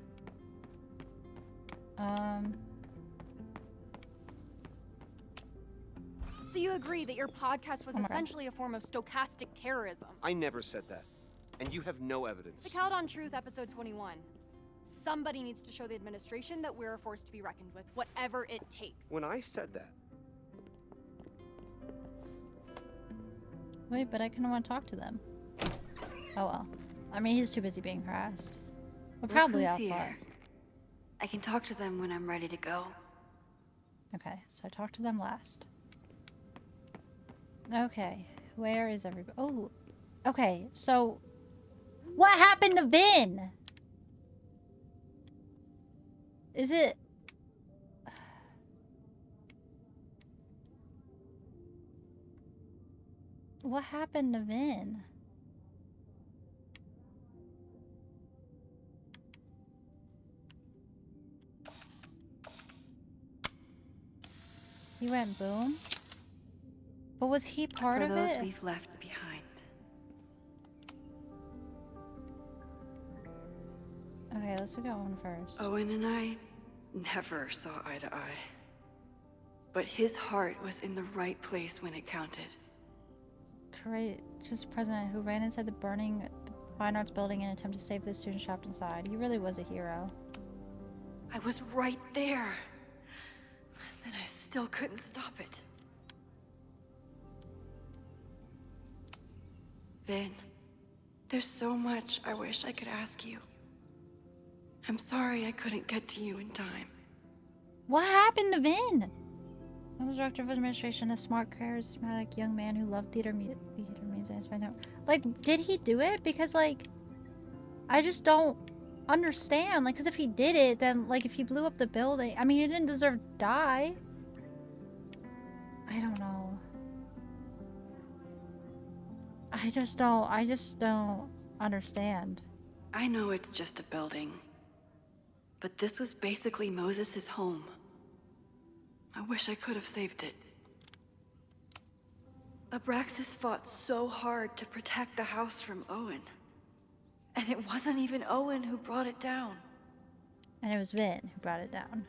So you agree that your podcast was Oh my God. essentially a form of stochastic terrorism? I never said that. And you have no evidence. The Caledon Truth, episode 21. Somebody needs to show the administration that we're a force to be reckoned with, whatever it takes. When I said that, Wait, but I kind of want to talk to them. Oh well. I mean, he's too busy being harassed. But Look probably who's outside. here. I can talk to them when I'm ready to go. Okay, so I talked to them last. Okay, where is everybody? Oh, okay, so what happened to Vin? Is it... What happened to Vin? He went boom? But was he part For of those it? we've left behind. Okay, let's look at one first. Owen and I never saw eye to eye. But his heart was in the right place when it counted. Courageous president who ran inside the burning fine arts building in an attempt to save the students trapped inside. He really was a hero. I was right there. And I still couldn't stop it. Vin, there's so much I wish I could ask you. I'm sorry I couldn't get to you in time. What happened to Vin? I was director of administration, a smart, charismatic young man who loved theater music and spent time. Like, did he do it? Because, like, I just don't understand. Like, because if he did it, then, like, if he blew up the building, I mean, he didn't deserve to die. I don't know. I just don't understand. I know it's just a building. But this was basically Moses' home. I wish I could have saved it. Abraxas fought so hard to protect the house from Owen. And it wasn't even Owen who brought it down. And it was Vin who brought it down.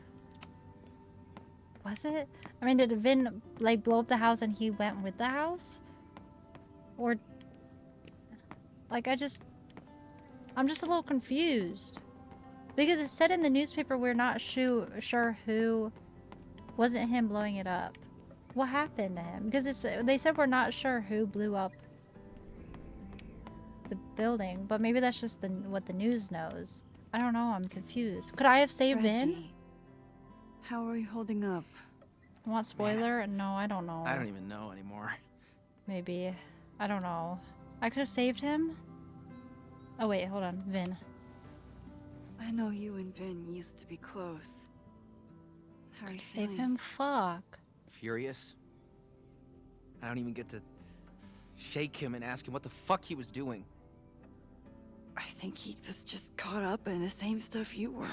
Was it? I mean, did Vin, like, blow up the house and he went with the house? Or... Like, I'm just a little confused. Because it said in the newspaper we're not sure who... Wasn't him blowing it up. What happened to him? Because they said we're not sure who blew up the building. But maybe that's just what the news knows. I don't know. I'm confused. Could I have saved Vin? Reggie, how are you holding up? Want spoiler? No, I don't know. I don't even know anymore. Maybe. I don't know. I could have saved him? Oh wait, hold on. Vin. I know you and Vin used to be close. How are you Save feeling? him? Fuck. Furious. I don't even get to shake him and ask him what the fuck he was doing. I think he was just caught up in the same stuff you were.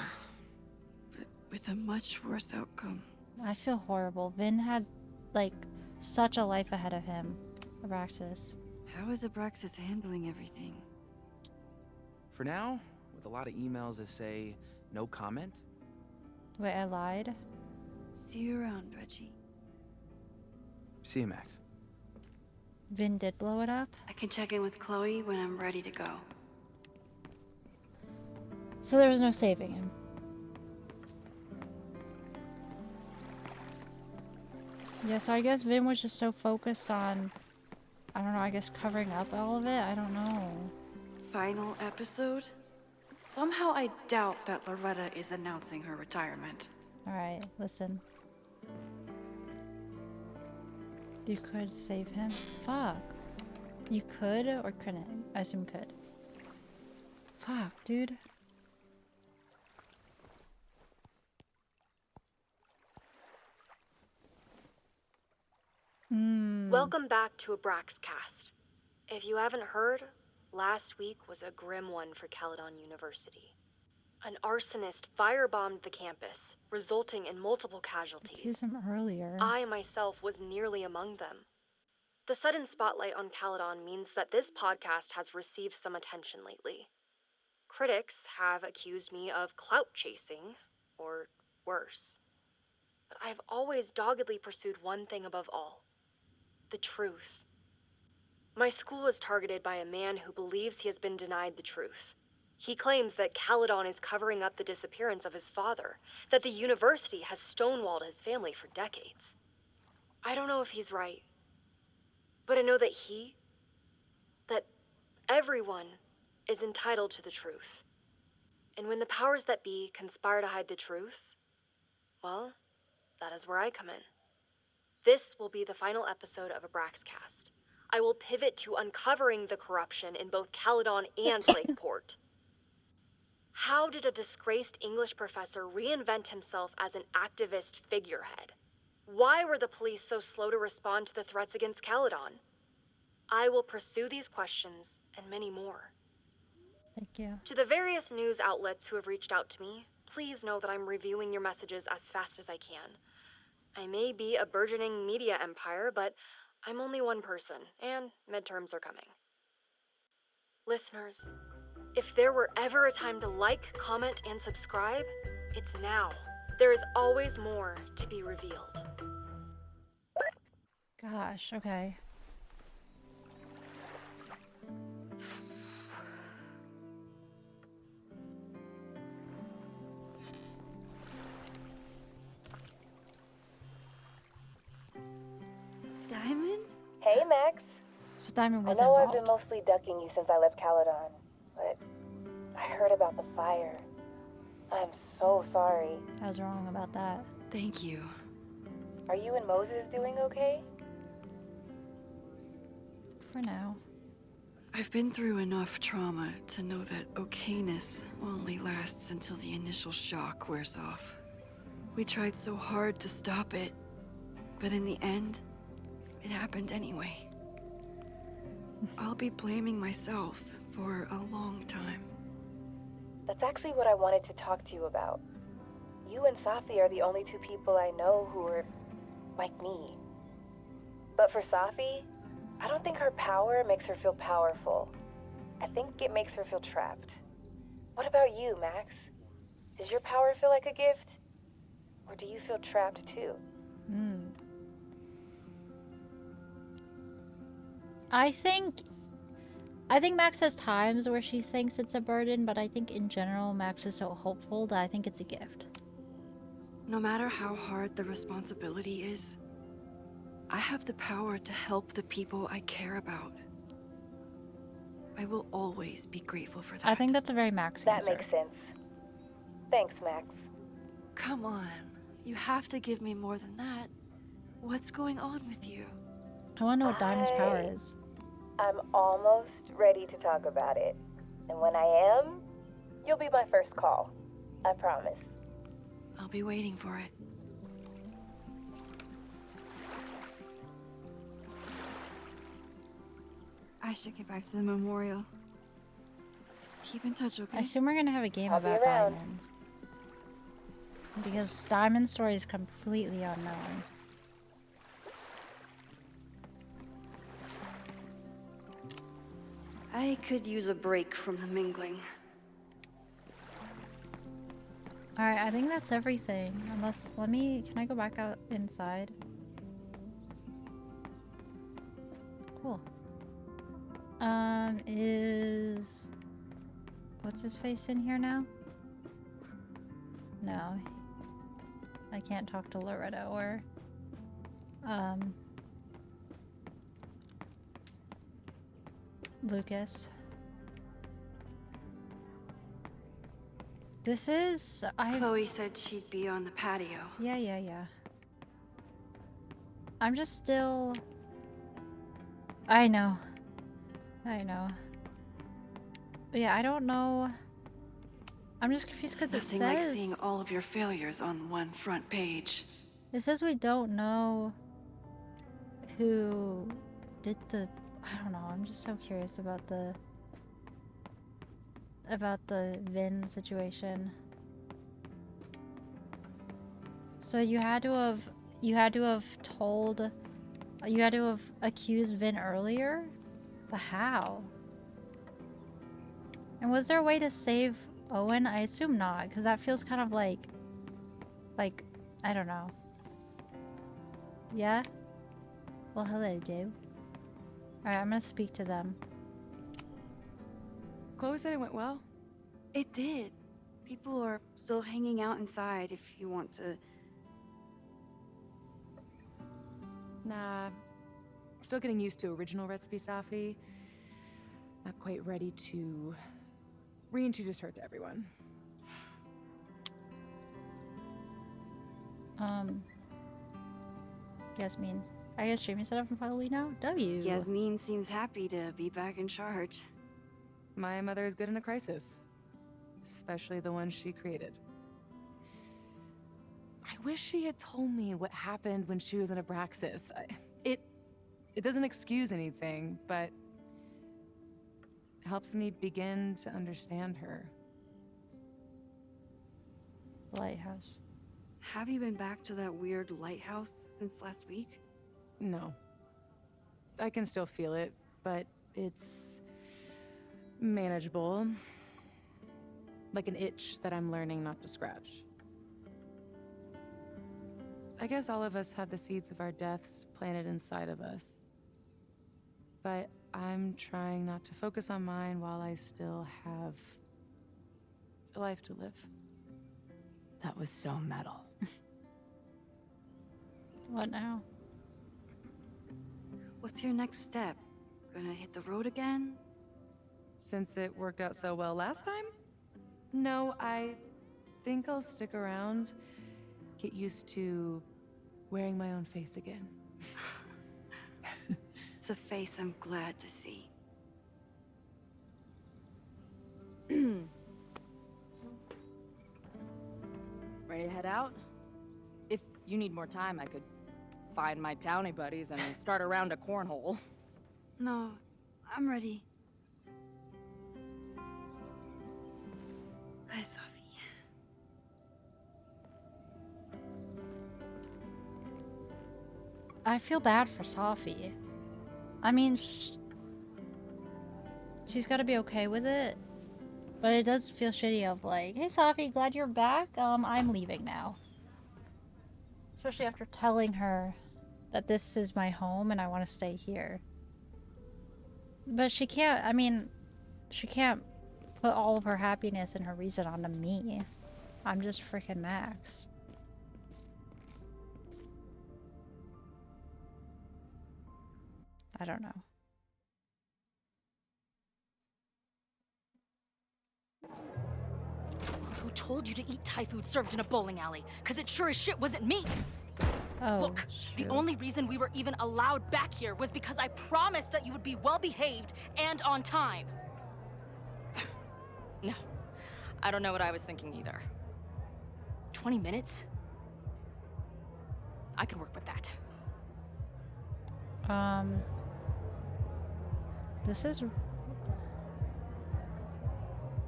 But with a much worse outcome. I feel horrible. Vin had, like, such a life ahead of him. Abraxas. How is Abraxas handling everything? For now, with a lot of emails that say no comment. Wait, I lied? See you around, Reggie. See you, Max. Vin did blow it up? I can check in with Chloe when I'm ready to go. So there was no saving him. Yeah, so I guess Vin was just so focused on, I don't know, I guess covering up all of it? I don't know. Final episode? Somehow I doubt that Loretta is announcing her retirement. Alright, listen. You could save him. Fuck. You could or couldn't? I assume could. Fuck, dude. Welcome back to Abraxcast. If you haven't heard, last week was a grim one for Caledon University. An arsonist firebombed the campus, resulting in multiple casualties. Accused him earlier. I myself was nearly among them. The sudden spotlight on Caledon means that this podcast has received some attention lately. Critics have accused me of clout chasing, or worse. But I've always doggedly pursued one thing above all: the truth. My school is targeted by a man who believes he has been denied the truth. He claims that Caledon is covering up the disappearance of his father, that the university has stonewalled his family for decades. I don't know if he's right, but I know that that everyone is entitled to the truth. And when the powers that be conspire to hide the truth, well, that is where I come in. This will be the final episode of Abraxcast. I will pivot to uncovering the corruption in both Caledon and Lakeport. How did a disgraced English professor reinvent himself as an activist figurehead? Why were the police so slow to respond to the threats against Caledon? I will pursue these questions and many more. Thank you. To the various news outlets who have reached out to me, please know that I'm reviewing your messages as fast as I can. I may be a burgeoning media empire, but I'm only one person, and midterms are coming. Listeners, if there were ever a time to like, comment, and subscribe, it's now. There is always more to be revealed. Gosh, okay. Diamond? Hey, Max. So Diamond was I know involved. I've been mostly ducking you since I left Caledon, but I heard about the fire. I'm so sorry. I was wrong about that. Thank you. Are you and Moses doing okay? For now. I've been through enough trauma to know that okayness only lasts until the initial shock wears off. We tried so hard to stop it, but in the end, it happened anyway. I'll be blaming myself for a long time. That's actually what I wanted to talk to you about. You and Safi are the only two people I know who are like me. But for Safi, I don't think her power makes her feel powerful. I think it makes her feel trapped. What about you, Max? Does your power feel like a gift? Or do you feel trapped too? I think Max has times where she thinks it's a burden, but I think in general Max is so hopeful that I think it's a gift. No matter how hard the responsibility is, I have the power to help the people I care about. I will always be grateful for that. I think that's a very Max That answer. makes sense. Thanks, Max. Come on. You have to give me more than that. What's going on with you? I want to know what Diamond's power is. I'm almost ready to talk about it. And when I am, you'll be my first call. I promise. I'll be waiting for it. I should get back to the memorial. Keep in touch, okay? I assume we're gonna have a game I'll be about around. Diamond. Because Diamond's story is completely unknown. I could use a break from the mingling. Alright, I think that's everything. Unless, can I go back out inside? Cool. Is... What's his face in here now? No. I can't talk to Loretta or... Lucas. Chloe said she'd be on the patio. Yeah. I'm just still... I know. I know. But yeah, I don't know. I'm just confused because it Nothing like says... seeing all of your failures on one front page. It says we don't know who did the... I don't know. I'm just so curious about the Vin situation. So you had to have accused Vin earlier? But how? And was there a way to save Owen? I assume not, because that feels kind of like, I don't know. Yeah? Well, hello, Joe. Alright, I'm gonna speak to them. Chloe said it went well. It did. People are still hanging out inside if you want to. Nah. Still getting used to original recipe, Safi. Not quite ready to reintroduce her to everyone. Yasmin. I guess streaming setup probably now? W. Yasmin seems happy to be back in charge. My mother is good in a crisis. Especially the one she created. I wish she had told me what happened when she was in Abraxas. It doesn't excuse anything, but helps me begin to understand her. Lighthouse. Have you been back to that weird lighthouse since last week? No. I can still feel it, but it's manageable. Like an itch that I'm learning not to scratch. I guess all of us have the seeds of our deaths planted inside of us. But I'm trying not to focus on mine while I still have a life to live. That was so metal. What now? What's your next step? Gonna hit the road again? Since it worked out so well last time? No, I think I'll stick around, get used to wearing my own face again. It's a face I'm glad to see. Ready to head out? If you need more time, I could find my townie buddies and start a round of cornhole. No, I'm ready. Bye, Sophie. I feel bad for Safi. I mean, she's got to be okay with it. But it does feel shitty of like, hey Safi, glad you're back. I'm leaving now. Especially after telling her that this is my home and I want to stay here. But she can't, I mean, she can't put all of her happiness and her reason onto me. I'm just freaking Max. I don't know. Who told you to eat Thai food served in a bowling alley? Cause it sure as shit wasn't me! Oh, look, the only reason we were even allowed back here was because I promised that you would be well-behaved and on time. No, I don't know what I was thinking either. 20 minutes? I can work with that. This is...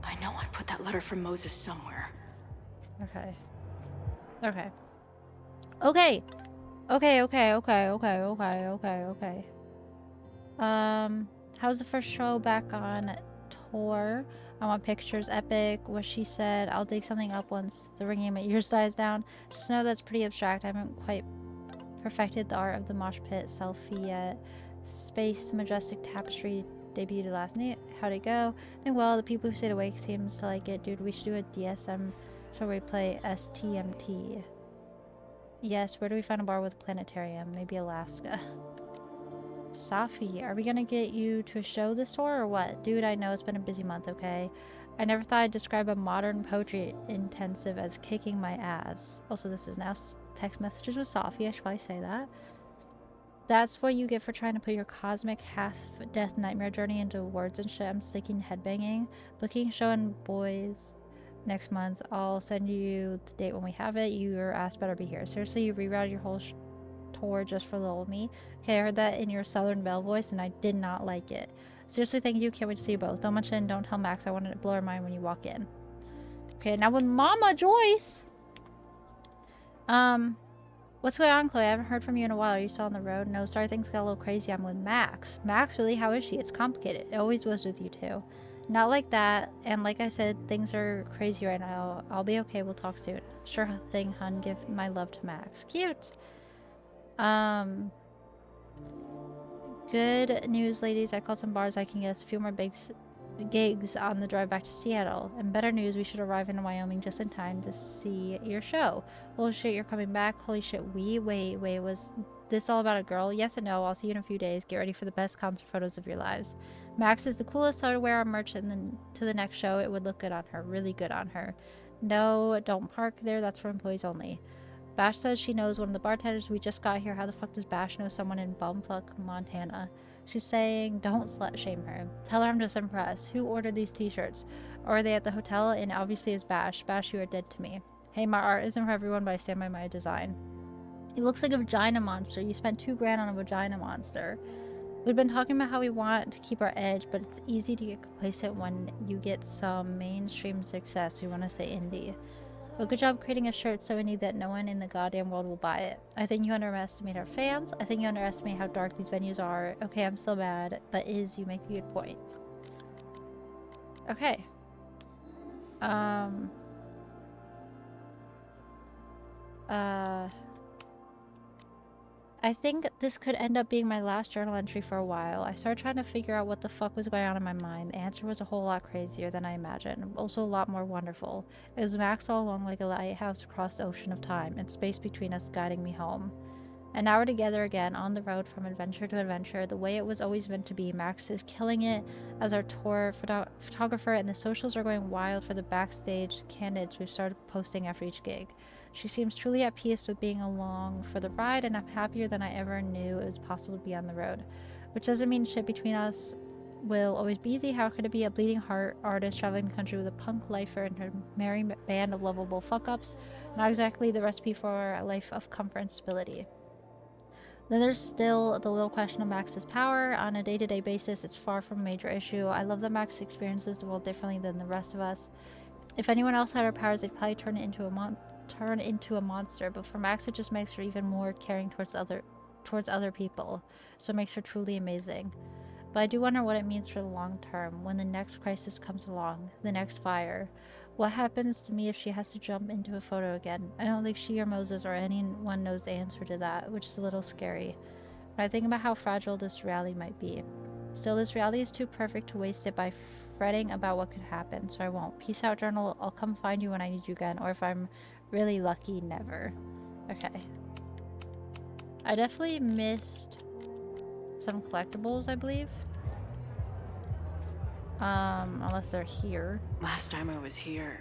I know I put that letter from Moses somewhere. Okay. Okay. Okay! Okay. How's the first show back on tour? I want pictures, epic, what she said. I'll dig something up once the ringing in my ears dies down. Just know that's pretty abstract. I haven't quite perfected the art of the mosh pit selfie yet. Space Majestic Tapestry debuted last night. How'd it go? I think, well, the people who stayed awake seems to like it. Dude, we should do a DSM show where we play STMT. Yes, where do we find a bar with a planetarium? Maybe Alaska. Safi, are we gonna get you to a show this tour or what? Dude, I know it's been a busy month, okay? I never thought I'd describe a modern poetry intensive as kicking my ass. Also, this is now text messages with Safi. I should probably say that. That's what you get for trying to put your cosmic half-death nightmare journey into words and shit. I'm sticking headbanging. Booking show and boys next month. I'll send you the date when we have it. Your ass better be here. Seriously, you rerouted your whole tour just for little me? Okay, I heard that in your Southern Belle voice and I did not like it. Seriously, thank you. Can't wait to see you both. Don't mention, don't tell Max. I wanted to blow her mind when you walk in. Okay, now with Mama Joyce. What's going on, Chloe? I haven't heard from you in a while. Are you still on the road? No, sorry, things got a little crazy. I'm with Max. Max, really? How is she? It's complicated. It always was with you too. Not like that. And like I said, things are crazy right now. I'll be okay. We'll talk soon. Sure thing, hun. Give my love to Max. Cute. Good news, ladies. I called some bars. I can get a few more gigs on the drive back to Seattle. And better news, we should arrive in Wyoming just in time to see your show. Holy shit, you're coming back. Holy shit, wait, was this all about a girl? Yes and no. I'll see you in a few days. Get ready for the best concert photos of your lives. Max is the coolest. How to wear our merch and then to the next show. It would look good on her. Really good on her. No, don't park there. That's for employees only. Bash says she knows one of the bartenders. We just got here. How the fuck does Bash know someone in bumfuck Montana? She's saying, don't slut shame her. Tell her I'm just impressed. Who ordered these t-shirts? Or are they at the hotel? And obviously it's Bash. Bash, you are dead to me. Hey, my art isn't for everyone, but I stand by my design. It looks like a vagina monster. You spent $2,000 on a vagina monster. We've been talking about how we want to keep our edge, but it's easy to get complacent when you get some mainstream success. We want to say indie. But good job creating a shirt so indie that no one in the goddamn world will buy it. I think you underestimate our fans. I think you underestimate how dark these venues are. Okay, I'm still bad, but you make a good point. Okay. I think this could end up being my last journal entry for a while. I started trying to figure out what the fuck was going on in my mind. The answer was a whole lot crazier than I imagined, also a lot more wonderful. It was Max all along like a lighthouse across the ocean of time, and space between us guiding me home. And now we're together again, on the road from adventure to adventure, the way it was always meant to be. Max is killing it as our tour photographer, and the socials are going wild for the backstage candidates we've started posting after each gig. She seems truly at peace with being along for the ride, and I'm happier than I ever knew it was possible to be on the road. Which doesn't mean shit between us will always be easy. How could it be? A bleeding heart artist traveling the country with a punk lifer and her merry band of lovable fuck-ups? Not exactly the recipe for a life of comfort and stability. Then there's still the little question of Max's power. On a day-to-day basis, it's far from a major issue. I love that Max experiences the world differently than the rest of us. If anyone else had her powers, they'd probably turn into a monster, but for Max it just makes her even more caring towards other people, so it makes her truly amazing. But I do wonder what it means for the long term, when the next crisis comes along, the next fire. What happens to me if she has to jump into a photo again? I don't think she or Moses or anyone knows the answer to that, which is a little scary. But I think about how fragile this reality might be. Still, this reality is too perfect to waste it by fretting about what could happen, so I won't. Peace out, journal. I'll come find you when I need you again, or if I'm really lucky, never. Okay. I definitely missed some collectibles, I believe. Unless they're here. Last time I was here,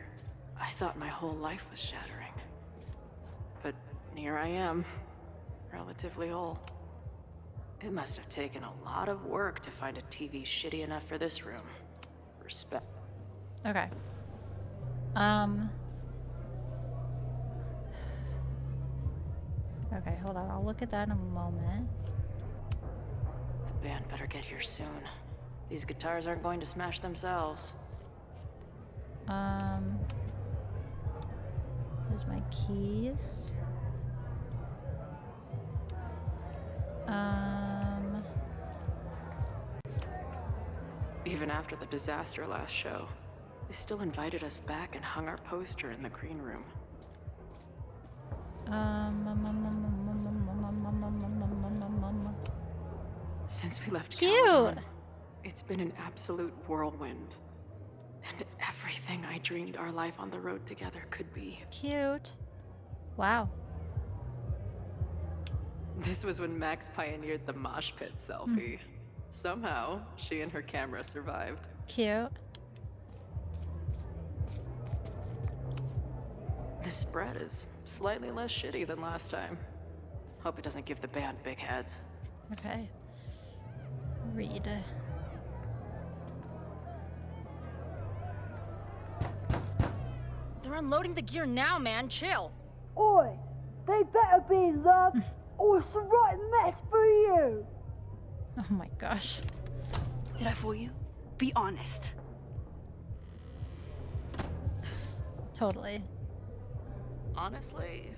I thought my whole life was shattering. But here I am, relatively whole. It must have taken a lot of work to find a TV shitty enough for this room. Respect. Okay. Okay, hold on. I'll look at that in a moment. The band better get here soon. These guitars aren't going to smash themselves. Here's my keys. Even after the disaster last show, they still invited us back and hung our poster in the green room. Since we left Caladon, it's been an absolute whirlwind. And everything I dreamed our life on the road together could be. Cute. Wow. This was when Max pioneered the mosh pit selfie. Somehow, she and her camera survived. Cute. This spread is slightly less shitty than last time. Hope it doesn't give the band big heads. Okay. Read. They're unloading the gear now, man. Chill. Oi, they better be in love, or it's a right mess for you. Oh my gosh. Did I fool you? Be honest. Totally. Honestly,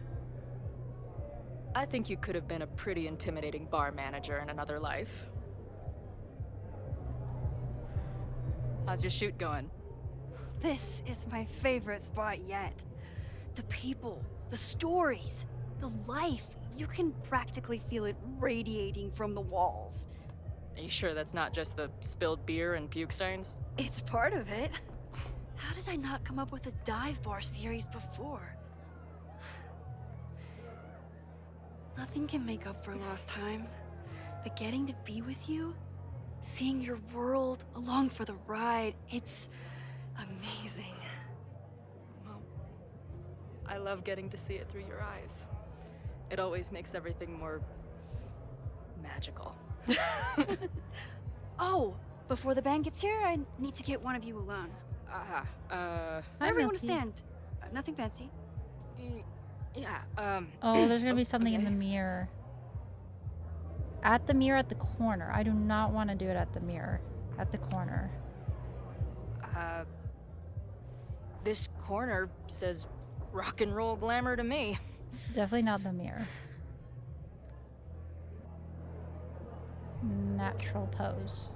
I think you could have been a pretty intimidating bar manager in another life. How's your shoot going? This is my favorite spot yet. The people, the stories, the life. You can practically feel it radiating from the walls. Are you sure that's not just the spilled beer and puke stains? It's part of it. How did I not come up with a dive bar series before? Nothing can make up for lost time, but getting to be with you, seeing your world along for the ride, it's amazing. Well, I love getting to see it through your eyes. It always makes everything more magical. Oh, before the band gets here, I need to get one of you alone. Wherever you want to stand. Nothing fancy. Yeah, Oh, there's gonna be something in okay. the mirror. At the mirror at the corner. I do not want to do it at the mirror. At the corner. This corner says rock and roll glamour to me. Definitely not the mirror. Natural pose.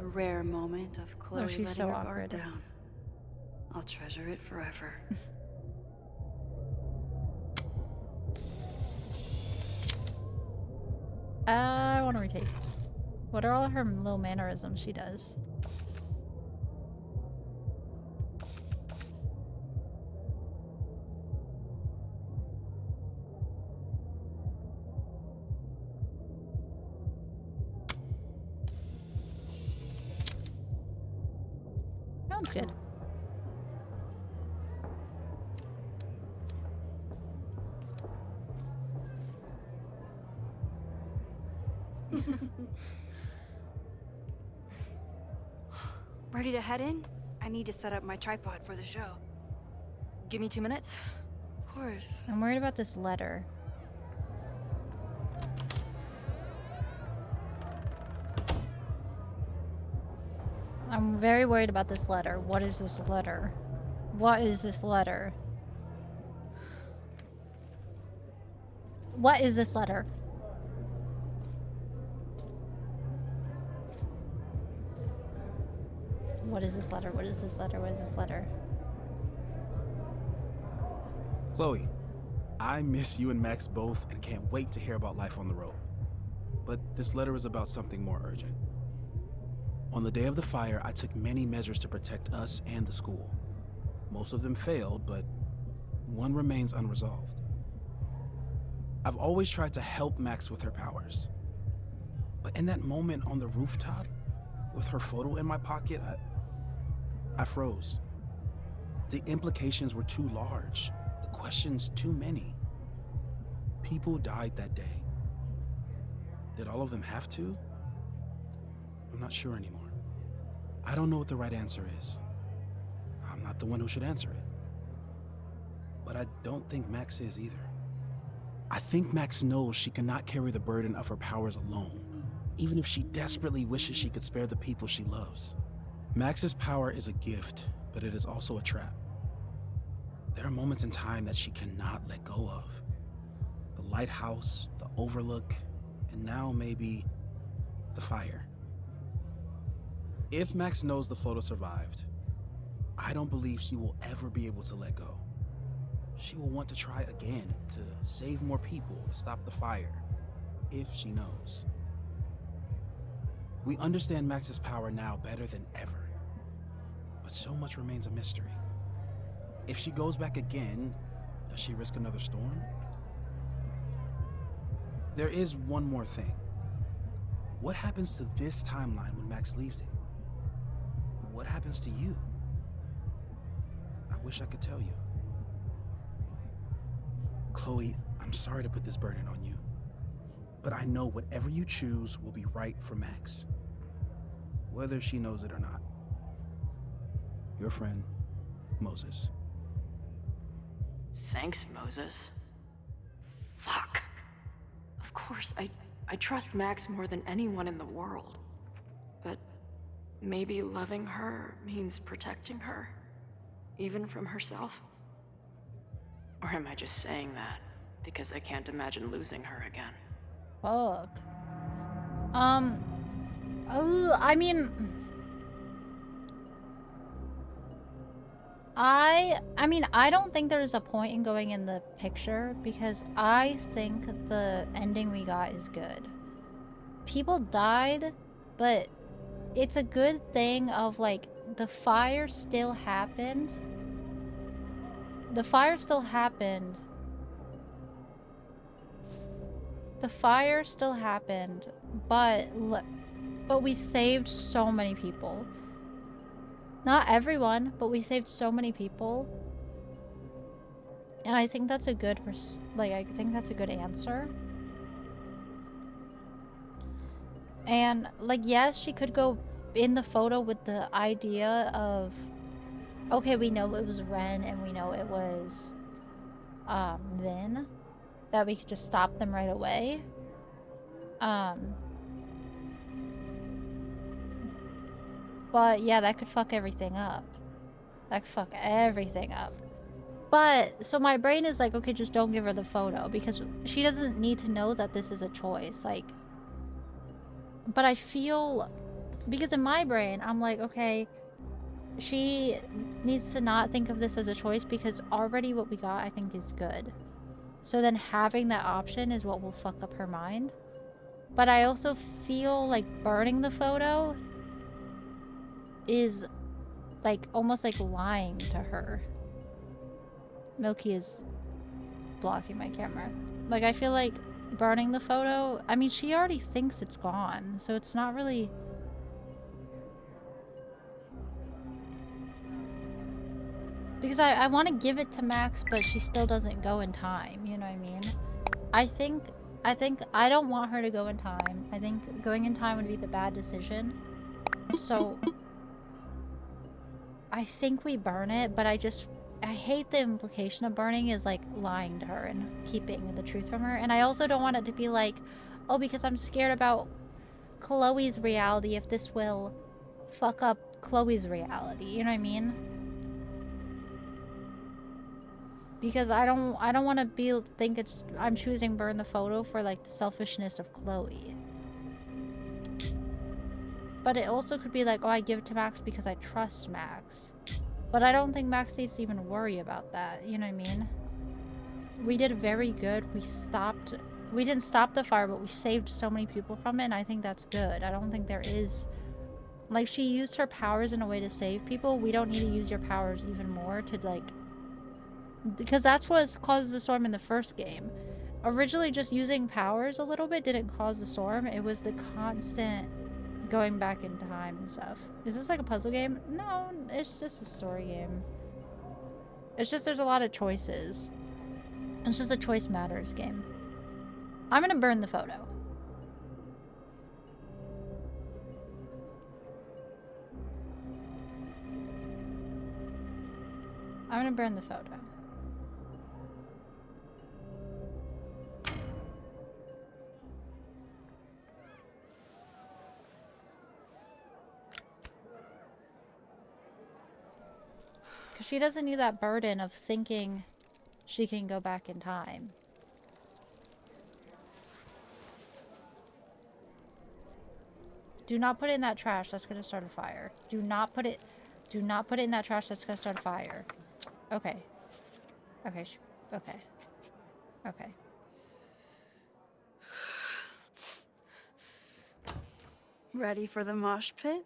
A rare moment of Chloe she's letting so her awkward. guard down. I'll treasure it forever. I want to retake. What are all her little mannerisms she does? Sounds good. Ready to head in? I need to set up my tripod for the show. Give me 2 minutes. Of course. I'm worried about this letter. I'm very worried about this letter. What is this letter? What is this letter? What is this letter? What is this letter? What is this letter? What is this letter? Chloe, I miss you and Max both and can't wait to hear about life on the road. But this letter is about something more urgent. On the day of the fire, I took many measures to protect us and the school. Most of them failed, but one remains unresolved. I've always tried to help Max with her powers. But in that moment on the rooftop, with her photo in my pocket, I froze. The implications were too large, the questions too many. People died that day. Did all of them have to? I'm not sure anymore. I don't know what the right answer is. I'm not the one who should answer it. But I don't think Max is either. I think Max knows she cannot carry the burden of her powers alone, even if she desperately wishes she could spare the people she loves. Max's power is a gift, but it is also a trap. There are moments in time that she cannot let go of. The lighthouse, the overlook, and now maybe the fire. If Max knows the photo survived, I don't believe she will ever be able to let go. She will want to try again, to save more people, to stop the fire, if she knows. We understand Max's power now better than ever, but so much remains a mystery. If she goes back again, does she risk another storm? There is one more thing. What happens to this timeline when Max leaves it? What happens to you? I wish I could tell you. Chloe, I'm sorry to put this burden on you, but I know whatever you choose will be right for Max, whether she knows it or not. Your friend, Moses. Thanks, Moses. Fuck. Of course, I trust Max more than anyone in the world. But maybe loving her means protecting her, even from herself? Or am I just saying that because I can't imagine losing her again? Fuck. Oh, I mean, I don't think there's a point in going in the picture because I think the ending we got is good. People died, but it's a good thing of like the fire still happened. The fire still happened. The fire still happened, but we saved so many people. Not everyone, but we saved so many people. And I think that's a good, I think that's a good answer. And, like, yes, she could go in the photo with the idea of, okay, we know it was Ren and we know it was, Vin. That we could just stop them right away. But, yeah, that could fuck everything up. That could fuck everything up. But, so my brain is like, okay, just don't give her the photo. Because she doesn't need to know that this is a choice. Like, but I feel... Because in my brain, I'm like, okay, she needs to not think of this as a choice because already what we got, I think, is good. So then having that option is what will fuck up her mind. But I also feel like burning the photo is, like, almost like lying to her. Milky is blocking my camera. Like, I feel like burning the photo, I mean, she already thinks it's gone, so it's not really... Because I want to give it to Max, but she still doesn't go in time, you know what I mean? I think I don't want her to go in time. I think going in time would be the bad decision. So I think we burn it, but I hate the implication of burning is like lying to her and keeping the truth from her. And I also don't want it to be like, oh, because I'm scared about Chloe's reality, if this will fuck up Chloe's reality, you know what I mean? Because I don't want to think I'm choosing burn the photo for like the selfishness of Chloe. But it also could be like, oh, I give it to Max because I trust Max. But I don't think Max needs to even worry about that, you know what I mean? We did very good. We didn't stop the fire, but we saved so many people from it, and I think that's good. I don't think there is... Like, she used her powers in a way to save people. We don't need to use your powers even more to, like... Because that's what caused the storm in the first game. Originally, just using powers a little bit didn't cause the storm. It was the constant going back in time and stuff. Is this like a puzzle game? No, it's just a story game. It's just there's a lot of choices. It's just a choice matters game. I'm gonna burn the photo. I'm gonna burn the photo. Because she doesn't need that burden of thinking she can go back in time. Do not put it in that trash. That's gonna start a fire. Do not put it in that trash. That's gonna start a fire. Okay. Okay. Okay. Okay. Ready for the mosh pit?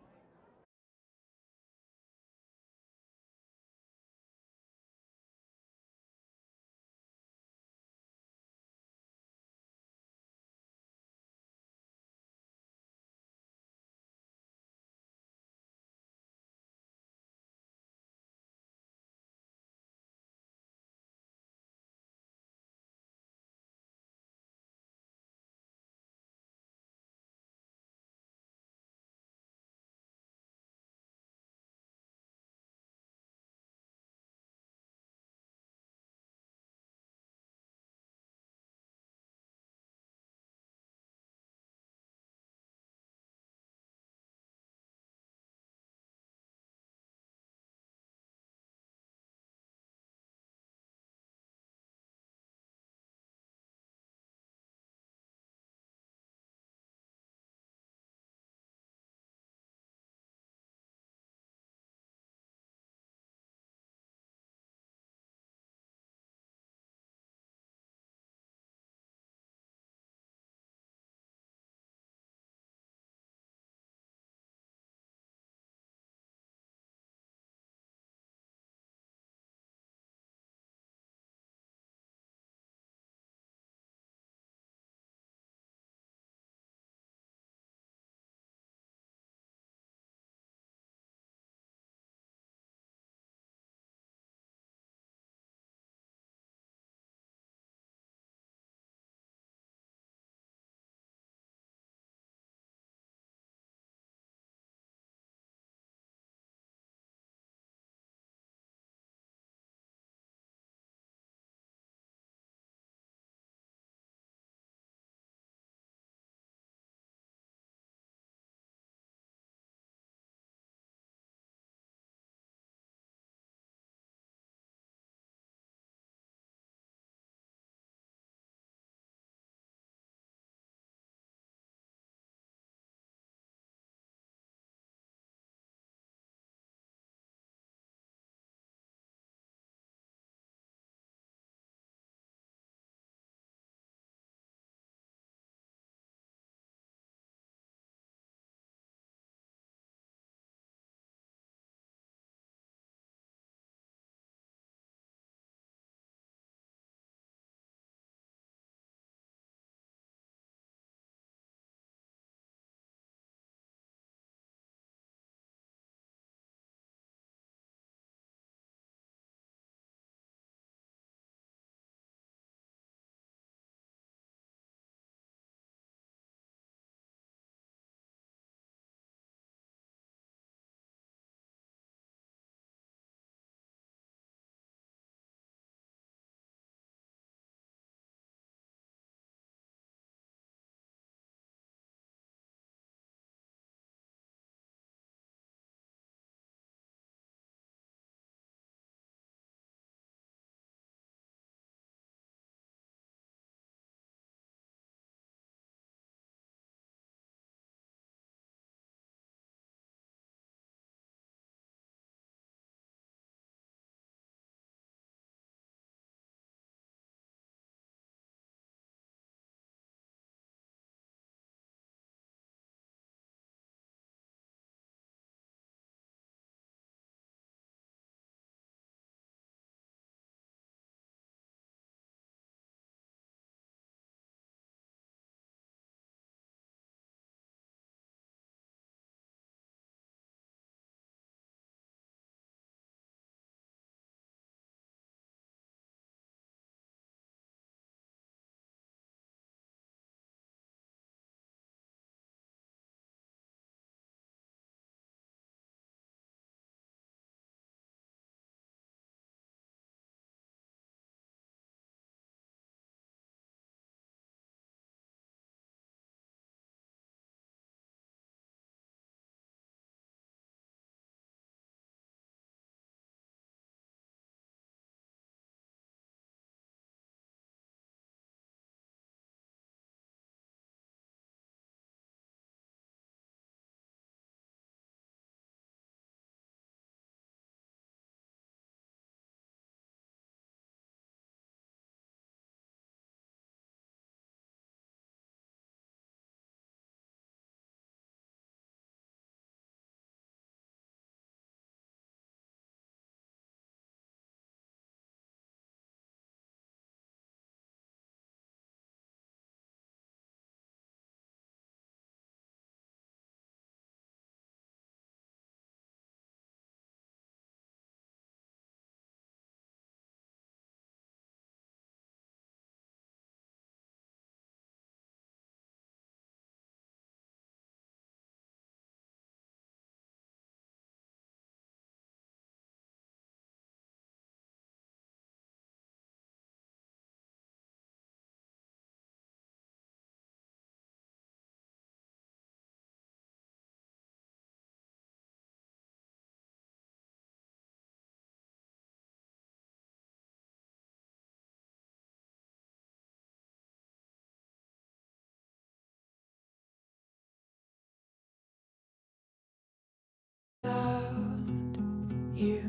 you,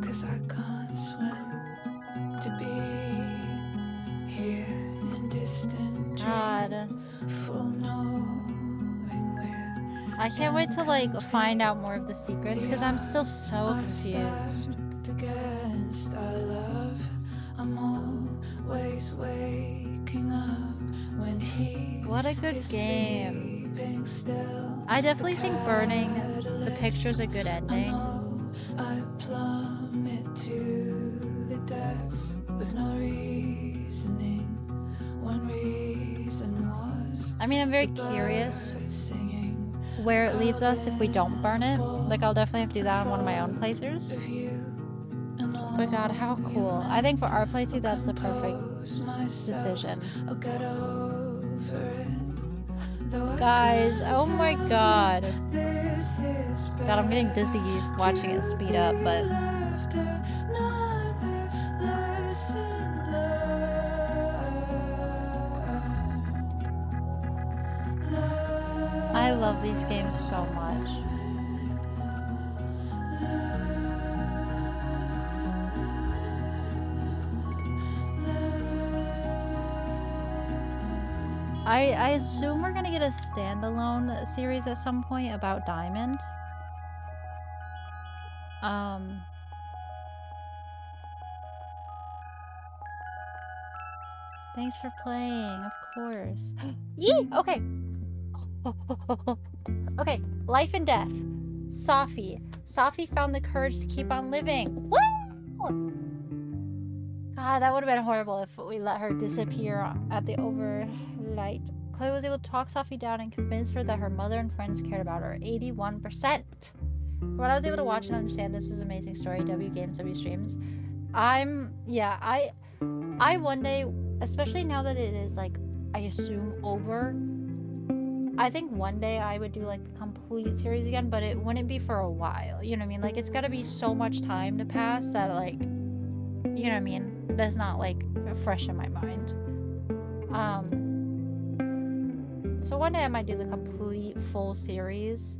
'cause I can't swim. To be here in distant God. full knowing where I can't wait to like find out more of the secrets because I'm still so confused. against our love. I'm always waking up when he What a good is game. sleeping still. I definitely think burning the picture's a good ending. I plummet to the depths with no reasoning. One reason was I mean, I'm very curious where it leaves us if we don't burn it. Like, I'll definitely have to do that on one of my own playthroughs. But God, how cool. I think for our playthrough, that's the perfect decision. Guys, oh my God. God, I'm getting dizzy watching it speed up, but... I love these games so much. I assume we're gonna get a standalone series at some point about Diamond. Thanks for playing, of course. Yee! Okay. Okay, life and death. Safi. Safi found the courage to keep on living. Woo! God, that would have been horrible if we let her disappear at the overlight. Chloe was able to talk Safi down and convince her that her mother and friends cared about her. 81%. From what I was able to watch and understand, this was an amazing story. W Games, W Streams. I one day, especially now that it is like, I assume over, I think one day I would do like the complete series again, but it wouldn't be for a while. You know what I mean? Like, it's gotta be so much time to pass that, like, you know what I mean? That's not like fresh in my mind. So one day I might do the complete full series.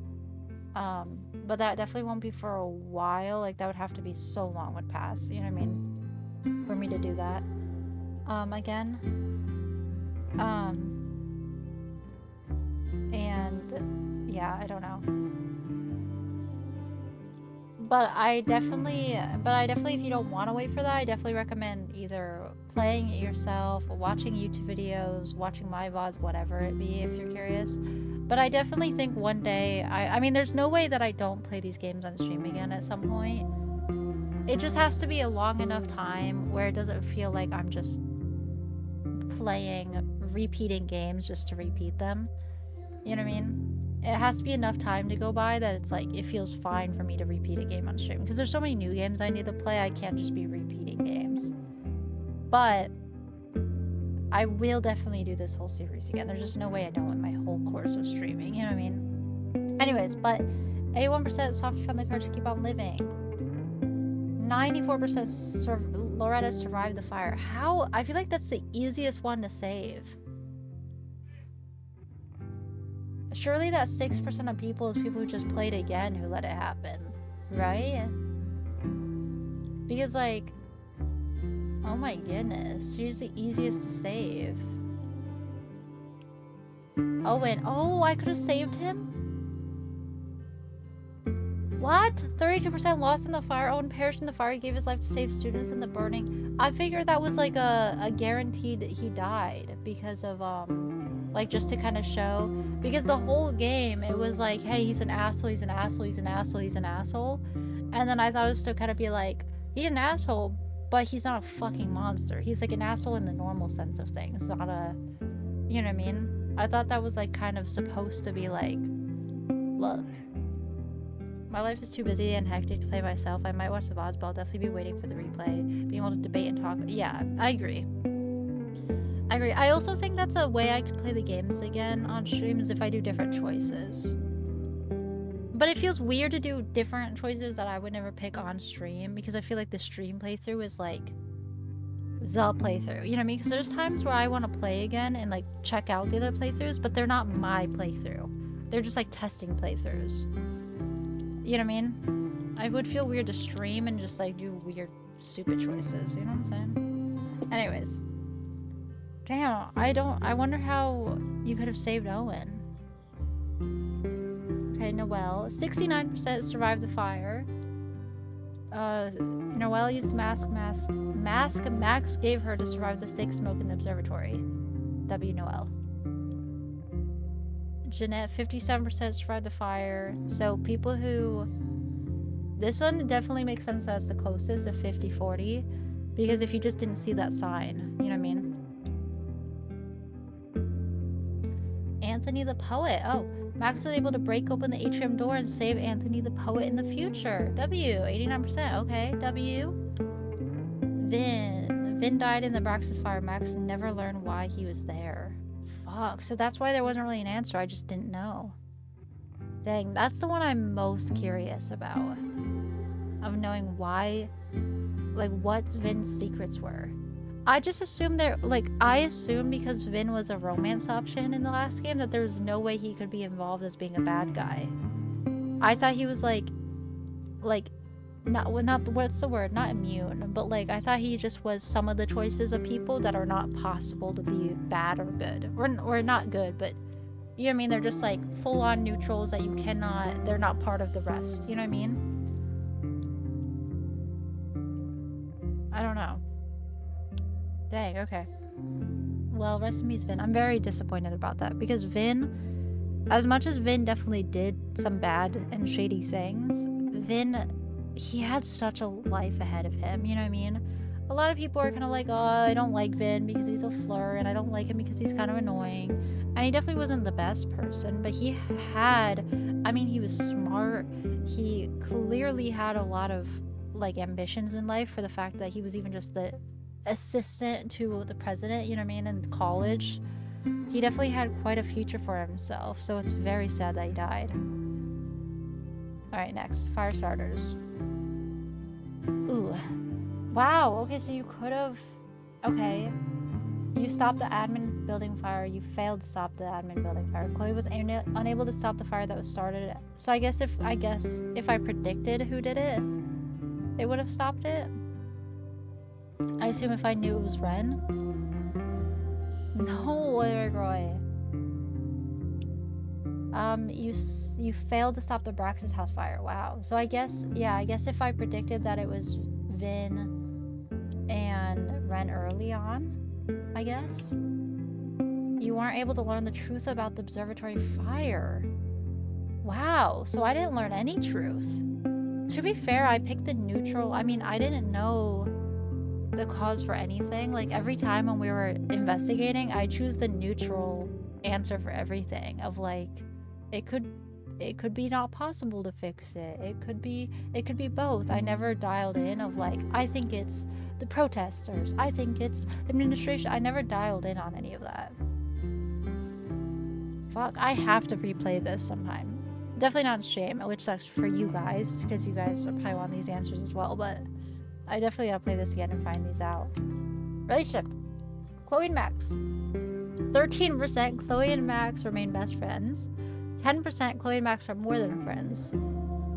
But that definitely won't be for a while. Like, that would have to be so long would pass, you know what I mean? For me to do that. Again. And yeah, I don't know. But I definitely, if you don't want to wait for that, I definitely recommend either playing it yourself, watching YouTube videos, watching my VODs, whatever it be, if you're curious. But I definitely think one day, I mean, there's no way that I don't play these games on stream again at some point. It just has to be a long enough time where it doesn't feel like I'm just repeating games just to repeat them. You know what I mean? It has to be enough time to go by that it's like, it feels fine for me to repeat a game on stream. Because there's so many new games I need to play, I can't just be repeating games. But I will definitely do this whole series again. There's just no way I don't in my whole course of streaming, you know what I mean? Anyways, but 81% Sophie found the courage to keep on living. 94% Loretta survived the fire. How? I feel like that's the easiest one to save. Surely that 6% of people is people who just played again who let it happen, right? Because, like, oh my goodness, she's the easiest to save. Owen, oh, I could have saved him? What? 32% lost in the fire. Owen perished in the fire. He gave his life to save students in the burning. I figured that was like a guaranteed he died because of, like, just to kind of show. Because the whole game, it was like, hey, he's an asshole, he's an asshole, he's an asshole, he's an asshole. And then I thought it was to kind of be like, he's an asshole, but he's not a fucking monster. He's like an asshole in the normal sense of things, not a, you know what I mean? I thought that was like kind of supposed to be like, look, my life is too busy and hectic to play myself. I might watch the VODs, but I'll definitely be waiting for the replay, being able to debate and talk. Yeah, I agree. I agree. I also think that's a way I could play the games again on stream, is if I do different choices. But it feels weird to do different choices that I would never pick on stream, because I feel like the stream playthrough is like the playthrough. You know what I mean? Because there's times where I want to play again and like check out the other playthroughs, but they're not my playthrough. They're just like testing playthroughs. You know what I mean? I would feel weird to stream and just like do weird, stupid choices. You know what I'm saying? Anyways. Damn, I wonder how you could have saved Owen. Okay, Noelle. 69% survived the fire. Noelle used mask Max gave her to survive the thick smoke in the observatory. W. Noelle. Jeanette, 57% survived the fire. So people who... This one definitely makes sense that it's the closest of 50-40. Because if you just didn't see that sign, you know what I mean? Anthony the Poet. Oh, Max was able to break open the atrium door and save Anthony the Poet in the future. W, 89%. Okay, W. Vin died in the Braxis fire. Max never learned why he was there. Fuck, so that's why there wasn't really an answer. I just didn't know. Dang, that's the one I'm most curious about. Of knowing why, like, what Vin's secrets were. I just assumed I assumed because Vin was a romance option in the last game that there was no way he could be involved as being a bad guy. I thought he was not what's the word? Not immune, but like I thought he just was some of the choices of people that are not possible to be bad or good. Or not good, but you know what I mean? They're just like full on neutrals that they're not part of the rest. You know what I mean? I don't know. Dang, okay. Well, rest in peace, Vin. I'm very disappointed about that because Vin, as much as Vin definitely did some bad and shady things, Vin, he had such a life ahead of him, you know what I mean? A lot of people are kind of like, oh, I don't like Vin because he's a flirt, and I don't like him because he's kind of annoying. And he definitely wasn't the best person, but he was smart. He clearly had a lot of, like, ambitions in life for the fact that he was even just the assistant to the president, you know what I mean, in college. He definitely had quite a future for himself, so it's very sad that he died. Alright, next. Fire starters. Ooh. Wow, okay, so you could have... Okay. You stopped the admin building fire. You failed to stop the admin building fire. Chloe was unable to stop the fire that was started. So I guess if I predicted who did it, it would have stopped it. I assume if I knew it was Ren. No, Roy. You failed to stop the Braxis house fire. Wow. So I guess if I predicted that it was Vin and Ren early on, I guess. You weren't able to learn the truth about the observatory fire. Wow. So I didn't learn any truth. To be fair, I picked the neutral. I mean, I didn't know the cause for anything. Like, every time when we were investigating, I choose the neutral answer for everything of like, it could be not possible to fix it. It could be both. I never dialed in of like, I think it's the protesters. I think it's administration. I never dialed in on any of that. Fuck, I have to replay this sometime. Definitely not shame, which sucks for you guys, because you guys probably want these answers as well, but I definitely gotta play this again and find these out. Relationship. Chloe and Max. 13% Chloe and Max remain best friends. 10% Chloe and Max are more than friends.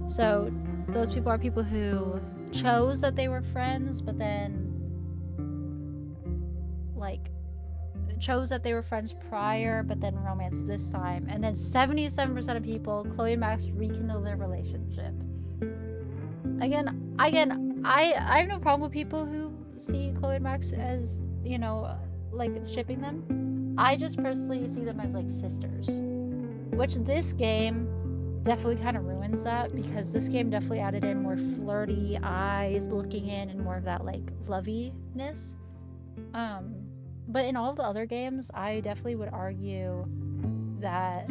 So those people are people who chose that they were friends, but then like chose that they were friends prior, but then romance this time. And then 77% of people, Chloe and Max rekindle their relationship. Again, I have no problem with people who see Chloe and Max as, you know, like shipping them. I just personally see them as like sisters, which this game definitely kind of ruins that, because this game definitely added in more flirty eyes looking in and more of that like loviness. But in all the other games, I definitely would argue that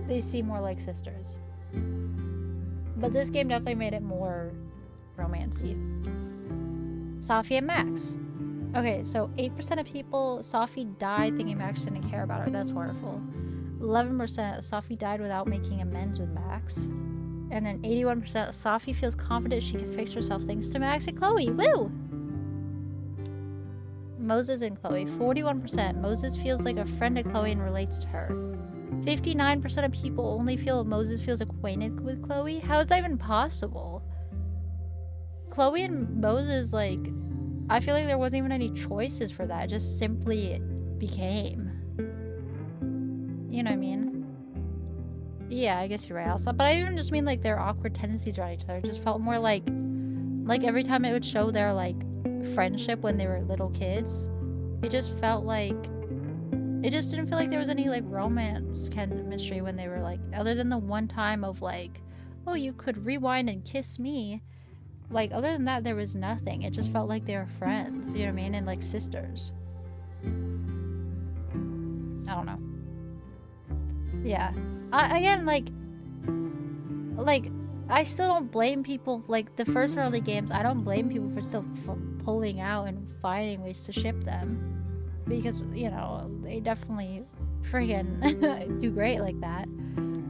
they seem more like sisters. But this game definitely made it more romancy. Safi and Max. Okay, so 8% of people, Safi died thinking Max didn't care about her. That's horrible. 11% Safi died without making amends with Max. And then 81% Safi feels confident she can fix herself thanks to Max and Chloe. Woo! Moses and Chloe. 41% Moses feels like a friend to Chloe and relates to her. 59% of people only feel Moses feels acquainted with Chloe. How is that even possible? Chloe and Moses, like, I feel like there wasn't even any choices for that. It just simply became. You know what I mean? Yeah, I guess you're right, Elsa. But I even just mean, like, their awkward tendencies around each other. It just felt more like every time it would show their, like, friendship when they were little kids, it just felt like, it just didn't feel like there was any, like, romance chemistry when they were, like, other than the one time of, like, oh, you could rewind and kiss me. Like, other than that, there was nothing. It just felt like they were friends, you know what I mean? And, like, sisters. I don't know. Yeah. Again, like, I still don't blame people. Like, the first early games, I don't blame people for still pulling out and finding ways to ship them. Because, you know, they definitely friggin' do great like that.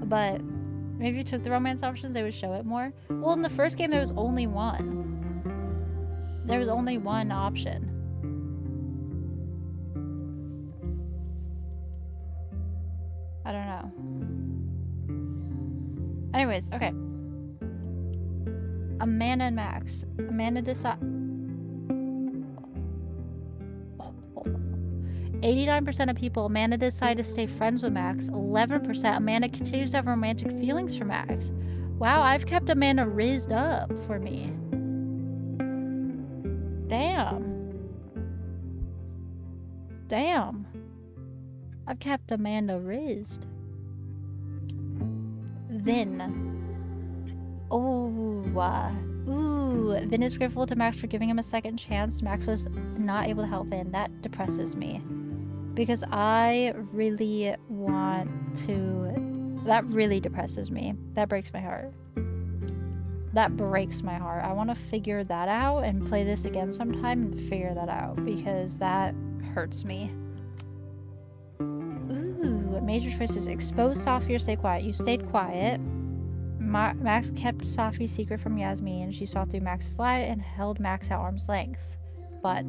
But maybe if you took the romance options, they would show it more. Well, in the first game, there was only one. There was only one option. I don't know. Anyways, okay. Amanda and Max. Amanda decide. 89% of people, Amanda decided to stay friends with Max. 11%, Amanda continues to have romantic feelings for Max. Wow, I've kept Amanda raised up for me. Damn. Damn. I've kept Amanda raised. Vin. Vin is grateful to Max for giving him a second chance. Max was not able to help Vin. That depresses me. Because I really want to... That really depresses me. That breaks my heart. That breaks my heart. I want to figure that out and play this again sometime and figure that out. Because that hurts me. Ooh, major choices. Expose Sophie or stay quiet. You stayed quiet. Max kept Sophie's secret from Yasmin. She saw through Max's lie and held Max at arm's length. But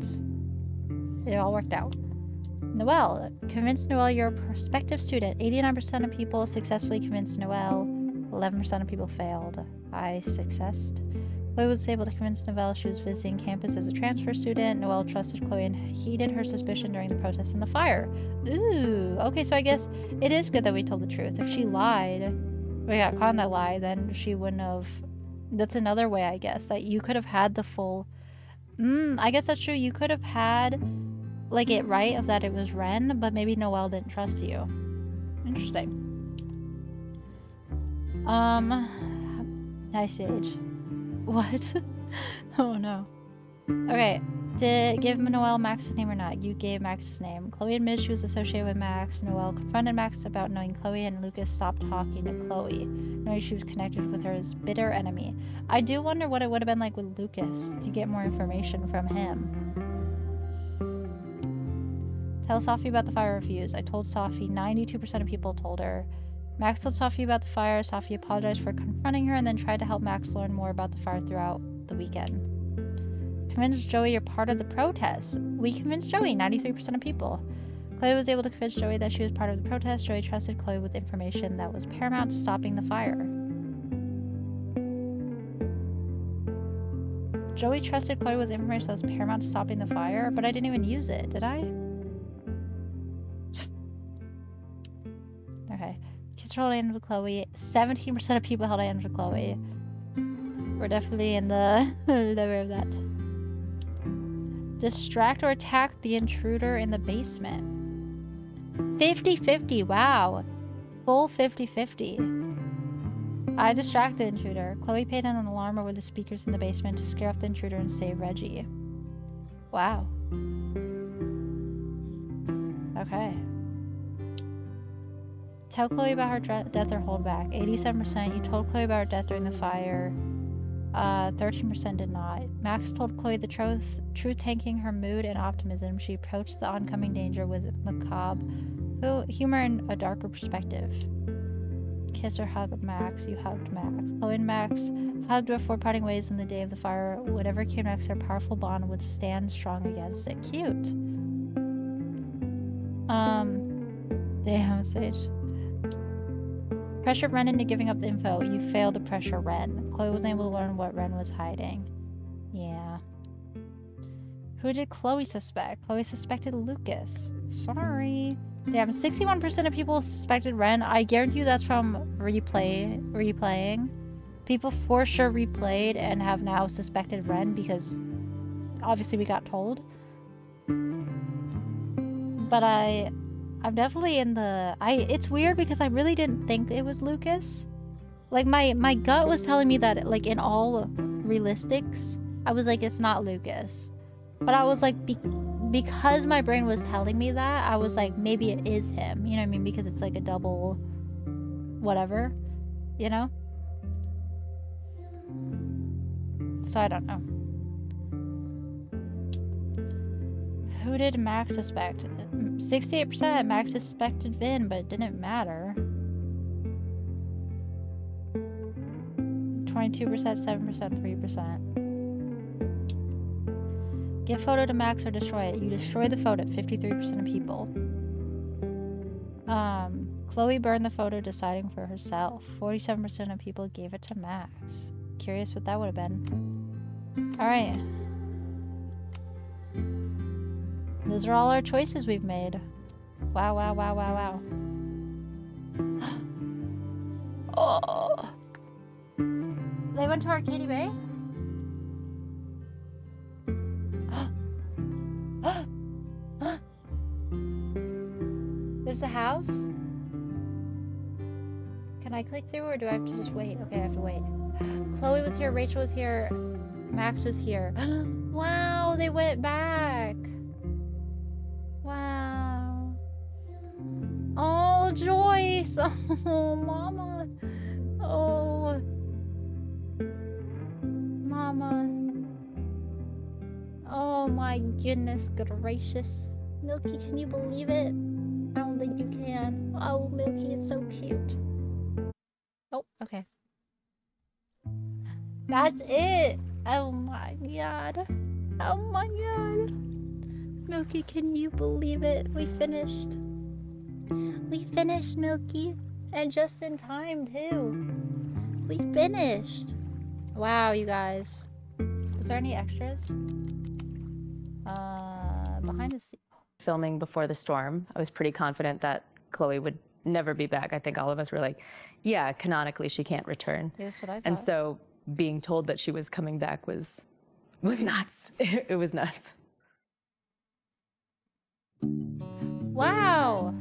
it all worked out. Noelle. Convince Noelle you're a prospective student. 89% of people successfully convinced Noelle. 11% of people failed. I successed. Chloe was able to convince Noelle she was visiting campus as a transfer student. Noelle trusted Chloe and heeded her suspicion during the protests and the fire. Ooh. Okay, so I guess it is good that we told the truth. If she lied, we got caught in that lie, then she wouldn't have... That's another way, I guess, that you could have had the full... I guess that's true. You could have had... like it right of that it was Ren, but maybe Noelle didn't trust you. Interesting. Nice age. What? Oh no. Okay. Did give Noelle Max's name or not? You gave Max's name. Chloe admitted she was associated with Max. Noelle confronted Max about knowing Chloe, and Lucas stopped talking to Chloe, knowing she was connected with her as bitter enemy. I do wonder what it would have been like with Lucas to get more information from him. Tell Sophie about the fire reviews. I told Sophie. 92% of people told her. Max told Sophie about the fire. Sophie apologized for confronting her and then tried to help Max learn more about the fire throughout the weekend. Convince Joey you're part of the protest. We convinced Joey. 93% of people. Chloe was able to convince Joey that she was part of the protest. Joey trusted Chloe with information that was paramount to stopping the fire. Joey trusted Chloe with information that was paramount to stopping the fire, but I didn't even use it, did I? Okay. Kids held hands with Chloe. 17% of people held hands with Chloe. We're definitely in the lower of that. Distract or attack the intruder in the basement. 50-50. Wow. Full 50-50. I distract the intruder. Chloe paid an alarm over the speakers in the basement to scare off the intruder and save Reggie. Wow. Okay. Tell Chloe about her death or hold back. 87%. You told Chloe about her death during the fire. 13% did not. Max told Chloe the truth, tanking her mood and optimism. She approached the oncoming danger with macabre humor and a darker perspective. Kiss or hug Max. You hugged Max. Chloe and Max hugged before parting ways on the day of the fire. Whatever came next, their powerful bond would stand strong against it. Cute. Damn, Sage. Pressure Ren into giving up the info. You failed to pressure Ren. Chloe wasn't able to learn what Ren was hiding. Yeah. Who did Chloe suspect? Chloe suspected Lucas. Sorry. Damn, 61% of people suspected Ren. I guarantee you that's from replaying. People for sure replayed and have now suspected Ren because obviously we got told. But I'm definitely in the... It's weird because I really didn't think it was Lucas. Like, my gut was telling me that, like, in all realistics, I was like, it's not Lucas. But I was like, because my brain was telling me that, I was like, maybe it is him. You know what I mean? Because it's like a double whatever, you know? So I don't know. Who did Max suspect? 68% Max suspected Vin, but it didn't matter. 22%, 7%, 3%. Give photo to Max or destroy it. You destroy the photo, 53% of people. Chloe burned the photo deciding for herself. 47% of people gave it to Max. Curious what that would have been. Alright. Those are all our choices we've made. Wow, wow, wow, wow, wow. Oh! They went to Arcadia Bay? There's a house? Can I click through or do I have to just wait? Okay, I have to wait. Chloe was here, Rachel was here, Max was here. Wow, they went back. Wow. Oh, Joyce. Oh, Mama. Oh. Mama. Oh my goodness gracious. Milky, can you believe it? I don't think you can. Oh, Milky, it's so cute. Oh, okay. That's it. Oh my god. Oh my god. Milky, can you believe it? We finished. We finished, Milky. And just in time, too. We finished. Wow, you guys. Is there any extras? Behind the scenes. Filming before the storm, I was pretty confident that Chloe would never be back. I think all of us were like, yeah, canonically she can't return. Yeah, that's what I thought. And so being told that she was coming back was nuts. It was nuts. Wow.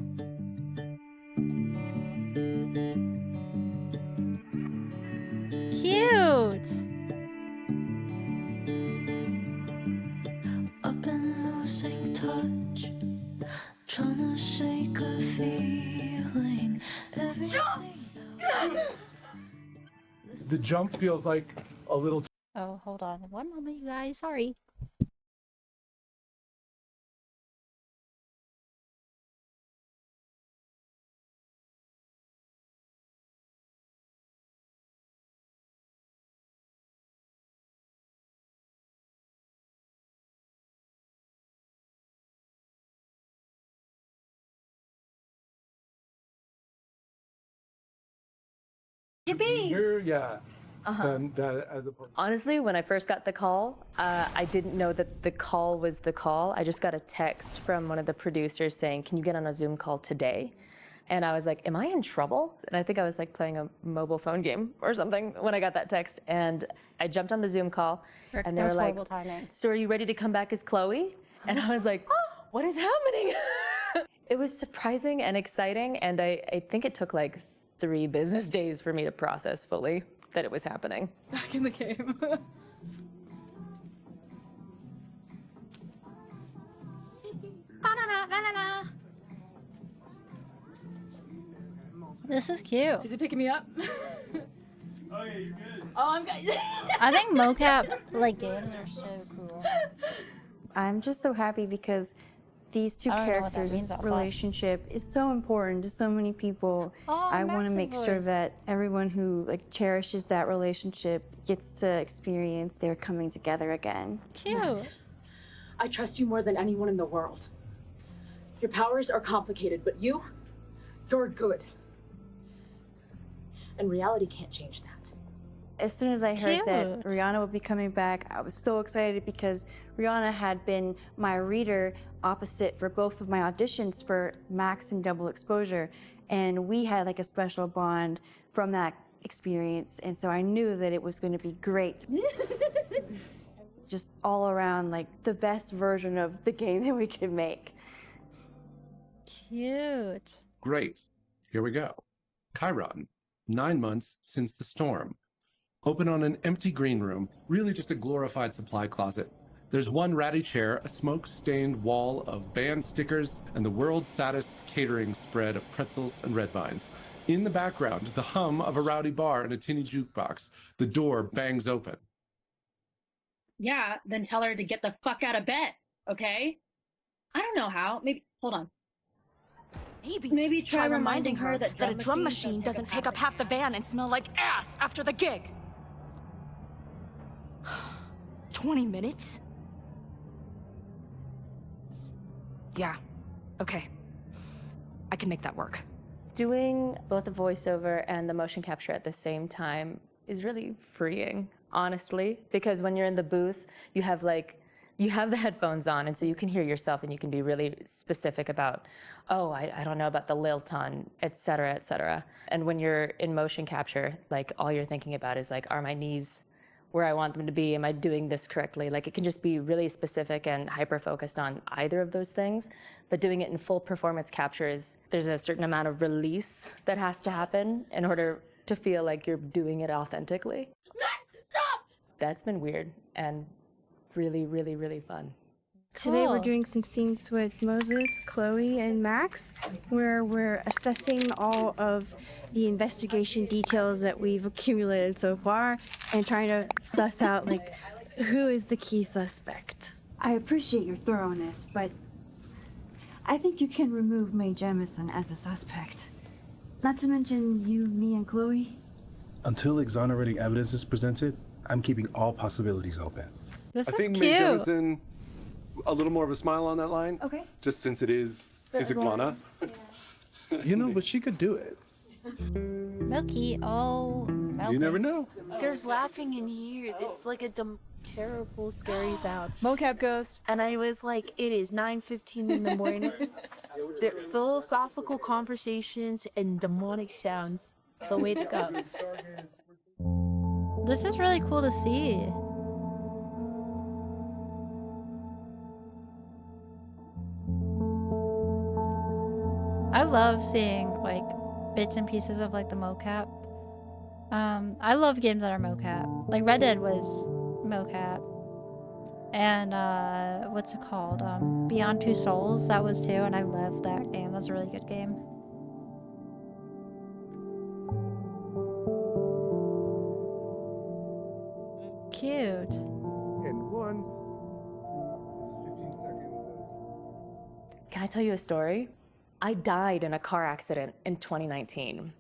Cute. I've been losing touch, trying to shake a feeling. Everything. The jump feels like a little. Oh, hold on. One moment, you guys. Sorry. Yeah. That as opposed. Honestly, when I first got the call, I didn't know that the call was the call. I just got a text from one of the producers saying, can you get on a Zoom call today? And I was like, am I in trouble? And I think I was like playing a mobile phone game or something when I got that text. And I jumped on the Zoom call and they were like, timing. so are you ready to come back as Chloe? And I was like, oh, what is happening? It was surprising and exciting. And I think it took like 3 business days for me to process fully that it was happening. Back in the game. This is cute. Is he picking me up? Oh yeah, you're good. Oh, I'm good. I think mocap like games are so cool. I'm just so happy because these two I don't know what that characters' means outside. relationship is so important to so many people. Oh, I want to Max's make sure voice. that everyone who like cherishes that relationship gets to experience their coming together again. Cute. I trust you more than anyone in the world. Your powers are complicated, but you're good. And reality can't change that. As soon as I heard that Cute. Rihanna would be coming back, I was so excited because Rihanna had been my reader opposite for both of my auditions for Max and Double Exposure. And we had like a special bond from that experience. And so I knew that it was going to be great. Just all around like the best version of the game that we could make. Cute. Great. Here we go. Chiron, 9 months since the storm. Open on an empty green room, really just a glorified supply closet. There's one ratty chair, a smoke-stained wall of band stickers, and the world's saddest catering spread of pretzels and red vines. In the background, the hum of a rowdy bar and a tinny jukebox. The door bangs open. Yeah, then tell her to get the fuck out of bed, okay? I don't know how. Maybe, hold on. Maybe try reminding her that a drum machine doesn't take up half the van and smell like ass after the gig. 20 minutes? Yeah, okay. I can make that work. Doing both the voiceover and the motion capture at the same time is really freeing, honestly, because when you're in the booth, you have the headphones on, and so you can hear yourself and you can be really specific about, oh, I don't know about the lilt on, et cetera, et cetera. And when you're in motion capture, like all you're thinking about is like, are my knees where I want them to be? Am I doing this correctly? Like it can just be really specific and hyper-focused on either of those things. But doing it in full performance captures, there's a certain amount of release that has to happen in order to feel like you're doing it authentically. Stop! That's been weird and really, really, really fun. Today we're doing some scenes with Moses, Chloe, and Max, where we're assessing all of the investigation details that we've accumulated so far and trying to suss out, like, who is the key suspect. I appreciate your thoroughness, but I think you can remove Mae Jemison as a suspect. Not to mention you, me, and Chloe. Until exonerating evidence is presented, I'm keeping all possibilities open. This I is think cute. Mae Jemison, a little more of a smile on that line. Okay. Just since it is Iguana. You know, but she could do it. Milky. Oh, Milky. You never know. There's laughing in here. It's like a terrible, scary sound. Mocap ghost. And I was like, it is 9:15 in the morning. They're philosophical conversations and demonic sounds. It's the way to go. This is really cool to see. I love seeing like bits and pieces of like the mocap. I love games that are mocap. Like Red Dead was mocap. And what's it called? Beyond Two Souls, that was too, and I loved that game. That's a really good game. Cute. And one. Just 15 seconds. Can I tell you a story? I died in a car accident in 2019.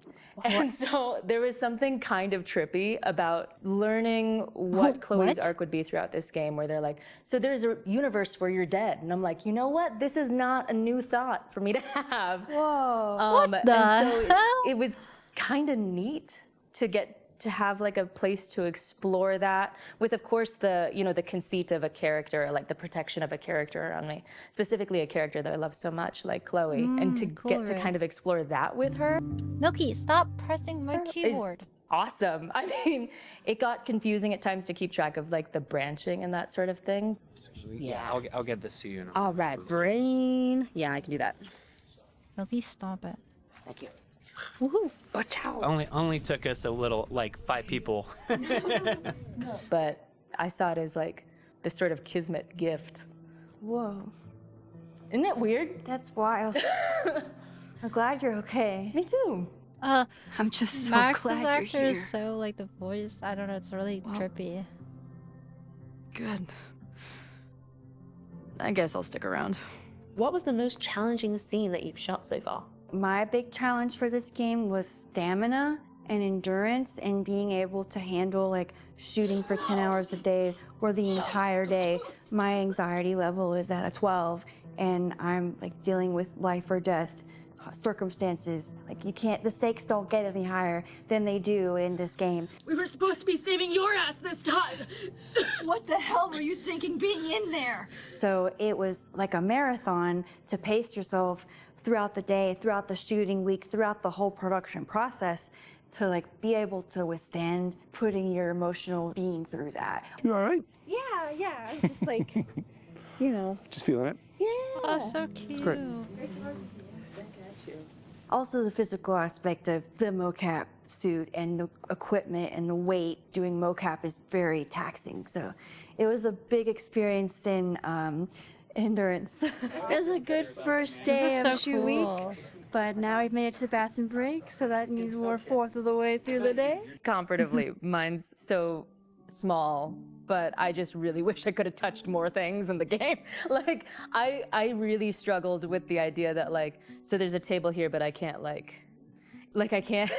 And so there was something kind of trippy about learning what Chloe's arc would be throughout this game, where they're like, so there's a universe where you're dead. And I'm like, you know what? This is not a new thought for me to have. Whoa. What the and so it was kind of neat to get to have like a place to explore that with, of course, the, you know, the conceit of a character, like the protection of a character around me, specifically a character that I love so much, like Chloe, and to cool, get to right. kind of explore that with her. Milky, stop pressing my keyboard. Awesome. I mean, it got confusing at times to keep track of like the branching and that sort of thing. Yeah, I'll get this to you. All right, brain. Yeah, I can do that. Milky, stop it. Thank you. Woohoo! Watch out. Only took us a little, like 5 people. But I saw it as like this sort of kismet gift. Whoa. Isn't that weird? That's wild. I'm glad you're okay. Me too. I'm just so Max's glad you're actor here. is so like the voice. I don't know. It's really trippy. Good. I guess I'll stick around. What was the most challenging scene that you've shot so far? My big challenge for this game was stamina and endurance and being able to handle like shooting for 10 hours a day or the entire day. My anxiety level is at a 12 and I'm like dealing with life or death circumstances. Like you can't, the stakes don't get any higher than they do in this game. We were supposed to be saving your ass this time. What the hell were you thinking being in there? So it was like a marathon to pace yourself throughout the day, throughout the shooting week, throughout the whole production process, to like be able to withstand putting your emotional being through that. You all right? Yeah, I'm just like, you know. Just feeling it? Yeah. Oh, so cute. It's great. Also the physical aspect of the mocap suit and the equipment and the weight doing mocap is very taxing. So it was a big experience in endurance. It was a good first This day is of so shoot cool. week, but now we've made it to bathroom break, so that means we're 1/4 of the way through the day. Comparatively, mine's so small, but I just really wish I could have touched more things in the game. Like, I really struggled with the idea that, like, so there's a table here, but I can't, like I can't,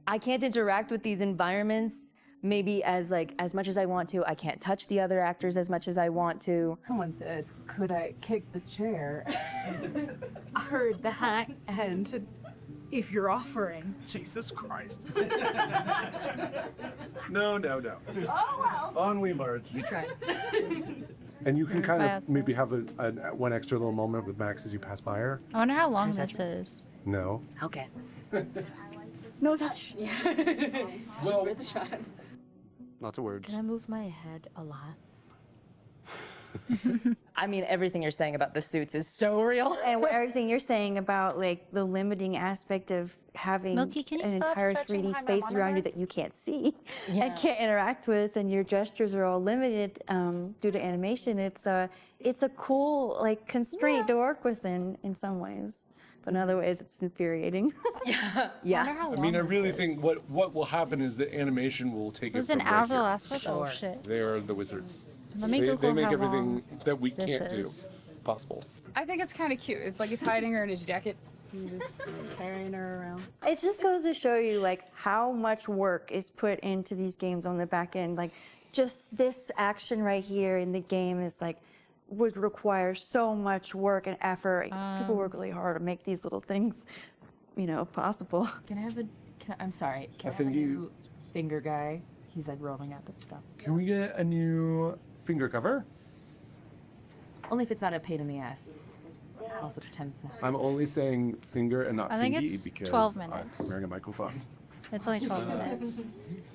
I can't interact with these environments maybe as much as I want to. I can't touch the other actors as much as I want to. Someone said, could I kick the chair? I heard that, and if you're offering. Jesus Christ. No. Oh, well. On we march. You tried. And you can kind Pass. of maybe have a one extra little moment with Max as you pass by her. I wonder how long this is. No. Okay. No touch. Well, Worth a shot. lots of words. Can I move my head a lot? I mean, everything you're saying about the suits is so real. And everything you're saying about like the limiting aspect of having Milky, can you an stop entire stretching 3D behind my space around you monitor? that you can't see Yeah. and can't interact with, and your gestures are all limited due to animation. It's a cool like constraint to work with in some ways, but in other ways it's infuriating. Yeah. I mean, I really think what will happen is the animation will take It was it an from hour right for the here. last one? Oh, shit. They are the wizards. Let me they Google make how everything long that we this can't is. do possible. I think it's kind of cute. It's like he's hiding her in his jacket. And just carrying her around. It just goes to show you like how much work is put into these games on the back end. Like just this action right here in the game is like would require so much work and effort. People work really hard to make these little things, possible. Can I have a? I'm sorry. Can I I have a think you- new finger guy? He's like rolling out that stuff. Can we get a new finger cover? Only if it's not a pain in the ass. I also pretend it's not. I'm only saying finger and not I think fingy it's because 12 minutes. I'm wearing a microphone. It's only 12 minutes.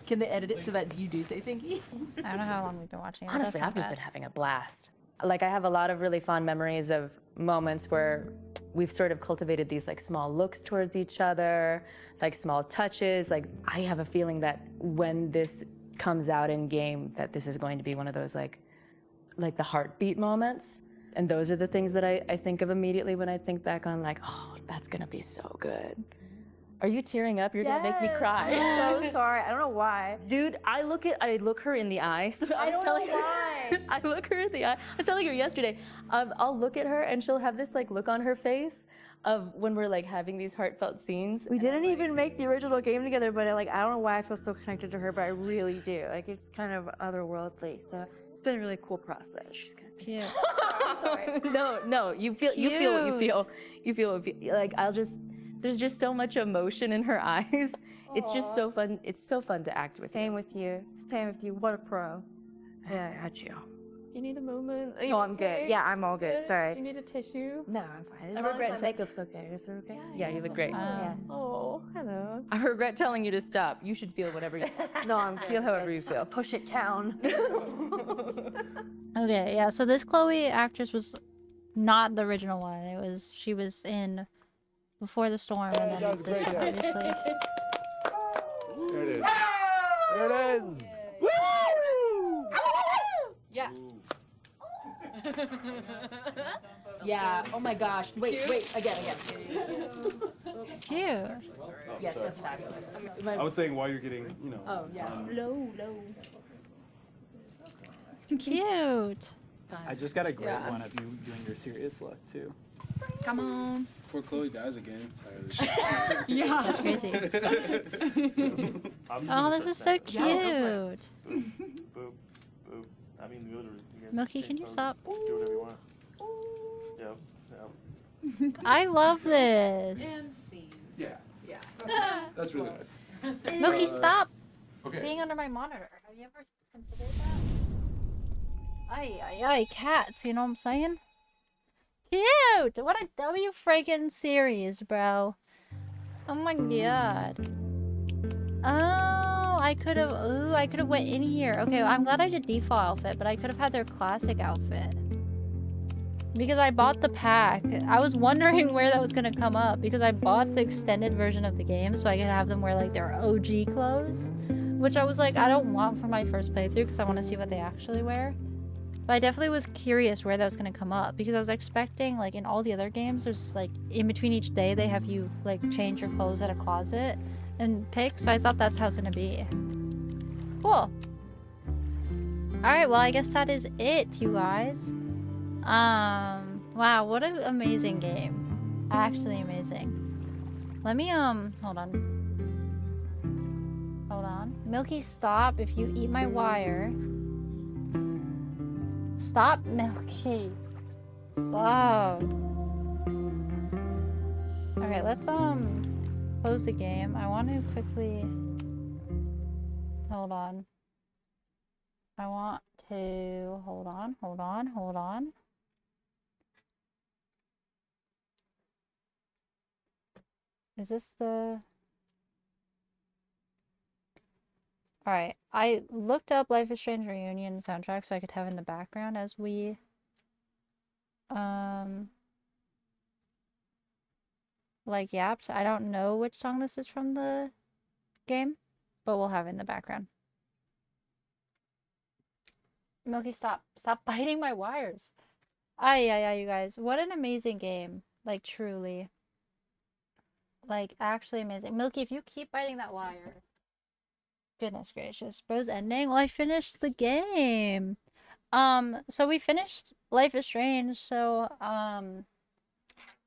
Can they edit it so that you do say thingy? I don't know how long we've been watching it. Honestly, That's not I've just bad. been having a blast. Like, I have a lot of really fond memories of moments where we've sort of cultivated these like small looks towards each other, like small touches. Like, I have a feeling that when this comes out in game, that this is going to be one of those like the heartbeat moments. And those are the things that I think of immediately when I think back on like, oh, that's gonna be so good. Are you tearing up? You're gonna make me cry. I'm so sorry. I don't know why. Dude, I look her in the eye. So I was telling her, I look her in the eye. I was telling her yesterday. I'll look at her and she'll have this like look on her face of when we're like having these heartfelt scenes. We didn't even make the original game together, but I don't know why I feel so connected to her, but I really do. Like it's kind of otherworldly. So it's been a really cool process. She's kind of cute. I'm sorry. No, you feel what you feel. You feel what like there's just so much emotion in her eyes. It's just so fun. It's so fun to act with. Same with you. Same with you. What a pro. Yeah, I got you. Do you need a moment? No, I'm good. Yeah, I'm all good. Sorry. Do you need a tissue? No, I'm fine. As I long as regret my to- makeup's okay. Is it okay? Yeah, you look great. Yeah. Oh, hello. I regret telling you to stop. You should feel whatever you No, I'm feel however you feel. Push it down. Okay, yeah, so this Chloe actress was not the original one. She was in Before the Storm and then this one, obviously. There it is. There it is. Yeah. Yeah. Oh my gosh. Wait. Again. Cute. Yes, that's fabulous. I was saying while you're getting, Oh yeah. Low. Cute. I just got a great Yeah. one of you doing your serious look too. Come on. Before Chloe dies again. Yeah. That's crazy. Oh, this is so cute. Boop, boop. I mean, you guys are Milky, can you stop? Do whatever you want. Yep. I love this. And scene. Yeah. Yeah. That's really nice. Milky, stop Okay. being under my monitor. Have you ever considered that? Ay, ay, ay, cats, you know what I'm saying? Cute! What a W friggin' series, bro. Oh my god. Oh, I could have went in here. Okay, I'm glad I did default outfit, but I could have had their classic outfit. Because I bought the pack. I was wondering where that was gonna come up because I bought the extended version of the game so I could have them wear like their OG clothes. Which I was like, I don't want for my first playthrough because I want to see what they actually wear. But I definitely was curious where that was gonna come up because I was expecting, like in all the other games, there's like in between each day they have you like change your clothes at a closet and pick, so I thought that's how it's gonna be. Cool. Alright, well I guess that is it, you guys. Wow, what an amazing game. Actually amazing. Let me, hold on. Hold on. Milky, stop if you eat my wire. Stop, Milky. Stop. Okay, let's, close the game. I want to quickly... Hold on. I want to... Hold on. Is this the... Alright, I looked up Life is Strange Reunion soundtrack so I could have in the background as we... Like, yapped. I don't know which song this is from the game, but we'll have it in the background. Milky, stop. Stop biting my wires. Ay, you guys. What an amazing game. Like, truly. Like, actually amazing. Milky, if you keep biting that wire... Goodness gracious. Bro's ending? Well, I finished the game. So we finished Life is Strange, so,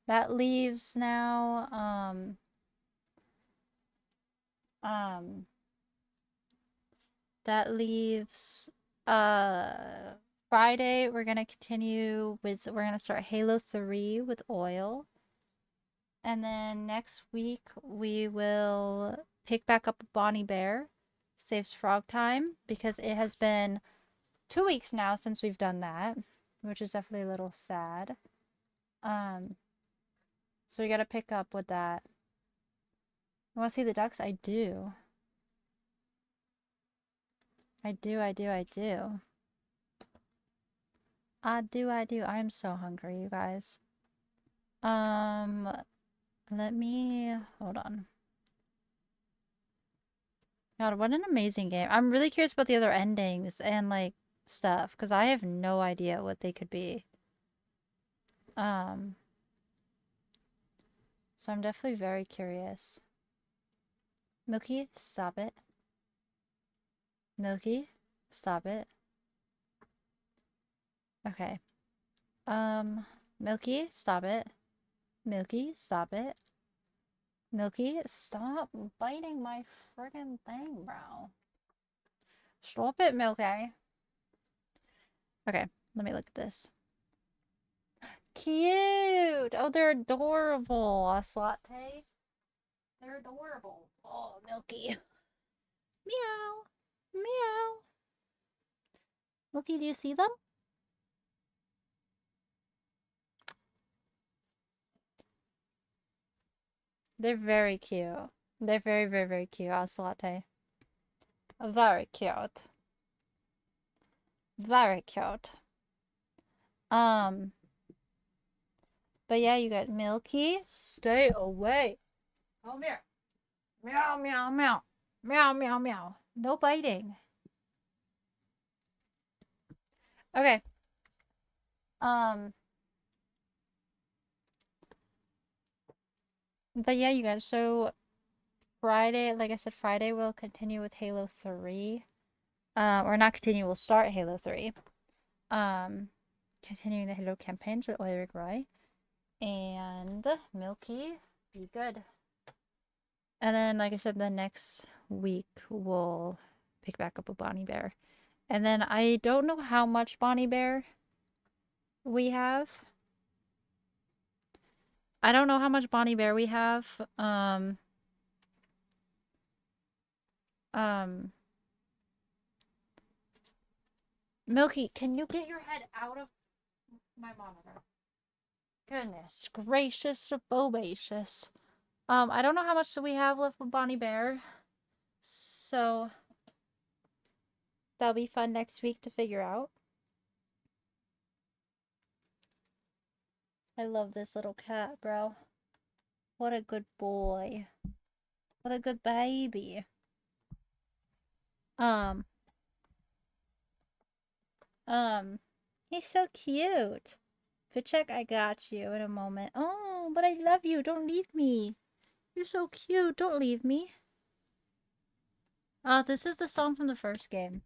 that leaves now, that leaves, Friday, we're gonna start Halo 3 with Oil. And then next week, we will pick back up Bonnie Bear, Saves Frog Time, because it has been 2 weeks now since we've done that, which is definitely a little sad. So we gotta pick up with that. I wanna see the ducks? I do. I do. I do. I'm so hungry, you guys. Let me... Hold on. God, what an amazing game. I'm really curious about the other endings and, like, stuff, because I have no idea what they could be. So I'm definitely very curious. Milky, stop it. Milky, stop it. Okay. Milky, stop it. Milky, stop it. Milky, stop biting my friggin' thing, bro. Stop it, Milky. Okay, let me look at this. Cute! Oh, they're adorable, Ocelotay. They're adorable. Oh, Milky. Meow. Meow. Milky, do you see them? They're very cute. They're very, very, very cute, Ocelotay. Very cute. Very cute. But yeah, you got Milky. Stay away. Come here. Meow, meow, meow. Meow, meow, meow. No biting. Okay. But yeah, you guys, so Friday, like I said, Friday we'll continue with Halo 3. Or not continue, we'll start Halo 3. Continuing the Halo campaigns with Ulrich Roy. And Milky, be good. And then, like I said, the next week we'll pick back up with Bonnie Bear. And then I don't know how much Bonnie Bear we have. I don't know how much Bonnie Bear we have. Milky, can you get your head out of my monitor? Goodness gracious, bobacious. I don't know how much we have left with Bonnie Bear. So that'll be fun next week to figure out. I love this little cat, bro. What a good boy. What a good baby. He's so cute. Good check, I got you in a moment. Oh, but I love you. Don't leave me. You're so cute. Don't leave me. This is the song from the first game.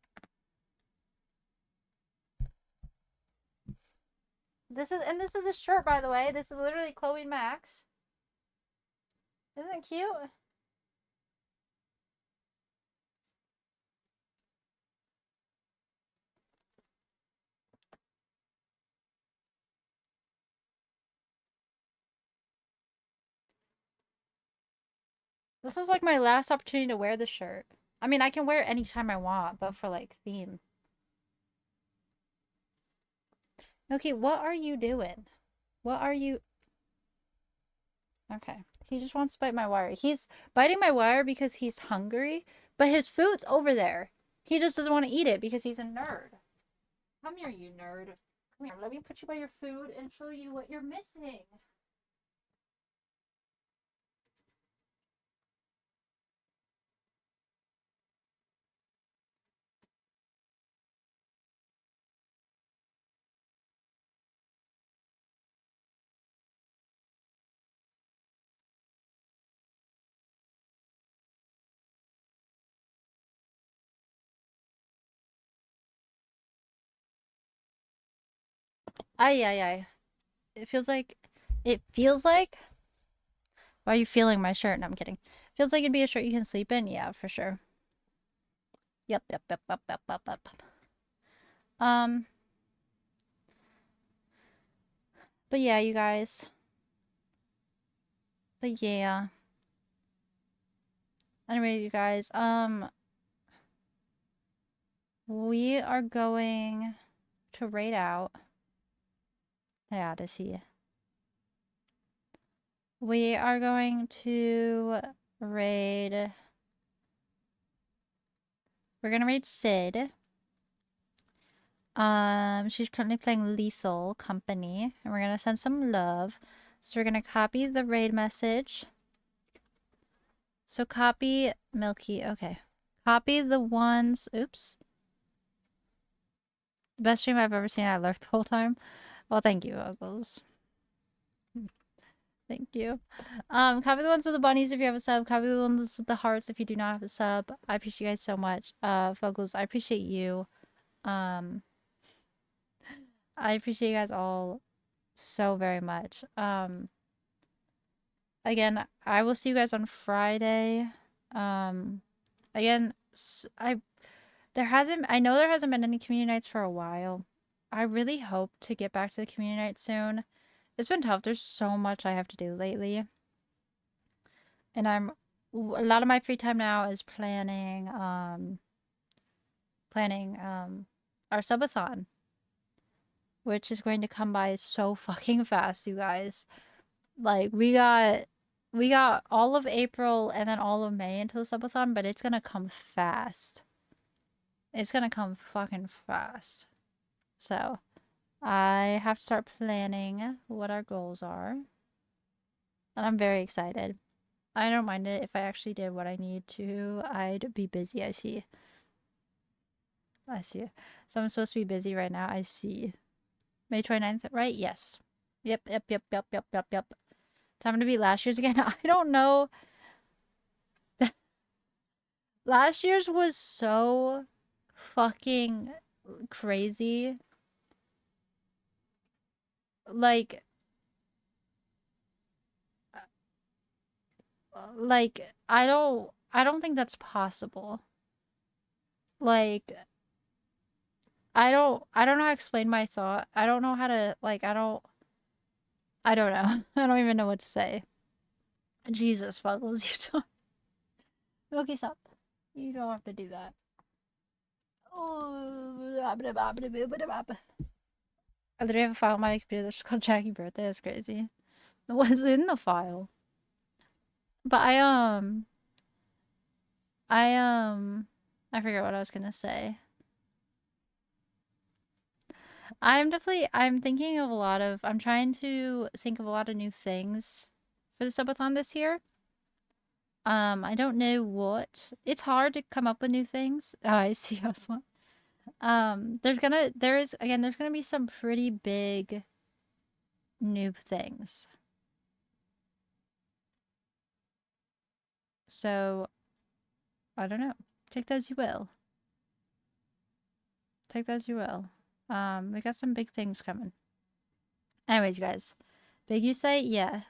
This is a shirt, by the way. This is literally Chloe and Max. Isn't it cute? This was like my last opportunity to wear the shirt. I mean, I can wear it anytime I want, but for like theme. Okay, what are you doing? What are you... Okay. He just wants to bite my wire. He's biting my wire because he's hungry, but his food's over there. He just doesn't want to eat it because he's a nerd. Come here, you nerd. Come here, let me put you by your food and show you what you're missing. Ay, ay, ay. It feels like... Why are you feeling my shirt? No, I'm kidding. Feels like it'd be a shirt you can sleep in? Yeah, for sure. Yep. But yeah, you guys. But yeah. Anyway, you guys, we are going to raid out. Yeah, to see. We are going to raid... We're gonna raid Sid. She's currently playing Lethal Company, and we're gonna send some love. So we're gonna copy the raid message. So copy Milky. Okay. Copy the ones... Oops. Best stream I've ever seen. I lurked the whole time. Well, thank you, Uggles. Thank you. Copy the ones with the bunnies if you have a sub. Copy the ones with the hearts if you do not have a sub. I appreciate you guys so much. Fuggles, I appreciate you. I appreciate you guys all so very much. Again, I will see you guys on Friday. Again, I know there hasn't been any community nights for a while. I really hope to get back to the community night soon. It's been tough. There's so much I have to do lately. And a lot of my free time now is planning our subathon, which is going to come by so fucking fast, you guys. Like, we got all of April and then all of May into the subathon, but it's gonna come fast. It's gonna come fucking fast. So, I have to start planning what our goals are. And I'm very excited. I don't mind it if I actually did what I need to. I'd be busy, I see. So I'm supposed to be busy right now, I see. May 29th, right? Yes. Yep. Time to beat last year's again. I don't know. Last year's was so fucking crazy. Like, I don't think that's possible. Like, I don't know how to explain my thought. I don't know how to, like, I don't know. I don't even know what to say. Jesus, Fuggles, you don't. Milky, stop. You don't have to do that. Oh, I literally have a file on my computer that's called Jackie Birthday. That's crazy. What's in the file? But I forget what I was gonna say. I'm thinking of I'm trying to think of a lot of new things for the subathon this year. I don't know what. It's hard to come up with new things. Oh, I see. There's gonna be some pretty big new things. So, I don't know. Take that as you will. Take that as you will. We got some big things coming. Anyways, you guys. Big you say? Yeah.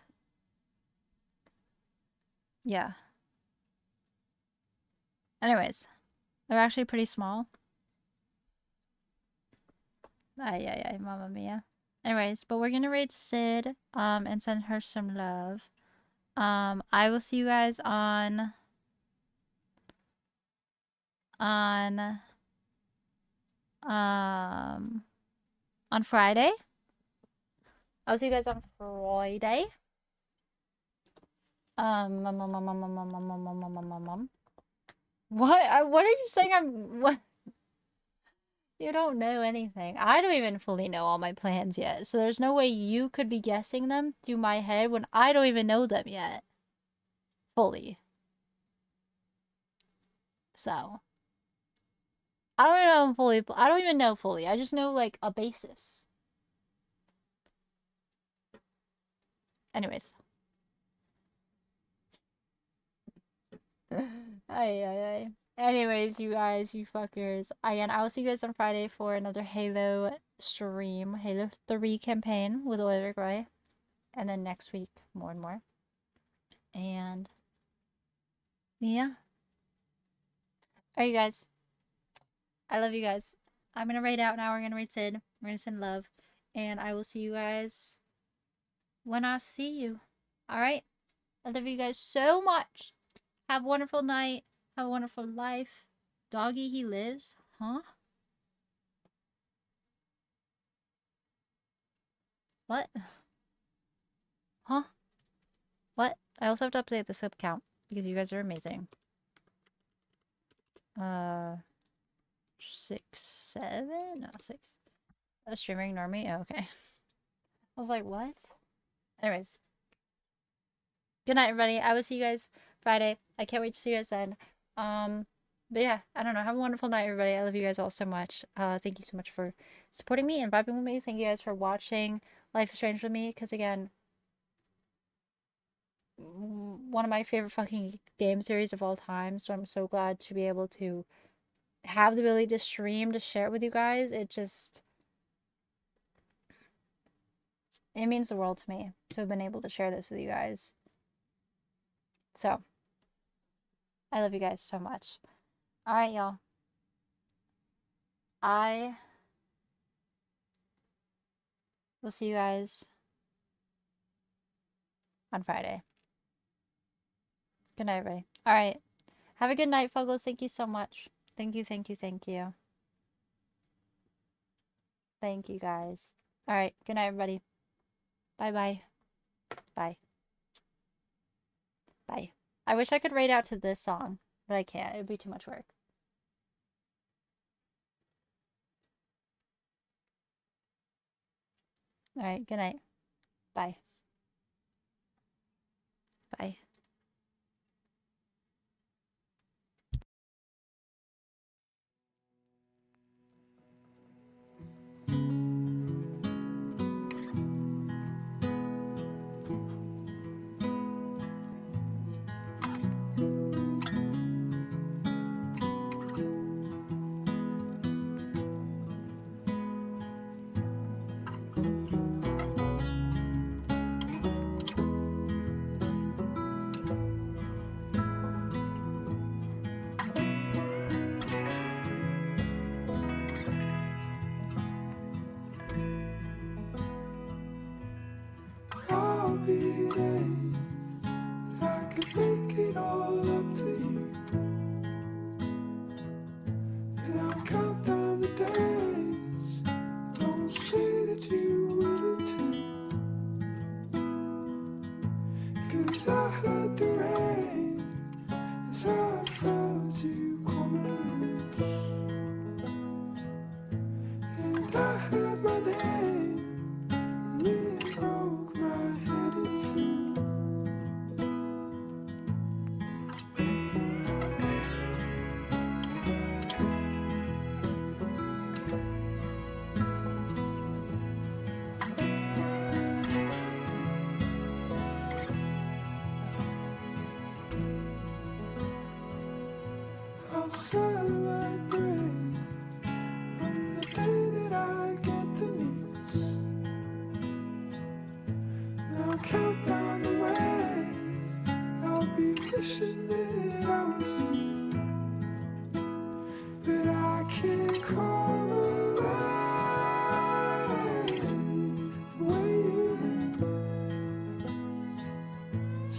Yeah. Anyways. They're actually pretty small. Ay, ay, ay, mamma mia. Anyways, but we're gonna raid Sid, and send her some love. I will see you guys on Friday. I'll see you guys on Friday. What are you saying? What? You don't know anything. I don't even fully know all my plans yet. So there's no way you could be guessing them through my head when I don't even know them yet. Fully. So. I don't know fully. I don't even know fully. I just know like a basis. Anyways. Ay. Anyways, you guys, you fuckers. Again, I will see you guys on Friday for another Halo stream. Halo 3 campaign with Oiler Gray. And then next week, more and more. And yeah. Alright, you guys. I love you guys. I'm gonna raid out now. We're gonna raid Sid. We're gonna send love. And I will see you guys when I see you. Alright? I love you guys so much. Have a wonderful night. Have a wonderful life. Doggy, he lives. Huh? What? Huh? What? I also have to update the sub count because you guys are amazing. 6, 7? No, 6. A streamer ignore me? Oh, okay. I was like, what? Anyways. Good night, everybody. I will see you guys Friday. I can't wait to see you guys then. But yeah, I don't know. Have a wonderful night, everybody. I love you guys all so much. Thank you so much for supporting me and vibing with me. Thank you guys for watching Life is Strange with me. Because again, one of my favorite fucking game series of all time. So I'm so glad to be able to have the ability to stream, to share it with you guys. It means the world to me to have been able to share this with you guys. So, I love you guys so much. Alright, y'all. I will see you guys on Friday. Good night, everybody. Alright. Have a good night, Fuggles. Thank you so much. Thank you. Thank you, guys. Alright. Good night, everybody. Bye-bye. Bye. Bye. I wish I could raid out to this song, but I can't. It would be too much work. Alright. Good night. Bye. Bye.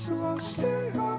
so I'll stay home.